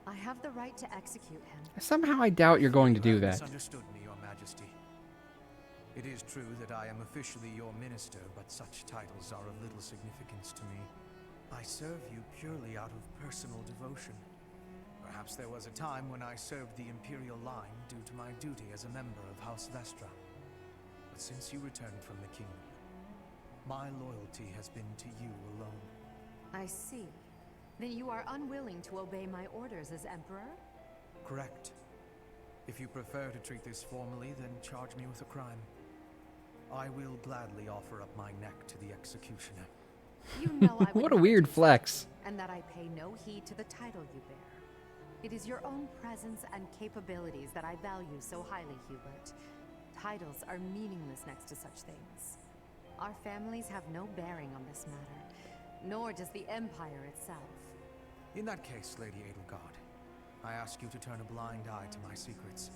I have the right to execute him. Somehow I doubt you're going to do You that. misunderstood me, Your Majesty. It is true that I am officially your minister, but such titles are of little significance to me. I serve you purely out of personal devotion. Perhaps there was a time when I served the Imperial line due to my duty as a member of House Vestra. But since you returned from the kingdom, my loyalty has been to you alone. I see. Then you are unwilling to obey my orders as Emperor? Correct. If you prefer to treat this formally, then charge me with a crime. I will gladly offer up my neck to the executioner. You know I would What a never weird do such flex. thing, and that I pay no heed to the title you bear. It is your own presence and capabilities that I value so highly, Hubert. Titles are meaningless next to such things. Our families have no bearing on this matter, nor does the Empire itself. In that case, Lady Edelgard, I ask you to turn a blind eye to my secrets.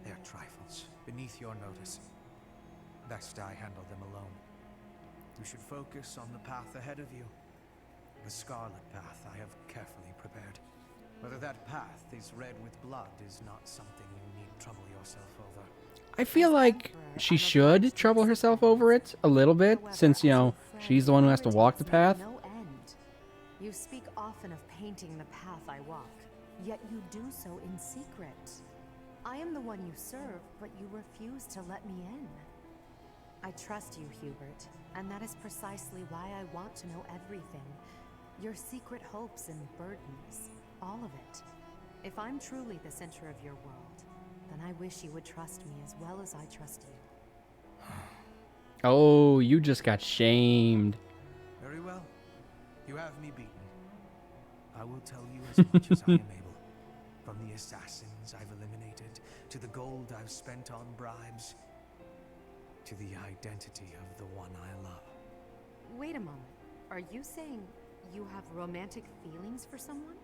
They are trifles, beneath your notice. Best I handle them alone. You should focus on the path ahead of you. The scarlet path I have carefully prepared. Whether that path is red with blood is not something you need trouble yourself over. I feel like she should trouble herself over it a little bit, since, you know, she's the one who has to walk the path. No end. You speak often of painting the path I walk, yet you do so in secret. I am the one you serve, but you refuse to let me in. I trust you, Hubert, and that is precisely why I want to know everything. Your secret hopes and burdens, all of it. If I'm truly the center of your world, then I wish you would trust me as well as I trust you. Oh, you just got shamed. Very well. You have me beaten. I will tell you as much as I am able. From the assassins I've eliminated, to the gold I've spent on bribes, to the identity of the one I love. Wait a moment. Are you saying you have romantic feelings for someone?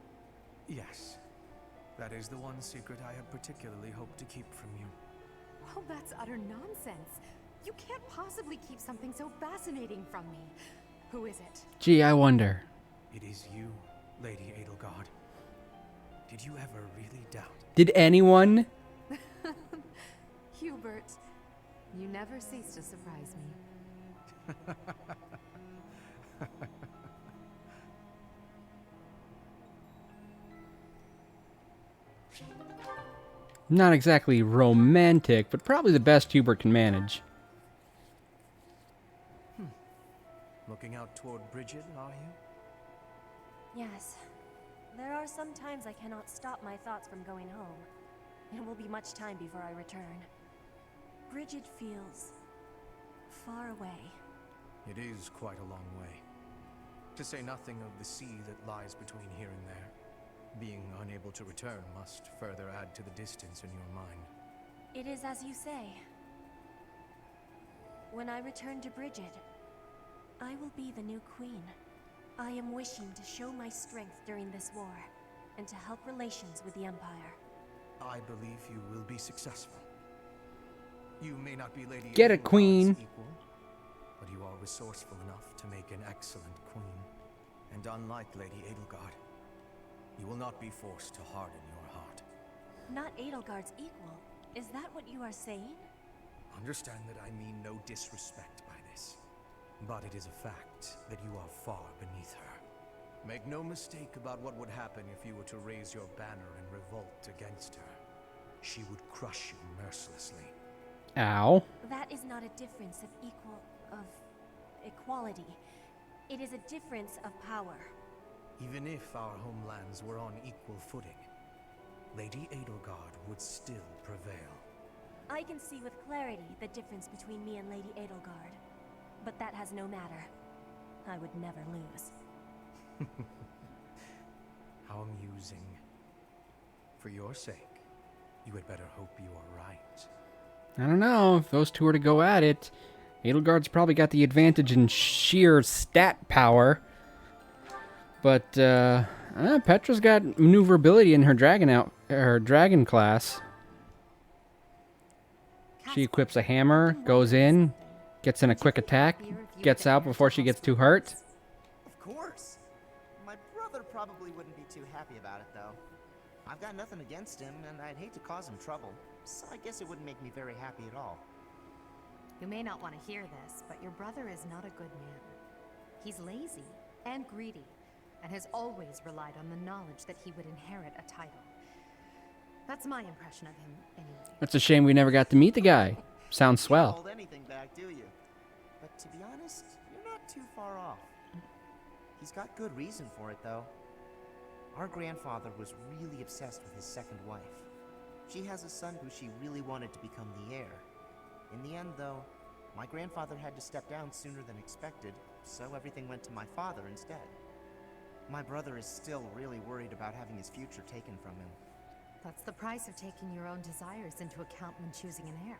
Yes. That is the one secret I have particularly hoped to keep from you. Oh, that's utter nonsense. You can't possibly keep something so fascinating from me. Who is it? Gee, I wonder. It is you, Lady Edelgard. Did you ever really doubt? Did anyone? Hubert, you never cease to surprise me. Not exactly romantic, but probably the best Hubert can manage. Looking out toward Bridget, are you? Yes. There are some times I cannot stop my thoughts from going home. It will be much time before I return. Bridget feels far away. It is quite a long way. To say nothing of the sea that lies between here and there. Being unable to return must further add to the distance in your mind. It is as you say. When I return to Bridget, I will be the new queen. I am wishing to show my strength during this war, and to help relations with the Empire. I believe you will be successful. You may not be Lady Get it, Edelgard's queen. equal, but you are resourceful enough to make an excellent queen. And unlike Lady Edelgard, you will not be forced to harden your heart. Not Edelgard's equal. Is that what you are saying? Understand that I mean no disrespect by this. But it is a fact that you are far beneath her. Make no mistake about what would happen if you were to raise your banner in revolt against her. She would crush you mercilessly. Ow. That is not a difference of equality. It is a difference of power. Even if our homelands were on equal footing, Lady Edelgard would still prevail. I can see with clarity the difference between me and Lady Edelgard. But that has no matter. I would never lose. How amusing. For your sake, you had better hope you are right. I don't know. If those two were to go at it, Edelgard's probably got the advantage in sheer stat power. But Petra's got maneuverability in her dragon class. She equips a hammer, goes in, gets in a quick attack, gets out before she gets too hurt. Of course. My brother probably wouldn't be too happy about it, though. I've got nothing against him, and I'd hate to cause him trouble, so I guess it wouldn't make me very happy at all. You may not want to hear this, but your brother is not a good man. He's lazy and greedy, and has always relied on the knowledge that he would inherit a title. That's my impression of him, anyway. It's a shame we never got to meet the guy. Sounds You don't swell. hold anything back, do you? But to be honest, you're not too far off. He's got good reason for it, though. Our grandfather was really obsessed with his second wife. She has a son who she really wanted to become the heir. In the end, though, my grandfather had to step down sooner than expected, so everything went to my father instead. My brother is still really worried about having his future taken from him. That's the price of taking your own desires into account when choosing an heir.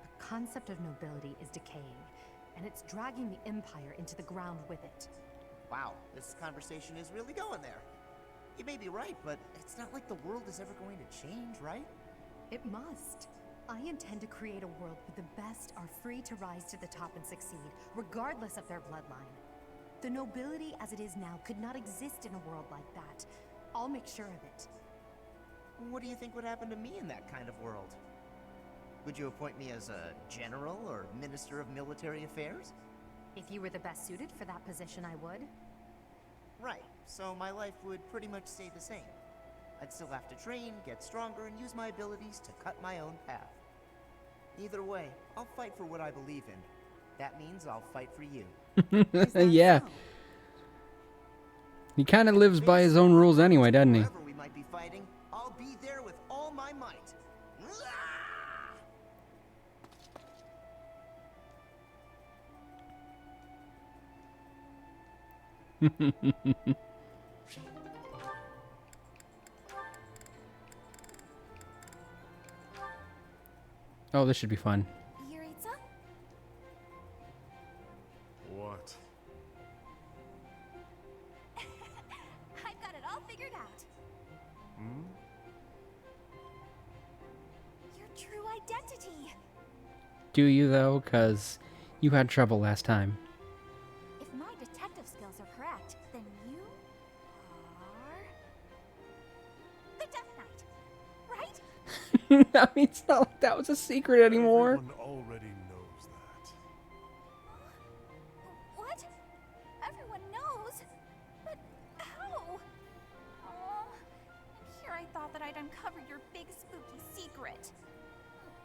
The concept of nobility is decaying, and it's dragging the Empire into the ground with it. Wow, this conversation is really going there. You may be right, but it's not like the world is ever going to change, right? It must. I intend to create a world where the best are free to rise to the top and succeed, regardless of their bloodline. The nobility as it is now could not exist in a world like that. I'll make sure of it. What do you think would happen to me in that kind of world? Would you appoint me as a general or minister of military affairs? If you were the best suited for that position, I would. Right, so my life would pretty much stay the same. I'd still have to train, get stronger, and use my abilities to cut my own path. Either way, I'll fight for what I believe in. That means I'll fight for you. Yeah. He kind of lives by his own rules anyway, doesn't he? Wherever we might be fighting, I'll be there with all my might. Oh, this should be fun. Yuritsa? What? I've got it all figured out. Hmm? Your true identity. Do you, though? Because you had trouble last time. If my detective skills are correct, then you are the Death Knight, right? I mean, it's not like that was a secret anymore. Everyone already knows that. What? Everyone knows? But how? Oh, and here I thought that I'd uncovered your big spooky secret.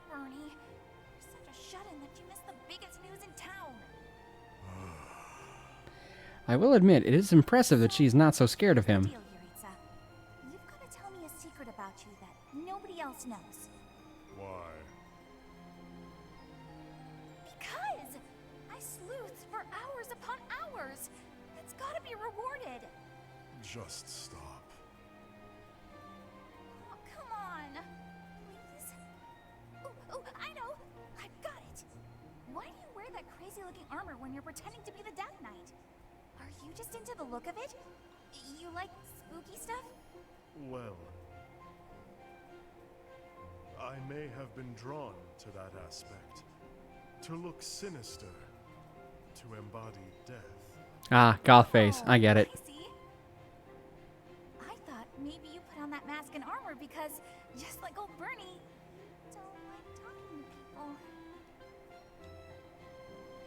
Bernie, you're such a shut-in that you missed the biggest news in town. I will admit, it is impressive that she's not so scared of him. Deal, Yuritsa. You've got to tell me a secret about you that nobody else knows. Why? Because I sleuthed for hours upon hours. It's got to be rewarded. Just stop. Oh, come on. Please. Oh, I know. I've got it. Why do you wear that crazy-looking armor when you're pretending to be the Death Knight? Are you just into the look of it? You like spooky stuff? Well, I may have been drawn to that aspect. To look sinister. To embody death. Ah, goth face. I get it. I see. I thought maybe you put on that mask and armor because, just like old Bernie, you don't like talking to people.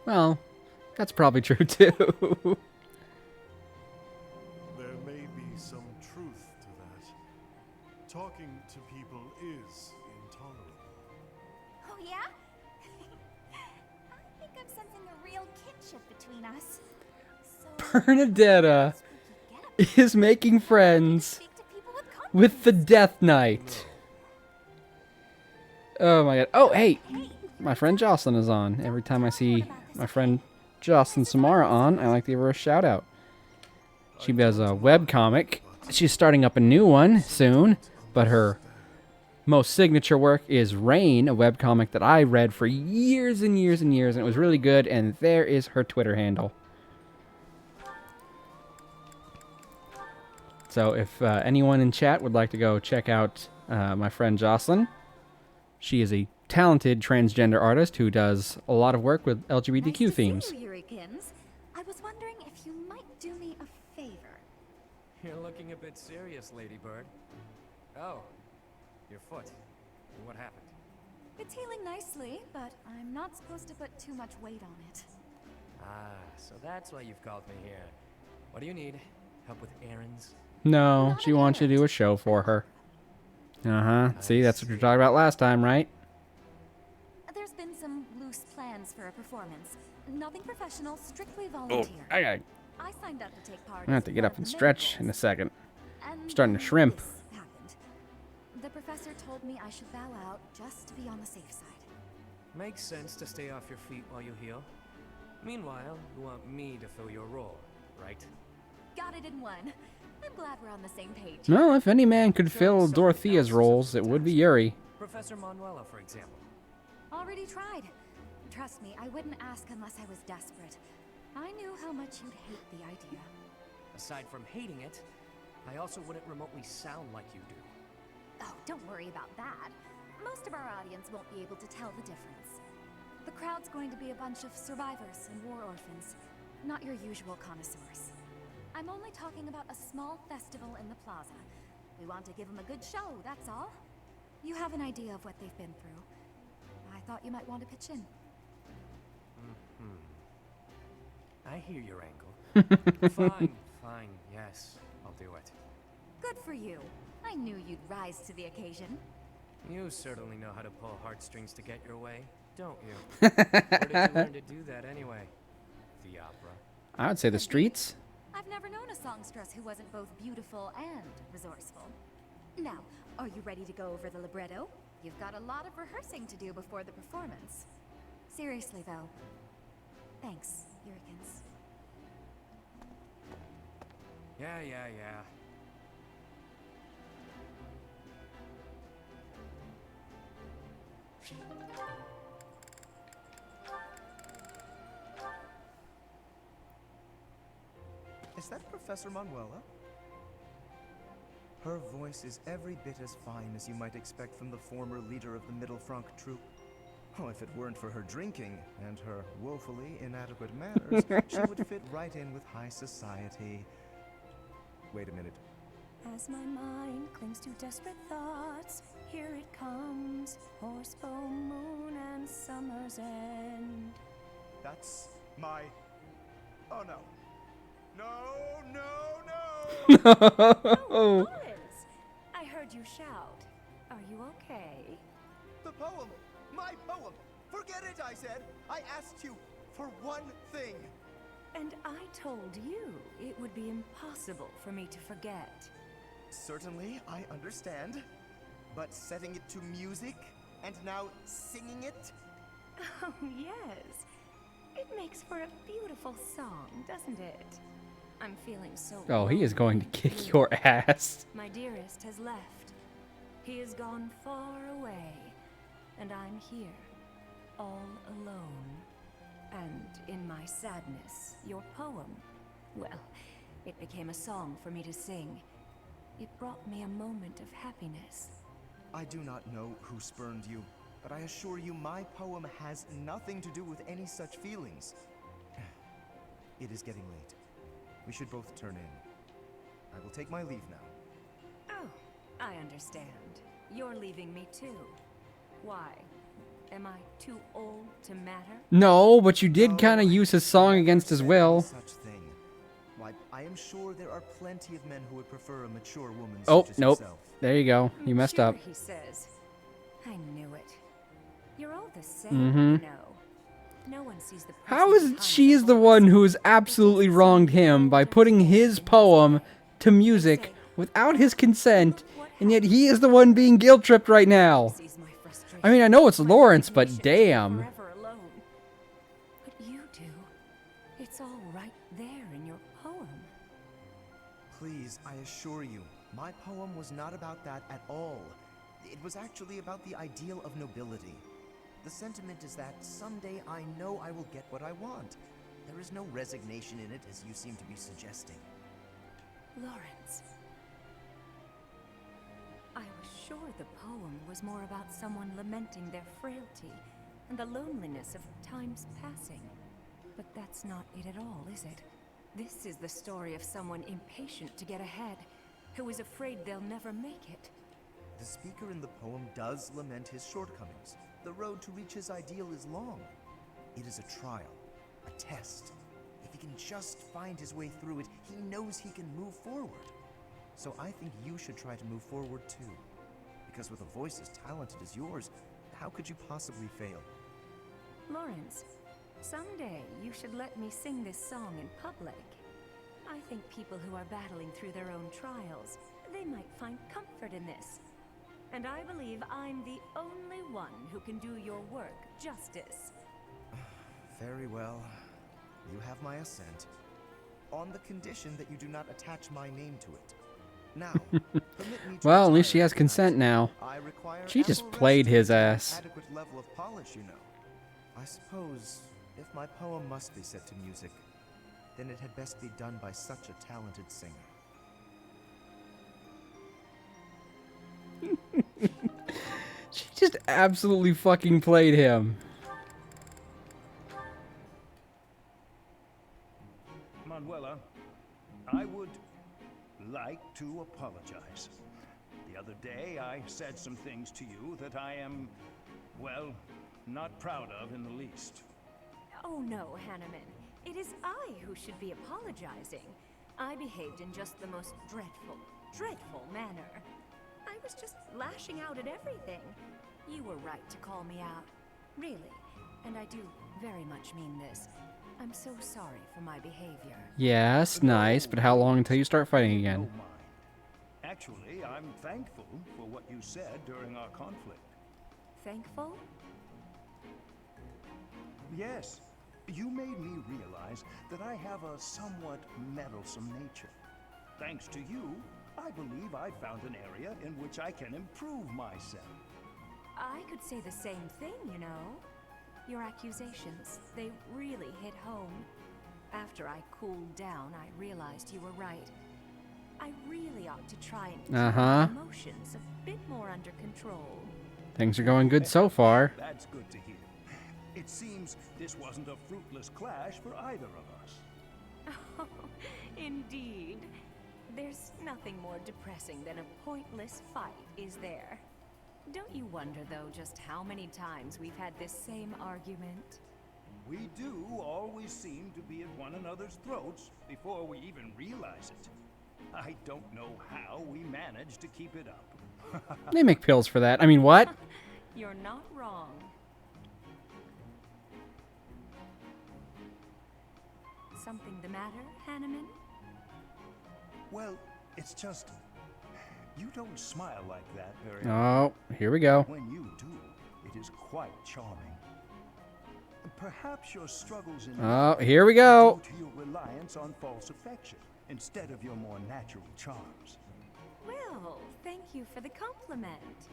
Well, that's probably true too. There may be some truth to that. Talking to people is intolerable. Oh yeah? I think I'm sensing a real kinship between us. So Bernadetta is making friends with the Death Knight. Oh my god. Oh, hey! My friend Jocelyn is on. Every time I see my friend Jocelyn Samara on, I like to give her a shout out. She does a webcomic. She's starting up a new one soon, but her most signature work is Rain, a webcomic that I read for years and years and years, and it was really good, and there is her Twitter handle. So if anyone in chat would like to go check out my friend Jocelyn, she is a talented transgender artist who does a lot of work with LGBTQ themes. See you, Yurikins. I was wondering if you might do me a favor. You're looking a bit serious, Ladybird. Oh, your foot. What happened? It's healing nicely, but I'm not supposed to put too much weight on it. Ah, so that's why you've called me here. What do you need? Help with errands? No, she wants you to do a show for her. Uh-huh. See, that's what you were talking about last time, right? There's been some loose plans for a performance. Nothing professional, strictly Oh, volunteer. I signed up to take part. I'm gonna have to get up and stretch in a second. And I'm starting to shrimp. this happened. The professor told me I should bow out just to be on the safe side. Makes sense to stay off your feet while you heal. Meanwhile, you want me to fill your role, right? Got it in one. I'm glad we're on the same page. Well, if any man could fill Dorothea's roles, it would be Yuri. Professor Manuela, for example. Already tried. Trust me, I wouldn't ask unless I was desperate. I knew how much you'd hate the idea. Aside from hating it, I also wouldn't remotely sound like you do. Oh, don't worry about that. Most of our audience won't be able to tell the difference. The crowd's going to be a bunch of survivors and war orphans, not your usual connoisseurs. I'm only talking about a small festival in the plaza. We want to give them a good show, that's all. You have an idea of what they've been through. I thought you might want to pitch in. I hear your angle. Fine, yes, I'll do it. Good for you. I knew you'd rise to the occasion. You certainly know how to pull heartstrings to get your way, don't you? Where did you learn to do that anyway? The opera. I would say the streets. I've never known a songstress who wasn't both beautiful and resourceful. Now, are you ready to go over the libretto? You've got a lot of rehearsing to do before the performance. Seriously, though. Thanks, Yurikins. Yeah. Is that Professor Manuela? Her voice is every bit as fine as you might expect from the former leader of the Middle Franc troupe. Oh, if it weren't for her drinking and her woefully inadequate manners, she would fit right in with high society. Wait a minute. As my mind clings to desperate thoughts, here it comes, horsebow moon and summer's end. That's my... Oh no. No! Oh, Lawrence! I heard you shout. Are you okay? The poem! My poem! Forget it, I said! I asked you for one thing! And I told you it would be impossible for me to forget. Certainly, I understand. But setting it to music, and now singing it? Oh, yes. It makes for a beautiful song, doesn't it? I'm feeling so... Oh, he is going to kick your ass. My dearest has left. He has gone far away. And I'm here, all alone. And in my sadness, your poem, well, it became a song for me to sing. It brought me a moment of happiness. I do not know who spurned you, but I assure you my poem has nothing to do with any such feelings. It is getting late. We should both turn in. I will take my leave now. Oh, I understand. You're leaving me too. Why? Am I too old to matter? No, but you did kind of use his song against his will. Such thing. Why, I am sure there are plenty of men who would prefer a mature woman Oh, such as nope. yourself. There you go. You messed up. He says. I knew it. You're all the same, Mm-hmm. you know. No one sees the How is it she's the one who has absolutely wronged him by putting his poem to music without his consent, and yet he is the one being guilt-tripped right now? I mean, I know it's Lawrence, but damn. forever alone. But you do. It's all right there in your poem. Please, I assure you, my poem was not about that at all. It was actually about the ideal of nobility. The sentiment is that someday I know I will get what I want. There is no resignation in it, as you seem to be suggesting. Lawrence. I was sure the poem was more about someone lamenting their frailty and the loneliness of time's passing. But that's not it at all, is it? This is the story of someone impatient to get ahead, who is afraid they'll never make it. The speaker in the poem does lament his shortcomings. The road to reach his ideal is long. It is a trial, a test. If he can just find his way through it, he knows he can move forward. So I think you should try to move forward too. Because with a voice as talented as yours, how could you possibly fail? Lawrence, someday you should let me sing this song in public. I think people who are battling through their own trials, they might find comfort in this. And I believe I'm the only one who can do your work justice. Very well. You have my assent. On the condition that you do not attach my name to it. Now, permit me to Well, at least retire she has for consent tonight. now. I require She just ample played rest his to maintain ass. Adequate level of polish, you know. I suppose if my poem must be set to music, then it had best be done by such a talented singer. She just absolutely fucking played him. Manuela, I would like to apologize. The other day, I said some things to you that I am, well, not proud of in the least. Oh no, Hanneman. It is I who should be apologizing. I behaved in just the most dreadful manner. I was just lashing out at everything. You were right to call me out. Really. And I do very much mean this. I'm so sorry for my behavior. Yes, nice, but how long until you start fighting again? Actually, I'm thankful for what you said during our conflict. Thankful? Yes. You made me realize that I have a somewhat meddlesome nature. Thanks to you, I believe I found an area in which I can improve myself. I could say the same thing, you know. Your accusations, they really hit home. After I cooled down, I realized you were right. I really ought to try and keep my emotions a bit more under control. Things are going good so far. That's good to hear. It seems this wasn't a fruitless clash for either of us. Oh, indeed. There's nothing more depressing than a pointless fight, is there? Don't you wonder, though, just how many times we've had this same argument? We do always seem to be at one another's throats before we even realize it. I don't know how we manage to keep it up. They make pills for that. I mean, what? You're not wrong. Something the matter, Hanneman? Well, it's just... You don't smile like that very Oh, here we go. When you do, it is quite charming. Perhaps your struggles in Oh, here we go. are due to your reliance on false affection instead of your more natural charms. Well, thank you for the compliment.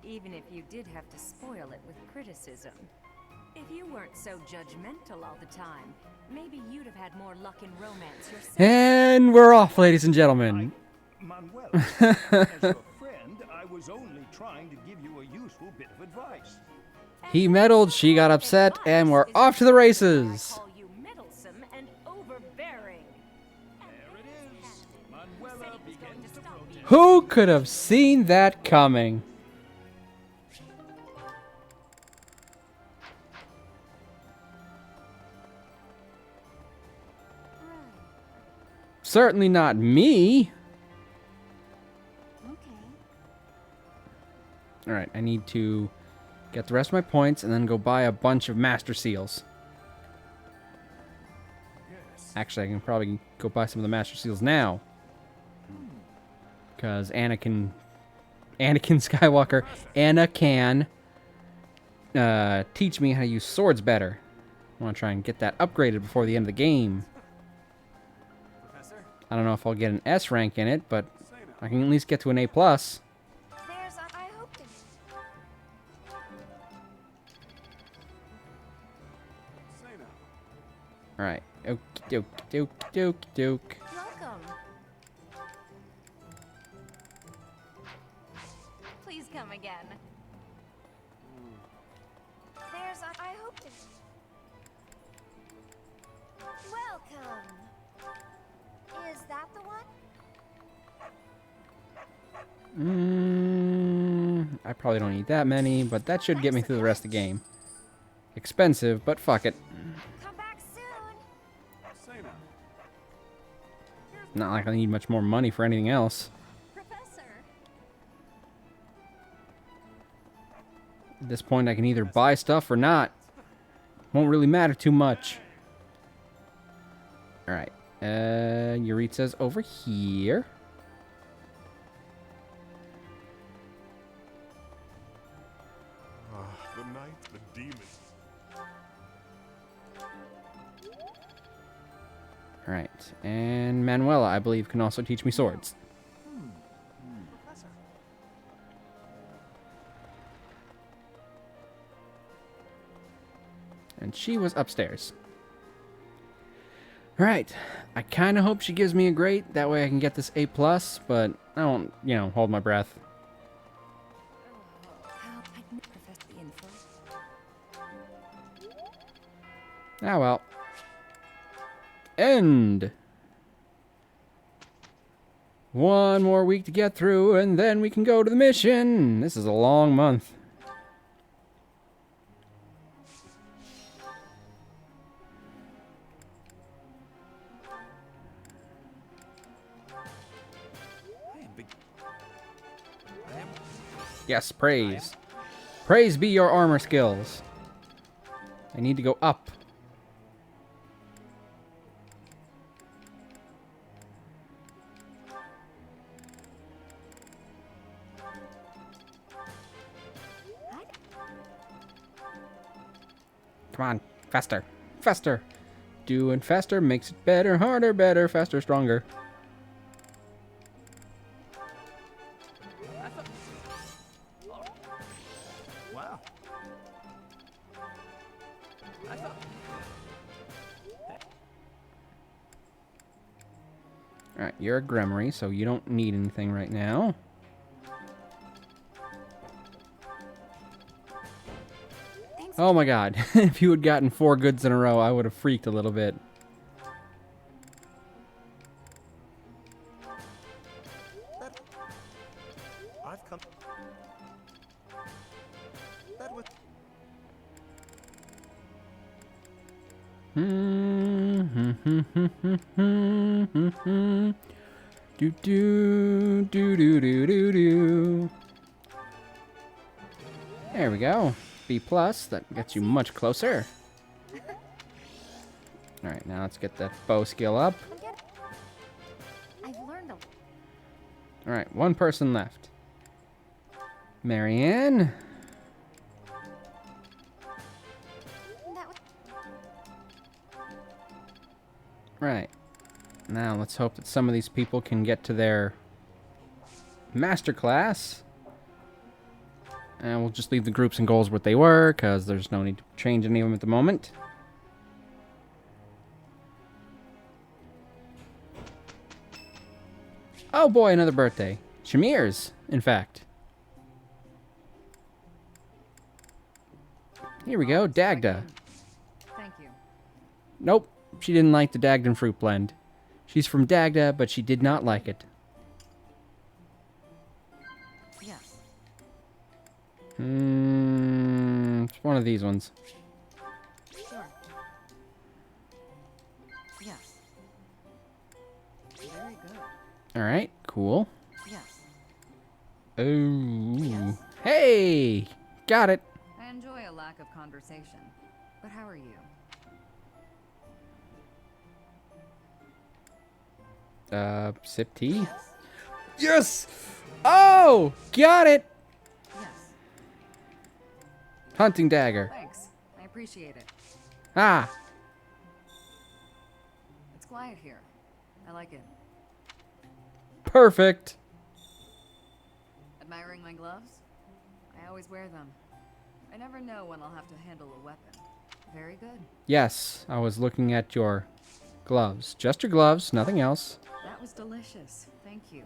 Even if you did have to spoil it with criticism. If you weren't so judgmental all the time, maybe you'd have had more luck in romance yourself. And we're off, ladies and gentlemen. Manuel, as your friend, I was only trying to give you a useful bit of advice. He meddled, she got upset, and we're off to the races. Call you meddlesome and overbearing. There it is. Manuela begins to protest. Who could have seen that coming? Certainly not me. Alright, I need to get the rest of my points and then go buy a bunch of Master Seals. Actually, I can probably go buy some of the Master Seals now. Because Anakin Skywalker, Anna can teach me how to use swords better. I want to try and get that upgraded before the end of the game. I don't know if I'll get an S rank in it, but I can at least get to an A+. I hope to... Alright. Okie doke, doke, doke, doke. Welcome. Please come again. I hope to... Welcome. Is that the one? I probably don't need that many, but that should get me through the rest of the game. Expensive, but fuck it. Come back soon. Not like I need much more money for anything else. Professor. At this point, I can either buy stuff or not. Won't really matter too much. Alright. Yuritsa's over here. The night, the demon. Alright, and Manuela, I believe, can also teach me swords. Professor. And she was upstairs. Alright, I kind of hope she gives me a grade, that way I can get this A+, but I don't, you know, hold my breath. Ah, well. End! One more week to get through, and then we can go to the mission! This is a long month. Yes, praise. Praise be your armor skills. I need to go up. Come on, faster, faster. Doing faster makes it better, harder, better, faster, stronger. Wow. Alright, you're a Gremory, so you don't need anything right now. Oh my god, if you had gotten 4 goods in a row, I would have freaked a little bit. I've come. That was. Do do do do do do do. There we go. B+, that gets you much closer. Alright, now let's get that bow skill up. I've learned a Alright, one person left. Marianne. Right. Now let's hope that some of these people can get to their masterclass. And we'll just leave the groups and goals what they were, because there's no need to change any of them at the moment. Oh boy, another birthday. Shamir's, in fact. Here we go, Dagda. Thank you. Nope, she didn't like the Dagdan fruit blend. She's from Dagda, but she did not like it. Yes. It's one of these ones. Sure. Yes. Very good. Alright, cool. Yes. Oh. Yes. Hey! Got it. I enjoy a lack of conversation. But how are you? Sip tea? Yes! Oh! Got it! Yes. Hunting dagger. Thanks. I appreciate it. Ah! It's quiet here. I like it. Perfect! Admiring my gloves? I always wear them. I never know when I'll have to handle a weapon. Very good. Yes, I was looking at your gloves. Just your gloves, nothing else. That was delicious. Thank you.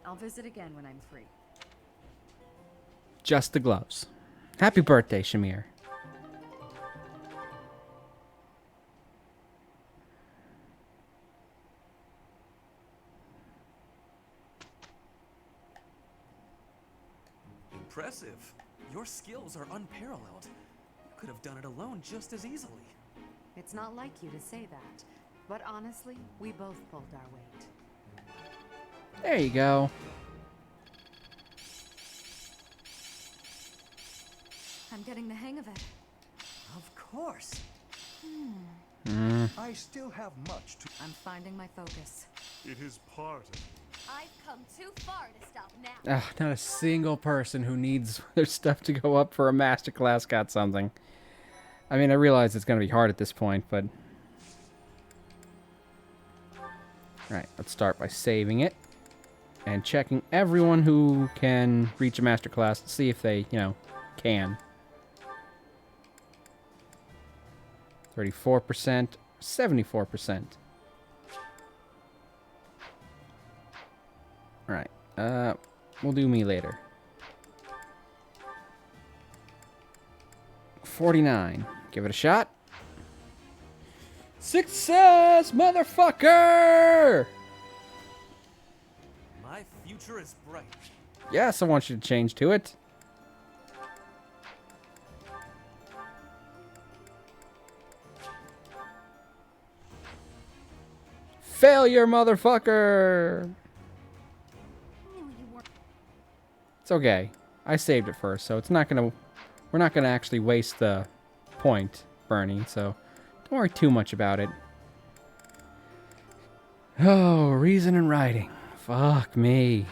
I'll visit again when I'm free. Just the gloves. Happy birthday, Shamir. Impressive. Your skills are unparalleled. You could have done it alone just as easily. It's not like you to say that, but honestly, we both pulled our weight. There you go. I'm getting the hang of it. Of course. I still have much to... I'm finding my focus. It is part of I've come too far to stop now. Ah, not a single person who needs their stuff to go up for a masterclass got something. I mean, I realize it's going to be hard at this point, but... Alright, let's start by saving it. And checking everyone who can reach a masterclass to see if they, can. 34%, 74%. Alright, we'll do me later. 49. Give it a shot. Success, motherfucker! My future is bright. Yes, I want you to change to it. Failure, motherfucker! It's okay. I saved it first, so it's not gonna... We're not gonna actually waste the point, Bernie, so don't worry too much about it. Oh, reason and writing. Fuck me.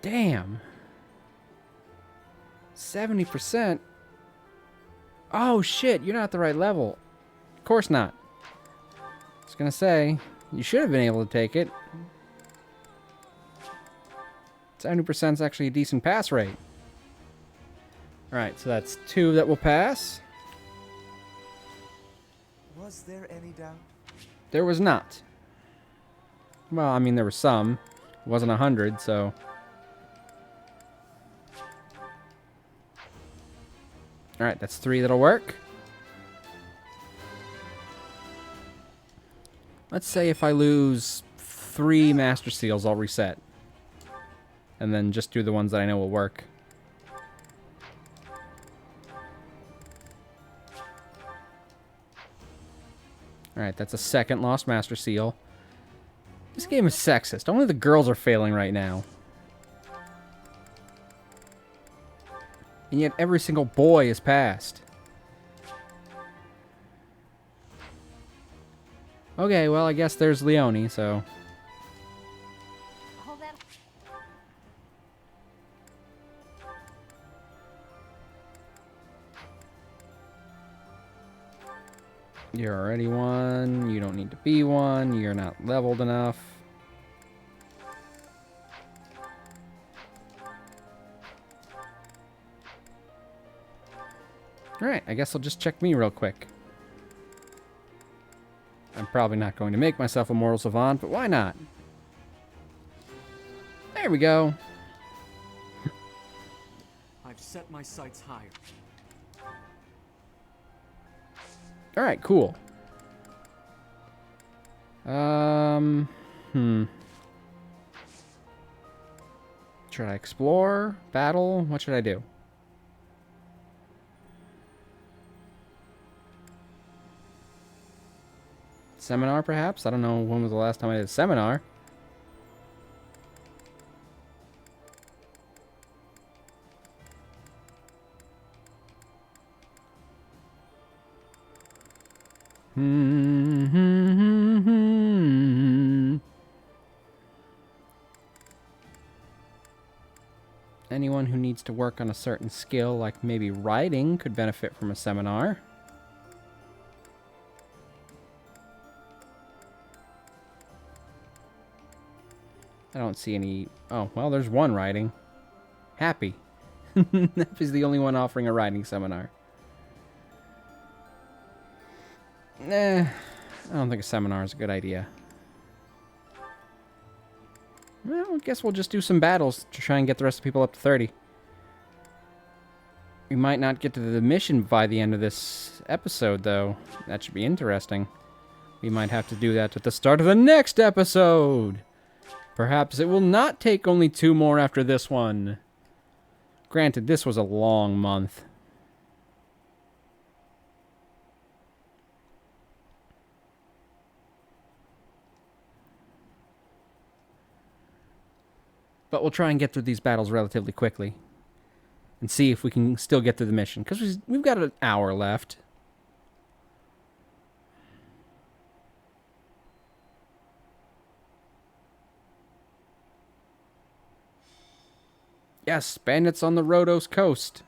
Damn. 70%? Oh, shit, you're not at the right level. Of course not. I was gonna say, you should have been able to take it. 70% is actually a decent pass rate. Alright, so that's 2 that will pass. Was there any doubt? There was not. Well, I mean, there was some. It wasn't 100, so... Alright, that's 3 that'll work. Let's say if I lose 3 Master Seals, I'll reset. And then just do the ones that I know will work. Alright, that's a second lost Master Seal. This game is sexist. Only the girls are failing right now. And yet every single boy is passed. Okay, well, I guess there's Leonie, so... Hold that. You're already 1. You don't need to be 1. You're not leveled enough. Alright, I guess I'll just check me real quick. I'm probably not going to make myself a Mortal Savant, but why not? There we go. I've set my sights higher. Alright, cool. Should I explore? Battle? What should I do? Seminar, perhaps? I don't know when was the last time I did a seminar. Anyone who needs to work on a certain skill, like maybe writing, could benefit from a seminar. I don't see any... Oh, well, there's one writing. Happy. Happy's the only one offering a writing seminar. Nah, I don't think a seminar is a good idea. Well, I guess we'll just do some battles to try and get the rest of the people up to 30. We might not get to the mission by the end of this episode, though. That should be interesting. We might have to do that at the start of the next episode. Perhaps it will not take only 2 more after this one. Granted, this was a long month. But we'll try and get through these battles relatively quickly. and see if we can still get through the mission, because we've got an hour left. Yes, bandits on the Rhodos coast.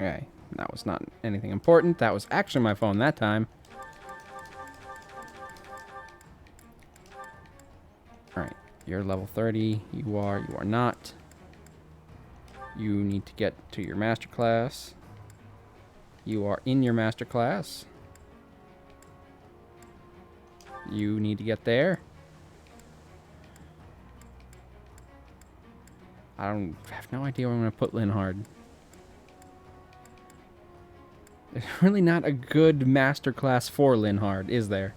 Okay, that was not anything important. That was actually my phone that time. Alright, you're level 30. You are not. You need to get to your master class. You are in your master class. You need to get there. I have no idea where I'm going to put Linhard. There's really not a good masterclass for Linhard, is there?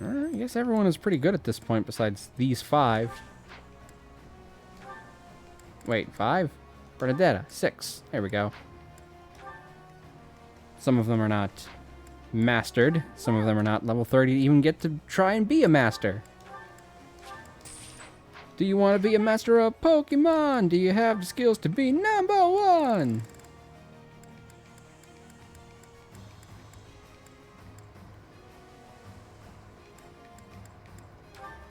I guess everyone is pretty good at this point besides these 5. Wait, 5? Bernadetta, 6. There we go. Some of them are not mastered. Some of them are not level 30 to even get to try and be a master. Do you want to be a master of Pokemon? Do you have the skills to be number 1?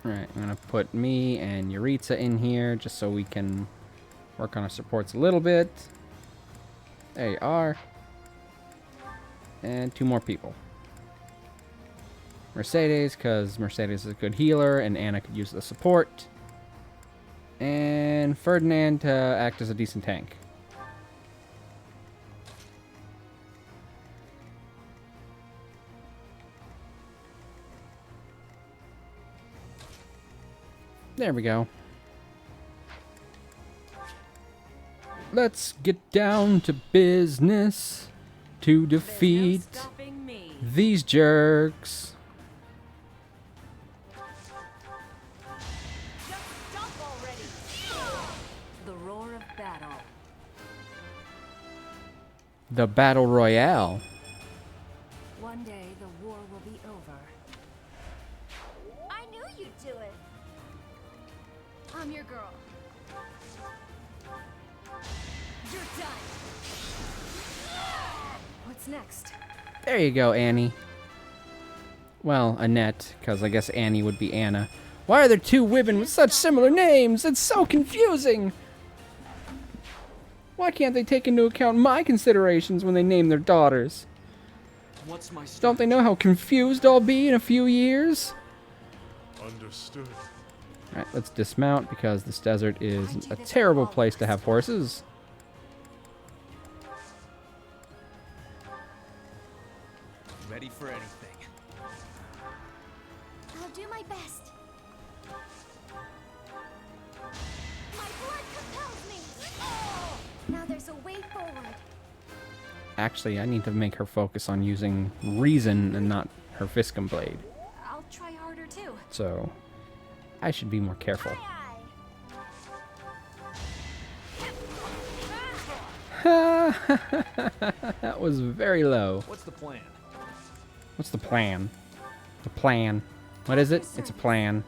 Alright, I'm going to put me and Yuritsa in here just so we can work on our supports a little bit. There you are. And 2 more people. Mercedes, because Mercedes is a good healer and Anna could use the support. And Ferdinand to act as a decent tank. There we go. Let's get down to business to defeat these jerks. The roar of battle. The Battle Royale. One day the war will be over. I knew you'd do it. I'm your girl. You're done. What's next? There you go, Annie. Well, Annette, because I guess Annie would be Anna. Why are there 2 women with such similar names? It's so confusing. Why can't they take into account my considerations when they name their daughters? What's my Don't they know how confused I'll be in a few years? Understood. Alright, let's dismount because this desert is a terrible place to have horses. Ready for anything. I'll do my best. My blood compels me. Oh! Now there's a way forward. Actually, I need to make her focus on using reason and not her Fiscum blade. I'll try harder too. So, I should be more careful. That was very low. What's the plan? What's the plan? The plan. What is it? It's a plan.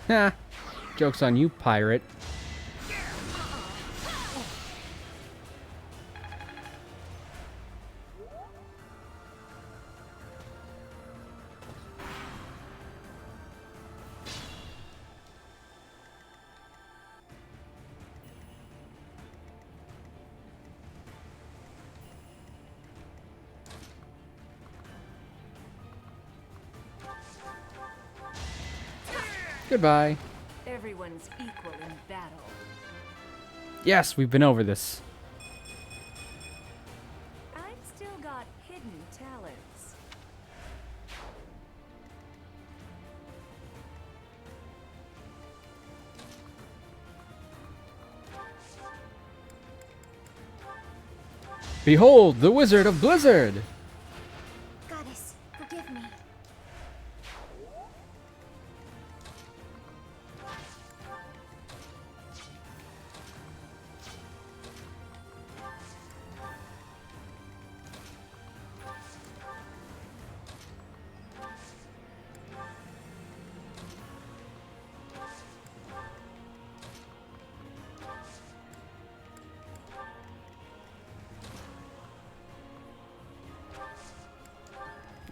Ha! Joke's on you, pirate. Goodbye. Everyone's equal in battle. Yes, we've been over this. I've still got hidden talents. Behold, the Wizard of Blizzard! Goddess, forgive me.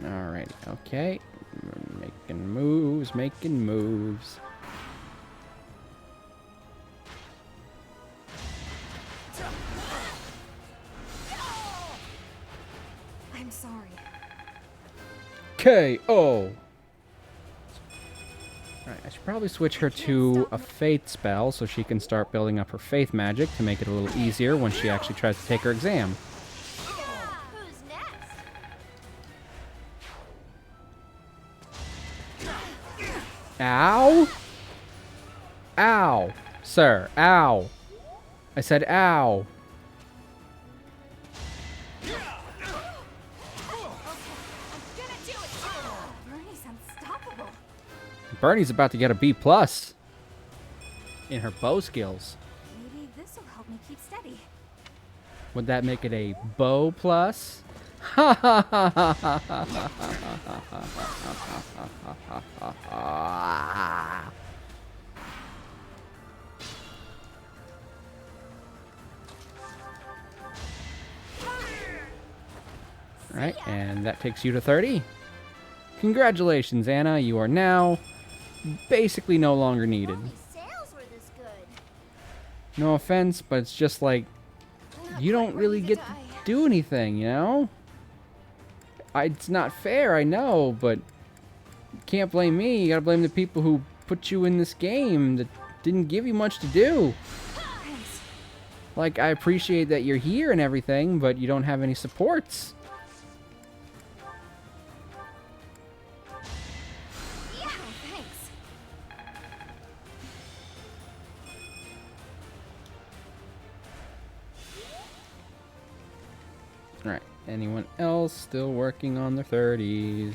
Alright, okay. Making moves, making moves. I'm sorry. KO! Alright, I should probably switch her to a faith spell so she can start building up her faith magic to make it a little easier when she actually tries to take her exam. Who's next? Ow! Ow! Sir, ow! I said ow! Bernie's unstoppable. Bernie's about to get a B+ in her bow skills. Maybe this'll help me keep steady. Would that make it a bow plus? Ha ha ha ha ha ha ha ha ha. Right, and that takes you to 30. Congratulations, Anna. You are now basically no longer needed. Sales were this good. No offense, but it's just like you don't really get to do anything, you know? It's not fair, I know, but you can't blame me. You gotta blame the people who put you in this game that didn't give you much to do. Like, I appreciate that you're here and everything, but you don't have any supports. Yeah, thanks. Alright, anyone else still working on their 30s?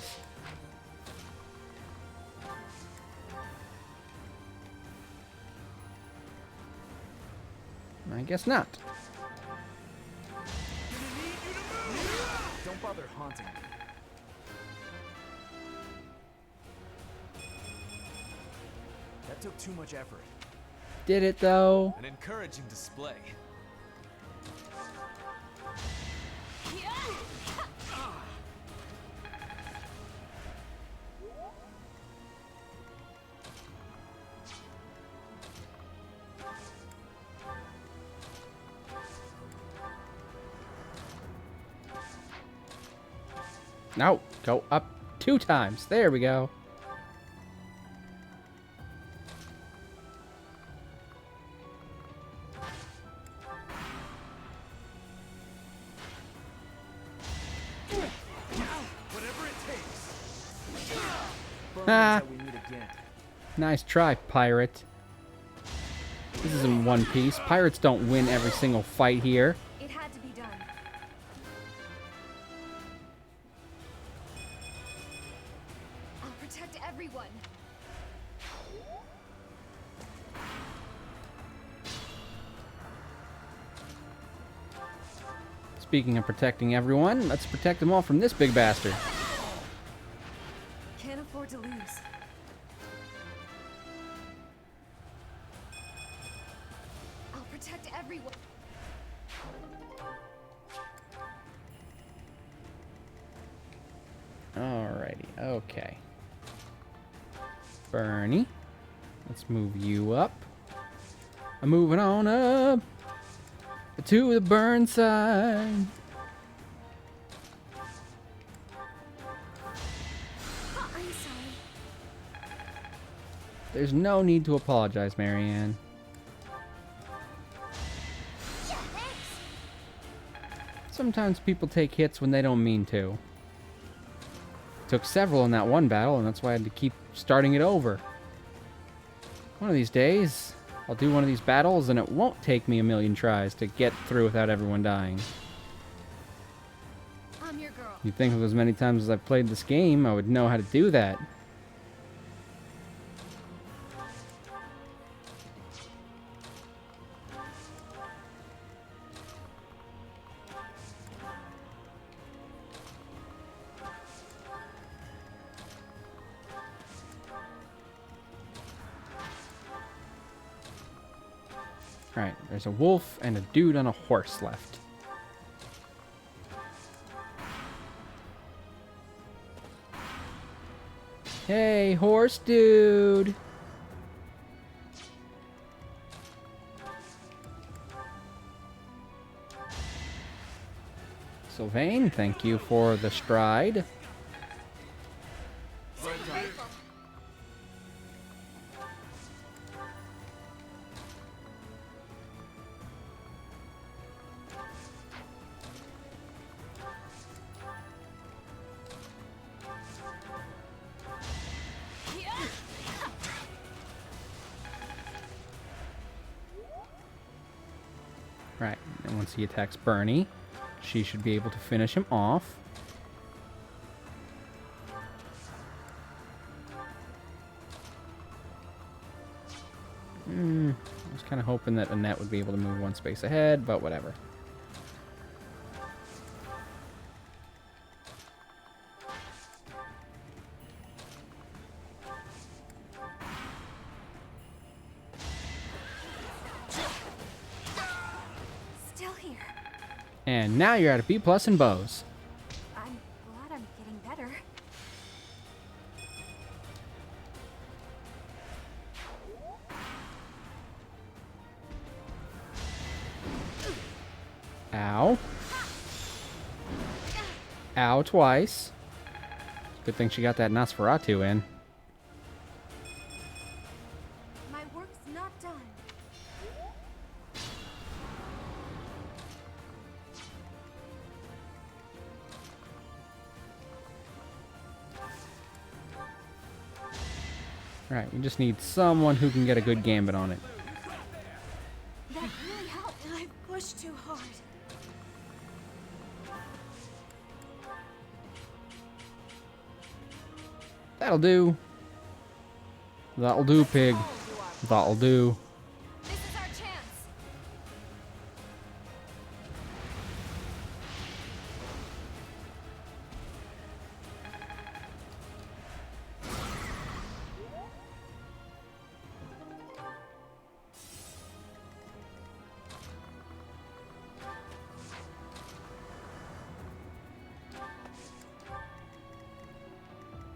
I guess not. Don't bother haunting me. That took too much effort. Did it though? An encouraging display. No, go up 2 times. There we go. Whatever it takes. Ah. Burn until we meet again. Nice try, pirate. This isn't One Piece. Pirates don't win every single fight here. It had to be done. I'll protect everyone. Speaking of protecting everyone, let's protect them all from this big bastard. Can't afford to lose. I'll protect everyone. Alrighty, okay. Bernie, let's move you up. I'm moving on up to the burn side. Oh, I'm sorry. There's no need to apologize, Marianne. Yeah, thanks. Sometimes people take hits when they don't mean to. Took several in that one battle, and that's why I had to keep starting it over. One of these days, I'll do one of these battles, and it won't take me a million tries to get through without everyone dying. You'd think of as many times as I've played this game, I would know how to do that. Alright, there's a wolf and a dude on a horse left. Hey, horse dude! Sylvain, thank you for the stride. Right, and once he attacks Bernie, she should be able to finish him off. I was kind of hoping that Annette would be able to move one space ahead, but whatever. And now you're at a B+ in bows. I'm glad I'm getting better. Ow. Ow twice. Good thing she got that Nosferatu in. My work's not done. Alright, we just need someone who can get a good gambit on it. That really helped. I pushed too hard. That'll do. That'll do, pig. That'll do. This is our chance.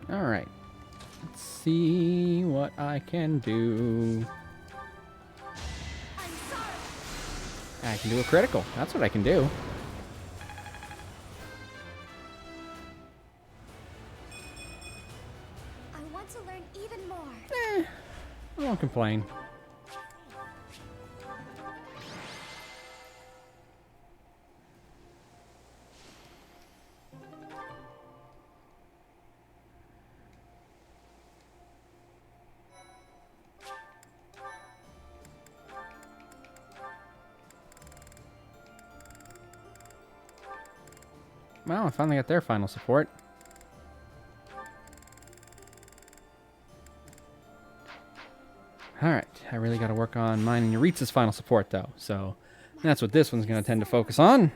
Alright. Let's see what I can do. I can do a critical. That's what I can do. I want to learn even more. I won't complain. Well, I finally got their final support. Alright, I really got to work on mine and Yuritsa's final support, though. So, that's what this one's going to tend to focus on.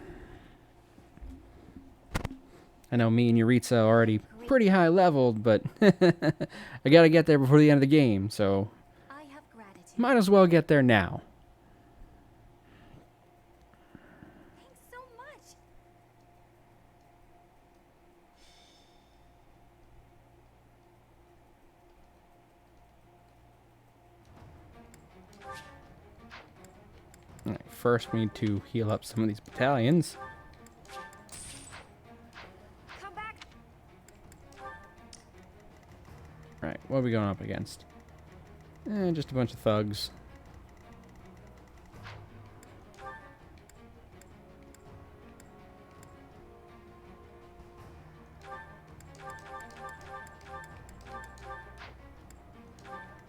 I know me and Yuritsa are already pretty high leveled, but I got to get there before the end of the game, so might as well get there now. Alright, first we need to heal up some of these battalions. Come back. Right, what are we going up against? Just a bunch of thugs.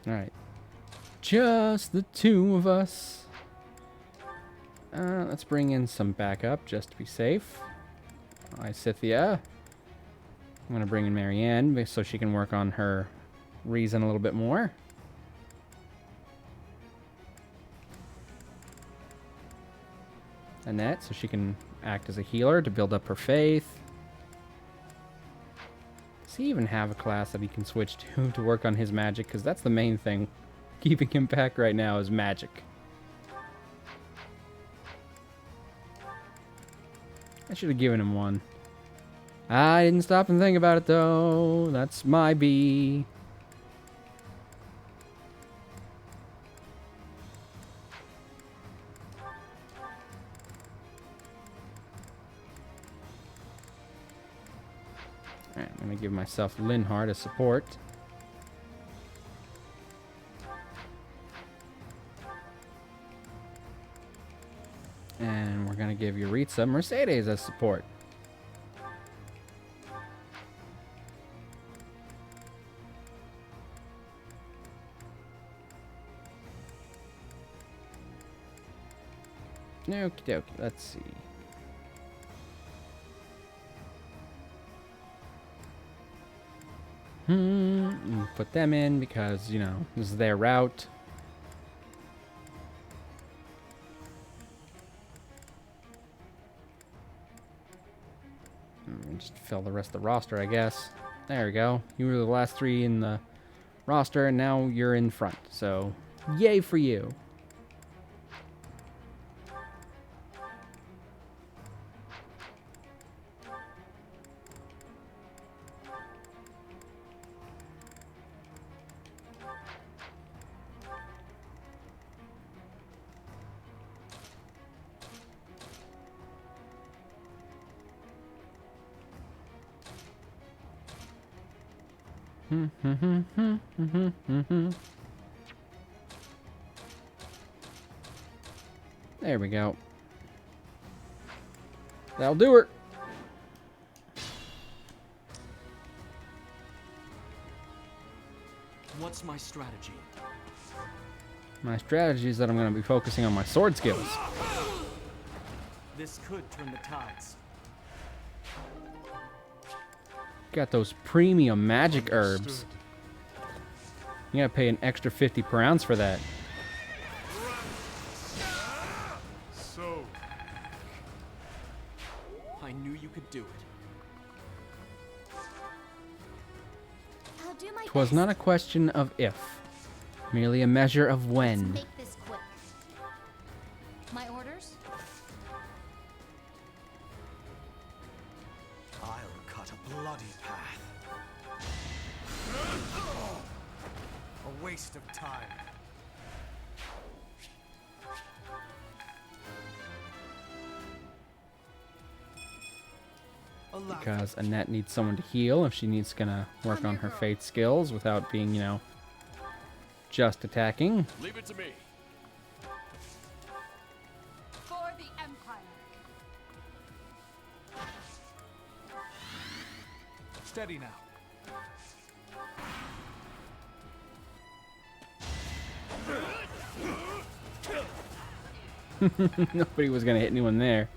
Alright. Just the two of us. Let's bring in some backup just to be safe. Hi, Scythia. I'm gonna bring in Marianne so she can work on her reason a little bit more. Annette, so she can act as a healer to build up her faith. Does he even have a class that he can switch to work on his magic? Because that's the main thing keeping him back right now is magic. I should have given him one. I didn't stop and think about it though. That's my B. Alright, I'm gonna give myself Linhardt as support. And we're gonna give Yuritsa Mercedes as support. Okie dokie, let's see. Put them in because, you know, this is their route. Just fill the rest of the roster, I guess. There we go. You were the last 3 in the roster, and now you're in front. So, yay for you. There we go. That'll do her. What's my strategy? My strategy is that I'm going to be focusing on my sword skills. This could turn the tides. Got those premium magic herbs. You gotta pay an extra 50 per ounce for that. So, I knew you could do it. I'll do my 'Twas not a question of if, merely a measure of when. Make this quick. My orders? I'll cut a bloody path. A waste of time. Because Annette needs someone to heal if she needs gonna work on her faith skills without being, you know, just attacking. Leave it to me. For the Empire. Steady now. Nobody was gonna hit anyone there.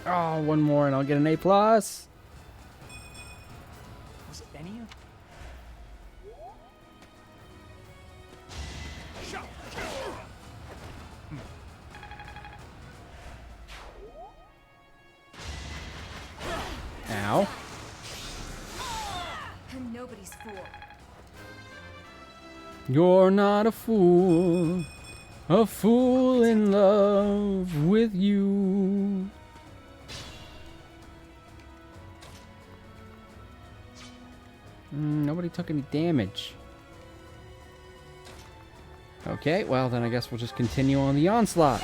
Oh, one more and I'll get an A+. Was it any of... Ow. I'm nobody's fool. You're not a fool in love with you. Nobody took any damage. Okay, well then I guess we'll just continue on the onslaught.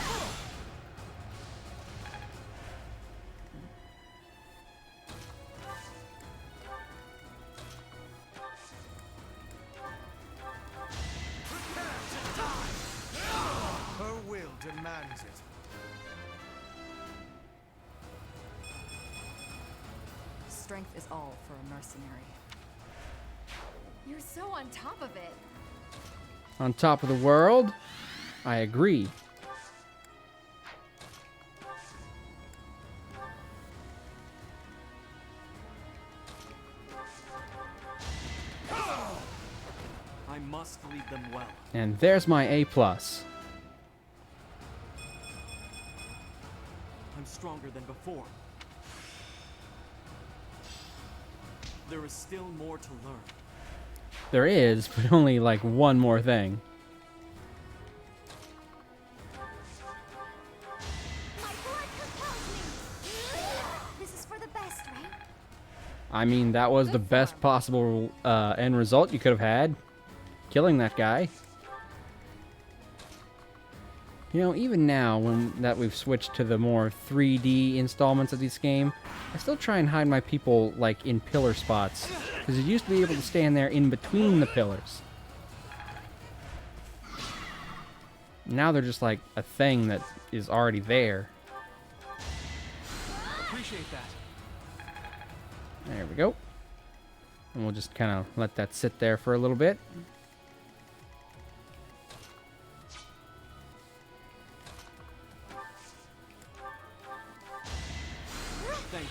Her will demands it. Strength is all for a mercenary. You're so on top of it. On top of the world? I agree. I must lead them well. And there's my A+. I'm stronger than before. There is still more to learn. There is, but only like one more thing. This is for the best, right? I mean, that was the best possible end result you could have had. Killing that guy. You know, even now, that we've switched to the more 3D installments of this game, I still try and hide my people, like, in pillar spots. Because you used to be able to stand there in between the pillars. Now they're just like a thing that is already there. Appreciate that. There we go. And we'll just kind of let that sit there for a little bit. Thank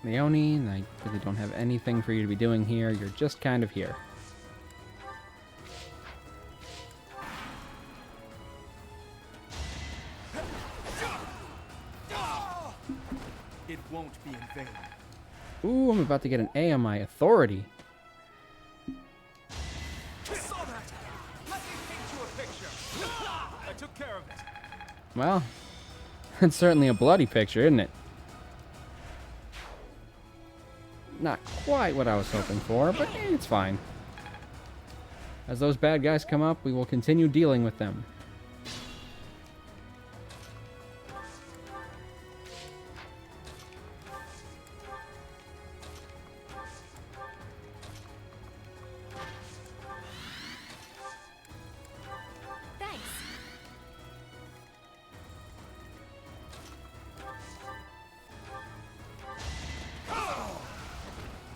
you. Leone, I really don't have anything for you to be doing here. You're just kind of here. It won't be in vain. Ooh, I'm about to get an A on my authority. I saw that. Let me paint you a picture. I took care of it. Well, it's certainly a bloody picture, isn't it? Not quite what I was hoping for, but it's fine. As those bad guys come up, we will continue dealing with them. Thanks.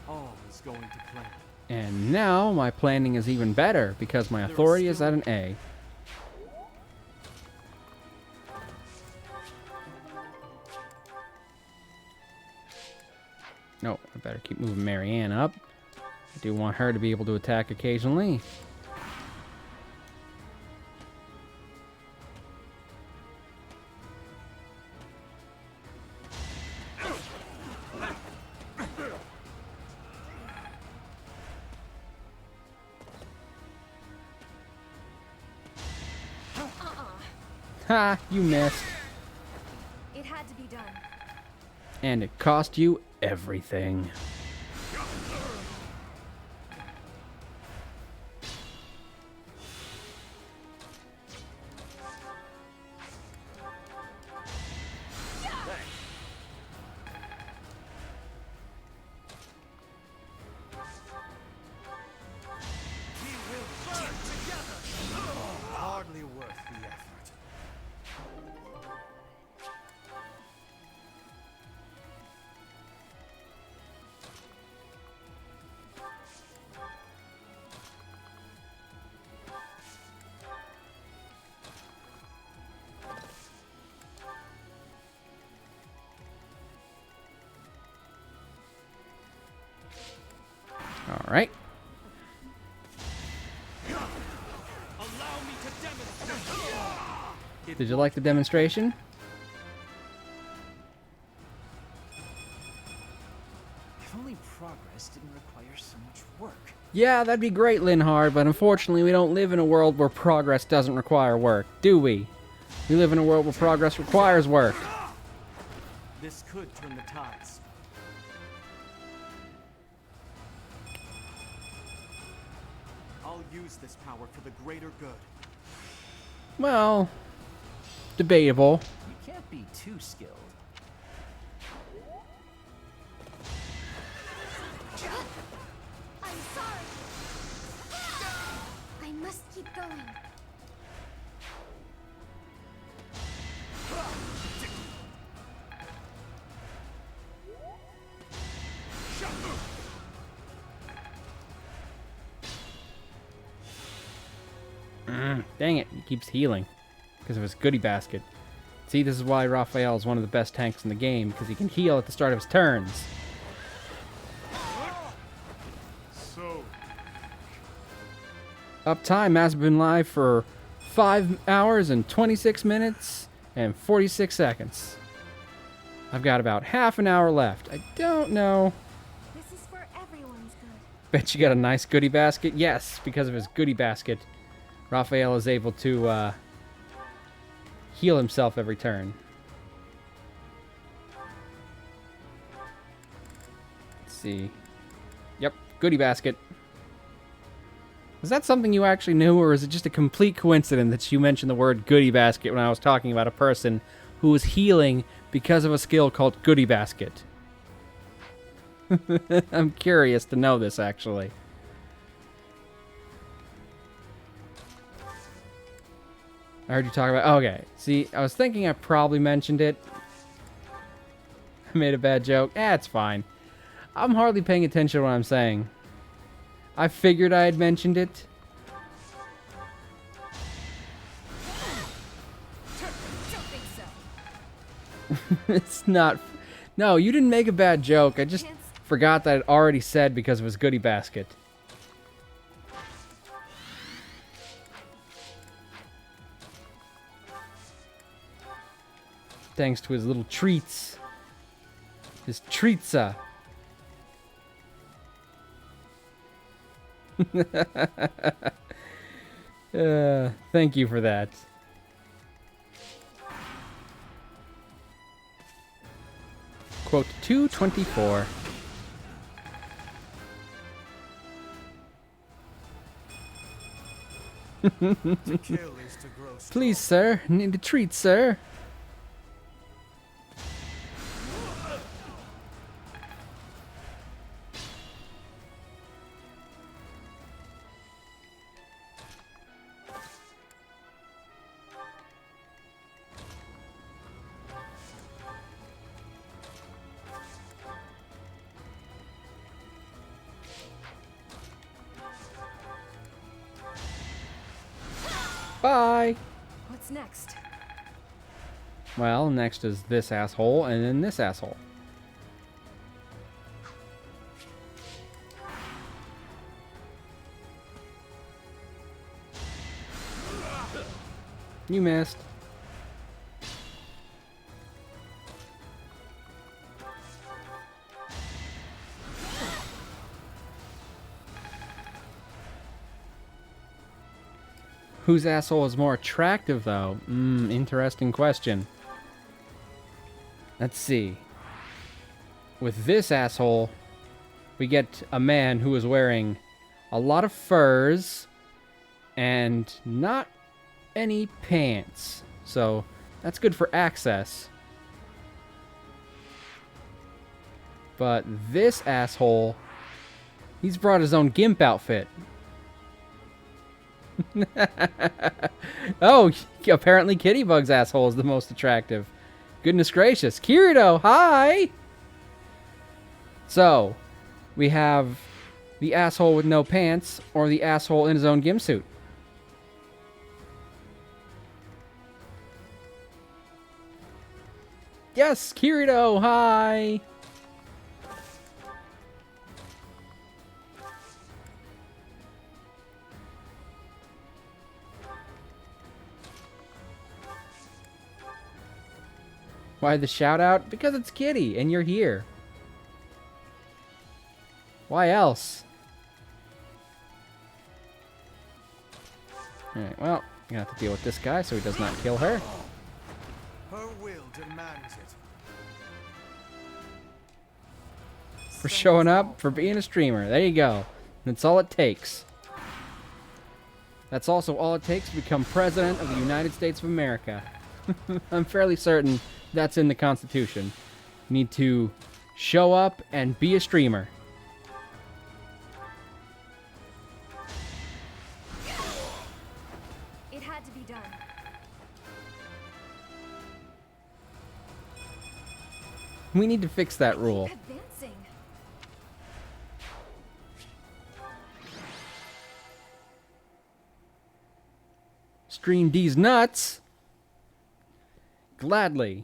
All is going to plan. And now my planning is even better because my authority is at an A. No, I better keep moving Marianne up. I do want her to be able to attack occasionally. Ha! You missed. It had to be done. And it cost you everything. Hardly worth the effort. All right. Did you like the demonstration? If only progress didn't require so much work. Yeah, that'd be great, Linhard, but unfortunately we don't live in a world where progress doesn't require work, do we? We live in a world where progress requires work. This could turn the tides. I'll use this power for the greater good. Well, debatable. You can't be too skilled. I'm sorry. I must keep going. Dang it, he keeps healing. Because of his goodie basket. See, this is why Raphael is one of the best tanks in the game, because he can heal at the start of his turns. So, Uptime has been live for 5 hours and 26 minutes and 46 seconds. I've got about half an hour left. I don't know. This is for everyone's good. Bet you got a nice goodie basket? Yes, because of his goodie basket, Raphael is able to heal himself every turn. Let's see. Yep, goodie basket. Is that something you actually knew, or is it just a complete coincidence that you mentioned the word goodie basket when I was talking about a person who was healing because of a skill called goodie basket? I'm curious to know this, actually. I heard you talk about... Okay, see, I was thinking I probably mentioned it. I made a bad joke. It's fine. I'm hardly paying attention to what I'm saying. I figured I had mentioned it. Don't think so. It's not... No, you didn't make a bad joke. I just forgot that I'd already said because of his goodie basket. Thanks to his little treats. His treatsa. Thank you for that. Quote 224. Please, sir. Need a treat, sir. Bye. What's next? Well, next is this asshole, and then this asshole. You missed. Whose asshole is more attractive, though? Interesting question. Let's see. With this asshole, we get a man who is wearing a lot of furs and not any pants. So, that's good for access. But this asshole, he's brought his own gimp outfit. Oh, apparently Kittybug's asshole is the most attractive. Goodness gracious. Kirito, hi! So, we have the asshole with no pants, or the asshole in his own gimp suit. Yes, Kirito, hi! Why the shout out? Because it's Kitty and you're here. Why else? Alright, well, I'm gonna have to deal with this guy so he does not kill her. Her will demands it. For showing up, for being a streamer. There you go. That's all it takes. That's also all it takes to become President of the United States of America. I'm fairly certain that's in the Constitution. You need to show up and be a streamer. It had to be done. We need to fix that rule. Advancing. Stream D's nuts. Gladly.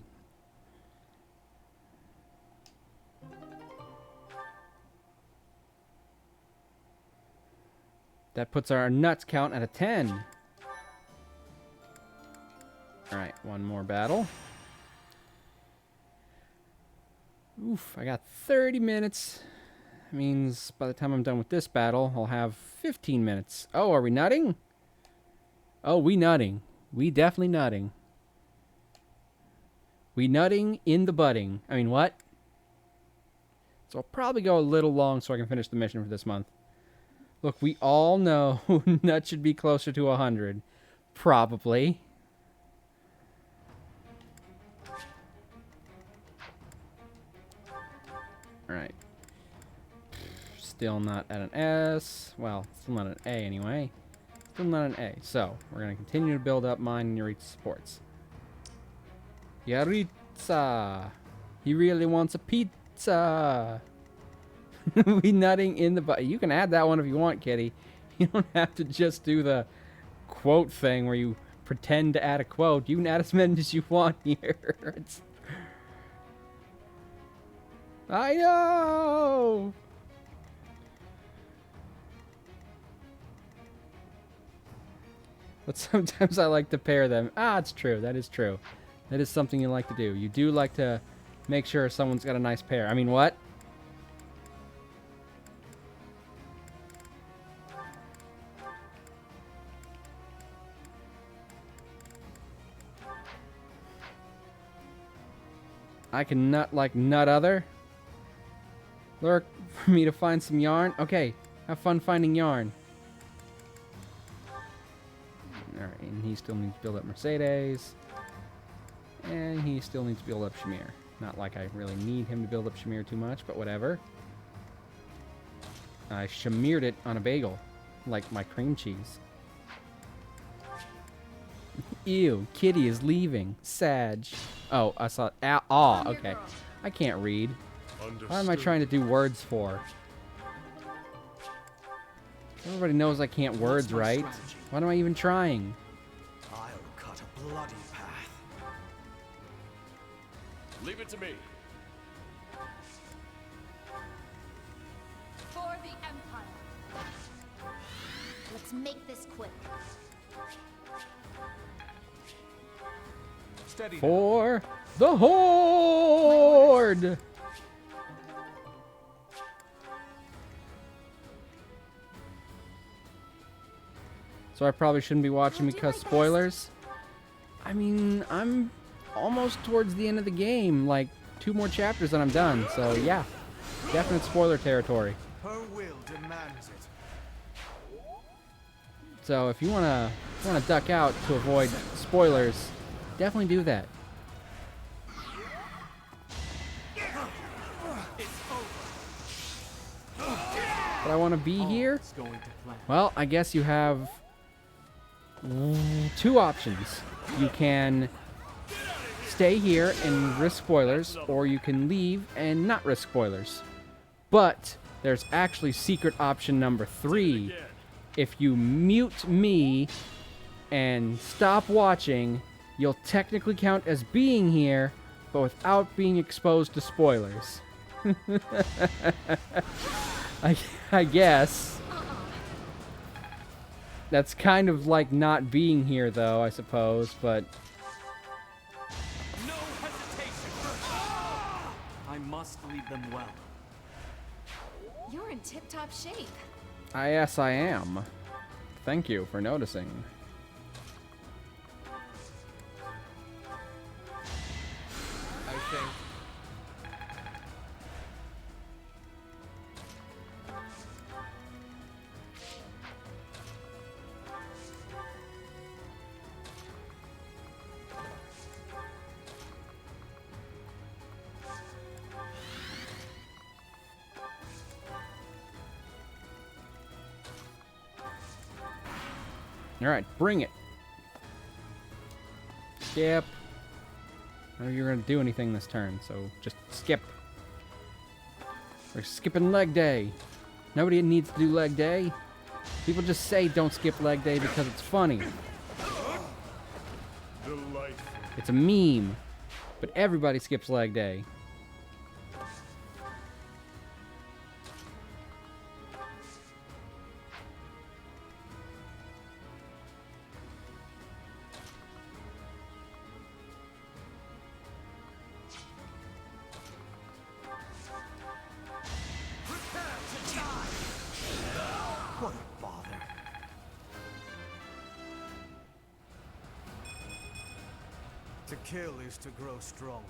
That puts our nuts count at a 10. Alright, one more battle. Oof, I got 30 minutes. That means by the time I'm done with this battle, I'll have 15 minutes. Oh, are we nutting? Oh, we nutting. We definitely nutting. We nutting in the budding. I mean, what? So I'll probably go a little long so I can finish the mission for this month. Look, we all know nut should be closer to 100. Probably. Alright. Still not at an S. Well, still not an A anyway. Still not an A. So, we're going to continue to build up mine and Yaritza supports. Yaritza! He really wants a pizza! We nutting in the butt. You can add that one if you want, kitty. You don't have to just do the quote thing where you pretend to add a quote. You can add as many as you want here. I know! But sometimes I like to pair them. Ah, it's true. That is true. That is something you like to do. You do like to make sure someone's got a nice pair. I mean, what? I can nut like nut other. Lurk for me to find some yarn. Okay, have fun finding yarn. Alright, and he still needs to build up Mercedes. And he still needs to build up Shamir. Not like I really need him to build up Shamir too much, but whatever. I Shamired it on a bagel. Like my cream cheese. Ew, Kitty is leaving. Sag. Oh, I saw... Aw, okay. I can't read. Why am I trying to do words for? Everybody knows I can't words, right? Why am I even trying? I'll cut a bloody path. Leave it to me. For the Empire. Let's make this quick. Steady For the Horde! So I probably shouldn't be watching because spoilers. I mean, I'm almost towards the end of the game. Like, 2 more chapters and I'm done. So yeah, definite spoiler territory. Her will demands it. So if you wanna duck out to avoid spoilers, definitely do that. But I want to be here. Well, I guess you have 2 options. You can stay here and risk spoilers, or you can leave and not risk spoilers. But there's actually secret option number 3. If you mute me and stop watching, you'll technically count as being here, but without being exposed to spoilers. I guess. That's kind of like not being here, though, I suppose, but... No hesitation! I must lead them well. You're in tip-top shape. Yes, I am. Thank you for noticing. I think... Alright, bring it. Skip. I don't know if you're going to do anything this turn, so just skip. We're skipping leg day. Nobody needs to do leg day. People just say don't skip leg day because it's funny. It's a meme. But everybody skips leg day. What a bother. To kill is to grow stronger.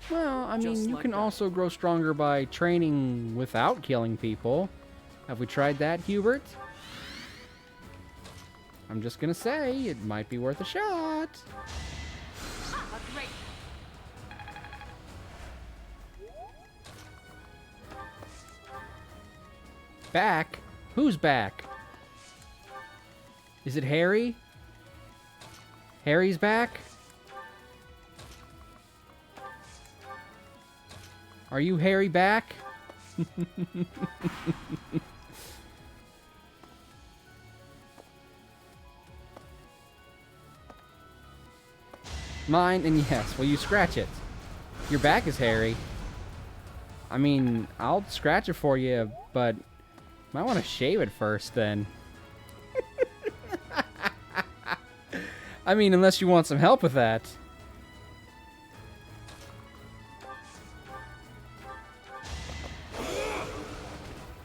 Well, I mean, Just you like can that. also grow stronger by training without killing people. Have we tried that, Hubert? I'm just gonna say, it might be worth a shot. Back? Who's back? Is it Harry? Harry's back? Are you Harry back? Mine, and yes, well, you scratch it. Your back is hairy. I mean, I'll scratch it for you, but might want to shave it first then. I mean, unless you want some help with that.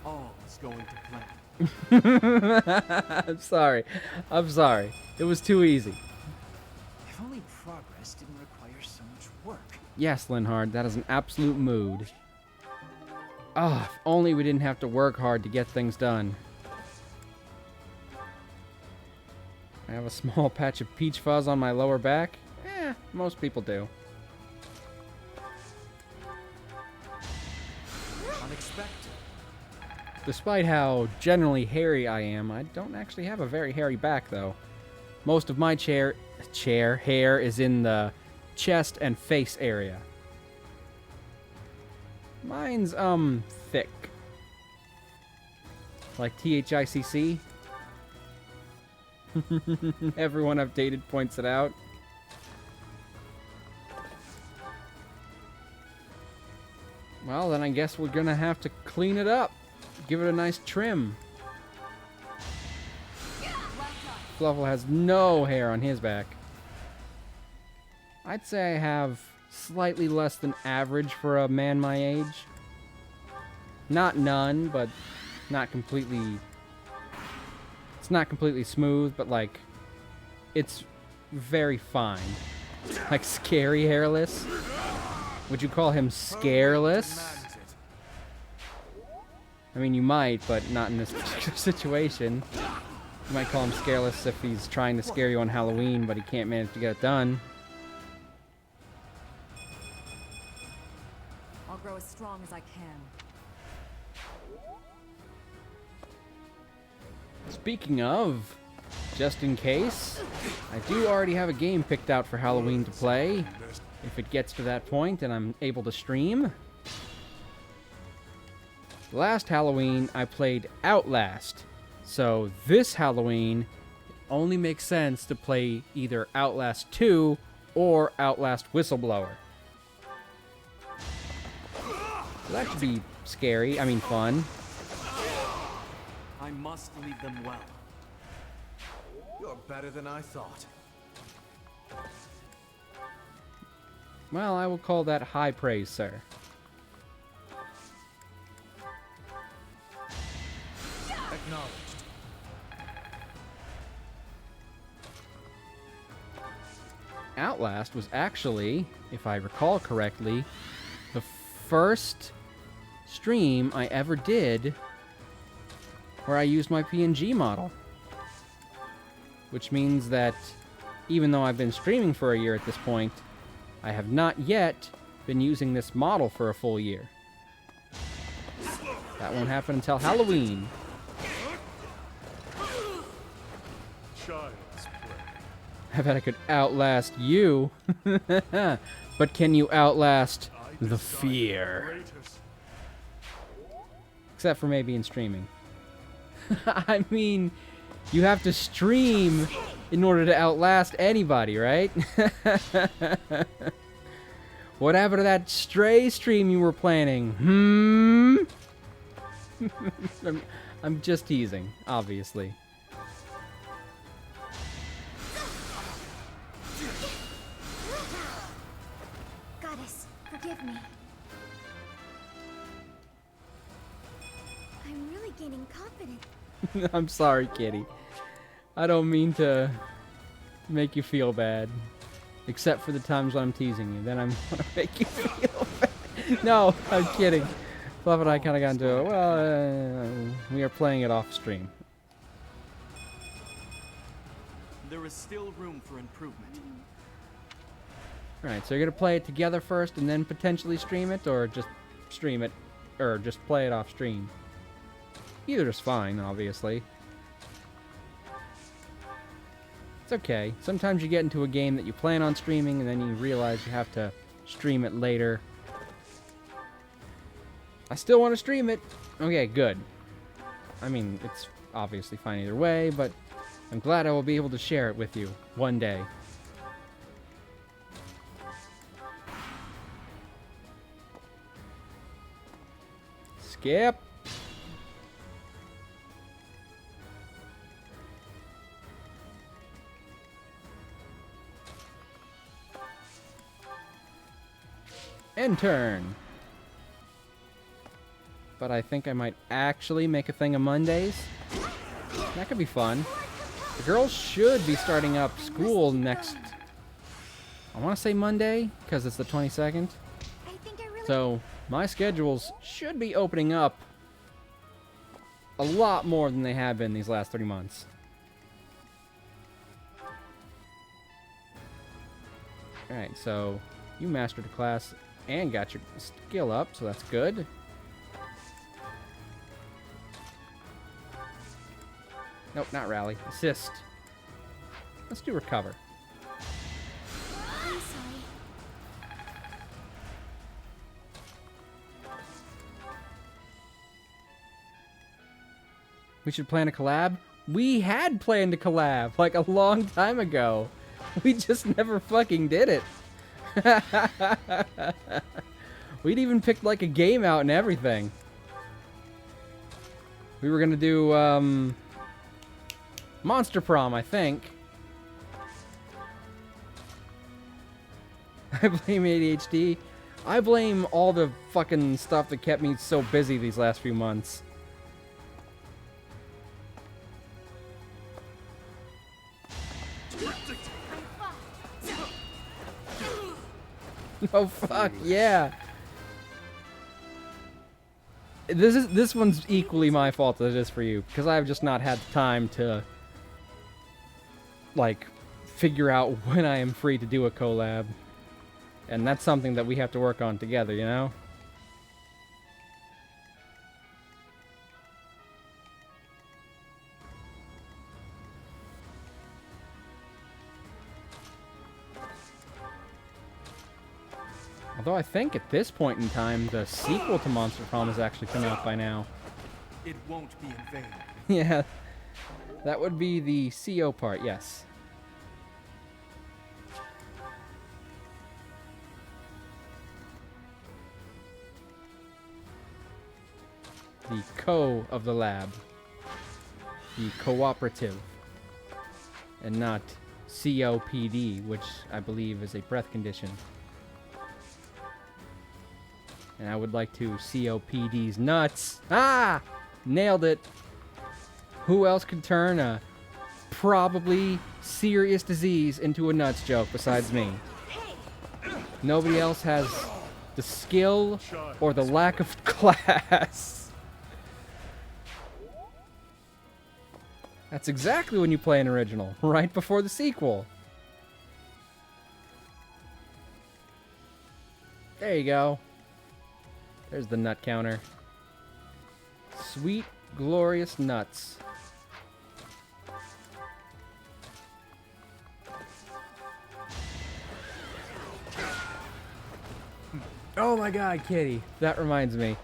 All's going to plan. I'm sorry. I'm sorry. It was too easy. If only progress didn't require so much work. Yes, Linhard, that is an absolute mood. Ah, if only we didn't have to work hard to get things done. I have a small patch of peach fuzz on my lower back. Most people do. Unexpected. Despite how generally hairy I am, I don't actually have a very hairy back, though. Most of my hair is in the chest and face area. Mine's, thick. Like THICC. Everyone I've dated points it out. Well, then I guess we're gonna have to clean it up. Give it a nice trim. Fluffle has no hair on his back. I'd say I have slightly less than average for a man my age. Not none, but not completely... It's not completely smooth, but like... It's very fine. Like scary hairless. Would you call him scareless? I mean, you might, but not in this particular situation. You might call him scareless if he's trying to scare you on Halloween, but he can't manage to get it done. I'll grow as strong as I can. Speaking of, just in case, I do already have a game picked out for Halloween to play. If it gets to that point and I'm able to stream. Last Halloween, I played Outlast. So this Halloween, it only makes sense to play either Outlast 2 or Outlast Whistleblower. So that should be scary. I mean, fun. I must lead them well. You're better than I thought. Well, I will call that high praise, sir. Acknowledged. Outlast was actually, if I recall correctly, the first stream I ever did where I used my PNG model. Which means that even though I've been streaming for a year at this point, I have not yet been using this model for a full year. That won't happen until Halloween. Child's play. I bet I could outlast you. But can you outlast the fear? Except for maybe in streaming. I mean, You have to stream in order to outlast anybody, right? What happened to that stray stream you were planning? I'm just teasing, obviously. Goddess, forgive me. I'm really gaining confidence. I'm sorry, kitty. I don't mean to make you feel bad. Except for the times when I'm teasing you. Then I'm gonna make you feel bad. No, I'm kidding. Fluff and I kind of got into it. Well, we are playing it off stream. There is still room for improvement. Alright, so you're gonna play it together first and then potentially stream it, or just stream it, or just play it off stream? Either is fine, obviously. It's okay. Sometimes you get into a game that you plan on streaming and then you realize you have to stream it later. I still want to stream it. Okay, good. I mean, it's obviously fine either way, but I'm glad I will be able to share it with you one day. Skip. End turn. But I think I might actually make a thing of Mondays. That could be fun. The girls should be starting up school next... I want to say Monday, because it's the 22nd. So, my schedules should be opening up a lot more than they have been these last 3 months. Alright, so you mastered a class and got your skill up, so that's good. Nope, not rally. Assist. Let's do recover. I'm sorry. We should plan a collab? We had planned a collab, like, a long time ago. We just never fucking did it. We'd even picked, like, a game out and everything. We were gonna do, Monster Prom, I think. I blame ADHD. I blame all the fucking stuff that kept me so busy these last few months. Oh fuck, yeah. This one's equally my fault as it is for you, because I've just not had time to, like, figure out when I am free to do a collab. And that's something that we have to work on together, you know? Although I think at this point in time, the sequel to Monster Prom has actually come out by now. It won't be in vain. Yeah, that would be the CO part, yes. The co of the lab. The cooperative. And not COPD, which I believe is a breath condition. And I would like to COPD's nuts. Ah! Nailed it. Who else could turn a probably serious disease into a nuts joke besides me? Nobody else has the skill or the lack of class. That's exactly when you play an original, right before the sequel. There you go. There's the nut counter. Sweet, glorious nuts. Oh my god, Kitty. That reminds me.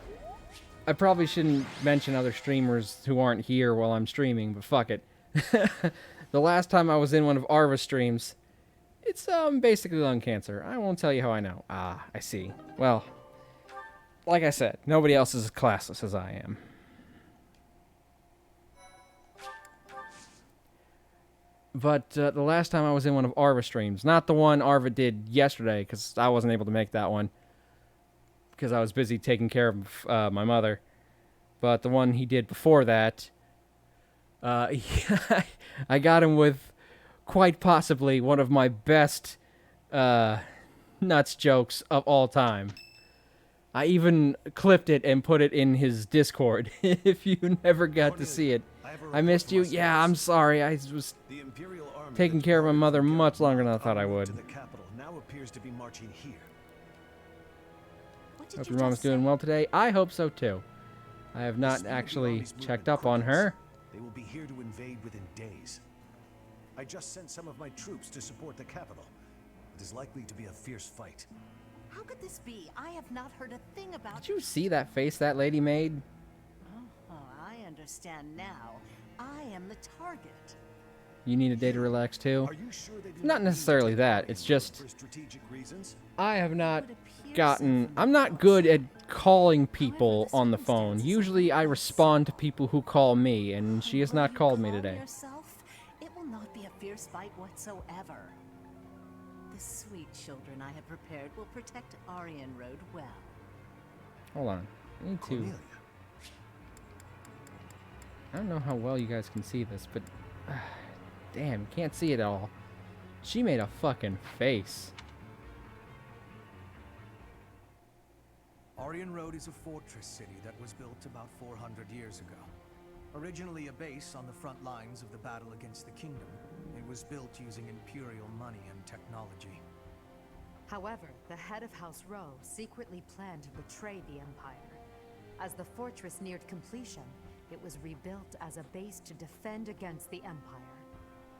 I probably shouldn't mention other streamers who aren't here while I'm streaming, but fuck it. The last time I was in one of Arva's streams, it's basically lung cancer. I won't tell you how I know. Ah, I see. Well, like I said, nobody else is as classless as I am. But the last time I was in one of Arva streams, not the one Arva did yesterday, because I wasn't able to make that one, because I was busy taking care of my mother. But the one he did before that, I got him with quite possibly one of my best nuts jokes of all time. I even clipped it and put it in his Discord, if you never got to see it. I missed you. Yeah, I'm sorry. I was taking care of my mother much longer than I thought I would. Now appears to be marching here. Hope your mom's doing well today. I hope so too. I have not actually checked up on her. They will be here to invade within days. I just sent some of my troops to support the capital. It is likely to be a fierce fight. How could this be? I have not heard a thing about... Did you see that face that lady made? Oh, I understand now. I am the target. You need a day to relax too? Not necessarily that. It's just... I have not gotten... I'm not good at calling people on the phone. Usually I respond to people who call me, and she has not called me today. It will not be a fierce fight whatsoever. The sweet children I have prepared will protect Arianrhod well. Hold on. I need to... I don't know how well you guys can see this, but... damn, you can't see it at all. She made a fucking face. Arianrhod is a fortress city that was built about 400 years ago. Originally a base on the front lines of the battle against the kingdom, it was built using imperial money and technology. However, the head of House Rowe secretly planned to betray the Empire. As the fortress neared completion, it was rebuilt as a base to defend against the Empire.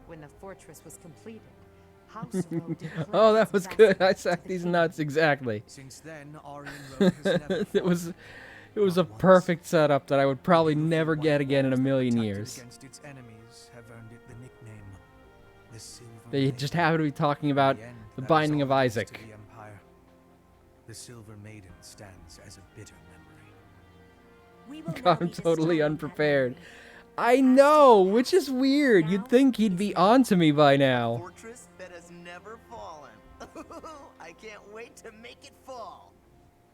When the fortress was completed, House Rowe declared oh, that was good. I sacked these nuts exactly. Since then, Arianrhod has never it was a perfect setup that I would probably never get again in a million years. Against its enemies have earned it the nickname, the Silver They Maiden. just happen to be talking about the Binding of Isaac. The Silver Maiden stands as a bitter memory. God, I'm totally unprepared. I know, which is weird. You'd think he'd be onto me by now. Fortress that has never fallen. I can't wait to make it fall.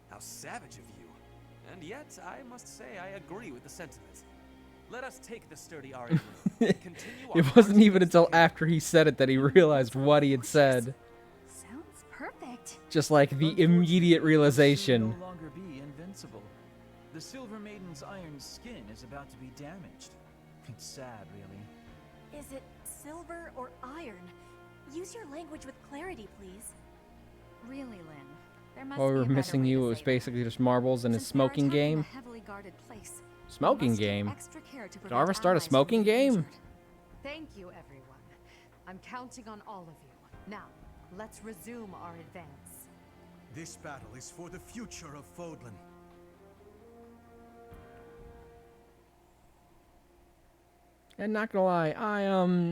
How savage of you. And yet, I must say I agree with the sentiment. Let us take the sturdy Arianrhod. It wasn't even until after he said it that he realized what he had said. Sounds perfect. Just like the immediate realization. No longer be invincible. The Silver Maiden's iron skin is about to be damaged. It's sad, really. Is it silver or iron? Use your language with clarity, please. Really, Lynn? There must While we be were a better missing way you, to it was say basically just marbles and a Since we are smoking attacking game. a heavily guarded place, we Smoking must take game? extra care to Did prevent Arva start a allies from smoking being game? injured. Thank you, everyone. I'm counting on all of you. Now, let's resume our advance. This battle is for the future of Fodlan. And not gonna lie, I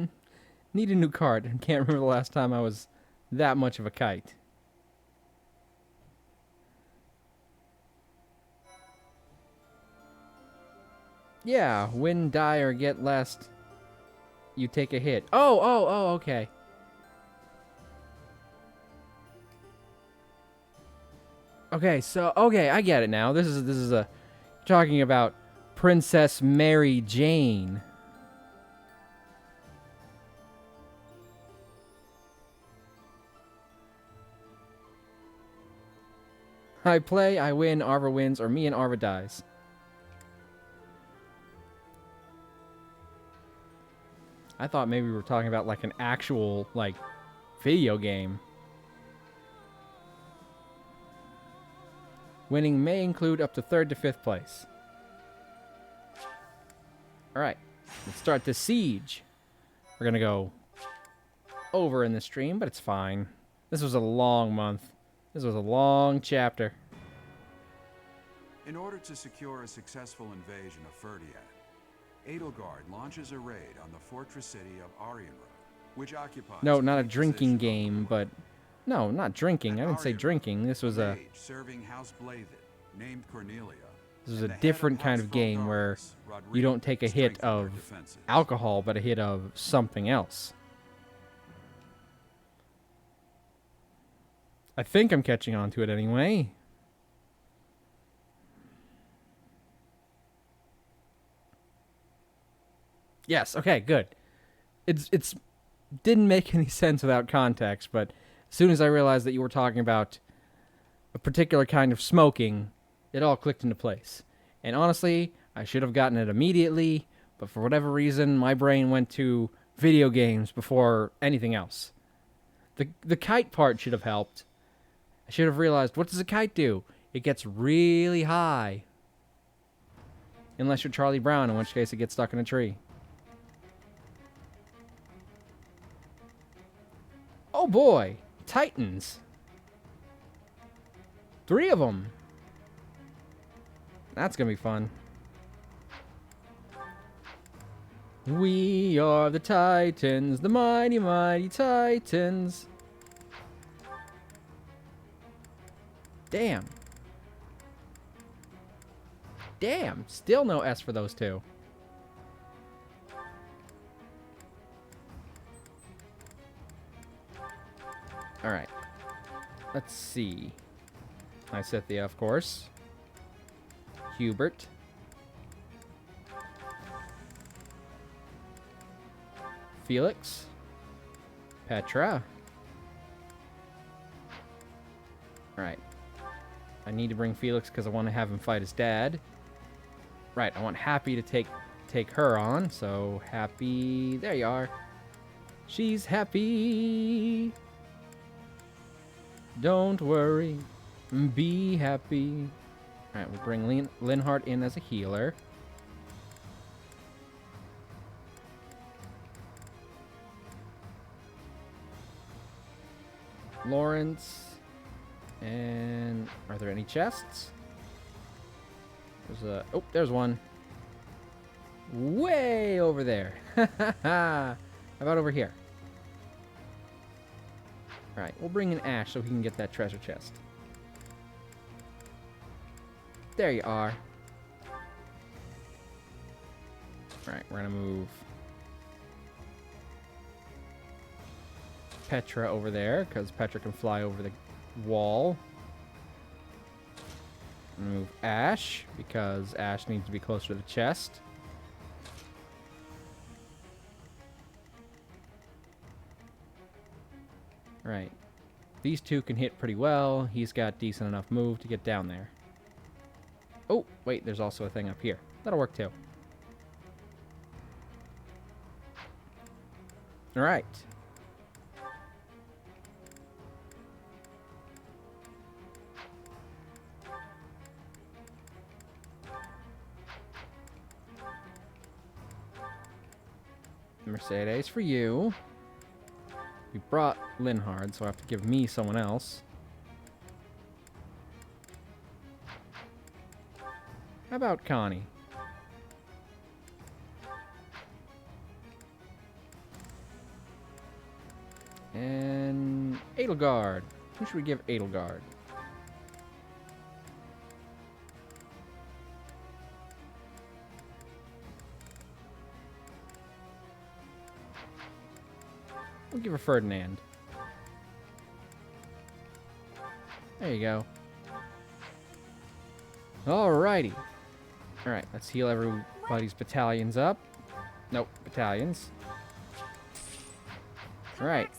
need a new card. I can't remember the last time I was that much of a kite. Yeah, win, die, or get less. You take a hit. Oh, okay. Okay, I get it now. This is a talking about Princess Mary Jane. I play, I win, Arva wins, or me and Arva dies. I thought maybe we were talking about like an actual, like, video game. Winning may include up to 3rd to 5th place. Alright, let's start the siege. We're gonna go over in the stream, but it's fine. This was a long month. This was a long chapter. In order to secure a successful invasion of Ferdiad, Edelgard launches a raid on the fortress city of Arianrhod, which occupies... No, not a key drinking position on the game, border. but... No, not drinking. I didn't say Arianrhod, drinking. This was a... mage serving House Blathed, named Cornelia. This is and a the different head kind House of game where Fraldarius, you Rodrigo, don't take a hit strengthen their of defenses. alcohol, but a hit of something else. I think I'm catching on to it anyway. Yes, okay, good. It's didn't make any sense without context, but as soon as I realized that you were talking about a particular kind of smoking, it all clicked into place. And honestly, I should have gotten it immediately, but for whatever reason, my brain went to video games before anything else. The kite part should have helped. I should have realized, what does a kite do? It gets really high. Unless you're Charlie Brown, in which case it gets stuck in a tree. Oh boy, Titans. 3 of them. That's gonna be fun. We are the Titans, the mighty, mighty Titans. Damn. Damn, still no S for those 2. Alright. Let's see. I set the of course. Hubert. Felix. Petra. Right. I need to bring Felix because I want to have him fight his dad. Right, I want Happy to take her on, so Happy... There you are. She's happy. Don't worry. Be happy. Alright, we'll bring Linhardt in as a healer. Lawrence. And are there any chests? There's a... Oh, there's one. Way over there. How about over here? Alright, we'll bring in Ash so he can get that treasure chest. There you are. Alright, we're gonna move Petra over there, because Petra can fly over the wall. I'm gonna move Ash, because Ash needs to be closer to the chest. Right. These 2 can hit pretty well. He's got decent enough move to get down there. Oh, wait, there's also a thing up here. That'll work too. Alright. Mercedes for you. We brought Linhardt, so I have to give me someone else. How about Connie? And Edelgard. Who should we give Edelgard? We'll give her Ferdinand. There you go. Alrighty. Alright, let's heal everybody's battalions up. Nope, battalions. Alright.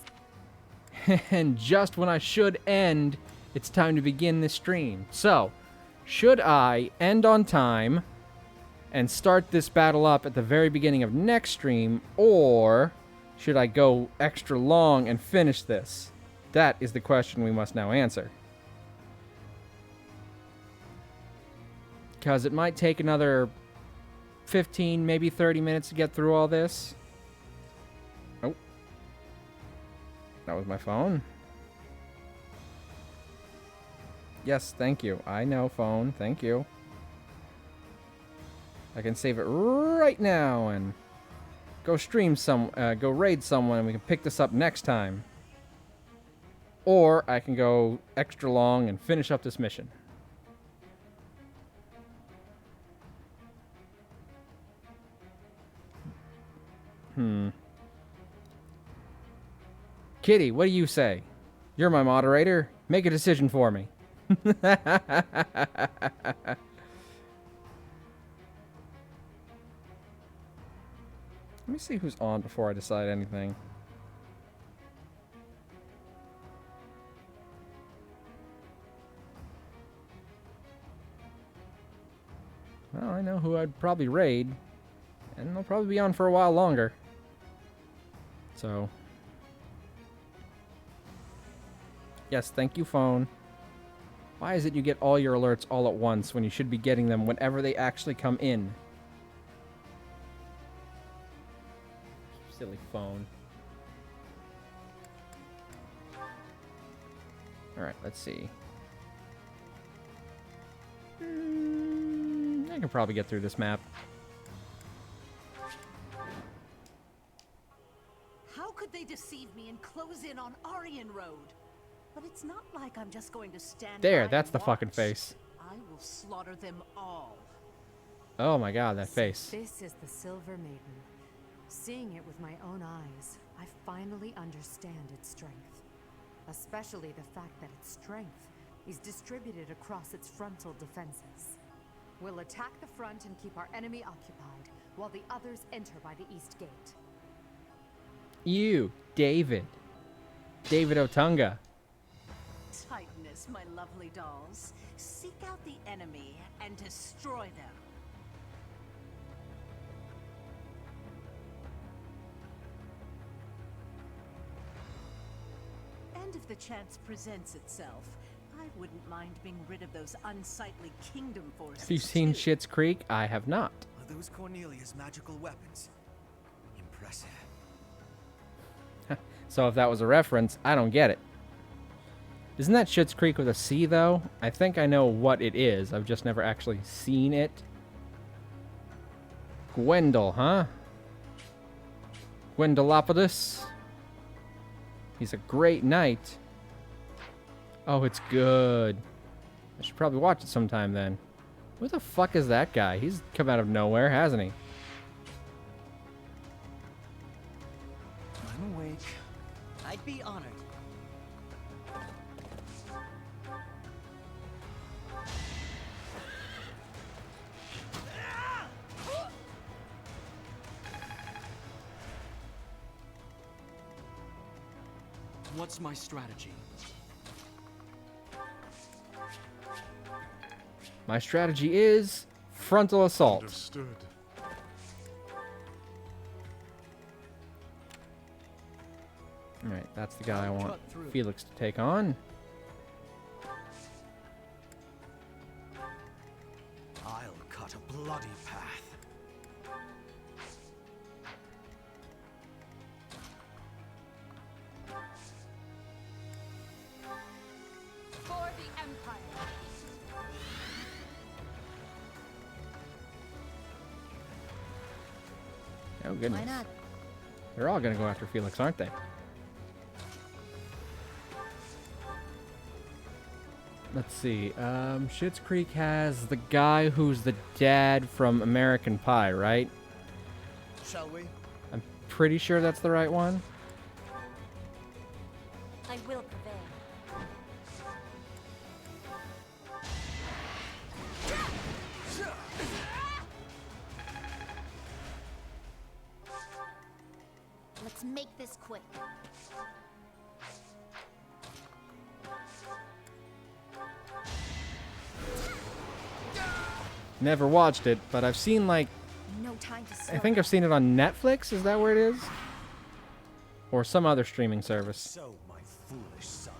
And just when I should end, it's time to begin this stream. So, should I end on time and start this battle up at the very beginning of next stream, or should I go extra long and finish this? That is the question we must now answer. Because it might take another 15, maybe 30 minutes to get through all this. Oh. That was my phone. Yes, thank you. I know, phone. Thank you. I can save it right now and go go raid someone, and we can pick this up next time. Or I can go extra long and finish up this mission. Kitty, what do you say? You're my moderator. Make a decision for me. Let me see who's on before I decide anything. Well, I know who I'd probably raid, and they'll probably be on for a while longer. So, yes, thank you, phone. Why is it you get all your alerts all at once when you should be getting them whenever they actually come in? Silly phone. Alright, let's see. I can probably get through this map. How could they deceive me and close in on Arianrhod? But it's not like I'm just going to stand There, by that's and the watch. fucking face. I will slaughter them all. Oh my god, that face. This is the Silver Maiden. Seeing it with my own eyes, I finally understand its strength. Especially the fact that its strength is distributed across its frontal defenses. We'll attack the front and keep our enemy occupied, while the others enter by the east gate. You, David. David Otunga. Tightness, my lovely dolls. Seek out the enemy and destroy them. And if the chance presents itself, I wouldn't mind being rid of those unsightly kingdom forces. Have you seen Schitt's Creek? I have not. Are those Cornelia's magical weapons? Impressive. So if that was a reference, I don't get it. Isn't that Schitt's Creek with a C, though? I think I know what it is. I've just never actually seen it. Gwendol, huh? Gwendolopodus. He's a great knight. Oh, it's good. I should probably watch it sometime then. Who the fuck is that guy? He's come out of nowhere, hasn't he? I'm awake. I'd be honored. What's my strategy? My strategy is frontal assault. Understood. Alright, that's the guy I want Felix to take on. I'll cut a bloody path. For the Empire. Oh, goodness. Why not? They're all gonna go after Felix, aren't they? Let's see. Schitt's Creek has the guy who's the dad from American Pie, right? Shall we? I'm pretty sure that's the right one. I will prevail. Let's make this quick. Never watched it, but I've seen like No time to slow I think I've seen it on Netflix. Is that where it is? Or some other streaming service. So, my foolish son,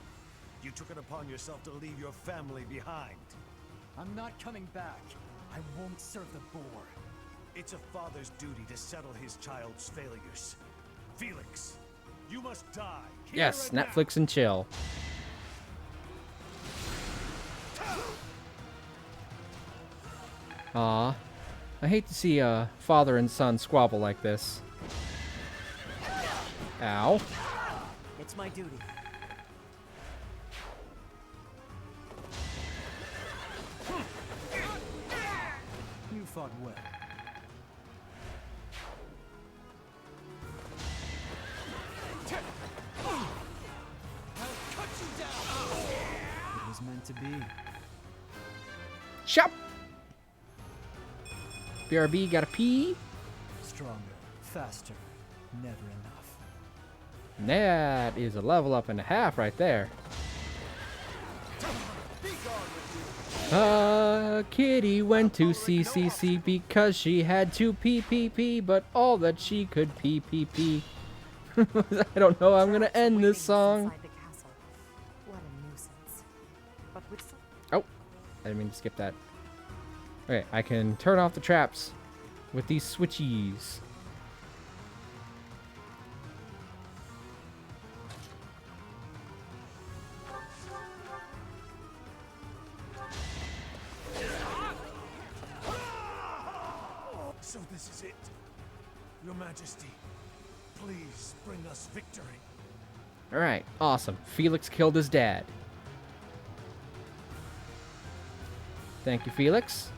you took it upon yourself to leave your family behind. I'm not coming back. I won't serve the boar. It's a father's duty to settle his child's failures. Felix, you must die. Here Yes, and now. Netflix and chill. Aw. I hate to see a father and son squabble like this. Ow. It's my duty. You fought well. It was meant to be. Chop! BRB, gotta pee. Stronger, faster, never enough. That is a level up and a half right there. Kitty went to CCC because she had to pee, but all that she could pee. I don't know how I'm gonna end this song. What a nuisance. But with some Oh, I didn't mean to skip that. Okay, I can turn off the traps with these switchies. So this is it. Your Majesty, please bring us victory. Alright, awesome. Felix killed his dad. Thank you, Felix.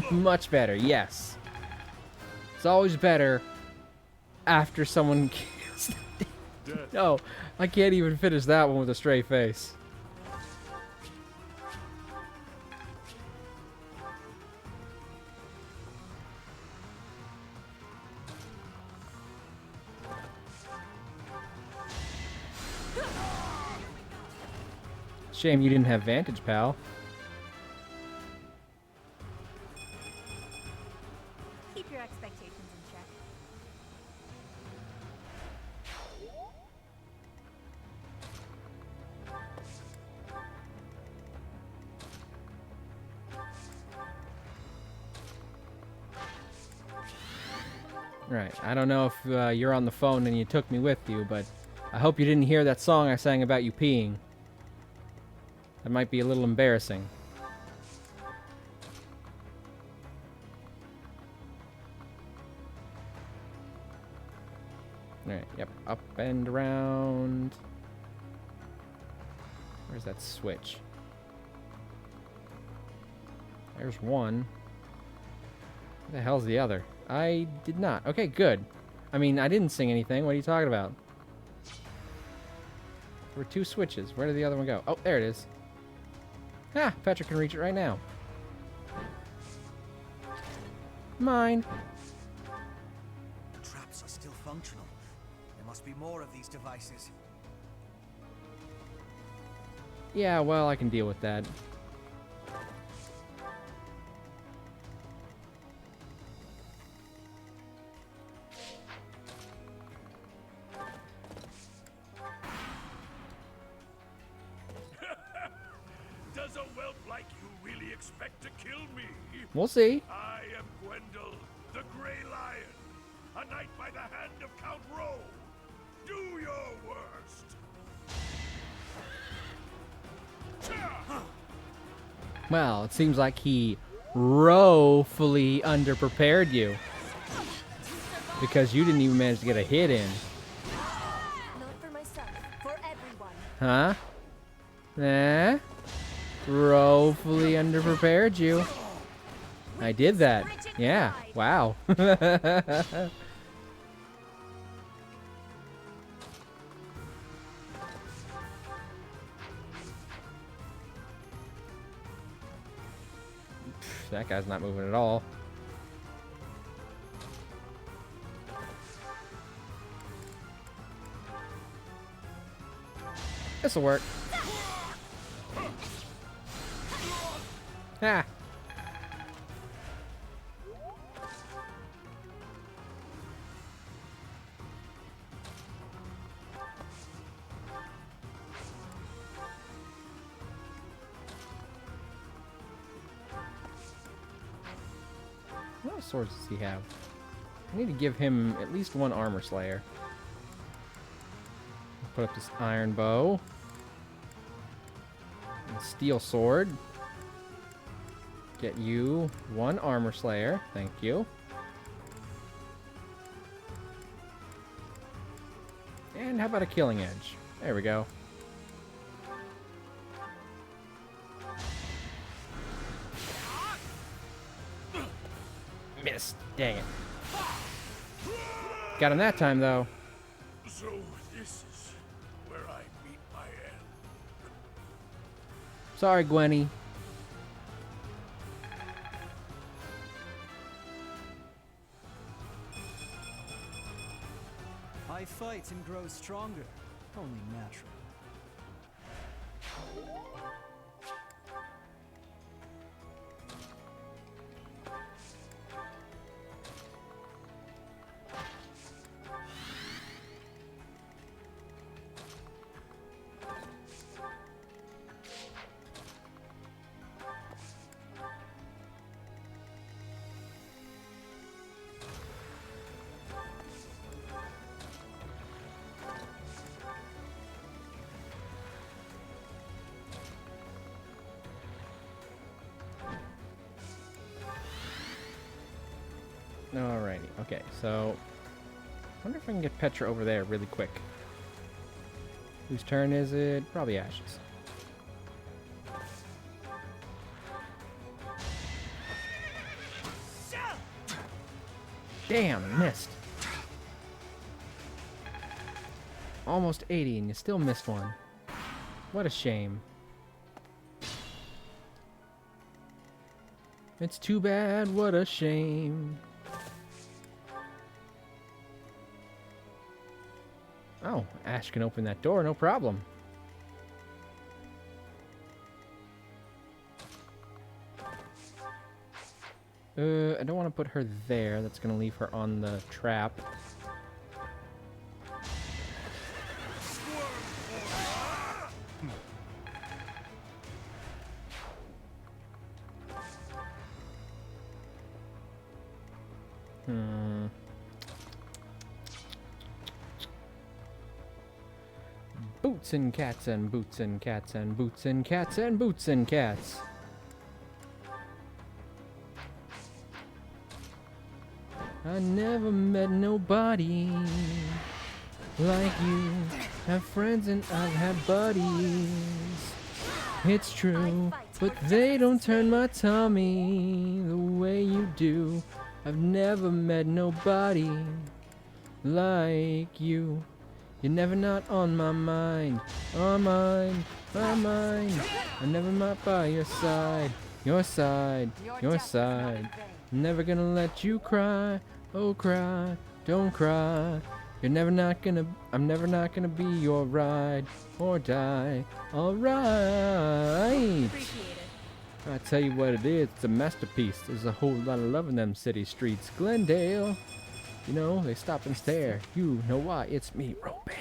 Much better, yes. It's always better after someone kills. No, I can't even finish that one with a straight face. Shame you didn't have Vantage, pal. Keep your expectations in check. Right, I don't know if you're on the phone and you took me with you, but I hope you didn't hear that song I sang about you peeing. That might be a little embarrassing. Alright, yep, up and around. Where's that switch? There's one. Where the hell's the other? I did not. Okay, good. I mean, I didn't sing anything. What are you talking about? There were two switches. Where did the other one go? Oh, there it is. Ah, Petra can reach it right now. Mine. The traps are still functional. There must be more of these devices. Yeah, well, I can deal with that. Does a whelp like you really expect to kill me? We'll see. I am Gwendol, the Grey Lion, a knight by the hand of Count Rowe. Do your worst. Well, it seems like he woefully underprepared you. Because you didn't even manage to get a hit in. Not for myself, for everyone. Huh? Eh? Woefully underprepared you. I did that. Yeah. Wow. That guy's not moving at all. This'll work. Ah. What swords does he have? I need to give him at least one armor slayer. Put up this iron bow. And steel sword. Get you one armor slayer. Thank you. And how about a killing edge? There we go. Missed. Dang it. Got him that time, though. So this is where I meet my end. Sorry, Gwenny. I fight and grow stronger. Only natural. Alrighty, okay, so I wonder if I can get Petra over there really quick. Whose turn is it? Probably Ash's. Damn, missed. Almost 80 and you still missed one. What a shame. It's too bad, what a shame. Oh, Ash can open that door, no problem. I don't want to put her there. That's going to leave her on the trap. Boots and cats and boots and cats and boots and cats and boots and cats. I never met nobody like you. Have friends and I've had buddies. It's true, but they don't turn my tummy the way you do. I've never met nobody like you. You're never not on my mind, my mind. I'm never not by your side, your side, your side. I'm never gonna let you cry, oh cry, don't cry. You're never not gonna, I'm never not gonna be your ride or die. Alright. I tell you what it is, it's a masterpiece. There's a whole lot of love in them city streets. Glendale. You know, they stop and stare. You know why? It's me, Robert.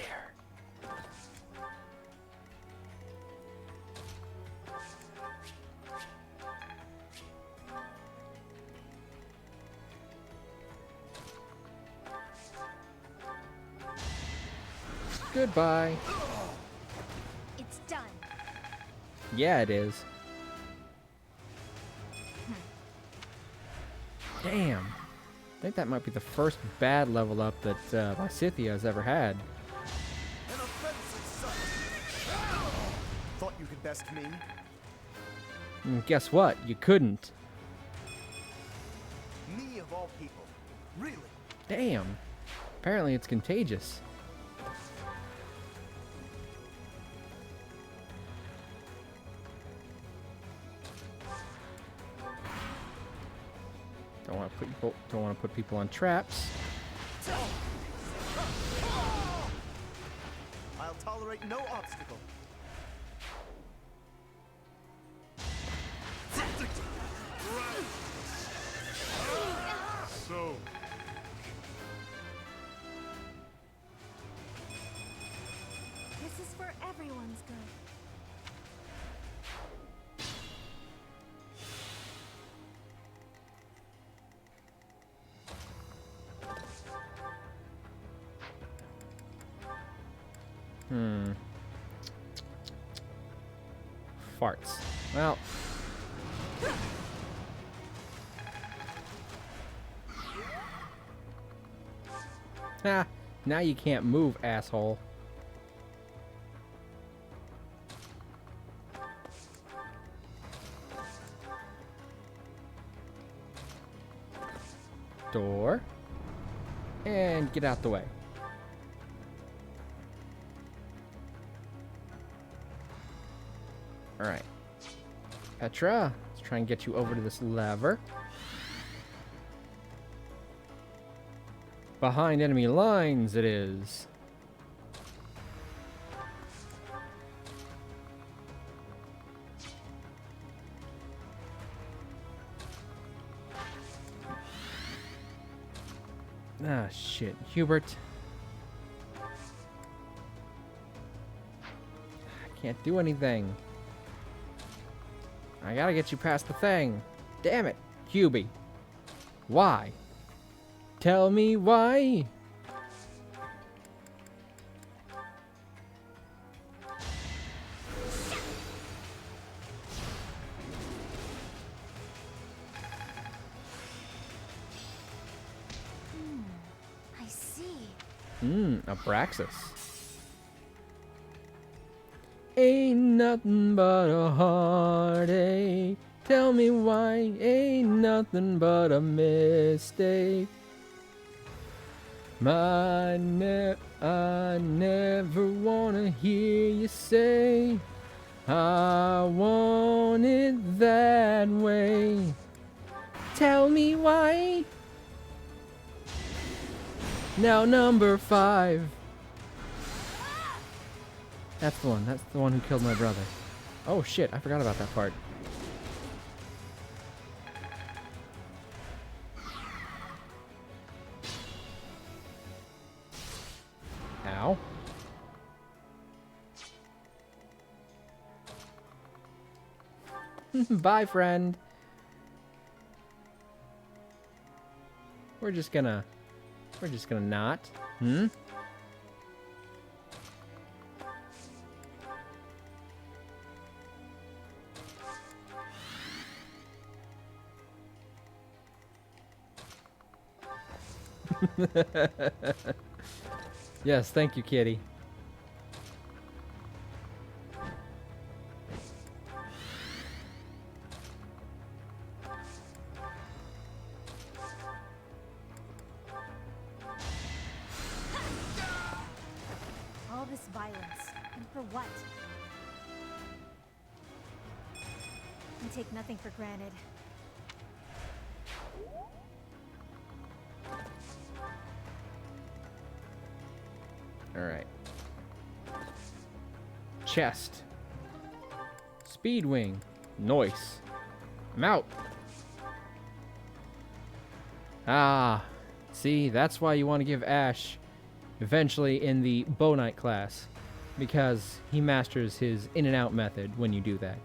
Goodbye. It's done. Yeah, it is. Damn. I think that might be the first bad level up that Lysithea has ever had. Thought you could best me? And guess what? You couldn't. Me of all people. Really? Damn. Apparently it's contagious. Don't want to put people on traps. I'll tolerate no obstacle. So, This is for everyone's good. Farts. Well. Ah, now you can't move, asshole. Door. And get out the way. Alright. Petra, let's try and get you over to this lever. Behind enemy lines it is. Ah, shit. Hubert. I can't do anything. I gotta get you past the thing. Damn it, Hubie. Why? Tell me why. I see. Abraxas. Ain't nothing but a heartache. Tell me why. Ain't nothing but a mistake. I never wanna hear you say I want it that way. Tell me why. Now number 5. That's the one. That's the one who killed my brother. Oh shit, I forgot about that part. Ow. Bye, friend. We're just gonna not. Yes, thank you, kitty. All this violence, and for what? I take nothing for granted. Alright. Chest. Speed wing. Noise. I'm out. Ah. See, that's why you want to give Ash eventually in the Bow Knight class. Because he masters his in and out method when you do that.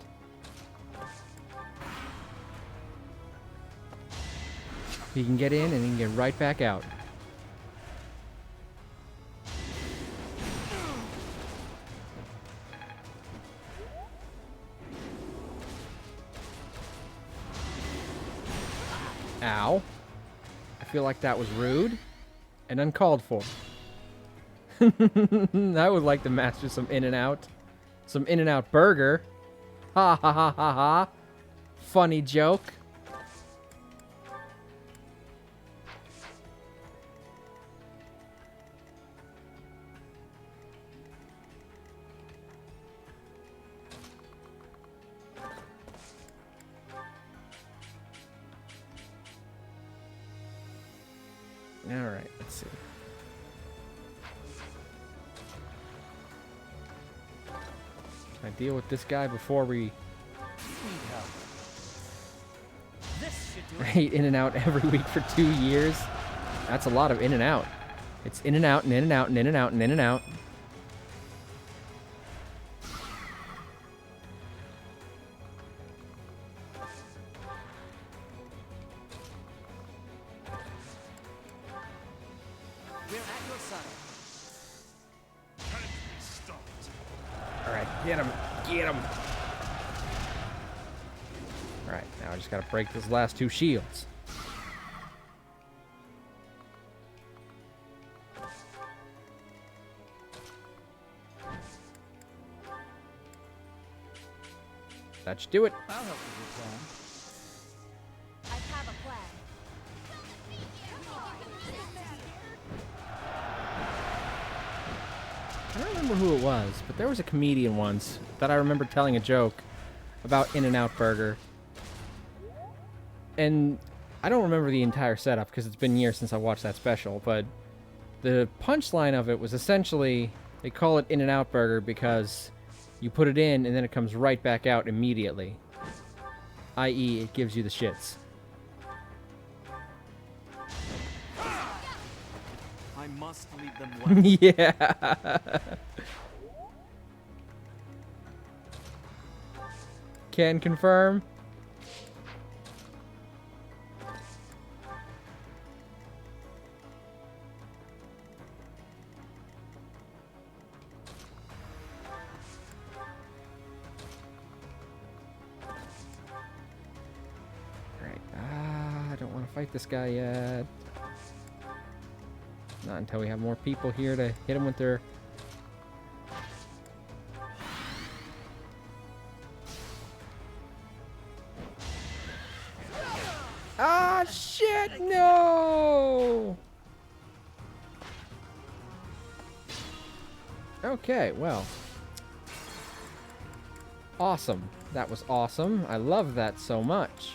He can get in and he can get right back out. Ow. I feel like that was rude and uncalled for. I would like to master some in and out. Some in and out burger. Ha ha ha ha ha. Funny joke. Alright, let's see. Can I deal with this guy before we... I ate in and out every week for 2 years. That's a lot of in and out. It's in and out and in and out and in and out and in and out. We're at your side. Can't be stopped. Get him. Get him. Alright, now I just gotta break those last 2 shields. That should do it. I'll help with your plan. I have a plan. I don't remember who it was, but there was a comedian once that I remember telling a joke about In-N-Out Burger. And I don't remember the entire setup because it's been years since I watched that special, but the punchline of it was essentially they call it In-N-Out Burger because you put it in and then it comes right back out immediately. I.e., it gives you the shits. I must lead them well. Yeah. Can confirm. Alright, I don't want to fight this guy yet. Not until we have more people here to hit him with their... Ah, shit, no! Okay, well. Awesome. That was awesome. I love that so much.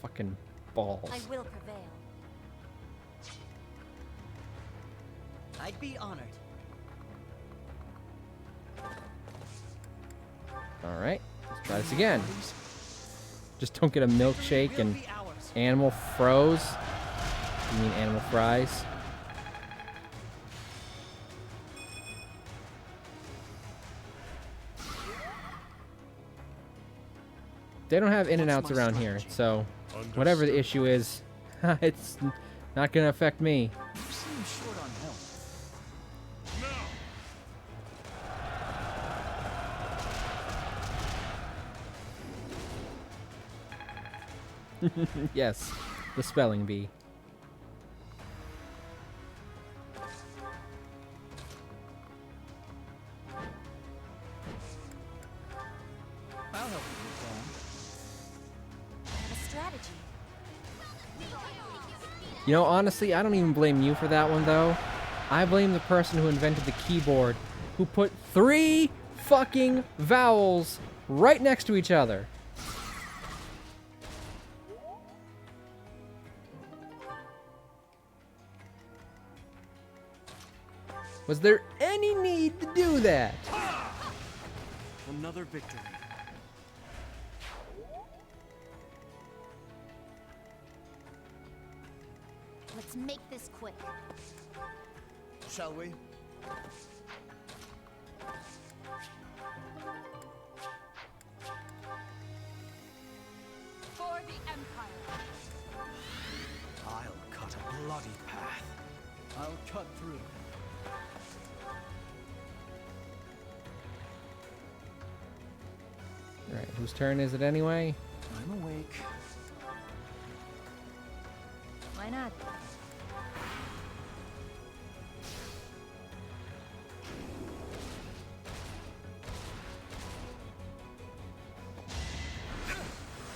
Fucking balls. I will prevail. I'd be honored. Alright, let's try this again. Just don't get a milkshake and animal froze. You mean animal fries? They don't have In-N-Outs around here, so whatever the issue is, it's not gonna affect me. You seem short on help. Yes, the spelling bee. I'll help with your plan. I have a strategy. You know, honestly, I don't even blame you for that one, though. I blame the person who invented the keyboard, who put 3 fucking vowels right next to each other. Was there any need to do that? Another victory. Let's make this quick. Shall we? For the Empire. I'll cut a bloody path. I'll cut through. Alright, whose turn is it anyway? I'm awake. Why not?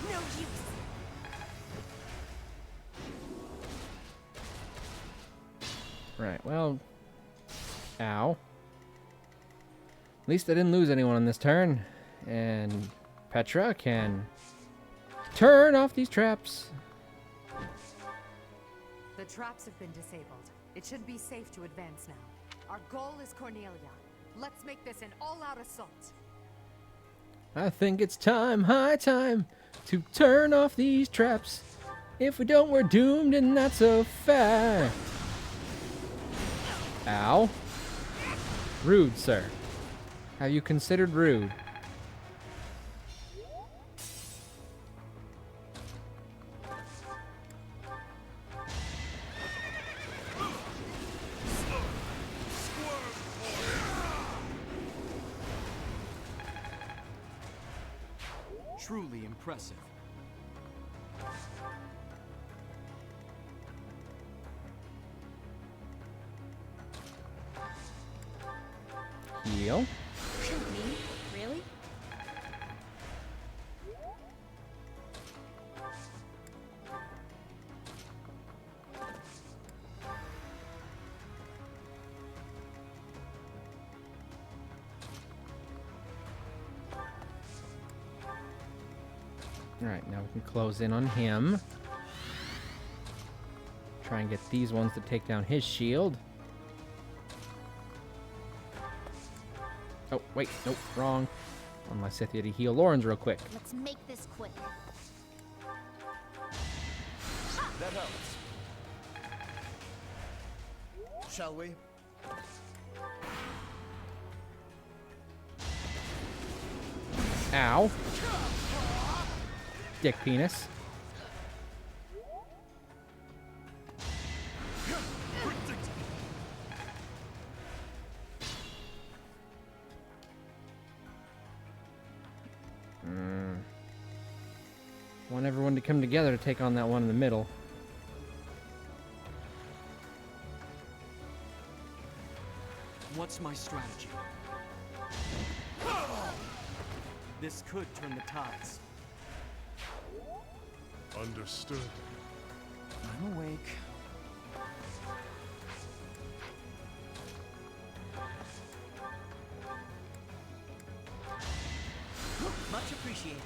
No use. Right, well... Ow. At least I didn't lose anyone on this turn. And Petra can turn off these traps. The traps have been disabled. It should be safe to advance now. Our goal is Cornelia. Let's make this an all-out assault. I think it's time, high time, to turn off these traps. If we don't, we're doomed, and that's a fact. Ow. Rude, sir. Have you considered rude? truly impressive. Heal. Me? Really? Alright, now we can close in on him. Try and get these ones to take down his shield. Oh, wait, nope, wrong. On my Scythia to heal Lauren's real quick. Let's make this quick. That helps. Shall we? Ow. Dick penis. Want everyone to come together to take on that one in the middle. What's my strategy? This could turn the tides. Understood. I'm awake. Much appreciated.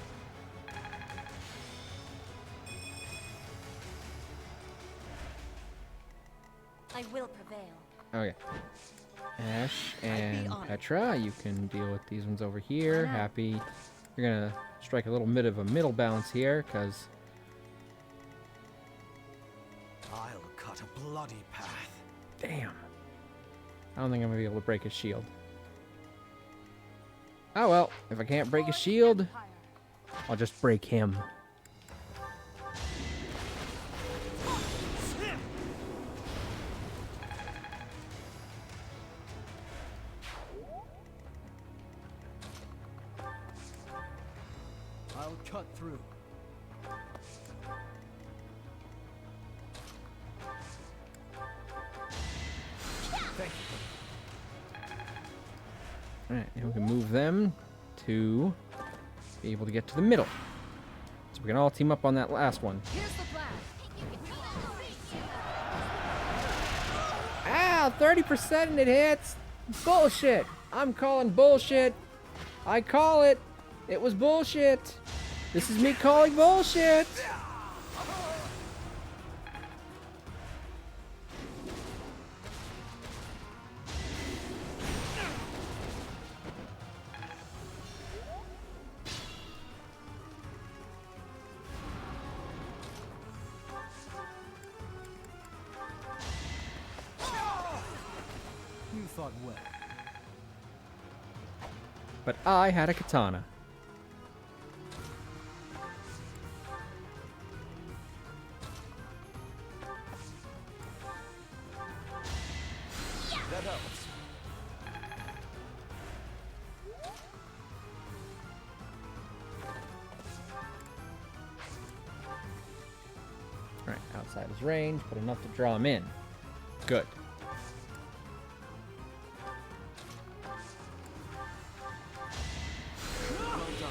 I will prevail. Okay. Ash and Petra, you can deal with these ones over here. Happy. You're gonna strike a little bit of a middle balance here, because I'll cut a bloody path. damn. I don't think I'm gonna be able to break his shield. Oh well, if I can't break his shield, I'll just break him. I'll cut through. Thank you. Alright, and we can move them to be able to get to the middle. So we can all team up on that last one. Here's the plan. Ow, 30% and it hits! Bullshit! I'm calling bullshit! I call it! It was bullshit! This is me calling bullshit! You thought well. But I had a katana. That helps. Alright, outside his range, but enough to draw him in. Good. Well done.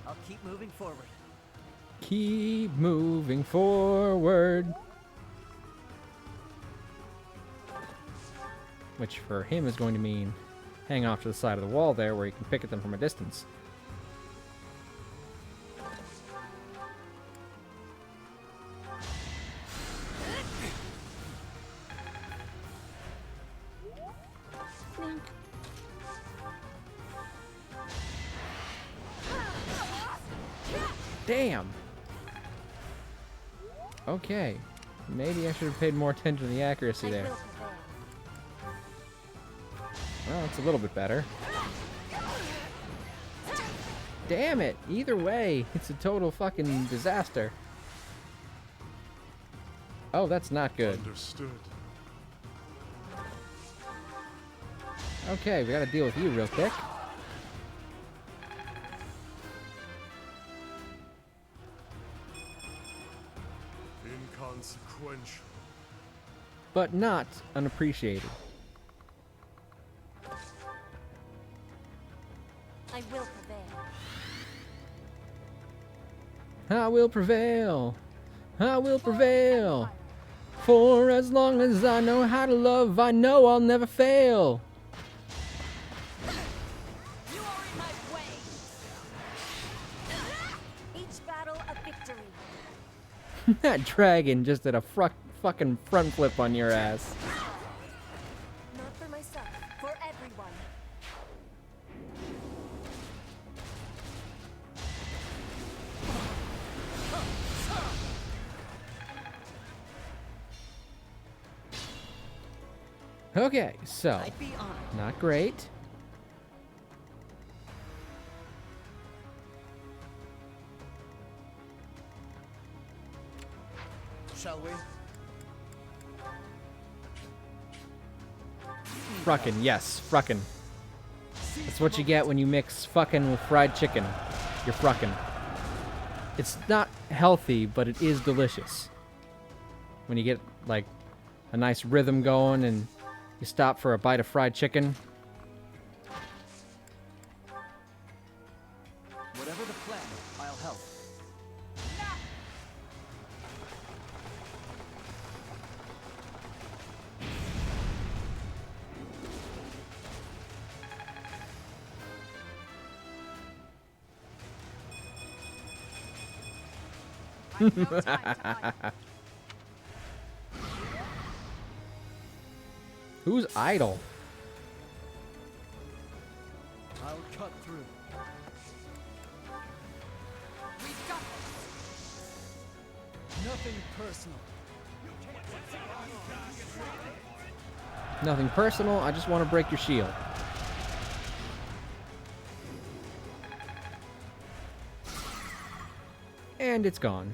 I'll keep moving forward. Keep moving forward. Which for him is going to mean hang off to the side of the wall there where you can pick at them from a distance. Damn! Okay. Maybe I should have paid more attention to the accuracy there. Well, it's a little bit better. Damn it. Either way, it's a total fucking disaster. Oh, that's not good. Understood. Okay, we gotta deal with you real quick. Inconsequential. But not unappreciated. I will prevail. I will prevail. I will prevail. For as long as I know how to love, I know I'll never fail. You are in my way. Each battle a victory. That dragon just did a fucking front flip on your ass. Not for myself, for everyone. Okay, so I'd be honored. not great. Shall we? Fruckin', yes, fruckin'. That's what you get when you mix fucking with fried chicken. You're fruckin'. It's not healthy, but it is delicious. When you get, like, a nice rhythm going and you stop for a bite of fried chicken. Whatever the plan, I'll help. Who's idle? I'll cut through. Nothing personal. Nothing personal, I just want to break your shield. And it's gone.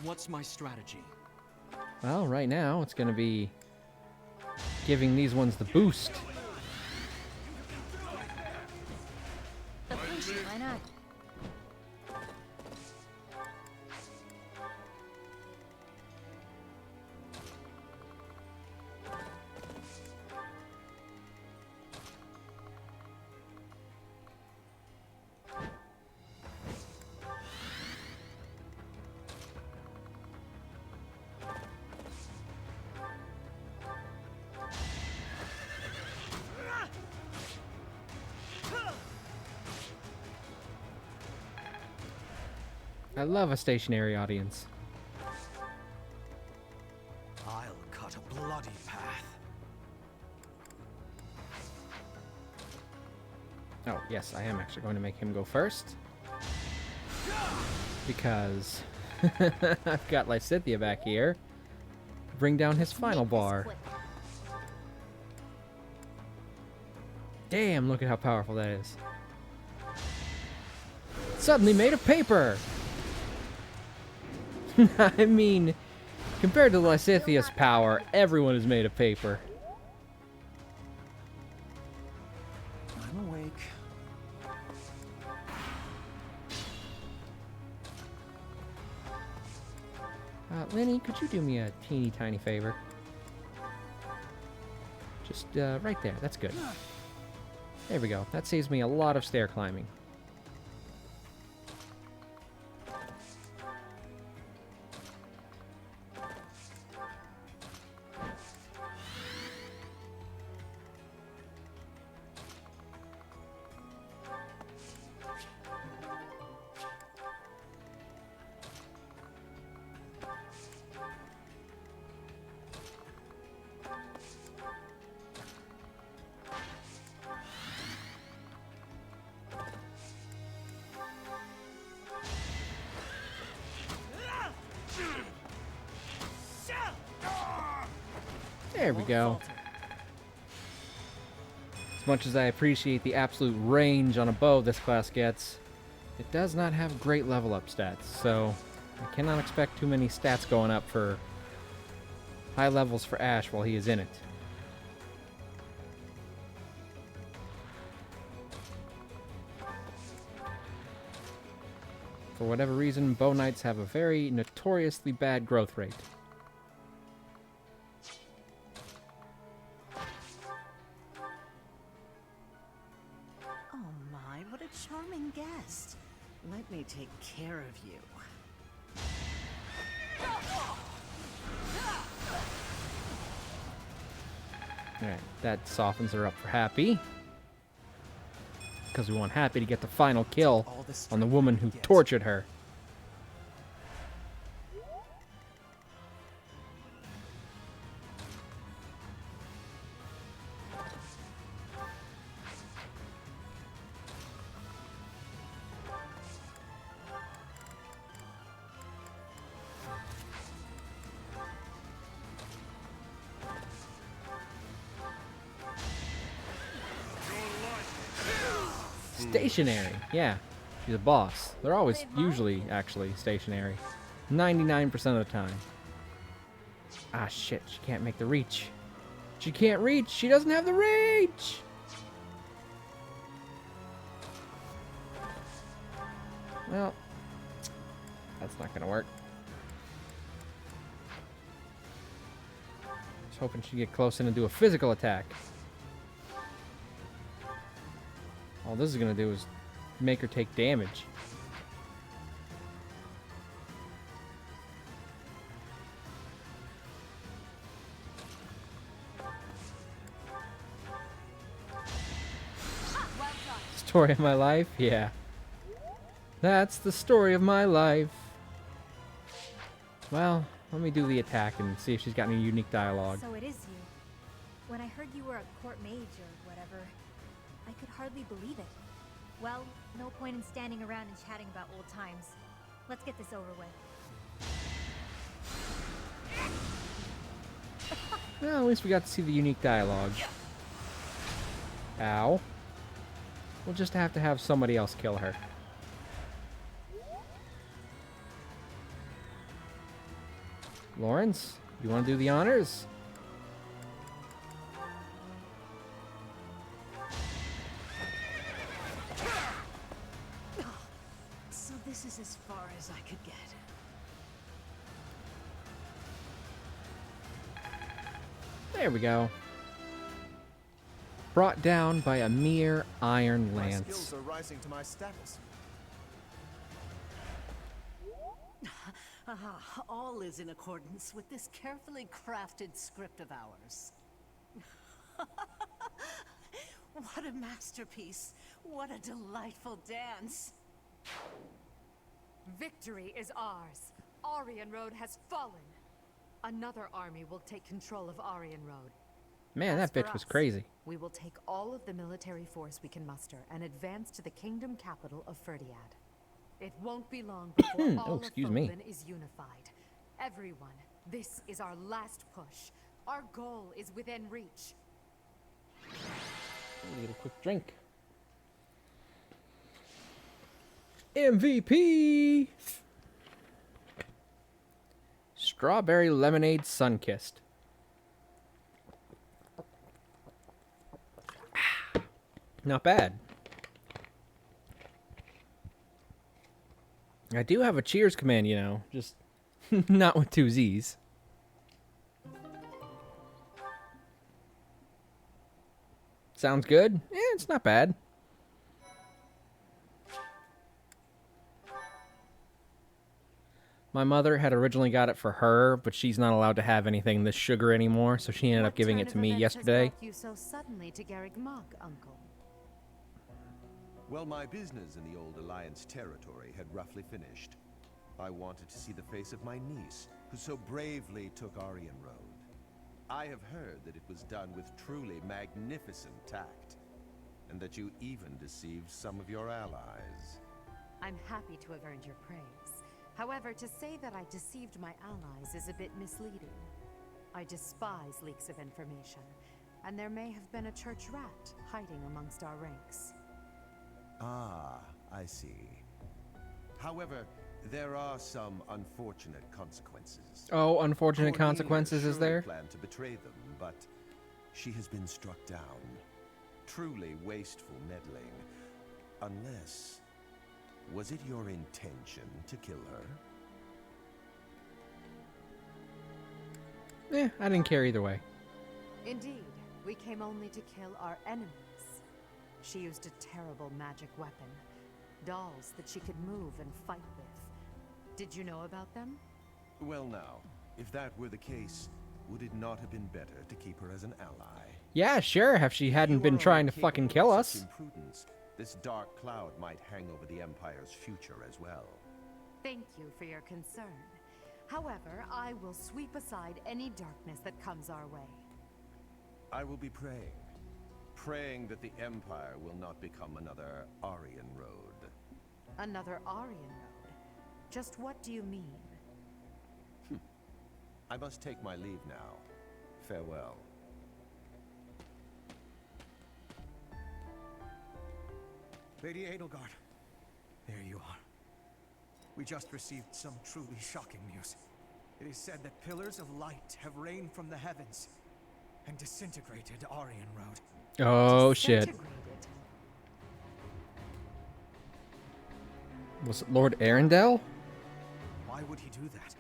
What's my strategy? Well, right now it's going to be giving these ones the boost. Why not? I love a stationary audience. I'll cut a bloody path. Oh, yes, I am actually going to make him go first. Because I've got Lysithea back here. Bring down his final bar. Damn, look at how powerful that is. Suddenly made of paper! I mean, compared to Lysithea's power, everyone is made of paper. I'm awake. Lenny, could you do me a teeny tiny favor? Just right there, that's good. There we go, that saves me a lot of stair climbing. There we go. As much as I appreciate the absolute range on a bow this class gets, it does not have great level up stats, so I cannot expect too many stats going up for high levels for Ash while he is in it. For whatever reason, bow knights have a very notoriously bad growth rate. Oh my, what a charming guest. Let me take care of you. Alright, that softens her up for Happy. Because we want Happy to get the final kill on the woman who tortured her. Stationary, yeah. She's a boss. They're always, usually, actually, stationary. 99% of the time. Ah, shit. She can't make the reach. She can't reach. She doesn't have the reach. Well, that's not gonna work. I was hoping she'd get close in and do a physical attack. All this is gonna do is make her take damage. Story of my life? Yeah. That's the story of my life. Well, let me do the attack and see if she's got any unique dialogue. So it is you. When I heard you were a court mage or whatever, I could hardly believe it. Well, no point in standing around and chatting about old times. Let's get this over with. Well, at least we got to see the unique dialogue. Ow. We'll just have to have somebody else kill her. Lawrence, you want to do the honors? So this is as far as I could get. There we go. Brought down by a mere iron My lance. skills are rising to my status. All is in accordance with this carefully crafted script of ours. What a masterpiece. What a delightful dance. Victory is ours. Arianrhod has fallen. Another army will take control of Arianrhod. Man, that bitch was crazy. We will take all of the military force we can muster and advance to the kingdom capital of Ferdiad. It won't be long before all of Felix is unified. Everyone, this is our last push. Our goal is within reach. Get a quick drink. MVP! Strawberry lemonade sun-kissed. Not bad. I do have a cheers command, you know, just not with two Z's. Sounds good? Yeah, it's not bad. My mother had originally got it for her, but she's not allowed to have anything this sugar anymore, so she ended up giving it to me yesterday. What you so suddenly to Garreg Mach, Uncle? Well, my business in the old Alliance territory had roughly finished. I wanted to see the face of my niece, who so bravely took Arianrhod. I have heard that it was done with truly magnificent tact, and that you even deceived some of your allies. I'm happy to have earned your praise. However, to say that I deceived my allies is a bit misleading. I despise leaks of information, and there may have been a church rat hiding amongst our ranks. Ah, I see. However, there are some unfortunate consequences. Oh, unfortunate Cornelia consequences is surely there? planned to betray them, but she has been struck down. Truly wasteful meddling. Unless... Was it your intention to kill her? I didn't care either way. Indeed, we came only to kill our enemies. She used a terrible magic weapon. Dolls that she could move and fight with. Did you know about them? Well now, if that were the case, would it not have been better to keep her as an ally? Yeah, sure, if she hadn't been trying to fucking kill us. Imprudence, this dark cloud might hang over the Empire's future as well. Thank you for your concern. However, I will sweep aside any darkness that comes our way. I will be praying. Praying that the Empire will not become another Arianrhod. Another Arianrhod? Just what do you mean? I must take my leave now. Farewell. Lady Edelgard, there you are. We just received some truly shocking news. It is said that pillars of light have rained from the heavens and disintegrated Arianrhod. Oh, shit. Was it Lord Arendelle? Why would he do that?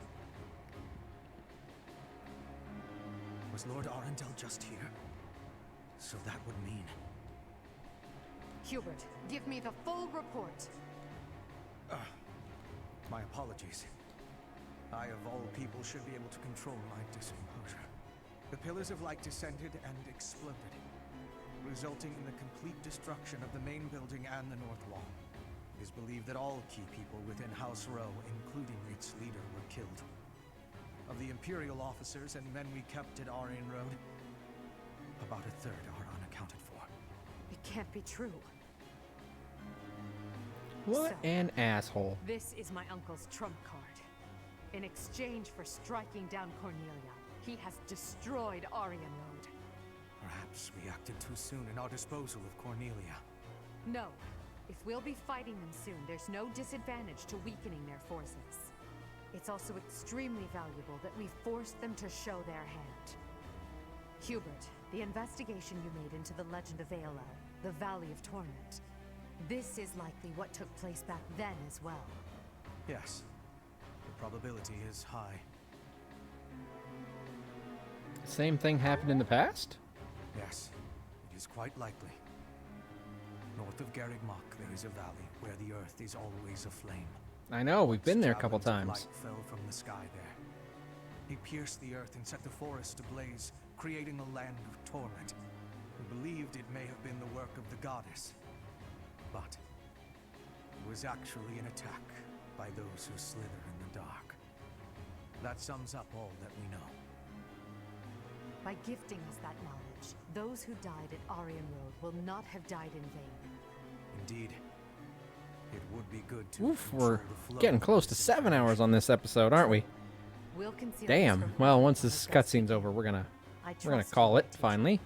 Was Lord Arendelle just here? So that would mean... Hubert, give me the full report. My apologies. I, of all people, should be able to control my discomposure. The pillars of light descended and exploded, resulting in the complete destruction of the main building and the north wall. It is believed that all key people within House Row, including its leader, were killed. Of the Imperial officers and men we kept at Arianrhod, about a third are unaccounted for. It can't be true. What an asshole. This is my uncle's trump card. In exchange for striking down Cornelia, he has destroyed Arianrhod. Perhaps we acted too soon in our disposal of Cornelia. No. If we'll be fighting them soon, there's no disadvantage to weakening their forces. It's also extremely valuable that we force them to show their hand. Hubert, the investigation you made into the legend of Aela, the Valley of Torment, this is likely what took place back then as well. Yes. The probability is high. Same thing happened in the past? Yes, it is quite likely. North of Garrigmach, there is a valley where the earth is always aflame. I know, we've been there a couple Javelins of times. light fell from the sky there. He pierced the earth and set the forest ablaze, creating a land of torment. We believed it may have been the work of the goddess. But it was actually an attack by those who slither in the dark. That sums up all that we know. By gifting us that knowledge, those who died at Arianrhod will not have died in vain. Indeed. It would be good to Oof, control we're the flow getting of close to 7 hours on this episode, aren't we? We'll conceal this Damn. from Well, them once from this the best cutscene's we over, can. we're gonna I trust call you, it finally.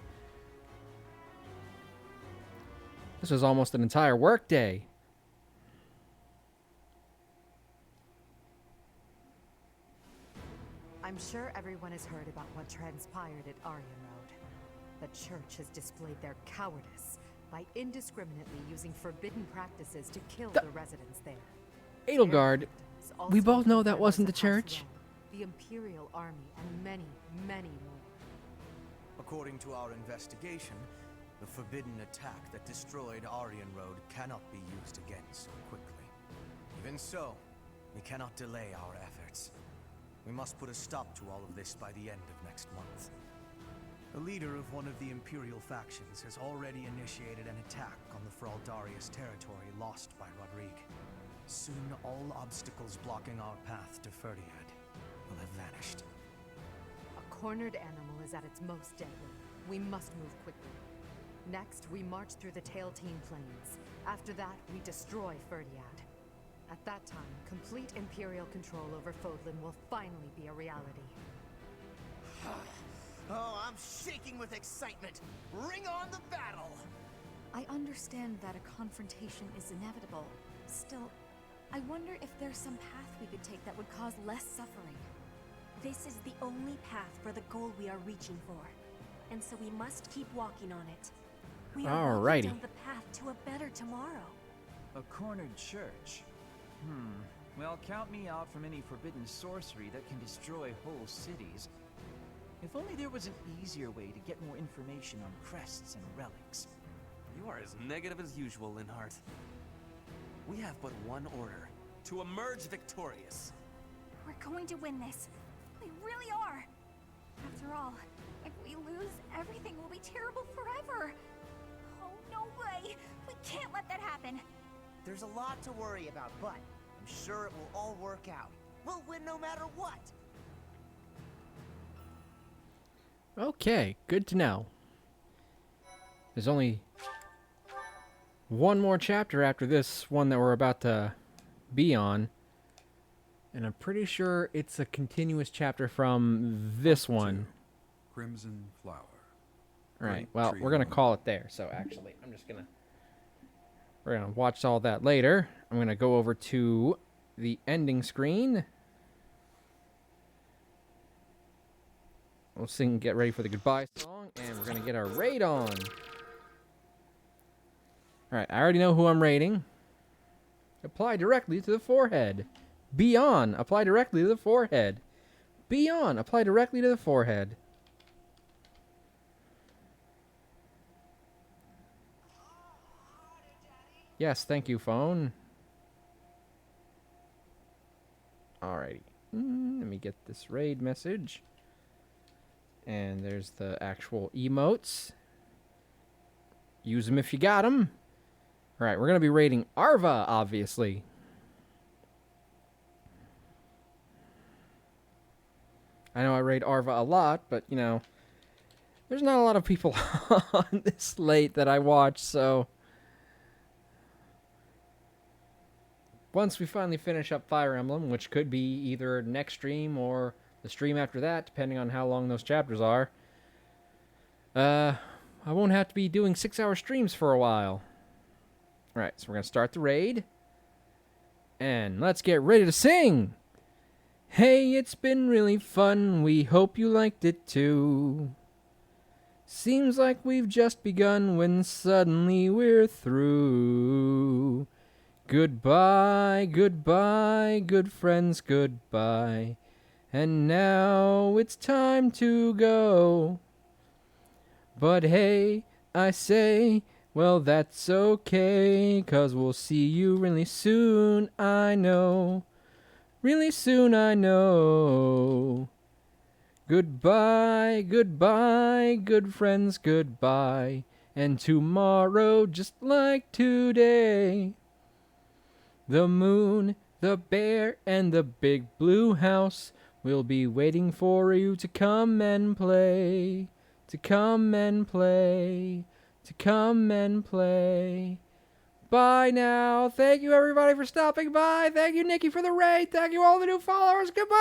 This was almost an entire work day. I'm sure everyone has heard about what transpired at Arianrhod. The church has displayed their cowardice by indiscriminately using forbidden practices to kill the residents there. Edelgard, we both know that wasn't the church. The Imperial Army, and many, many more. According to our investigation, the forbidden attack that destroyed Arianrhod cannot be used again so quickly. Even so, we cannot delay our efforts. We must put a stop to all of this by the end of next month. The leader of one of the Imperial factions has already initiated an attack on the Fraldarius territory lost by Rodrigue. Soon all obstacles blocking our path to Ferdiad will have vanished. A cornered animal is at its most deadly. We must move quickly. Next, we march through the Tailtean Plains. After that, we destroy Ferdiad. At that time, complete Imperial control over Fodlan will finally be a reality. Oh, I'm shaking with excitement. Bring on the battle! I understand that a confrontation is inevitable. Still, I wonder if there's some path we could take that would cause less suffering. This is the only path for the goal we are reaching for. And so we must keep walking on it. We are walking down the path to a better tomorrow. A cornered church. Well, count me out from any forbidden sorcery that can destroy whole cities. If only there was an easier way to get more information on crests and relics. You are as negative as usual, Linhardt. We have but one order: to emerge victorious. We're going to win this. We really are. After all, if we lose, everything will be terrible forever. Oh, no way. We can't let that happen. There's a lot to worry about, but I'm sure it will all work out. We'll win no matter what. Okay, good to know. There's only one more chapter after this one that we're about to be on. And I'm pretty sure it's a continuous chapter from this one. Crimson Flower. Alright, well, we're going to call it there. So actually, we're going to watch all that later. I'm going to go over to the ending screen. We'll sing Get Ready for the Goodbye song, and we're going to get our raid on. Alright, I already know who I'm raiding. Apply directly to the forehead. Be on. Apply directly to the forehead. Be on. Apply directly to the forehead. Yes, thank you, phone. Alrighty. Let me get this raid message. And there's the actual emotes. Use them if you got them. Alright, we're going to be raiding Arva, obviously. I know I raid Arva a lot, but, you know, there's not a lot of people on this late that I watch, so once we finally finish up Fire Emblem, which could be either next stream or the stream after that, depending on how long those chapters are, I won't have to be doing 6-hour streams for a while. Alright, so we're going to start the raid. And let's get ready to sing! Hey, it's been really fun, we hope you liked it too. Seems like we've just begun when suddenly we're through. Goodbye, goodbye, good friends, goodbye. And now it's time to go. But hey, I say, well that's okay, 'cause we'll see you really soon, I know. Really soon, I know. Goodbye, goodbye, good friends, goodbye. And tomorrow, just like today, the moon, the bear, and the big blue house will be waiting for you to come and play. To come and play. To come and play. Bye now. Thank you everybody for stopping by. Thank you Nikki for the raid. Thank you all the new followers. Goodbye.